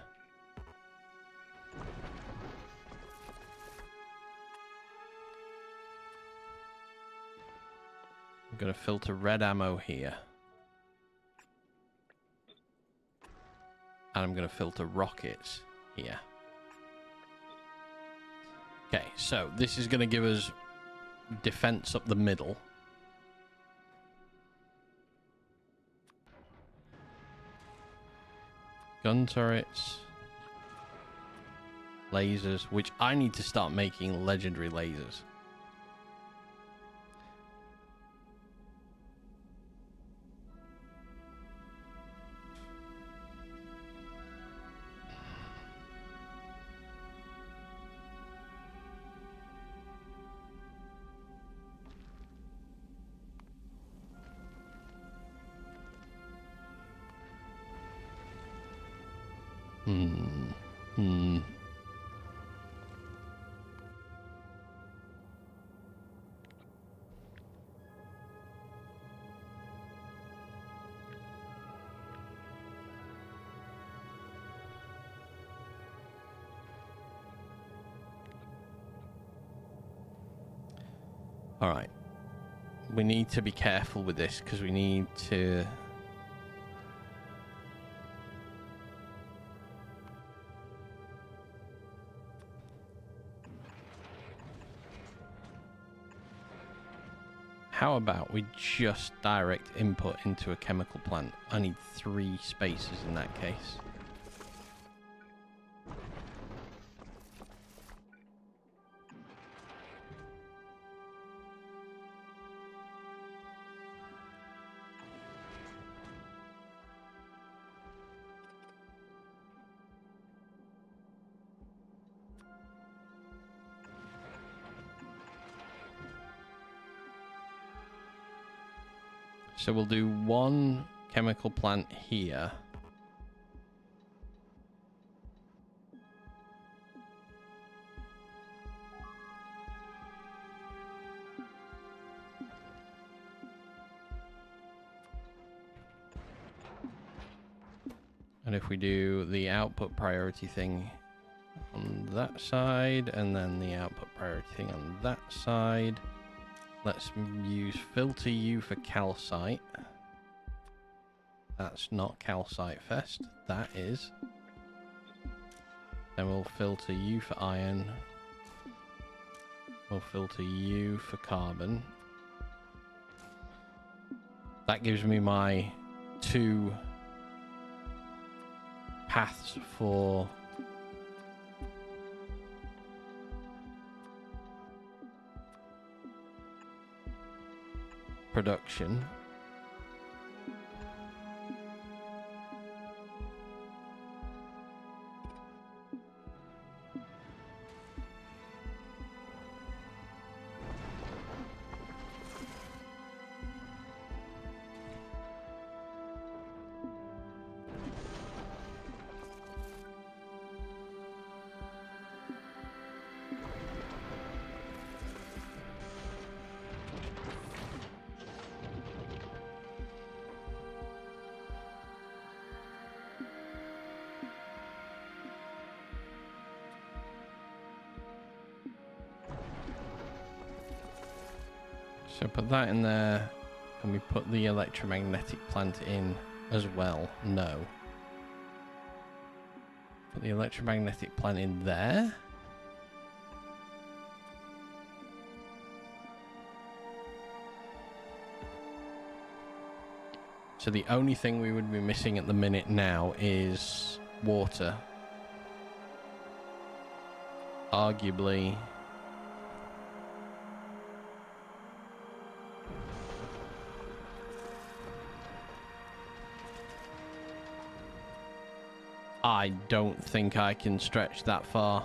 I'm going to filter red ammo here. And I'm going to filter rockets here. Okay, so this is going to give us defense up the middle. Gun turrets. Lasers, which I need to start making legendary lasers. Hmm. All right. We need to be careful with this because we need to... How about we just direct input into a chemical plant? I need 3 spaces in that case. So we'll do 1 chemical plant here. And if we do the output priority thing on that side, and then the output priority thing on that side, let's use filter U for calcite. That's not calcite fest, that is. Then we'll filter U for iron. We'll filter U for carbon. That gives me my 2 paths for production. So put that in there. Can we put the electromagnetic plant in as well? No. Put the electromagnetic plant in there. So the only thing we would be missing at the minute now is water. Arguably... I don't think I can stretch that far.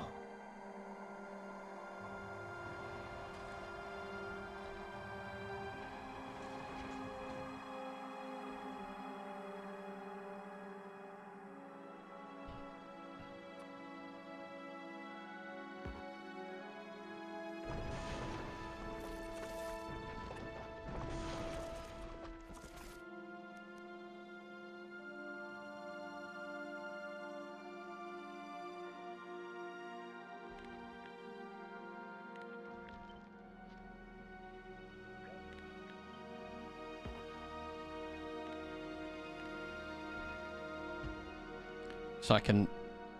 So I can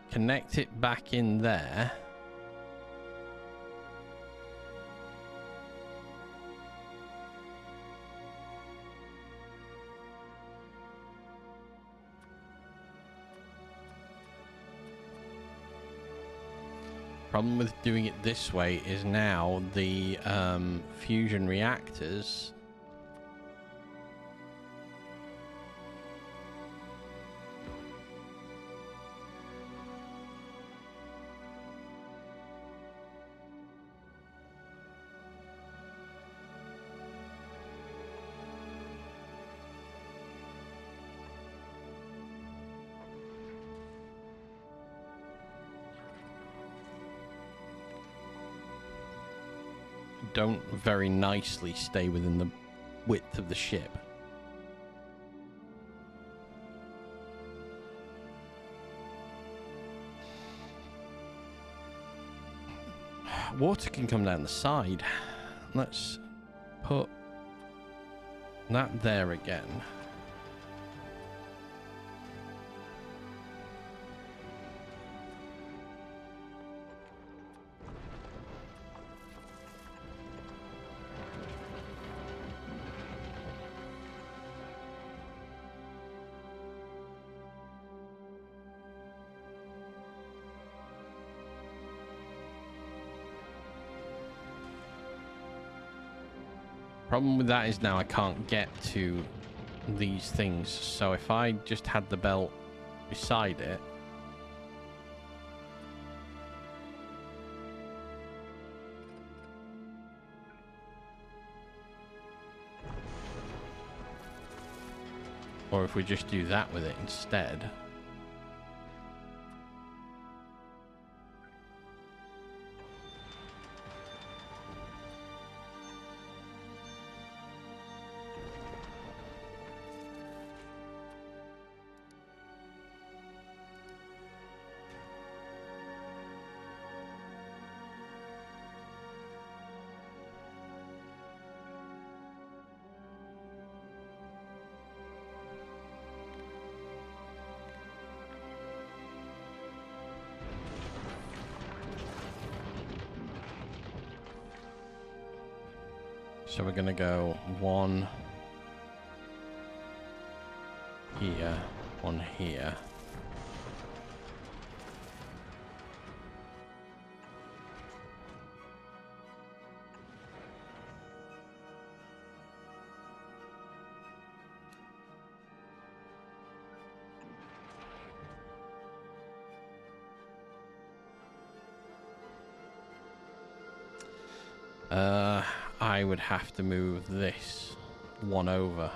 connect it back in there. Problem with doing it this way is now the fusion reactors don't very nicely stay within the width of the ship. Water can come down the side. Let's put that there again. Problem with that is now I can't get to these things, so if I just had the belt beside it, or if we just do that with it instead. So we're going to go one here, one here. I would have to move this one over.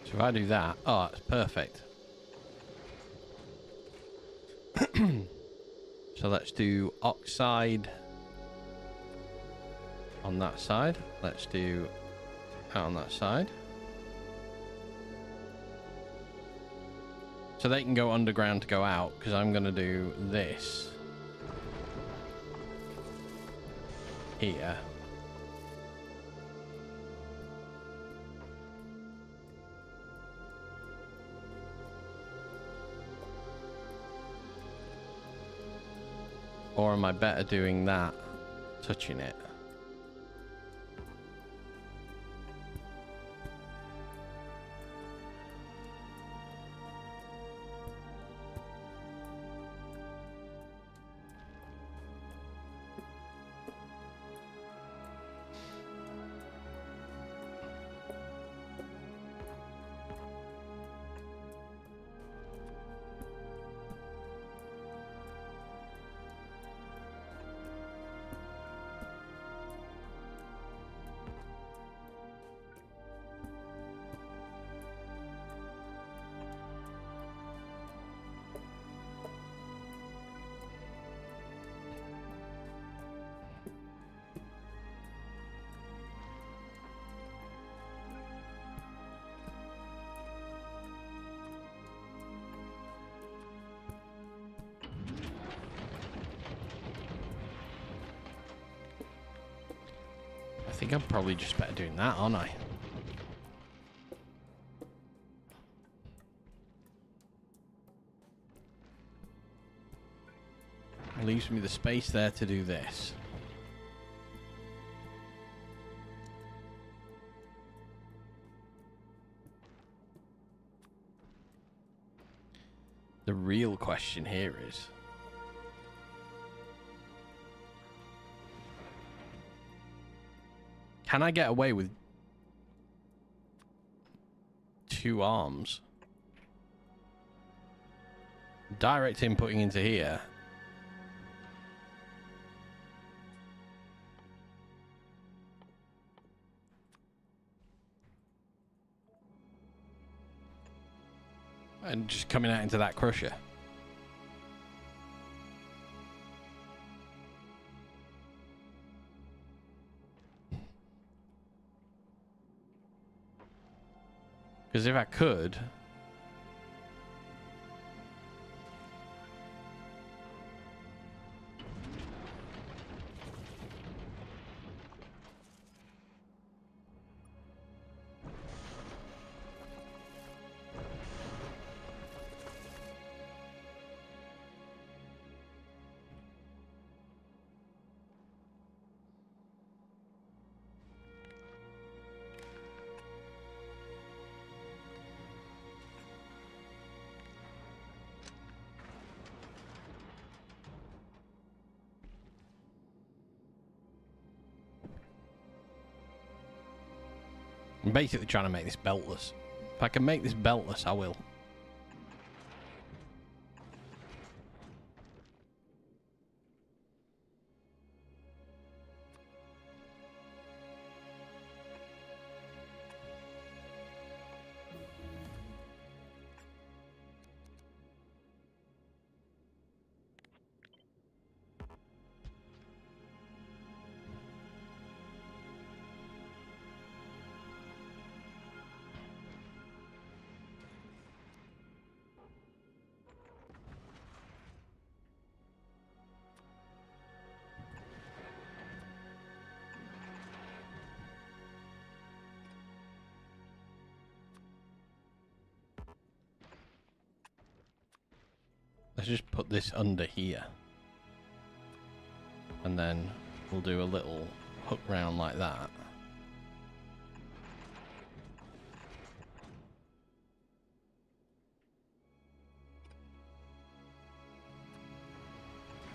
So if I do that, oh, it's perfect. So let's do oxide on that side. Let's do that on that side. So they can go underground to go out, because I'm going to do this here. Or am I better doing that, touching it? I think I'm probably just better doing that, aren't I? leaves me the space there to do this. The real question here is, can I get away with 2 arms? Direct inputting into here. And just coming out into that crusher. Because if I could... I'm basically trying to make this beltless. If I can make this beltless, I will. Let's just put this under here. And then we'll do a little hook round like that.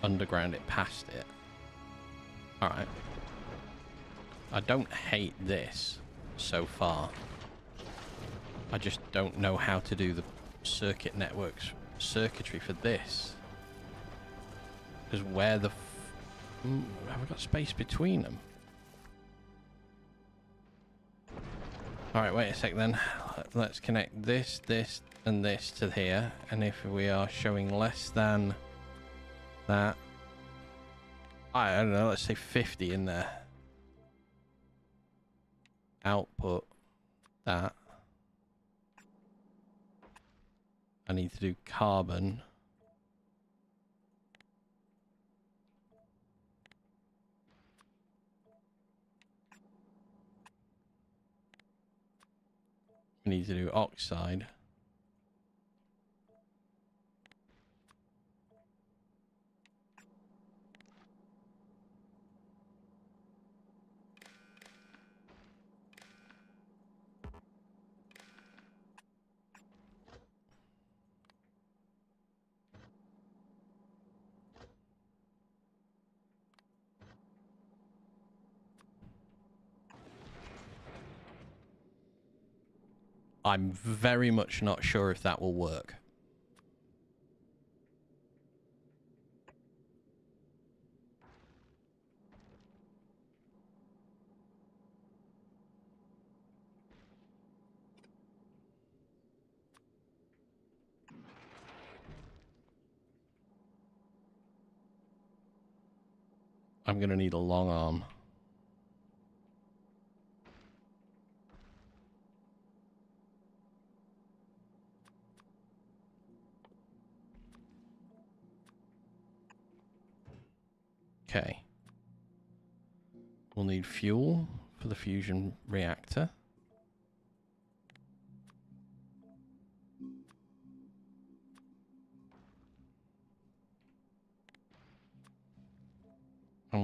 Underground it past it. Alright. I don't hate this so far. I just don't know how to do the circuit networks circuitry for this. Because where the have we got space between them? Alright, wait a sec then. Let's connect this, this, and this to here. And if we are showing less than that, I don't know, let's say 50 in there. Output that. I need to do carbon. We need to do oxide. I'm very much not sure if that will work. I'm gonna need a long arm. Okay. We'll need fuel for the fusion reactor.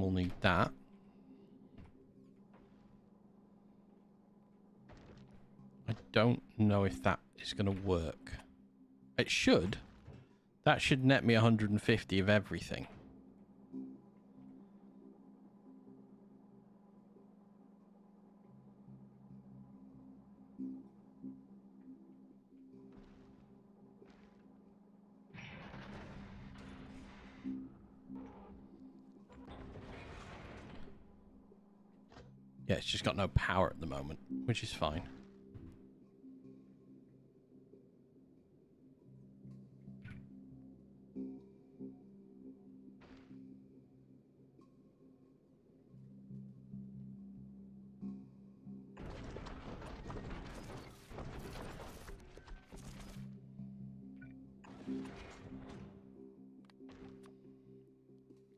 we'll need that. I don't know if that is going to work. It should. That should net me 150 of everything. Yeah, it's just got no power at the moment, which is fine.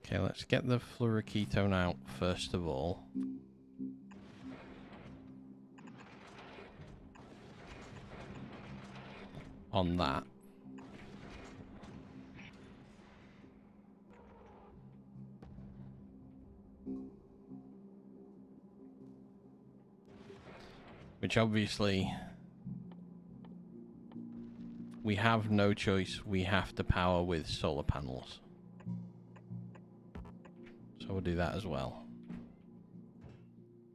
Okay, let's get the fluoroketone out first of all. On that. Which obviously we have no choice. We have to power with solar panels. So we'll do that as well.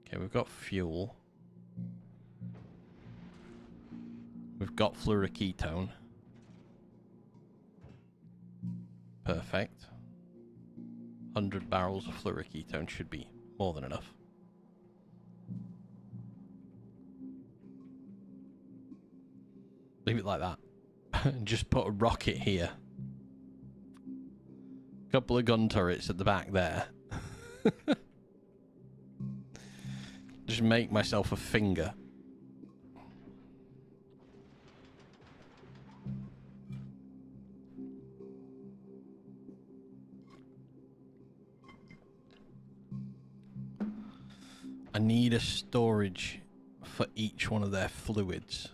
Okay, we've got fuel. We've got fluoroketone. Perfect. 100 barrels of fluoroketone should be more than enough. Leave it like that. And just put a rocket here. Couple of gun turrets at the back there. Just make myself a finger. I need a storage for each one of their fluids.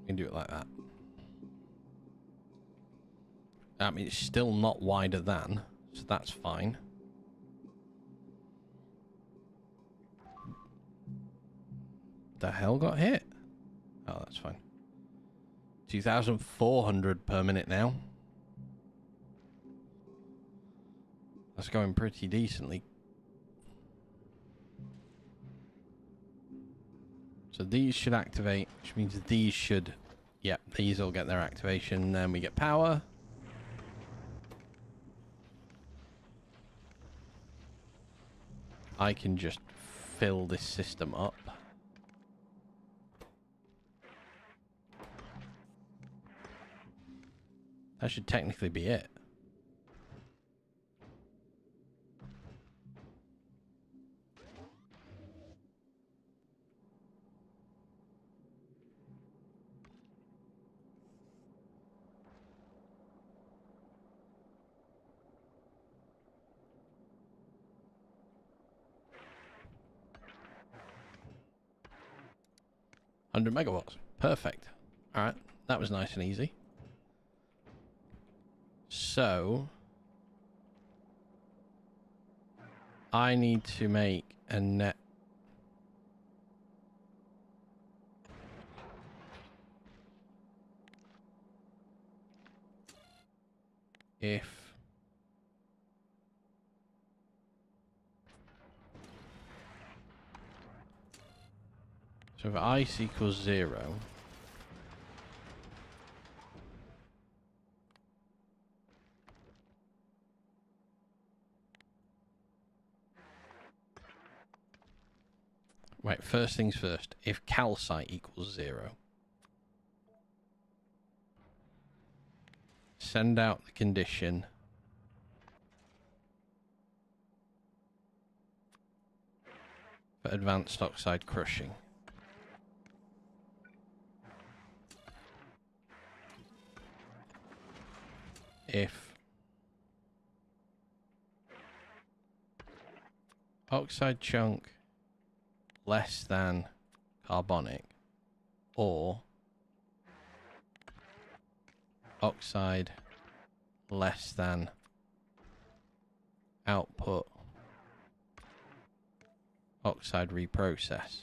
We can do it like that. I mean, it's still not wider than, so that's fine. The hell got hit? Oh, that's fine. 2,400 per minute now. That's going pretty decently. So these should activate, which means these should... Yep, these all get their activation, and then we get power. I can just fill this system up. That should technically be it. $100 megawatts. Perfect. Alright, that was nice and easy. So I need to make a net. If so, if ice equals 0, right, first things first, if calcite equals 0, send out the condition for advanced oxide crushing. If oxide chunk less than carbonic, or oxide less than output oxide reprocess.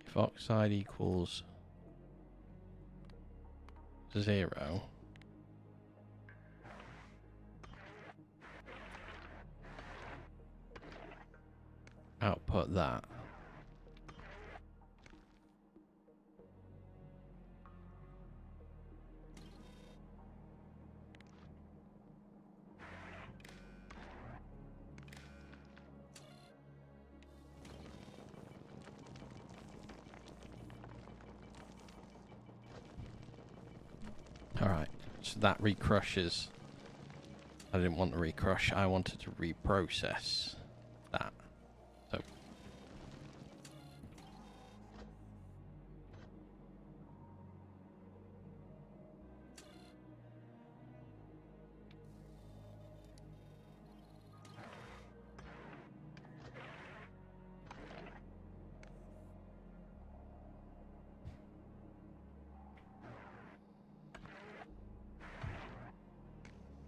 If oxide equals 0, output that. Alright, so that recrushes. I didn't want to recrush, I wanted to reprocess that. So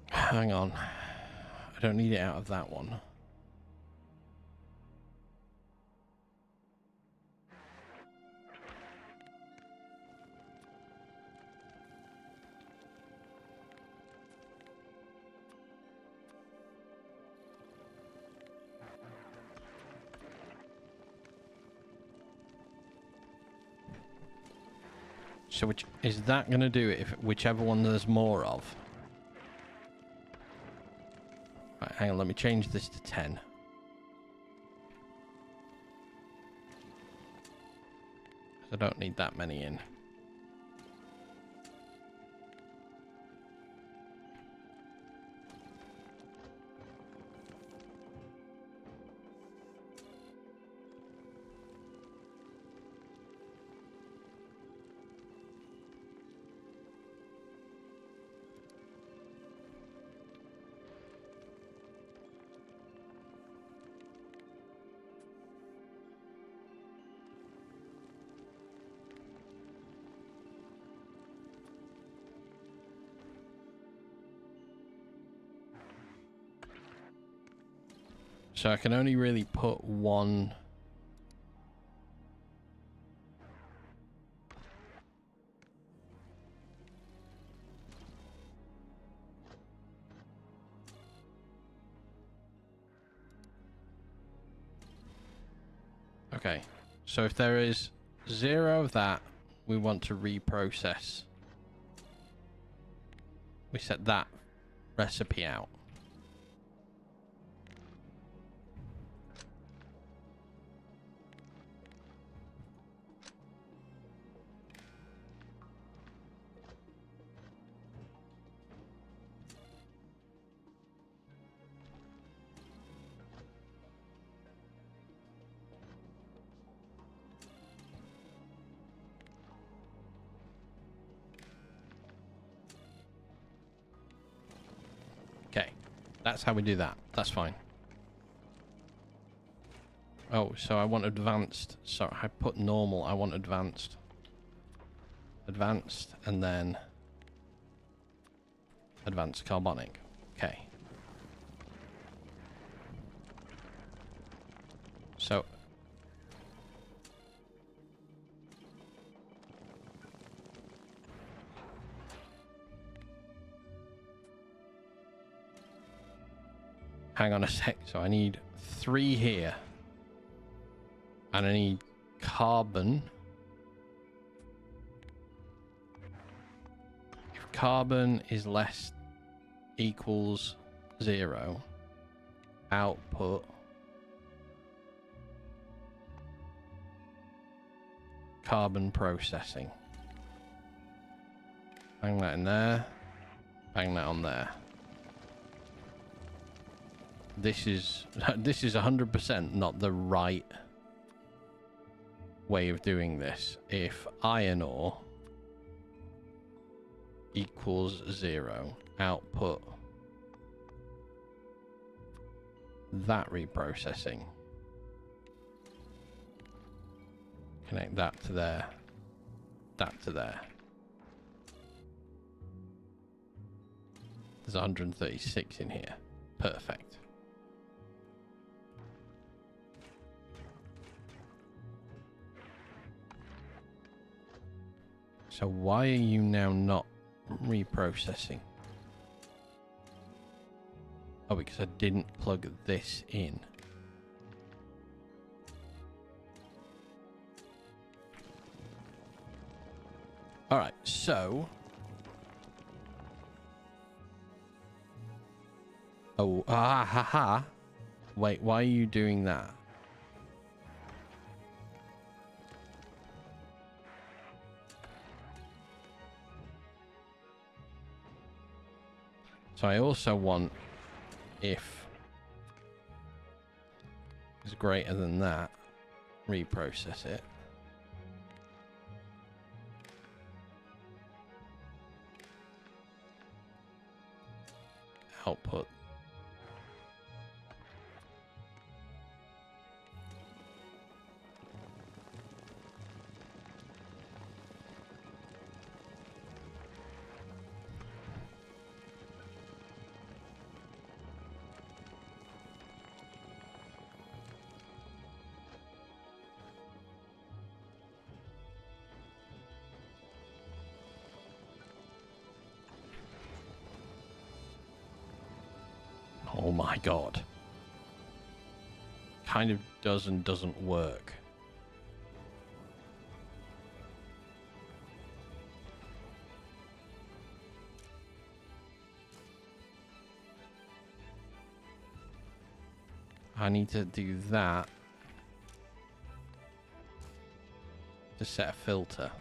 hang on. I don't need it out of that one. So which is that going to do it if whichever one there's more of? Right, hang on, let me change this to 10. I don't need that many in. So I can only really put one. Okay, so if there is 0 of that, we want to reprocess. We set that recipe out. Okay, that's how we do that. That's fine. Oh, so I want advanced. Sorry, I put normal. I want advanced. Advanced, and then advanced carbonic. Okay. So hang on a sec. So I need 3 here. And I need carbon. If carbon is less equals 0, output carbon processing. Bang that in there. Bang that on there. This is 100% not the right way of doing this. If iron ore equals 0, output that reprocessing. Connect that to there. That to there. There's 136 in here. Perfect. So why are you now not reprocessing? Oh, because I didn't plug this in. Alright, so... Oh, ha. Wait, why are you doing that? So I also want if it's greater than that, reprocess it. Output. Oh my god. Kind of does and doesn't work. I need to do that to set a filter.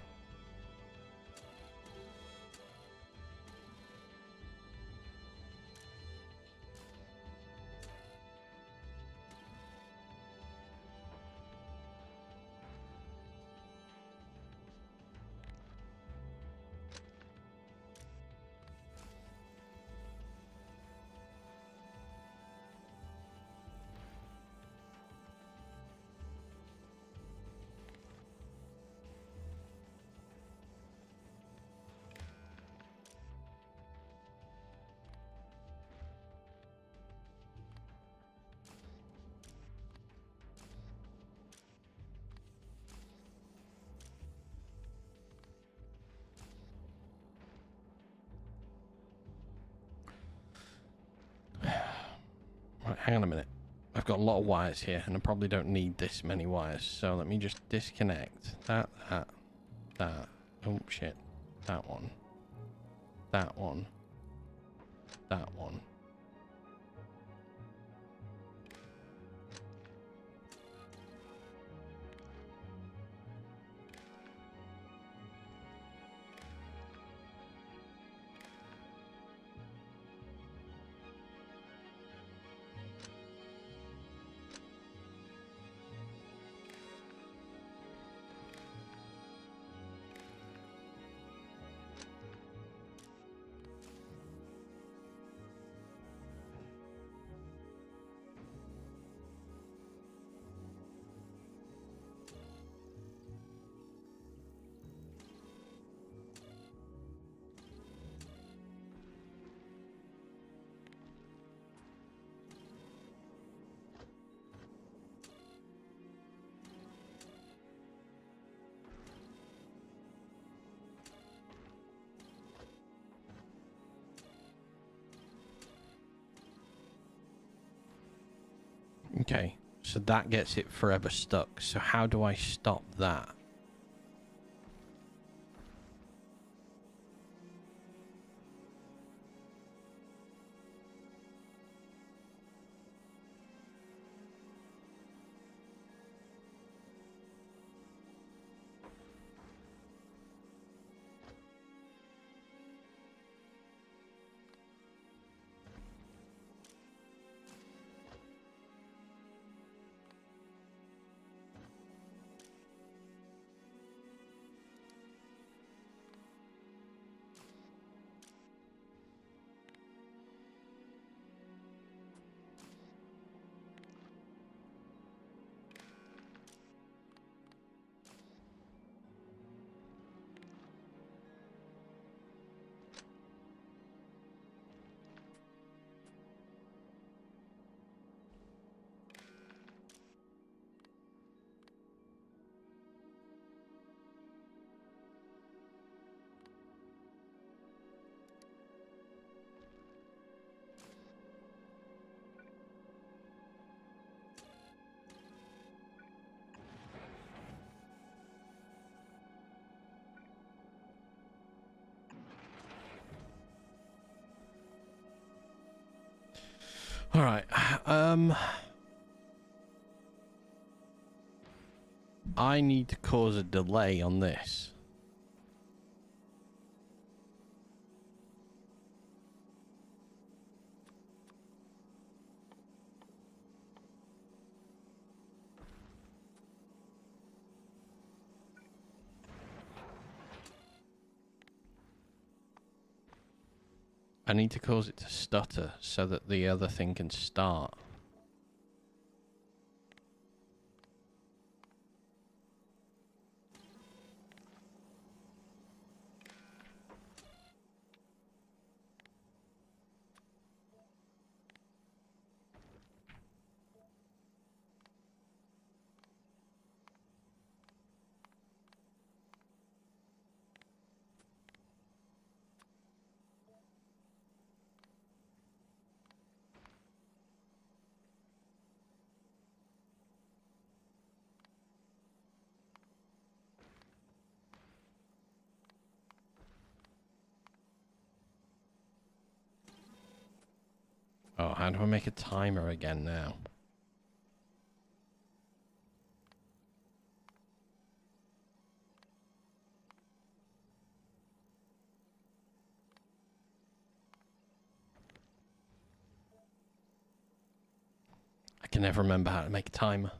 Right, hang on a minute. I've got a lot of wires here, and I probably don't need this many wires. So let me just disconnect that. Oh, shit. That one. That one. That one. Okay, so that gets it forever stuck. So how do I stop that? All right. I need to cause a delay on this. I need to cause it to stutter so that the other thing can start. Oh, how do I make a timer again now? I can never remember how to make a timer.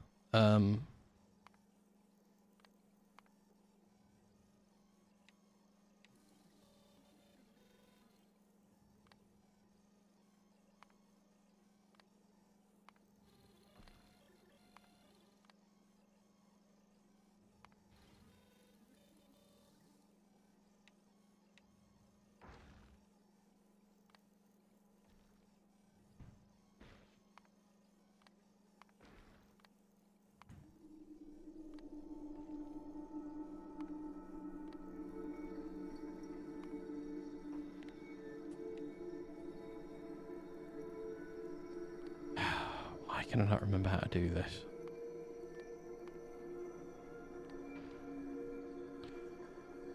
Why can I not remember how to do this?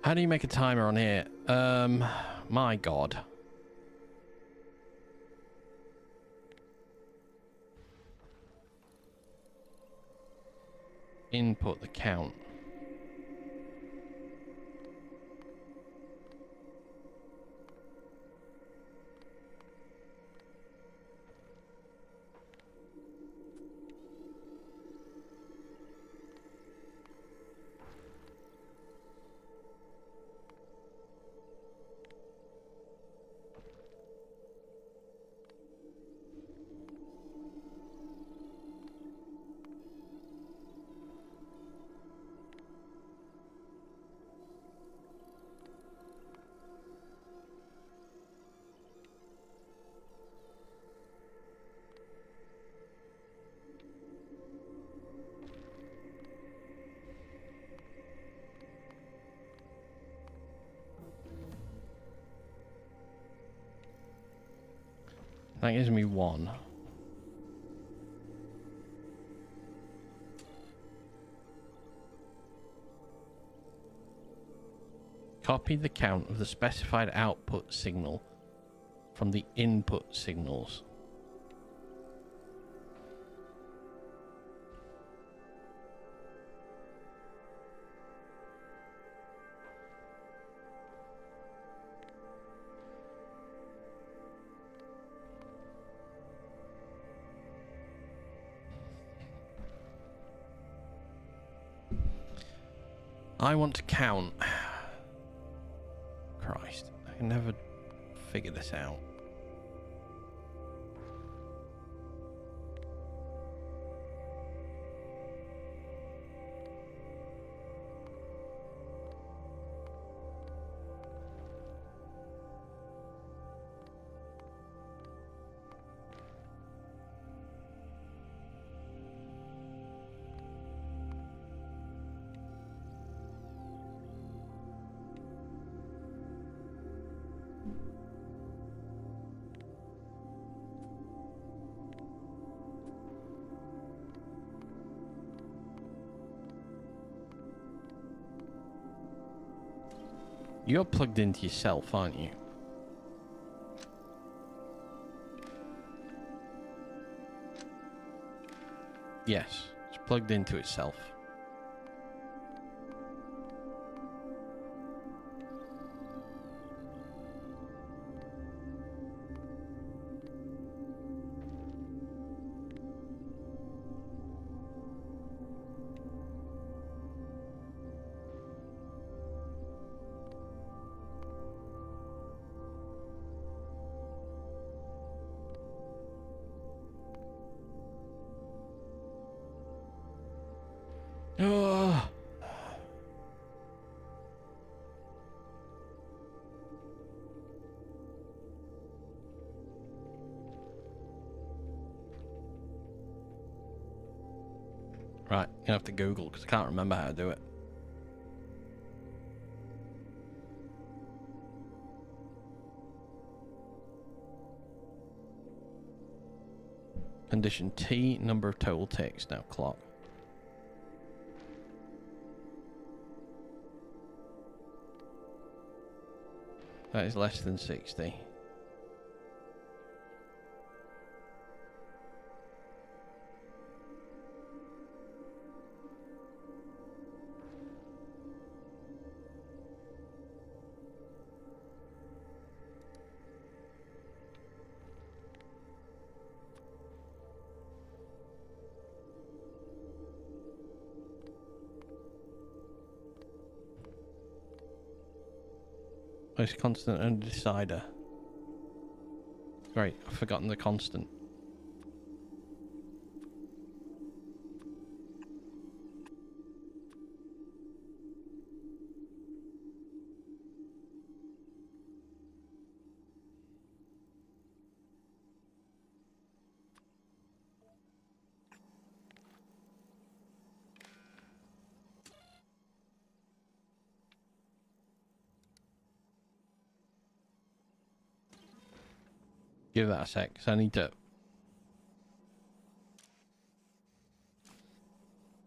How do you make a timer on here? My God. Input the count. That gives me one. Copy the count of the specified output signal from the input signals. I want to count. Christ, I can never figure this out. You're plugged into yourself, aren't you? Yes, it's plugged into itself. Oh. Right, you have to Google because I can't remember how to do it. Condition T, number of total ticks. Now clock. That is less than 60. Oh, it's constant and decider. Great, I've forgotten the constant. Give that a sec, because I need to...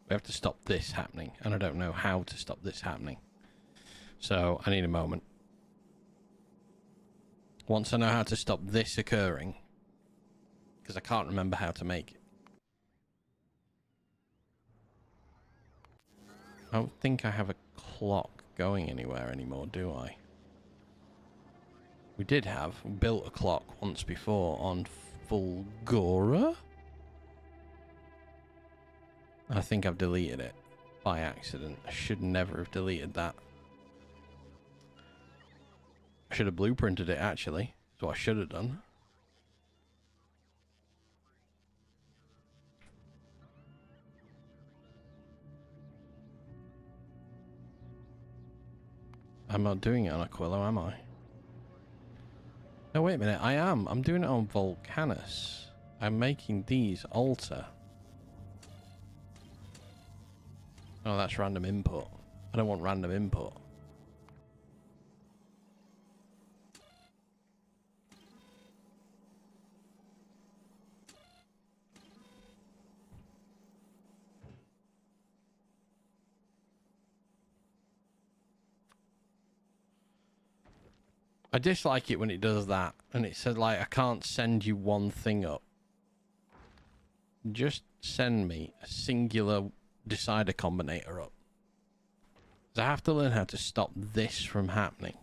We have to stop this happening, and I don't know how to stop this happening. So, I need a moment. Once I know how to stop this occurring, because I can't remember how to make it. I don't think I have a clock going anywhere anymore, do I? We did have built a clock once before on Fulgora. I think I've deleted it by accident. I should never have deleted that. I should have blueprinted it actually. That's what I should have done. I'm not doing it on Aquilo, am I? No, wait a minute. I am. I'm doing it on Volcanus. I'm making these alter. Oh, that's random input. I don't want random input. I dislike it when it does that, and it says, like, I can't send you one thing up. Just send me a singular decider combinator up. 'Cause I have to learn how to stop this from happening.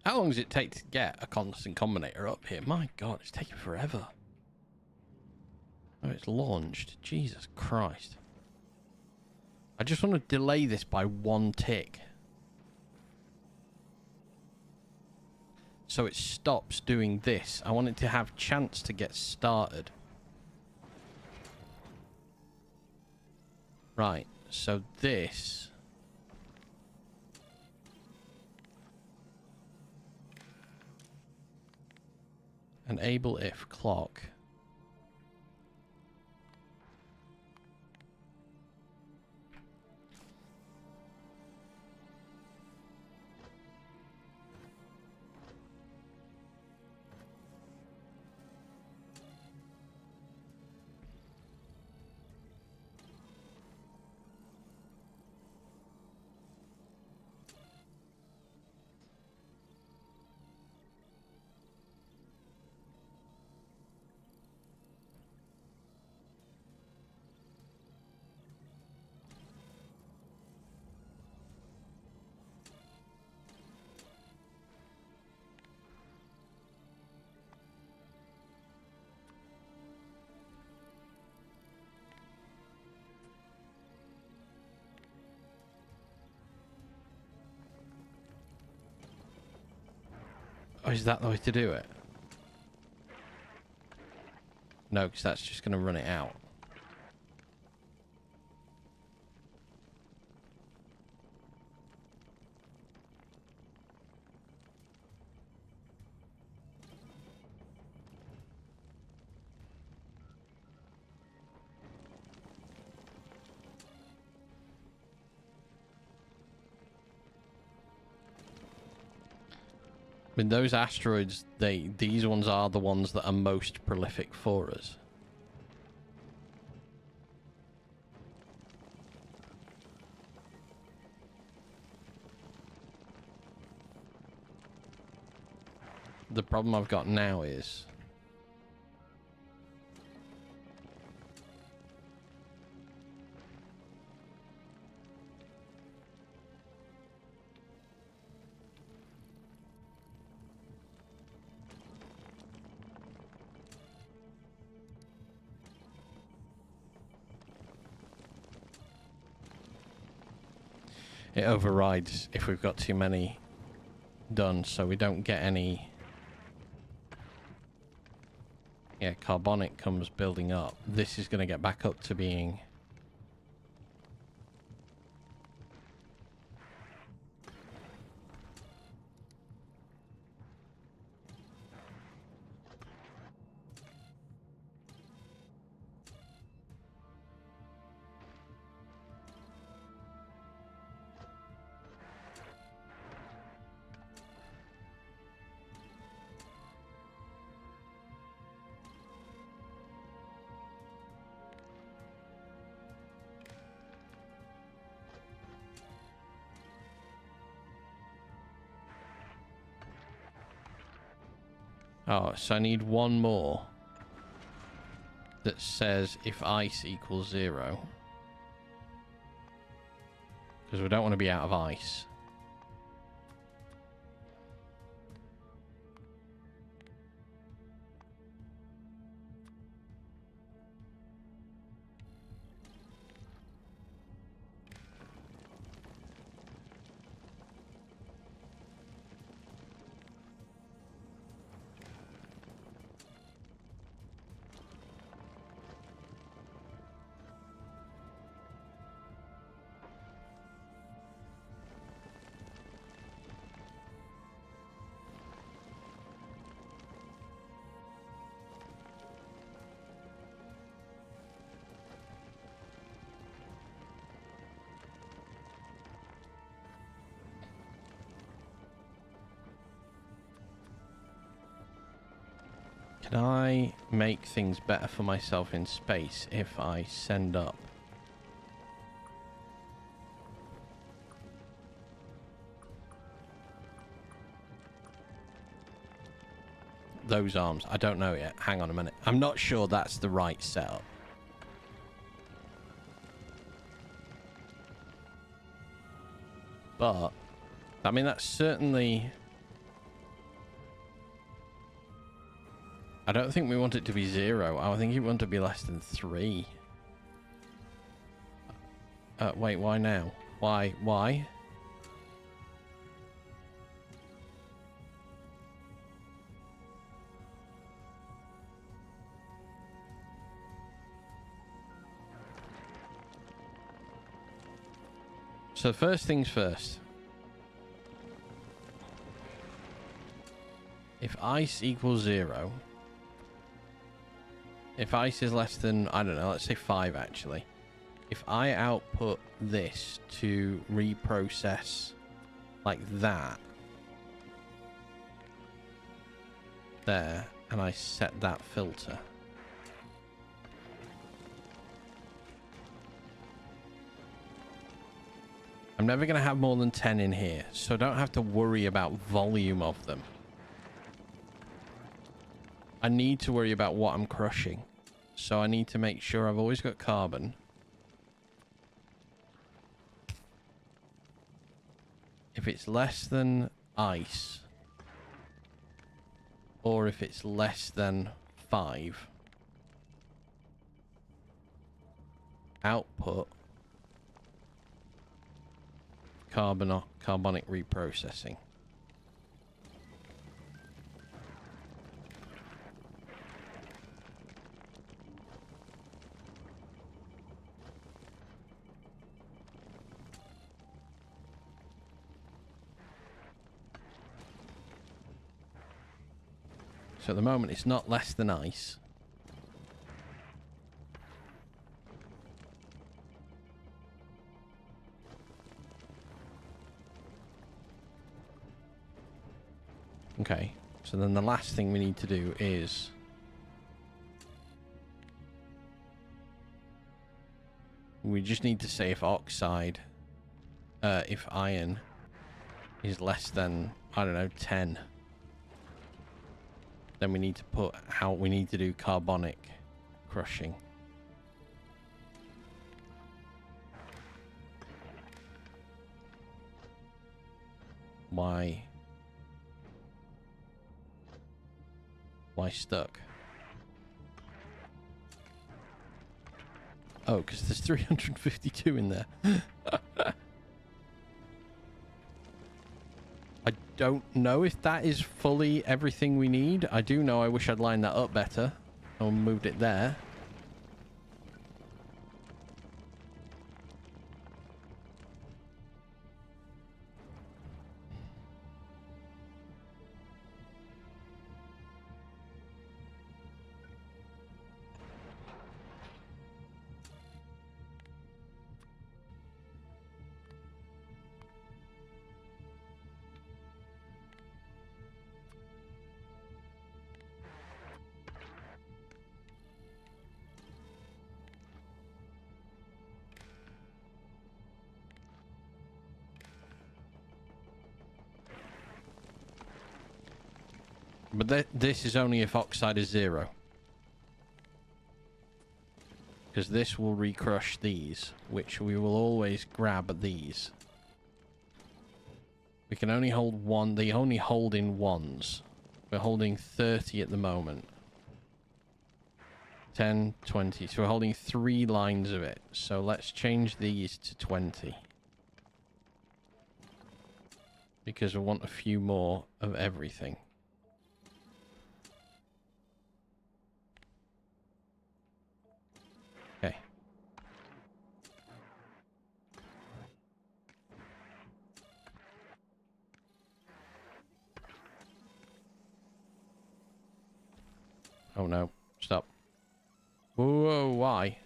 How long does it take to get a constant combinator up here? My God, it's taking forever. Oh, it's launched. Jesus Christ. I just want to delay this by 1 tick. So it stops doing this. I want it to have chance to get started. Right, so this... Enable if clock. Oh, is that the way to do it? No, because that's just going to run it out. I mean, those asteroids, these ones are the ones that are most prolific for us. The problem I've got now is... it overrides if we've got too many done, so we don't get any... Yeah, carbonic comes building up. This is going to get back up to being... Oh, so I need one more that says if ice equals 0. Because we don't want to be out of ice. Can I make things better for myself in space if I send up those arms? I don't know yet. Hang on a minute. I'm not sure that's the right setup. But, I mean, that's certainly... I don't think we want it to be 0. I think we want it to be less than 3. Wait, why now? Why? So first things first. If ice equals 0... If ice is less than, I don't know, let's say 5 actually. If I output this to reprocess like that. There. And I set that filter. I'm never going to have more than 10 in here. So I don't have to worry about volume of them. I need to worry about what I'm crushing. So I need to make sure I've always got carbon. If it's less than ice, or if it's less than 5, output carbonic reprocessing. So at the moment, it's not less than ice. Okay. So then the last thing we need to do is... we just need to say if oxide... if iron is less than, I don't know, 10... then we need to put how we need to do carbonic crushing. Why stuck? Oh, because there's 352 in there. I don't know if that is fully everything we need. I do know I wish I'd lined that up better or moved it there. But this is only if oxide is 0. because this will recrush these, which we will always grab these. We can only hold one. They only hold in ones. We're holding 30 at the moment. 10, 20. So we're holding 3 lines of it. So let's change these to 20. Because we want a few more of everything. Okay. Oh no, stop. Whoa, why?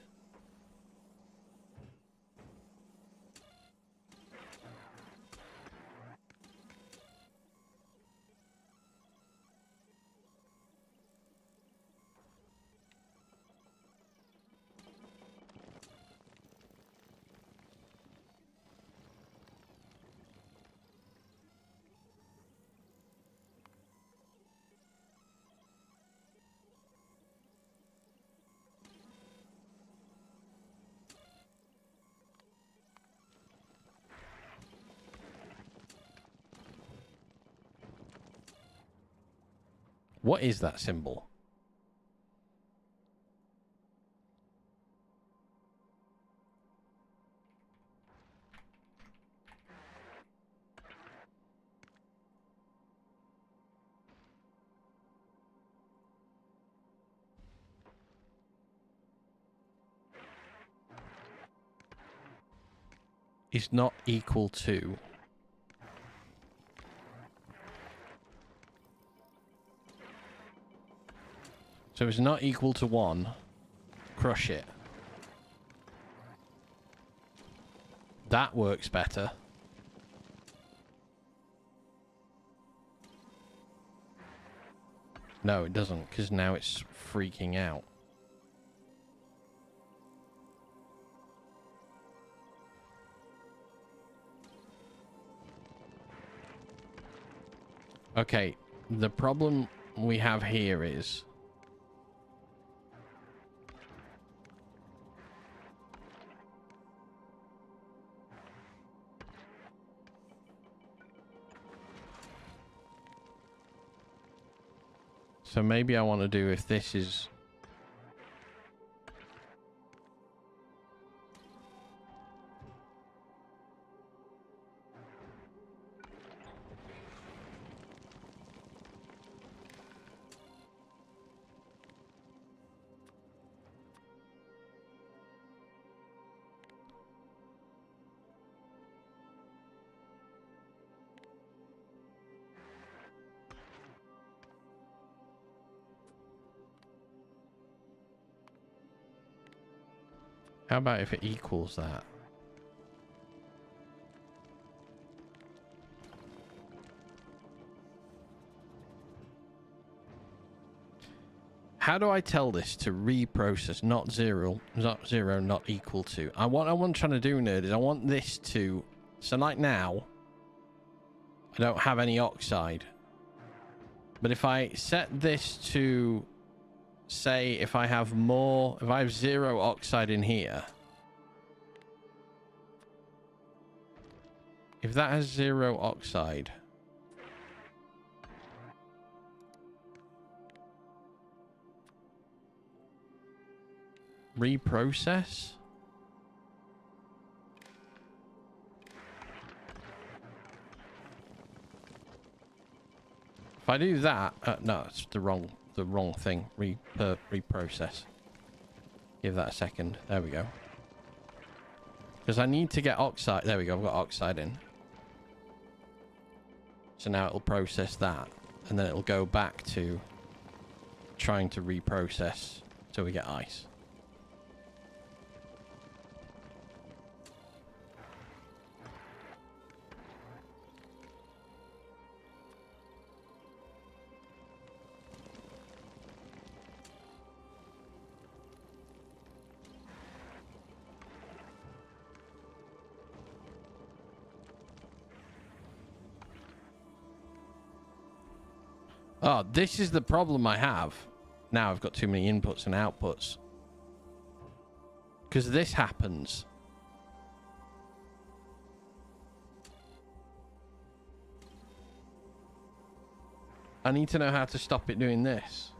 What is that symbol? Is not equal to. So it's not equal to 1. Crush it. That works better. No, it doesn't, because now it's freaking out. Okay, the problem we have here is... So maybe I want to do if this is... How about if it equals that? How do I tell this to reprocess? Not zero, not equal to. What I'm trying to do, nerd, is I want this to... So like now, I don't have any oxide. But if I set this to... Say if I have more, if I have 0 oxide in here, if that has 0 oxide, reprocess. If I do that, no, it's the wrong thing. Reprocess. Give that a second. There we go. Because I need to get oxide. There we go. I've got oxide in. So now it'll process that. And then it'll go back to trying to reprocess till we get ice. Oh, this is the problem I have. Now I've got too many inputs and outputs. Because this happens. I need to know how to stop it doing this.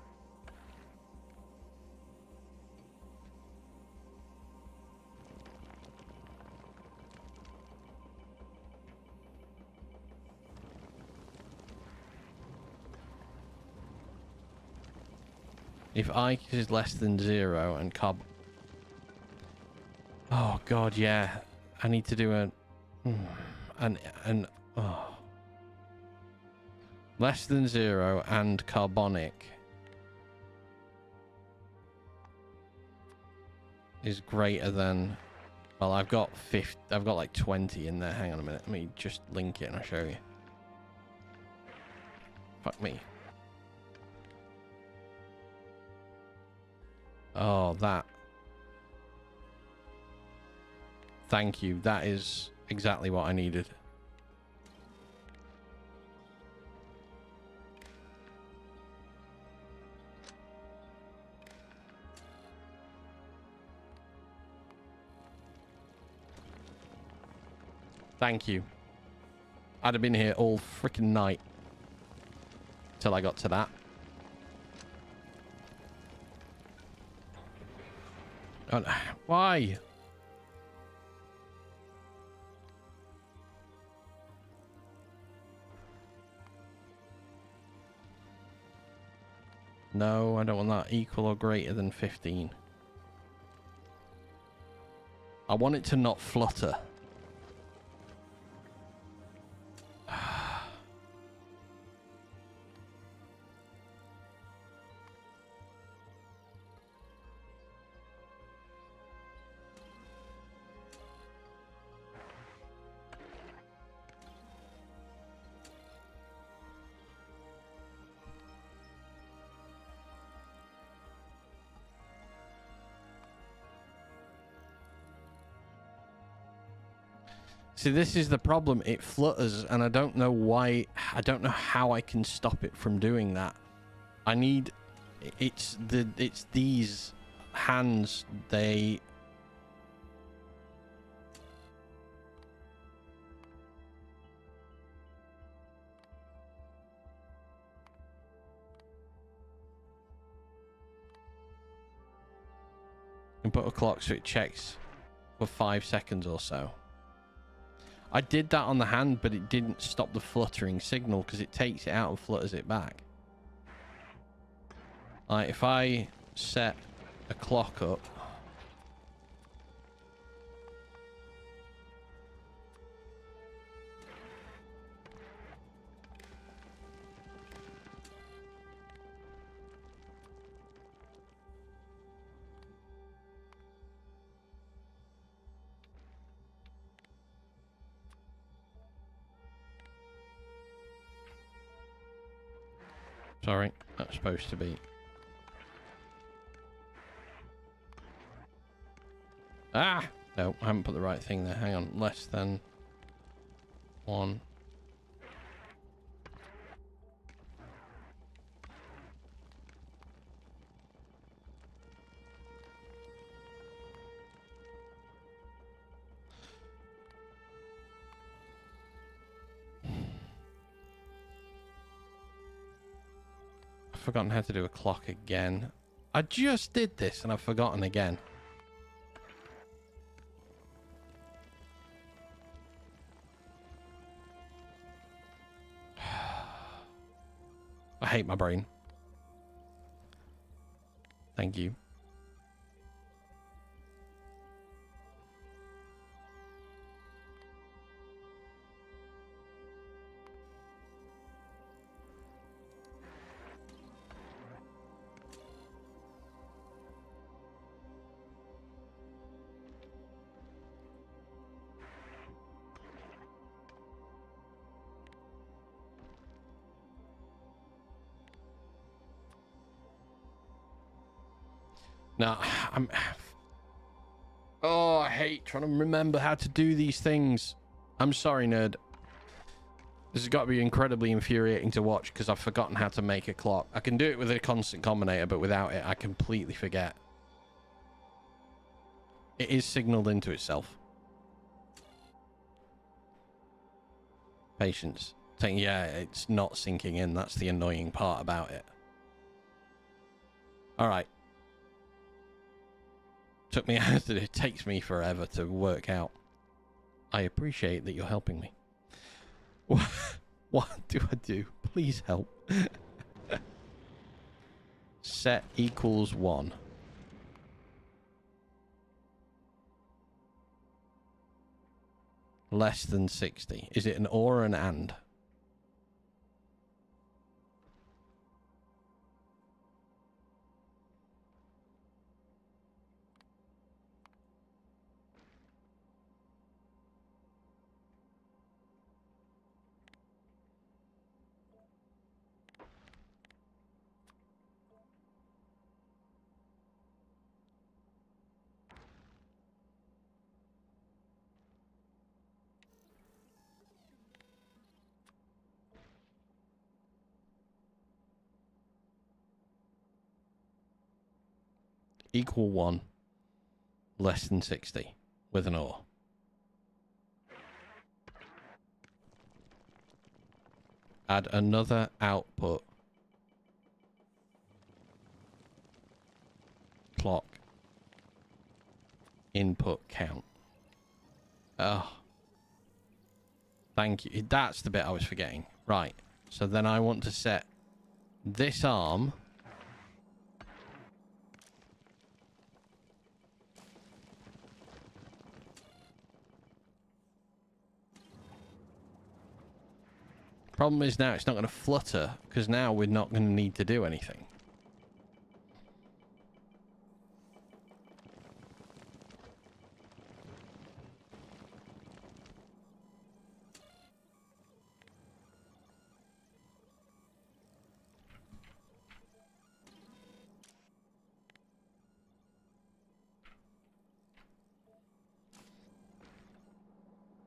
If I is less than 0 and carb... Oh, God, yeah. I need to do a... Oh. Less than 0 and carbonic is greater than... Well, I've got like 20 in there. Hang on a minute. Let me just link it and I'll show you. Fuck me. Oh, that. Thank you. That is exactly what I needed. Thank you. I'd have been here all freaking night till I got to that. Oh, why? No, I don't want that. Equal or greater than 15. I want it to not flutter. See, this is the problem. It flutters, and I don't know why. I don't know how I can stop it from doing that. I need... It's these hands. They... And put a clock so it checks for 5 seconds or so. I did that on the hand, but it didn't stop the fluttering signal because it takes it out and flutters it back. Like, if I set a clock up... Sorry, that's supposed to be... Ah! No, I haven't put the right thing there. Hang on. Less than 1. I've forgotten how to do a clock again. I just did this and I've forgotten again. I hate my brain. Thank you. No, Oh, I hate trying to remember how to do these things. I'm sorry, nerd. This has got to be incredibly infuriating to watch because I've forgotten how to make a clock. I can do it with a constant combinator, but without it, I completely forget. It is signaled into itself. Patience. Yeah, it's not sinking in. That's the annoying part about it. Alright. It takes me forever to work out. I appreciate that you're helping me. What do I do? Please help. Set equals 1. Less than 60. Is it an or an and? Equal 1. Less than 60. With an or. Add another output. Clock. Input count. Oh. Thank you. That's the bit I was forgetting. Right. So then I want to set this arm. Problem is now it's not going to flutter because now we're not going to need to do anything.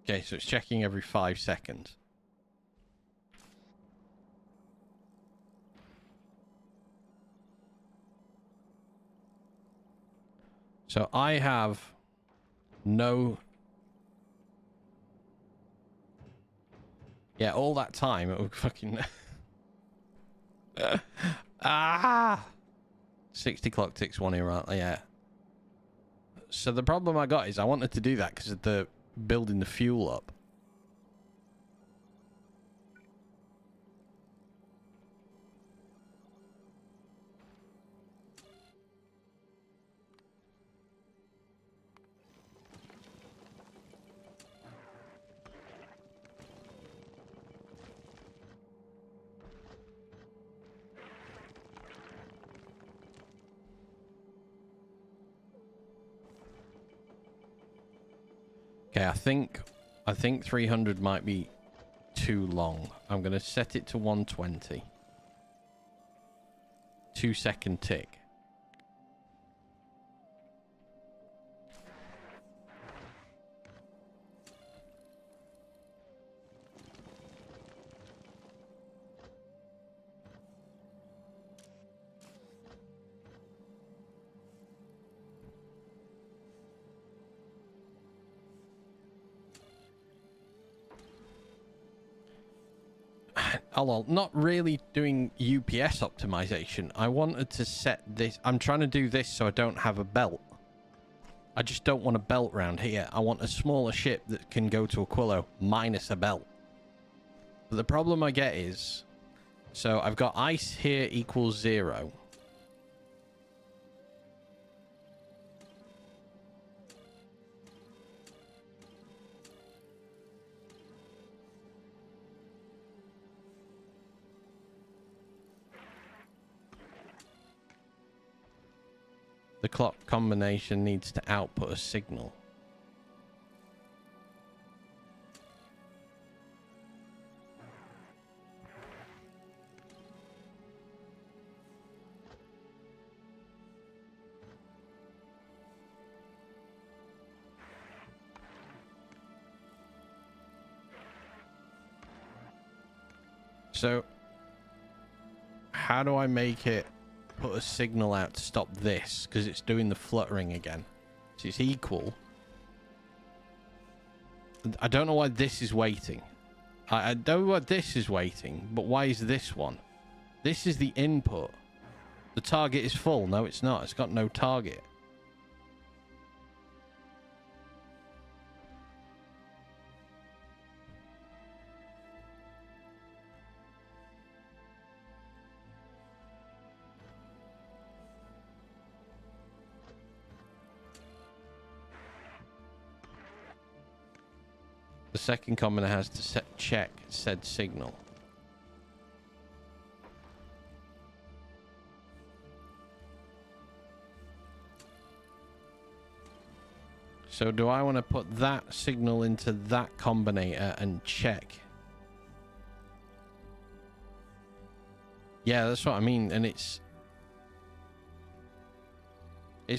Okay, so it's checking every 5 seconds. So I have no... Yeah, all that time it would fucking... 60 clock ticks 1 here, yeah. So the problem I got is I wanted to do that because of the building the fuel up. Okay, I think 300 might be too long. I'm going to set it to 120. 2-second tick. Oh, well, not really doing UPS optimization. I wanted to set this. I'm trying to do this so I don't have a belt. I just don't want a belt round here. I want a smaller ship that can go to Aquilo minus a belt. But the problem I get is... So I've got ice here equals 0. The clock combination needs to output a signal. So, how do I make it put a signal out to stop this? Because it's doing the fluttering again. So it's equal. I don't know why this is waiting. I don't know why this is waiting, but why is this one? This is the input. The target is full. No, it's not. It's got no target. The second combiner has to check said signal. So do I want to put that signal into that combinator and check? Yeah, that's what I mean. And it's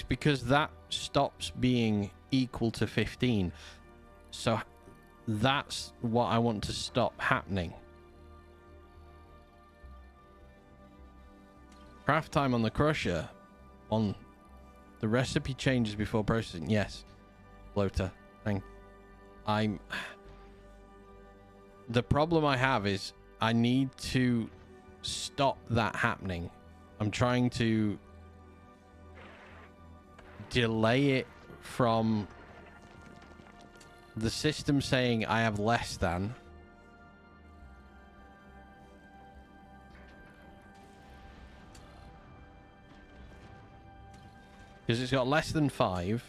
because that stops being equal to 15. So that's what I want to stop happening. Craft time on the crusher. On the recipe changes before processing. Yes. Bloater. The problem I have is I need to stop that happening. I'm trying to delay it from the system saying I have less than. Because it's got less than 5.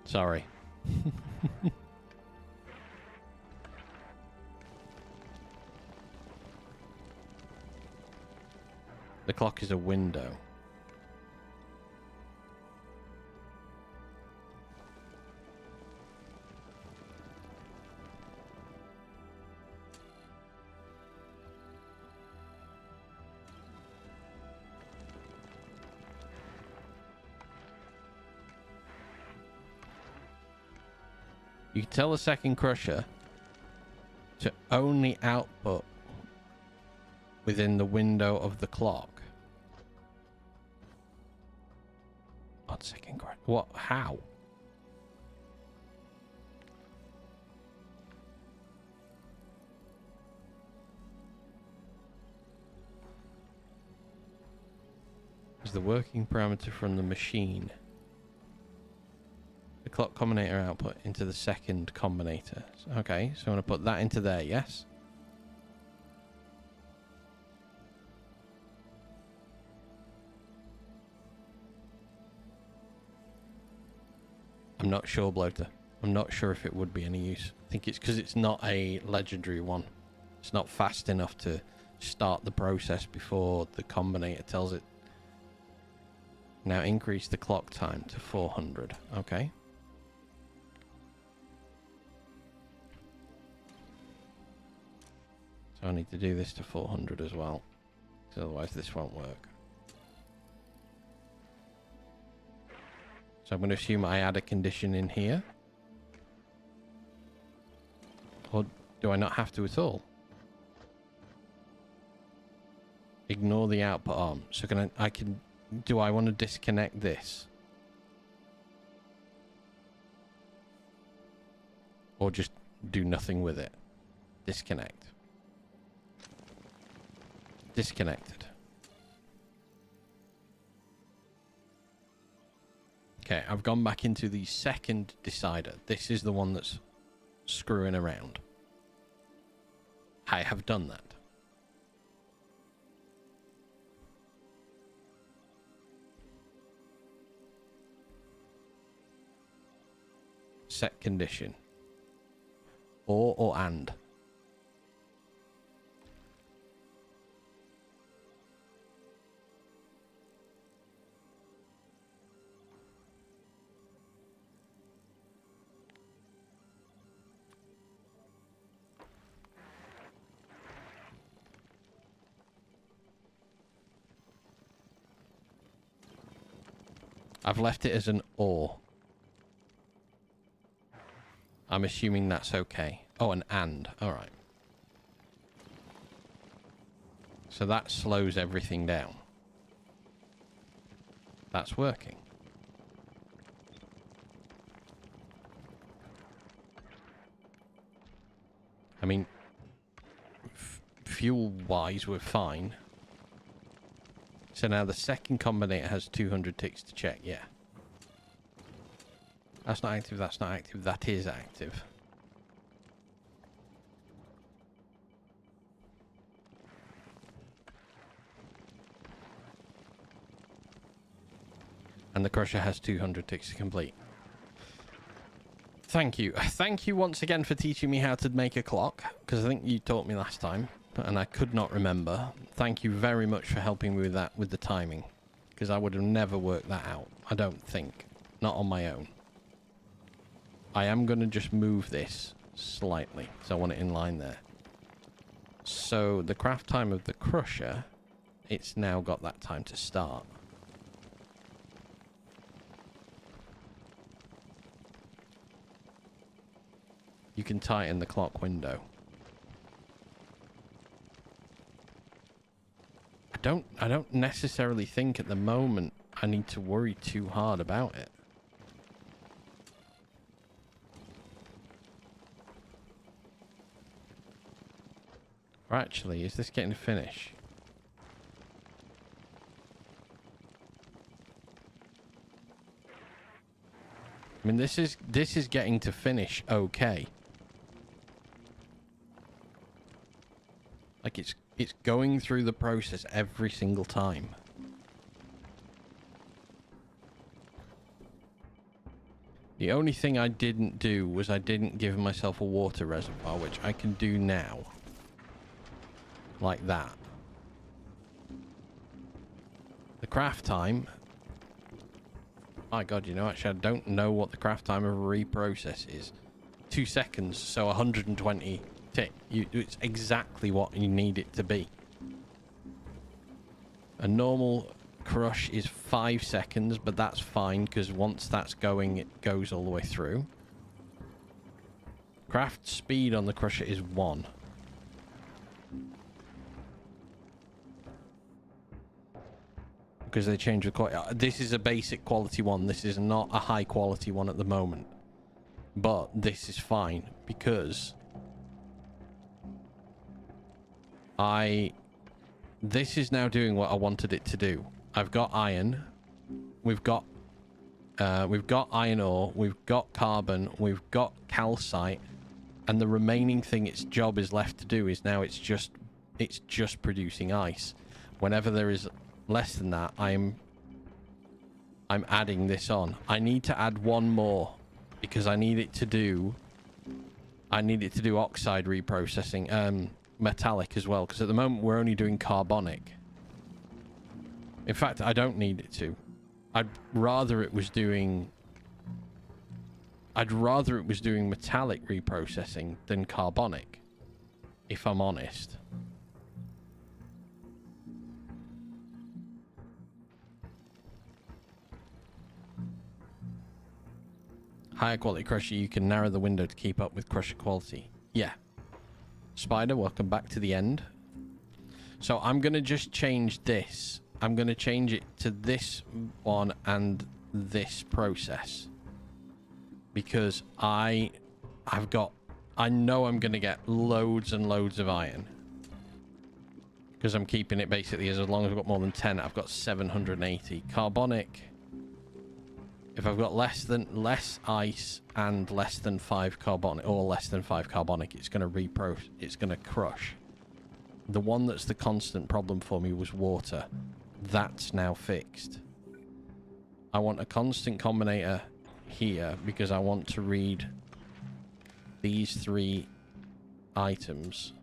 Sorry. The clock is a window. You can tell the second crusher to only output within the window of the clock. What second crusher? What? How? Is the working parameter from the machine. The clock combinator output into the second combinator. Okay, so I'm going to put that into there, yes? I'm not sure, Bloater. I'm not sure if it would be any use. I think it's because it's not a legendary one. It's not fast enough to start the process before the combinator tells it. Now increase the clock time to 400. Okay. So I need to do this to 400 as well. Because otherwise this won't work. So I'm going to assume I add a condition in here. Or do I not have to at all? Ignore the output arm. So do I want to disconnect this? Or just do nothing with it? Disconnect. Disconnected. Okay, I've gone back into the second decider. This is the one that's screwing around. I have done that. Set condition. Or and. I've left it as an or. I'm assuming that's okay. Oh, and. Alright. So that slows everything down. That's working. I mean, fuel-wise, we're fine. So now the second combinator has 200 ticks to check, yeah. That's not active, that's not active, that is active. And the crusher has 200 ticks to complete. Thank you. Thank you once again for teaching me how to make a clock, because I think you taught me last time, and I could not remember. Thank you very much for helping me with that, with the timing, because I would have never worked that out. I don't think. Not on my own. I am going to just move this slightly, so I want it in line there. So the craft time of the crusher, it's now got that time to start. You can tighten the clock window. I don't necessarily think at the moment I need to worry too hard about it. Or actually, is this getting to finish? I mean, this is getting to finish okay. Like it's going through the process every single time. The only thing I didn't do was I didn't give myself a water reservoir, which I can do now. Like that. The craft time... My god, you know, actually I don't know what the craft time of a reprocess is. 2 seconds, so 120 tick. It's exactly what you need it to be. A normal crush is 5 seconds, but that's fine, because once that's going, it goes all the way through. Craft speed on the crusher is 1. Because they change the quality. This is a basic quality one. This is not a high quality one at the moment. But this is fine because this is now doing what I wanted it to do. I've got iron. We've got iron ore. We've got carbon. We've got calcite. And the remaining thing its job is left to do is now it's just producing ice. Whenever there is less than that, I'm adding this on. I need to add one more because I need it to do oxide reprocessing, metallic as well, because at the moment we're only doing carbonic. In fact, I don't need it to. I'd rather it was doing metallic reprocessing than carbonic, if I'm honest. Higher quality crusher, you can narrow the window to keep up with crusher quality. Yeah. Spider, welcome back to the end. So I'm going to just change this. I'm going to change it to this one and this process. Because I know I'm going to get loads and loads of iron. Because I'm keeping it basically as long as I've got more than 10, I've got 780. Carbonic... If I've got less ice and less than 5 carbonic, or less than 5 carbonic, it's going to crush. The one that's the constant problem for me was water. That's now fixed. I want a constant combinator here because I want to read these 3 items.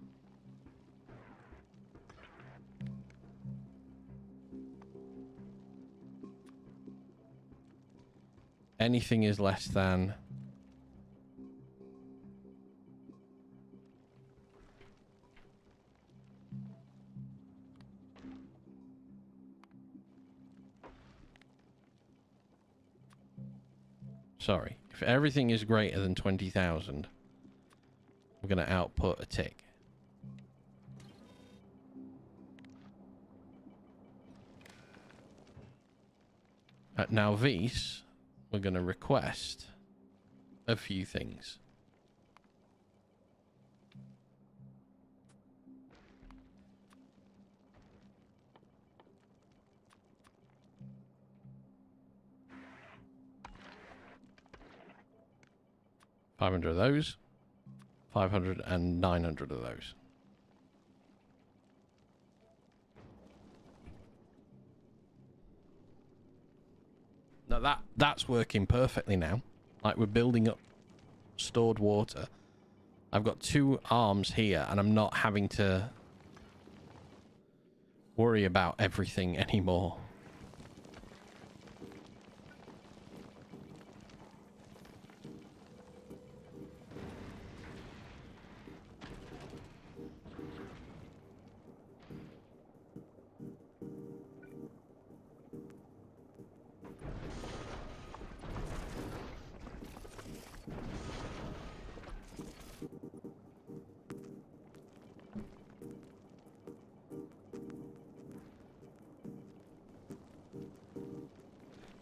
Anything is less than... Sorry. If everything is greater than 20,000, we're going to output a tick. Now these, we're going to request a few things. $500 of those, 500 and 900 of those. Now that's working perfectly now. Like, we're building up stored water. I've got 2 arms here, and I'm not having to worry about everything anymore.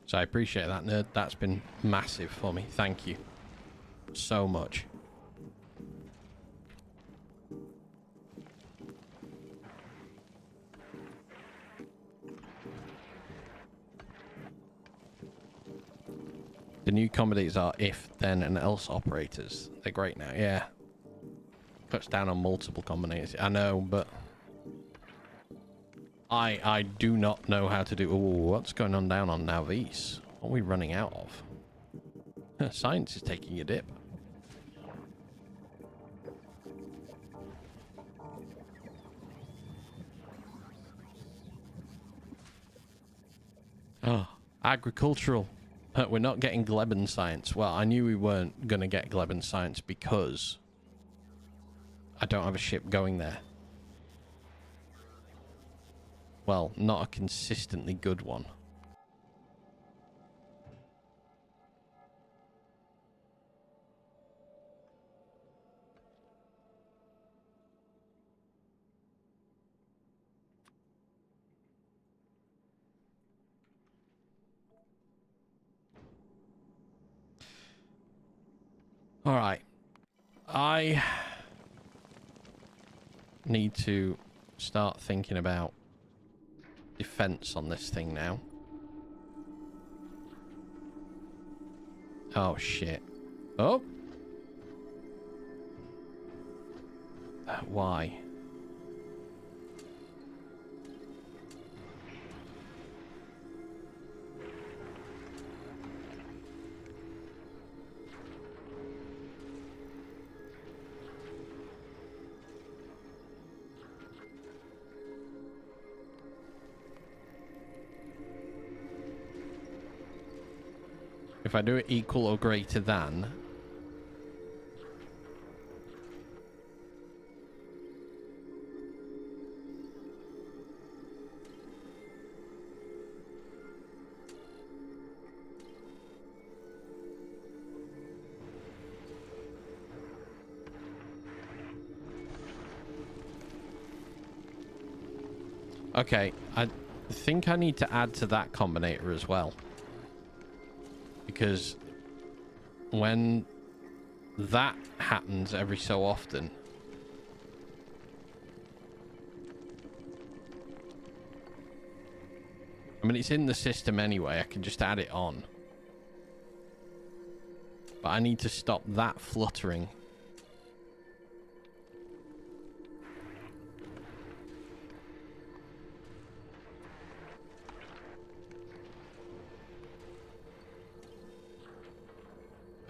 So I appreciate that, Nerd. That's been massive for me. Thank you so much. The new combinates are if, then, and else operators. They're great now, yeah. Cuts down on multiple combinations. I know, but I do not know how to do... Ooh, what's going on down on now these? What are we running out of? Science is taking a dip. Oh, agricultural. We're not getting Gleben science. Well, I knew we weren't going to get Gleben science because I don't have a ship going there. Well, not a consistently good one. All right. I need to start thinking about defense on this thing now. Oh, shit. Oh. Why? If I do it equal or greater than... Okay, I think I need to add to that combinator as well. Because when that happens every so often, I mean, it's in the system anyway. I can just add it on. But I need to stop that fluttering.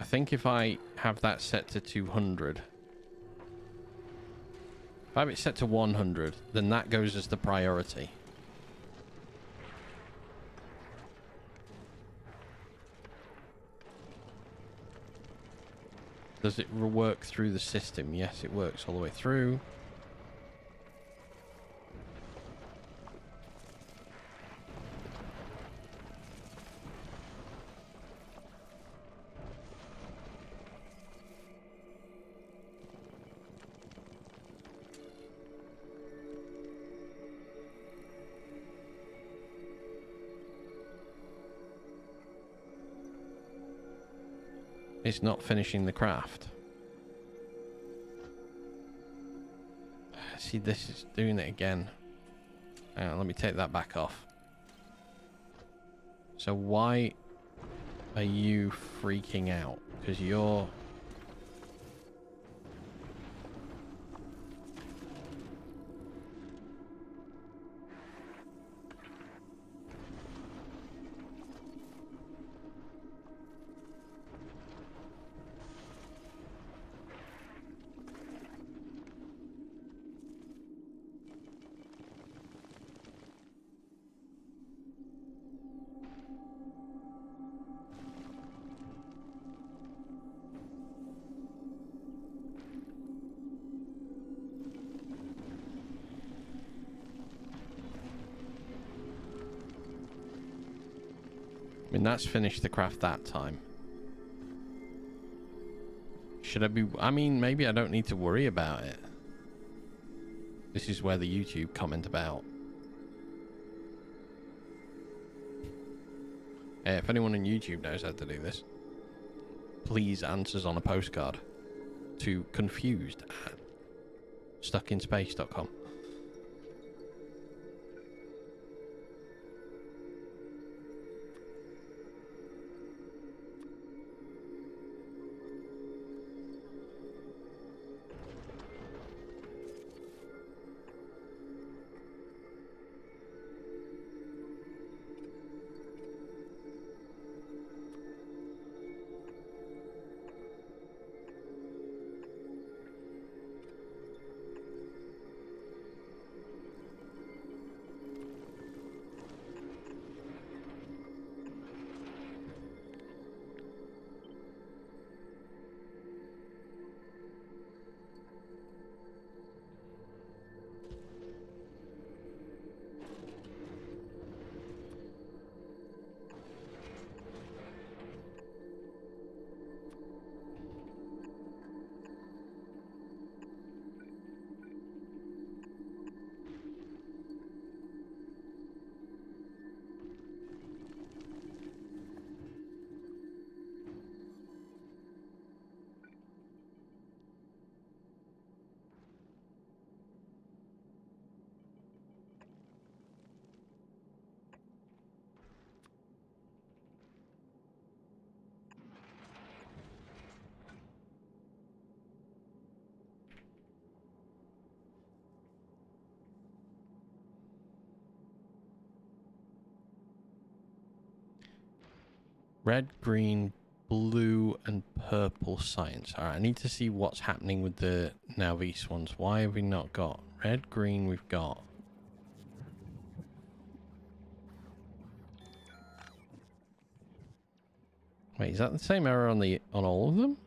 I think if I have that set to 200, if I have it set to 100, then that goes as the priority. Does it work through the system? Yes, it works all the way through. it's not finishing the craft. See, this is doing it again. Hang on, let me take that back off. So why are you freaking out? Because you're... I mean, that's finished the craft that time. Should I be... I mean, maybe I don't need to worry about it. This is where the YouTube comment about. Hey, if anyone on YouTube knows how to do this, please answers on a postcard to confused@stuckinspace.com. Red, green, blue, and purple science. Alright, I need to see what's happening with the Navis ones. Why have we not got red, green? We've got. Wait, is that the same error on all of them?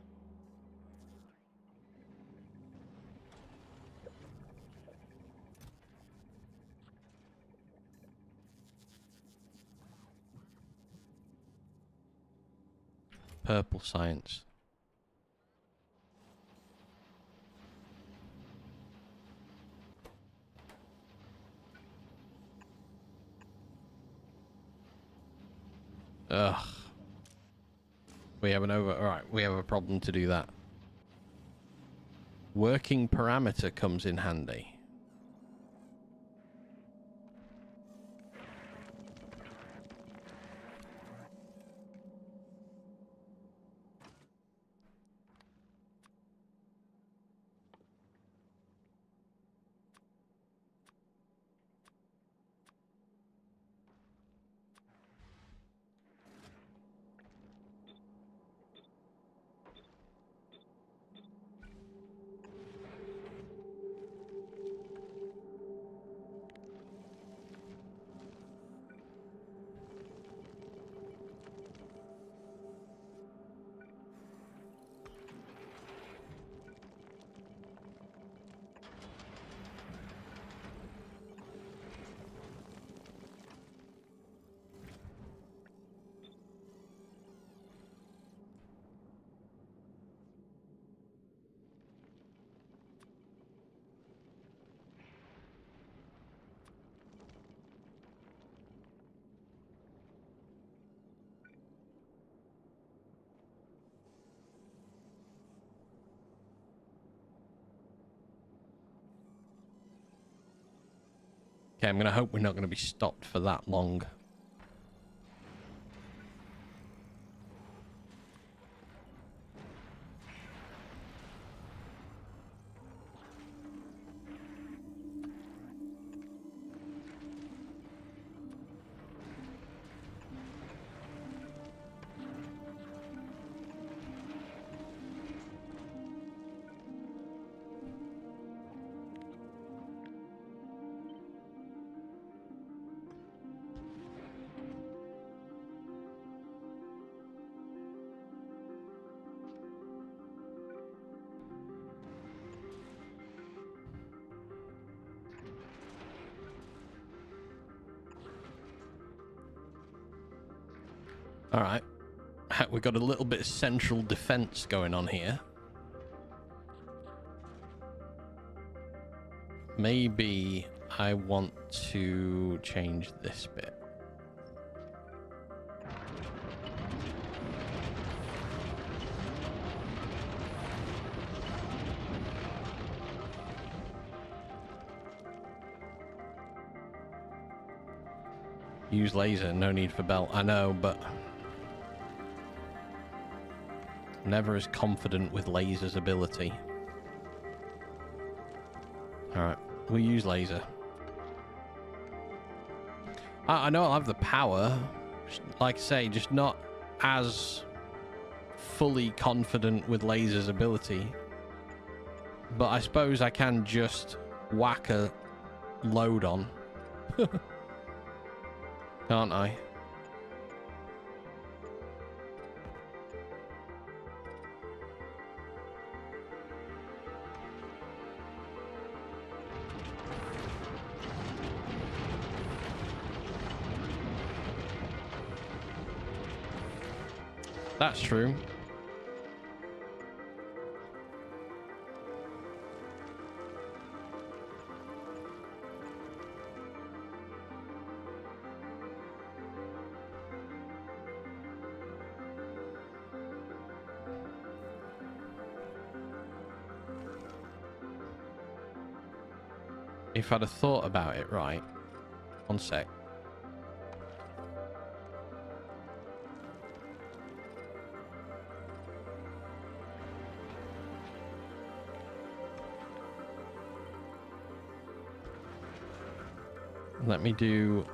Purple science. Ugh. We have alright, we have a problem to do that. Working parameter comes in handy. Okay, I'm going to hope we're not going to be stopped for that long. All right. We've got a little bit of central defense going on here. Maybe I want to change this bit. Use laser, no need for belt. I know, but never as confident with laser's ability. Alright, we'll use laser. I know I'll have the power. Like I say, just not as fully confident with laser's ability. But I suppose I can just whack a load on. Can't I? That's true. If I'd have thought about it right. One sec. Let me do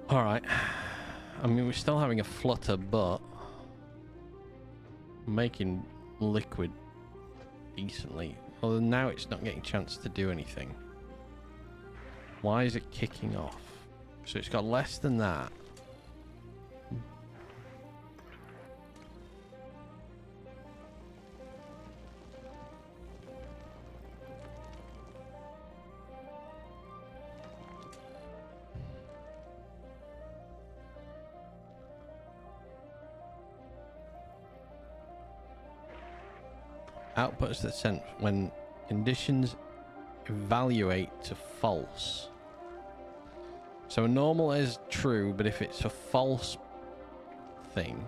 all right. I mean, we're still having a flutter, but making liquid decently. Although now it's not getting a chance to do anything. Why is it kicking off? So it's got less than that. Outputs that sent when conditions evaluate to false. So a normal is true, but if it's a false thing,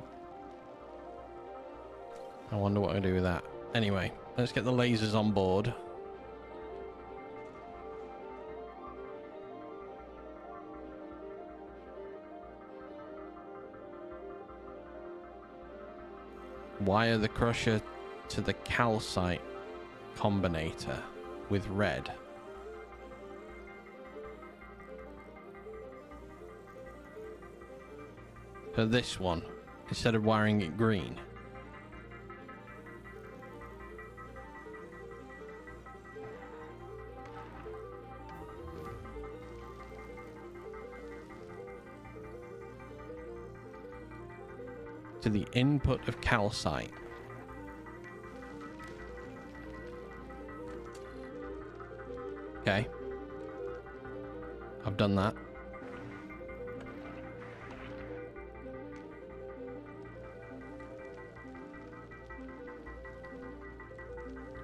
I wonder what I do with that. Anyway, let's get the lasers on board. Wire the crusher to the calcite combinator with red. So this one, instead of wiring it green. To the input of calcite. Okay. I've done that.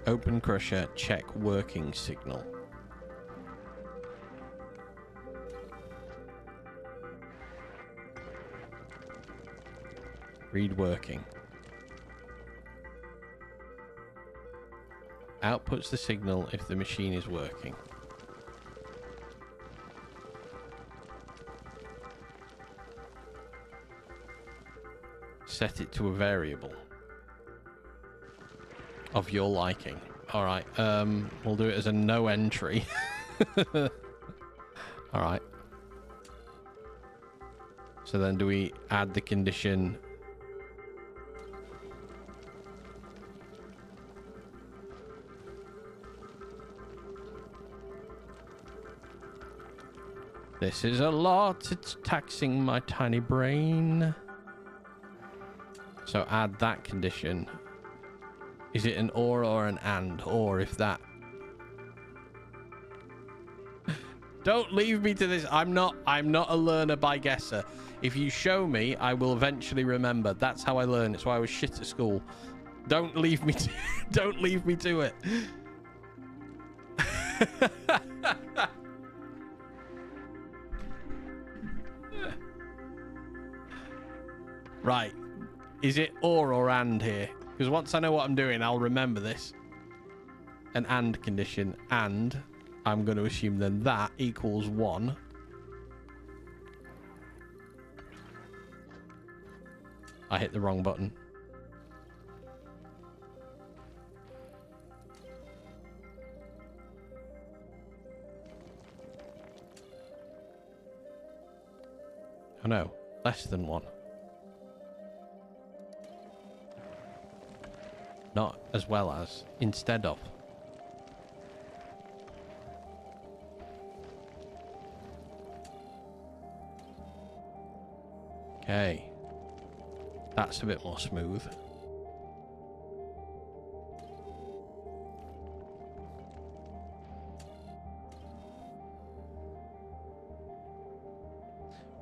Open crusher, check working signal. Read working. Outputs the signal if the machine is working. Set it to a variable of your liking. All right, we'll do it as a no entry. All right. So then do we add the condition? This is a lot. It's taxing my tiny brain. So add that condition. Is it an or an and? Or if that. Don't leave me to this. I'm not a learner by guesser. If you show me, I will eventually remember. That's how I learn. It's why I was shit at school. Don't leave me to, don't leave me to it. Right. Is it or and here? Because once I know what I'm doing, I'll remember this. An and condition, and I'm going to assume then that equals 1. I hit the wrong button. Oh no, less than 1. Not as well as, instead of. Okay. That's a bit more smooth.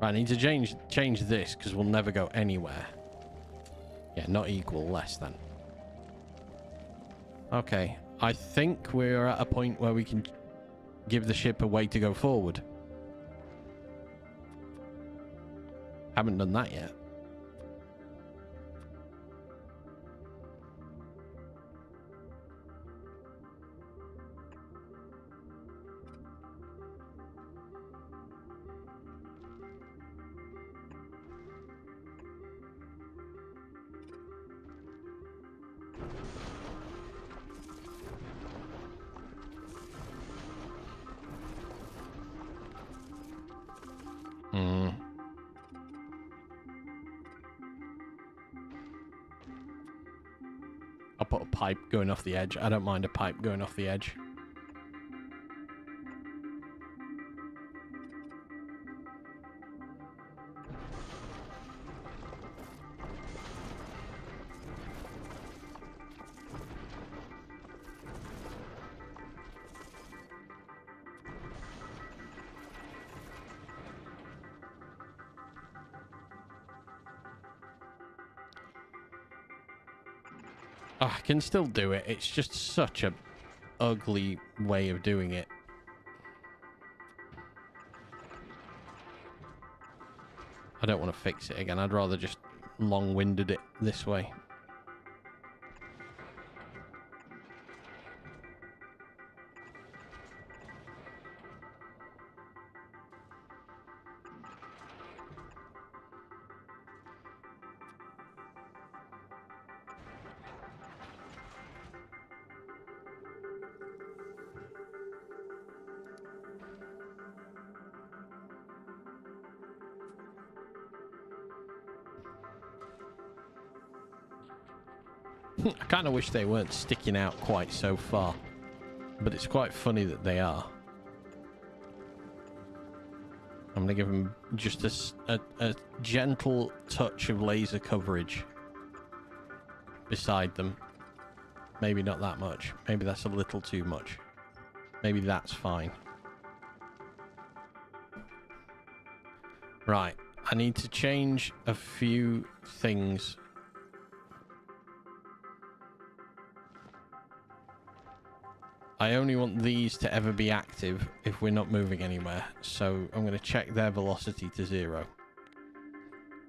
Right, I need to change this because we'll never go anywhere. Yeah, not equal, less than. Okay, I think we're at a point where we can give the ship a way to go forward. Haven't done that yet. I'll put a pipe going off the edge. I don't mind a pipe going off the edge. Oh, I can still do it. It's just such a ugly way of doing it. I don't want to fix it again. I'd rather just long-winded it this way. I kind of wish they weren't sticking out quite so far, but it's quite funny that they are. I'm going to give them just a gentle touch of laser coverage beside them. Maybe not that much. Maybe that's a little too much. Maybe that's fine. Right. I need to change a few things. I only want these to ever be active if we're not moving anywhere. So I'm going to check their velocity to 0.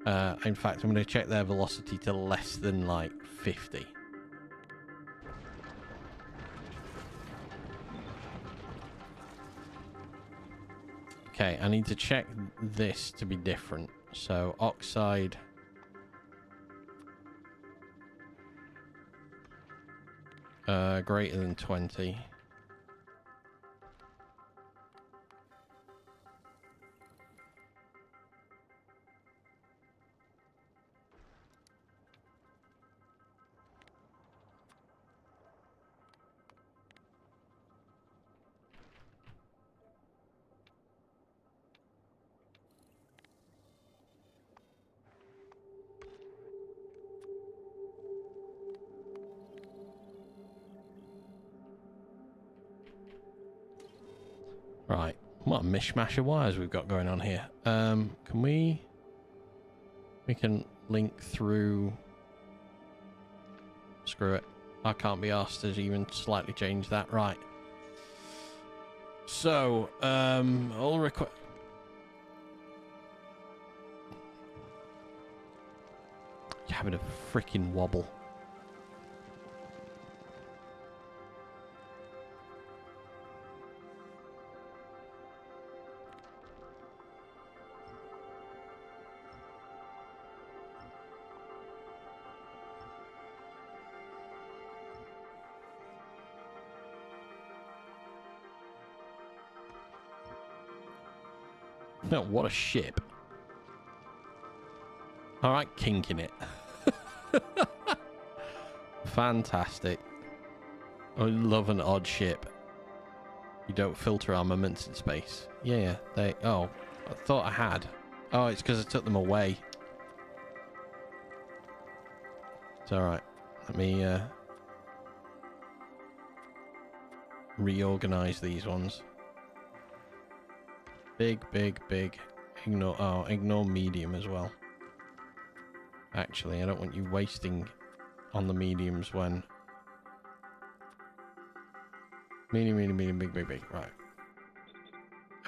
In fact, I'm going to check their velocity to less than like 50. Okay, I need to check this to be different. So oxide. Greater than 20. Right, what a mishmash of wires we've got going on here. Can we can link through. Screw it. I can't be asked to even slightly change that. Right. So, all request. You're having a freaking wobble. No, what a ship. Alright, kinking it. Fantastic. I love an odd ship. You don't filter armaments in space. Yeah, they... Oh, I thought I had. Oh, it's because I took them away. It's alright. Let me reorganize these ones. Big, big, big. Ignore medium as well. Actually, I don't want you wasting on the mediums when... Medium, big, big, big. Right.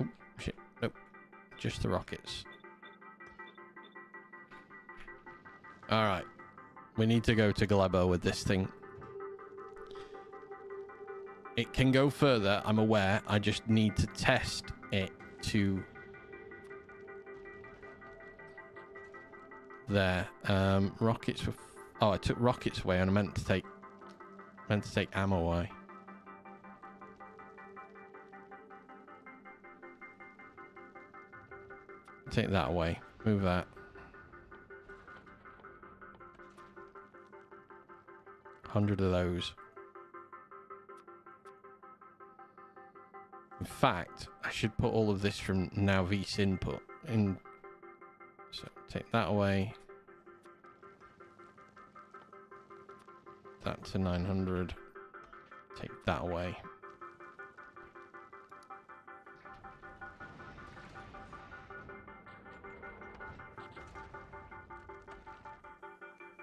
Oh, shit. Nope. Just the rockets. Alright. We need to go to Glebo with this thing. It can go further, I'm aware. I just need to test it to there. Rockets were I took rockets away and I meant to take ammo away. Take that away. Move that. $100 of those. In fact, I should put all of this from now VC input in. So take that away. That to 900. Take that away.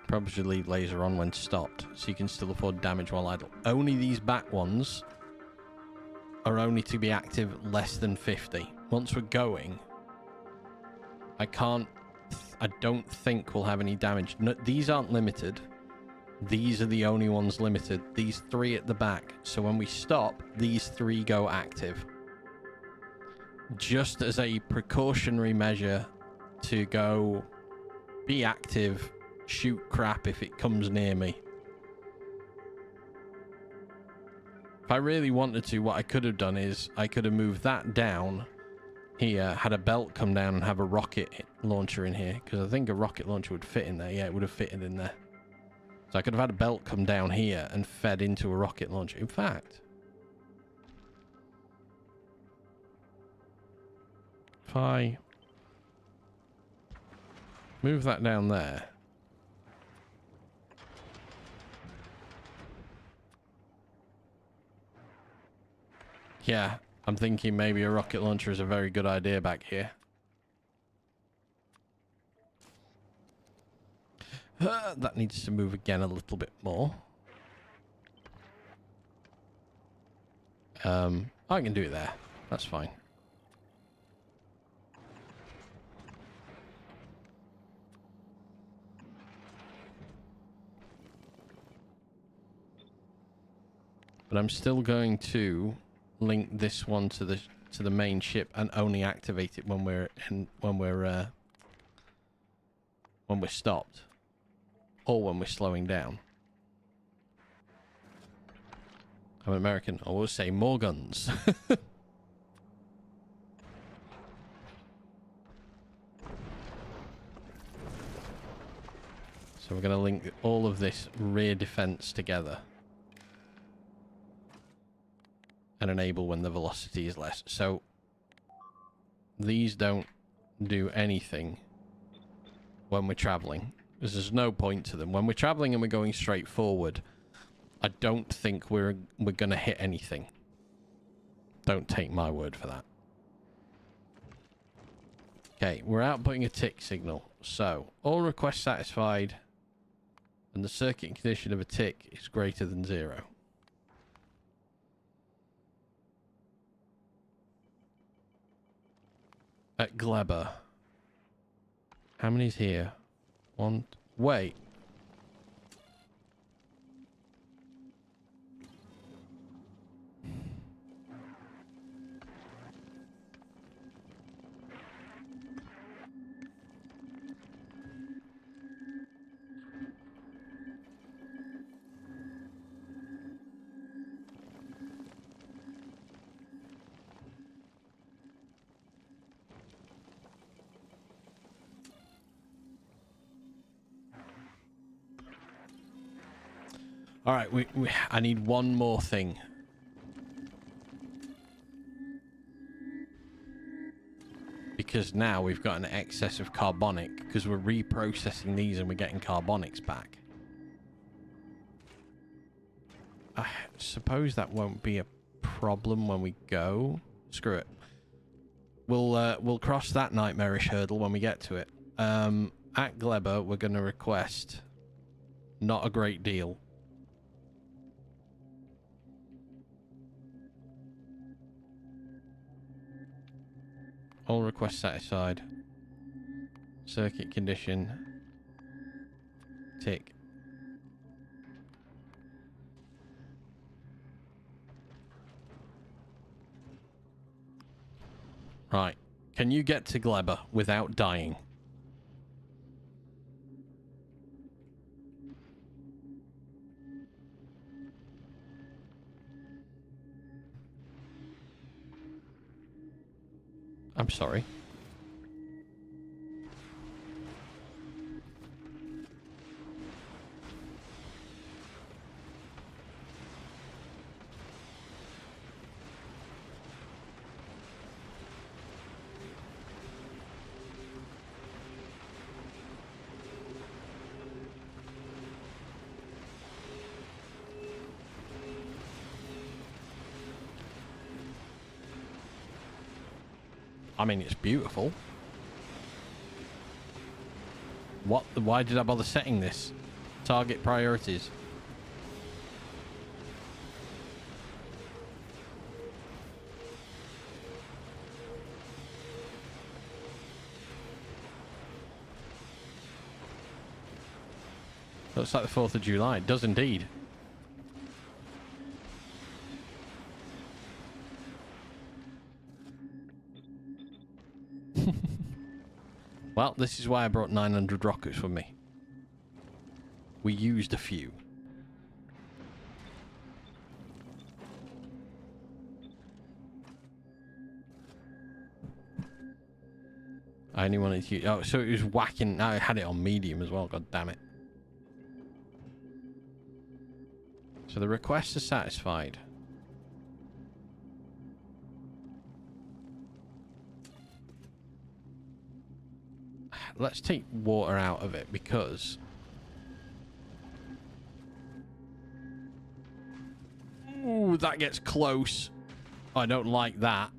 Probably should leave laser on when stopped, so you can still afford damage while idle. Only these back ones are only to be active less than 50. Once we're going, I don't think we'll have any damage. No, these aren't limited. These are the only ones limited. These 3 at the back. So when we stop, these 3 go active. Just as a precautionary measure to go be active, shoot crap if it comes near me. If I really wanted to, what I could have done is I could have moved that down here, had a belt come down and have a rocket launcher in here, because I think a rocket launcher would fit in there. Yeah, it would have fitted in there. So I could have had a belt come down here and fed into a rocket launcher. In fact, if I move that down there. Yeah, I'm thinking maybe a rocket launcher is a very good idea back here. That needs to move again a little bit more. I can do it there. That's fine. But I'm still going to link this one to the main ship and only activate it when we're stopped or when we're slowing down. I'm an American. I will say more guns. So we're going to link all of this rear defense together and enable when the velocity is less. So these don't do anything when we're traveling, because there's no point to them. When we're traveling and we're going straight forward, I don't think we're going to hit anything. Don't take my word for that. Okay, we're outputting a tick signal. So all requests satisfied and the circuit condition of a tick is greater than 0. At Gleber. How many's here? One. Wait. All right, I need one more thing. Because now we've got an excess of carbonic, because we're reprocessing these and we're getting carbonics back. I suppose that won't be a problem when we go. Screw it. We'll cross that nightmarish hurdle when we get to it. At Gleber, we're going to request not a great deal. All requests satisfied. Circuit condition. Tick. Right. Can you get to Gleber without dying? I'm sorry. I mean, it's beautiful. Why did I bother setting this? Target priorities. Looks like the 4th of July. It does indeed. Well, this is why I brought 900 rockets with me. We used a few. I only wanted to... Oh, so it was whacking... I had it on medium as well, god damn it. So the requests are satisfied. Let's take water out of it because... Ooh, that gets close. I don't like that.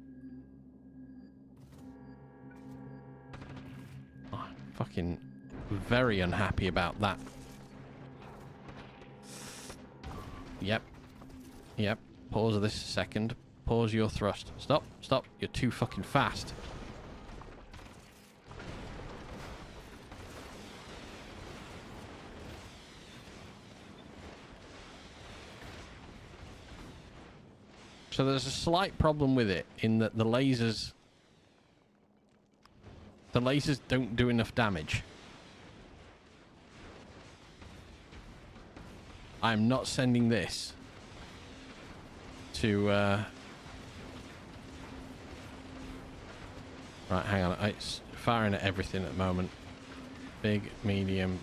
Oh, I'm fucking very unhappy about that. Yep. Yep. Pause this a second. Pause your thrust. Stop. Stop. You're too fucking fast. So there's a slight problem with it in that the lasers don't do enough damage. I'm not sending this to right, hang on. It's firing at everything at the moment. Big, medium.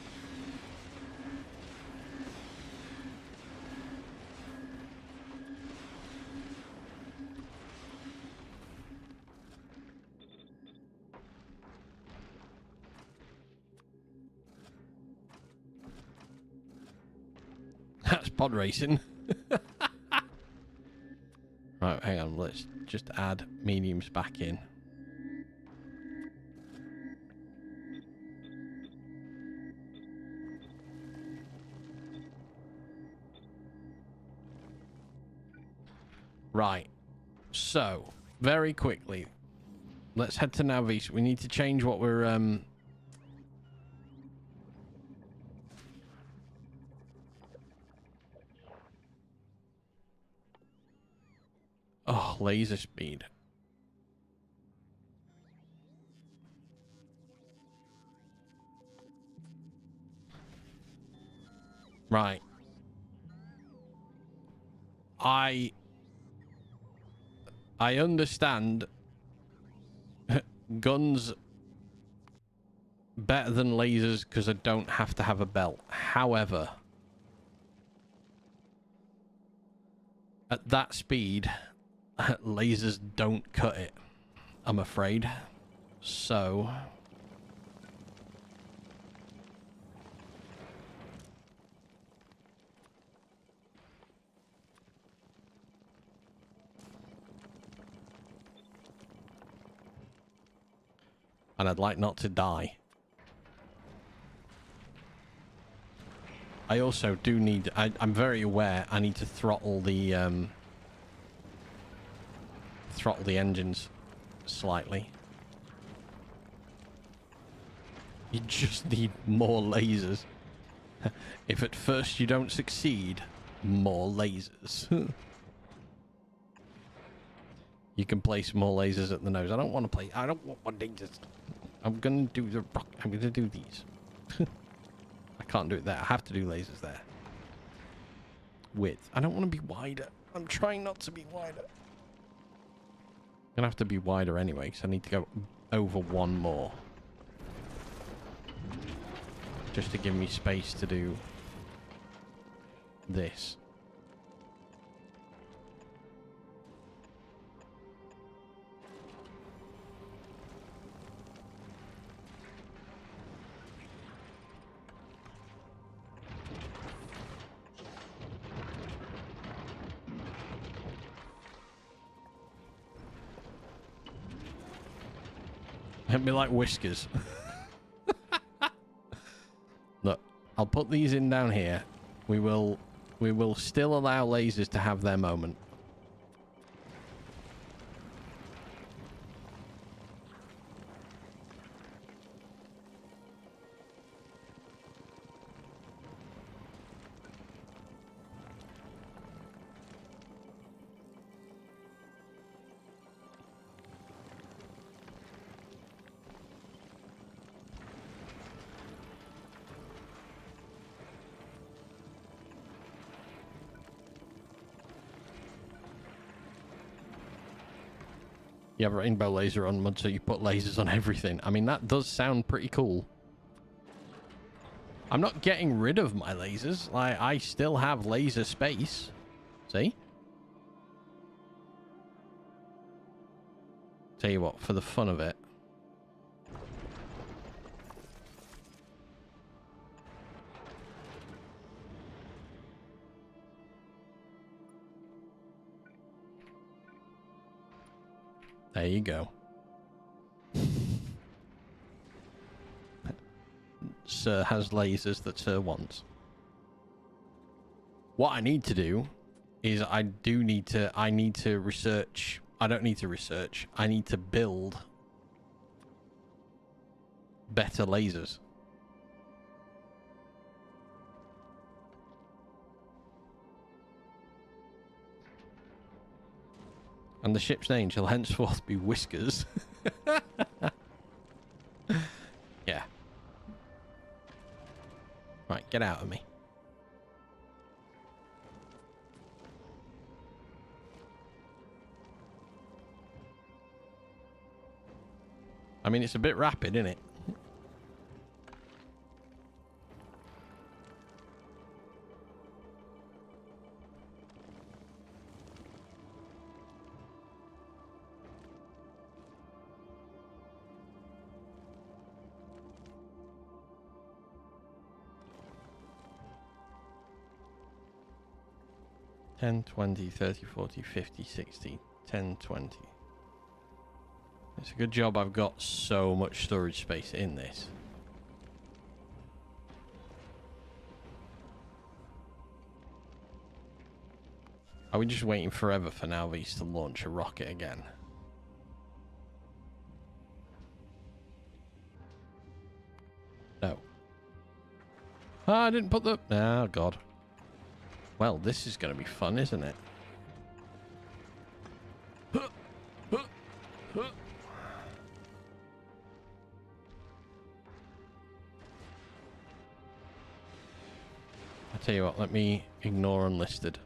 That's pod racing. Right, hang on. Let's just add mediums back in. Right. So, very quickly, let's head to Navis. We need to change what we're oh, laser speed. Right. I understand guns better than lasers because I don't have to have a belt. However, at that speed, lasers don't cut it, I'm afraid. So... and I'd like not to die. I also do need... I'm very aware I need to throttle the engines slightly. You just need more lasers. If at first you don't succeed, more lasers. You can place more lasers at the nose. I don't want to play... I don't want more lasers. I'm going to do the rock. I'm going to do these. I can't do it there. I have to do lasers there. Width. I don't want to be wider. I'm trying not to be wider. I'm going to have to be wider anyway, because I need to go over one more. Just to give me space to do this. Hit me like whiskers. Look, I'll put these in down here. We will still allow lasers to have their moment. You have a rainbow laser on mud, so you put lasers on everything. I mean, that does sound pretty cool. I'm not getting rid of my lasers. Like, I still have laser space. See? Tell you what, for the fun of it. There you go. Sir has lasers that Sir wants. What I need to do is I need to research. I don't need to research. I need to build better lasers. And the ship's name shall henceforth be Whiskers. Yeah. Right, get out of me. I mean, it's a bit rapid, isn't it? $10, $20, $30, $40, $50, $60, $10, $20. It's a good job I've got so much storage space in this. Are we just waiting forever for Nalvis to launch a rocket again? No. Oh, I didn't put the... Oh, God. Well, this is going to be fun, isn't it? I tell you what, let me ignore unlisted.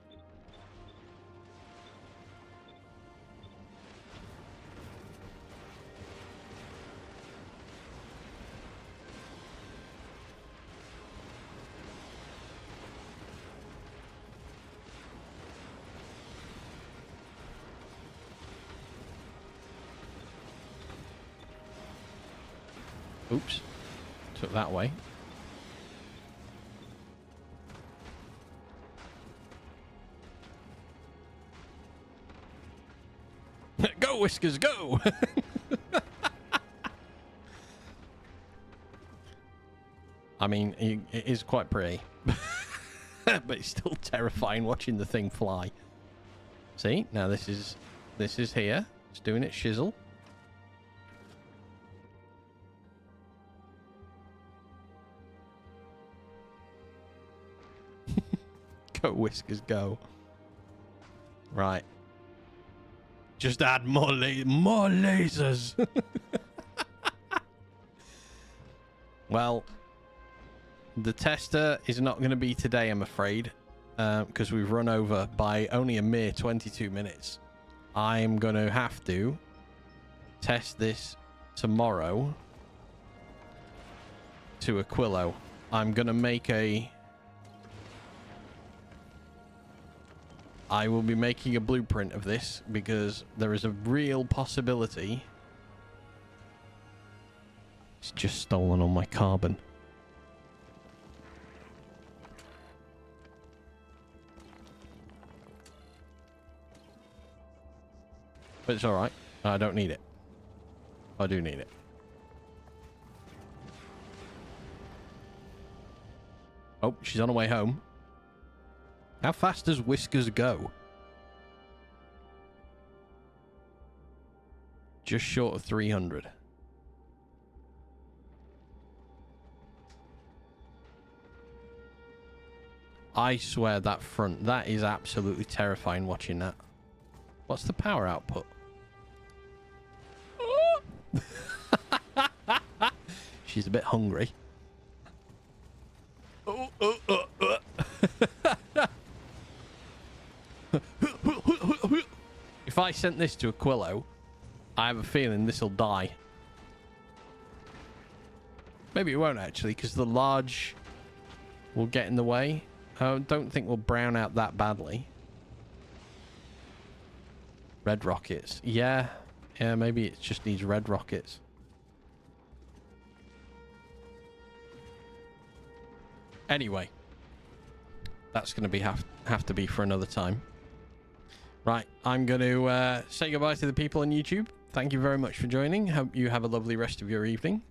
Oops. Took that way. Go, Whiskers, go! I mean, it is quite pretty. But it's still terrifying watching the thing fly. See? Now this is here. It's doing its shizzle. Go, Whiskers, go. Right. Just add more lasers. Well, the tester is not going to be today, I'm afraid, because we've run over by only a mere 22 minutes. I'm going to have to test this tomorrow to Aquilo. I'm going to make a... I will be making a blueprint of this because there is a real possibility it's just stolen all my carbon. But it's alright. I don't need it. I do need it. Oh, she's on her way home. How fast does Whiskers go? Just short of 300. I swear that front, that is absolutely terrifying watching that. What's the power output? She's a bit hungry. If I sent this to Aquilo, I have a feeling this will die. Maybe it won't actually, because the large will get in the way. I don't think we'll brown out that badly. Red rockets. Yeah, maybe it just needs red rockets. Anyway, that's going to have to be for another time. Right, I'm going to say goodbye to the people on YouTube. Thank you very much for joining. Hope you have a lovely rest of your evening.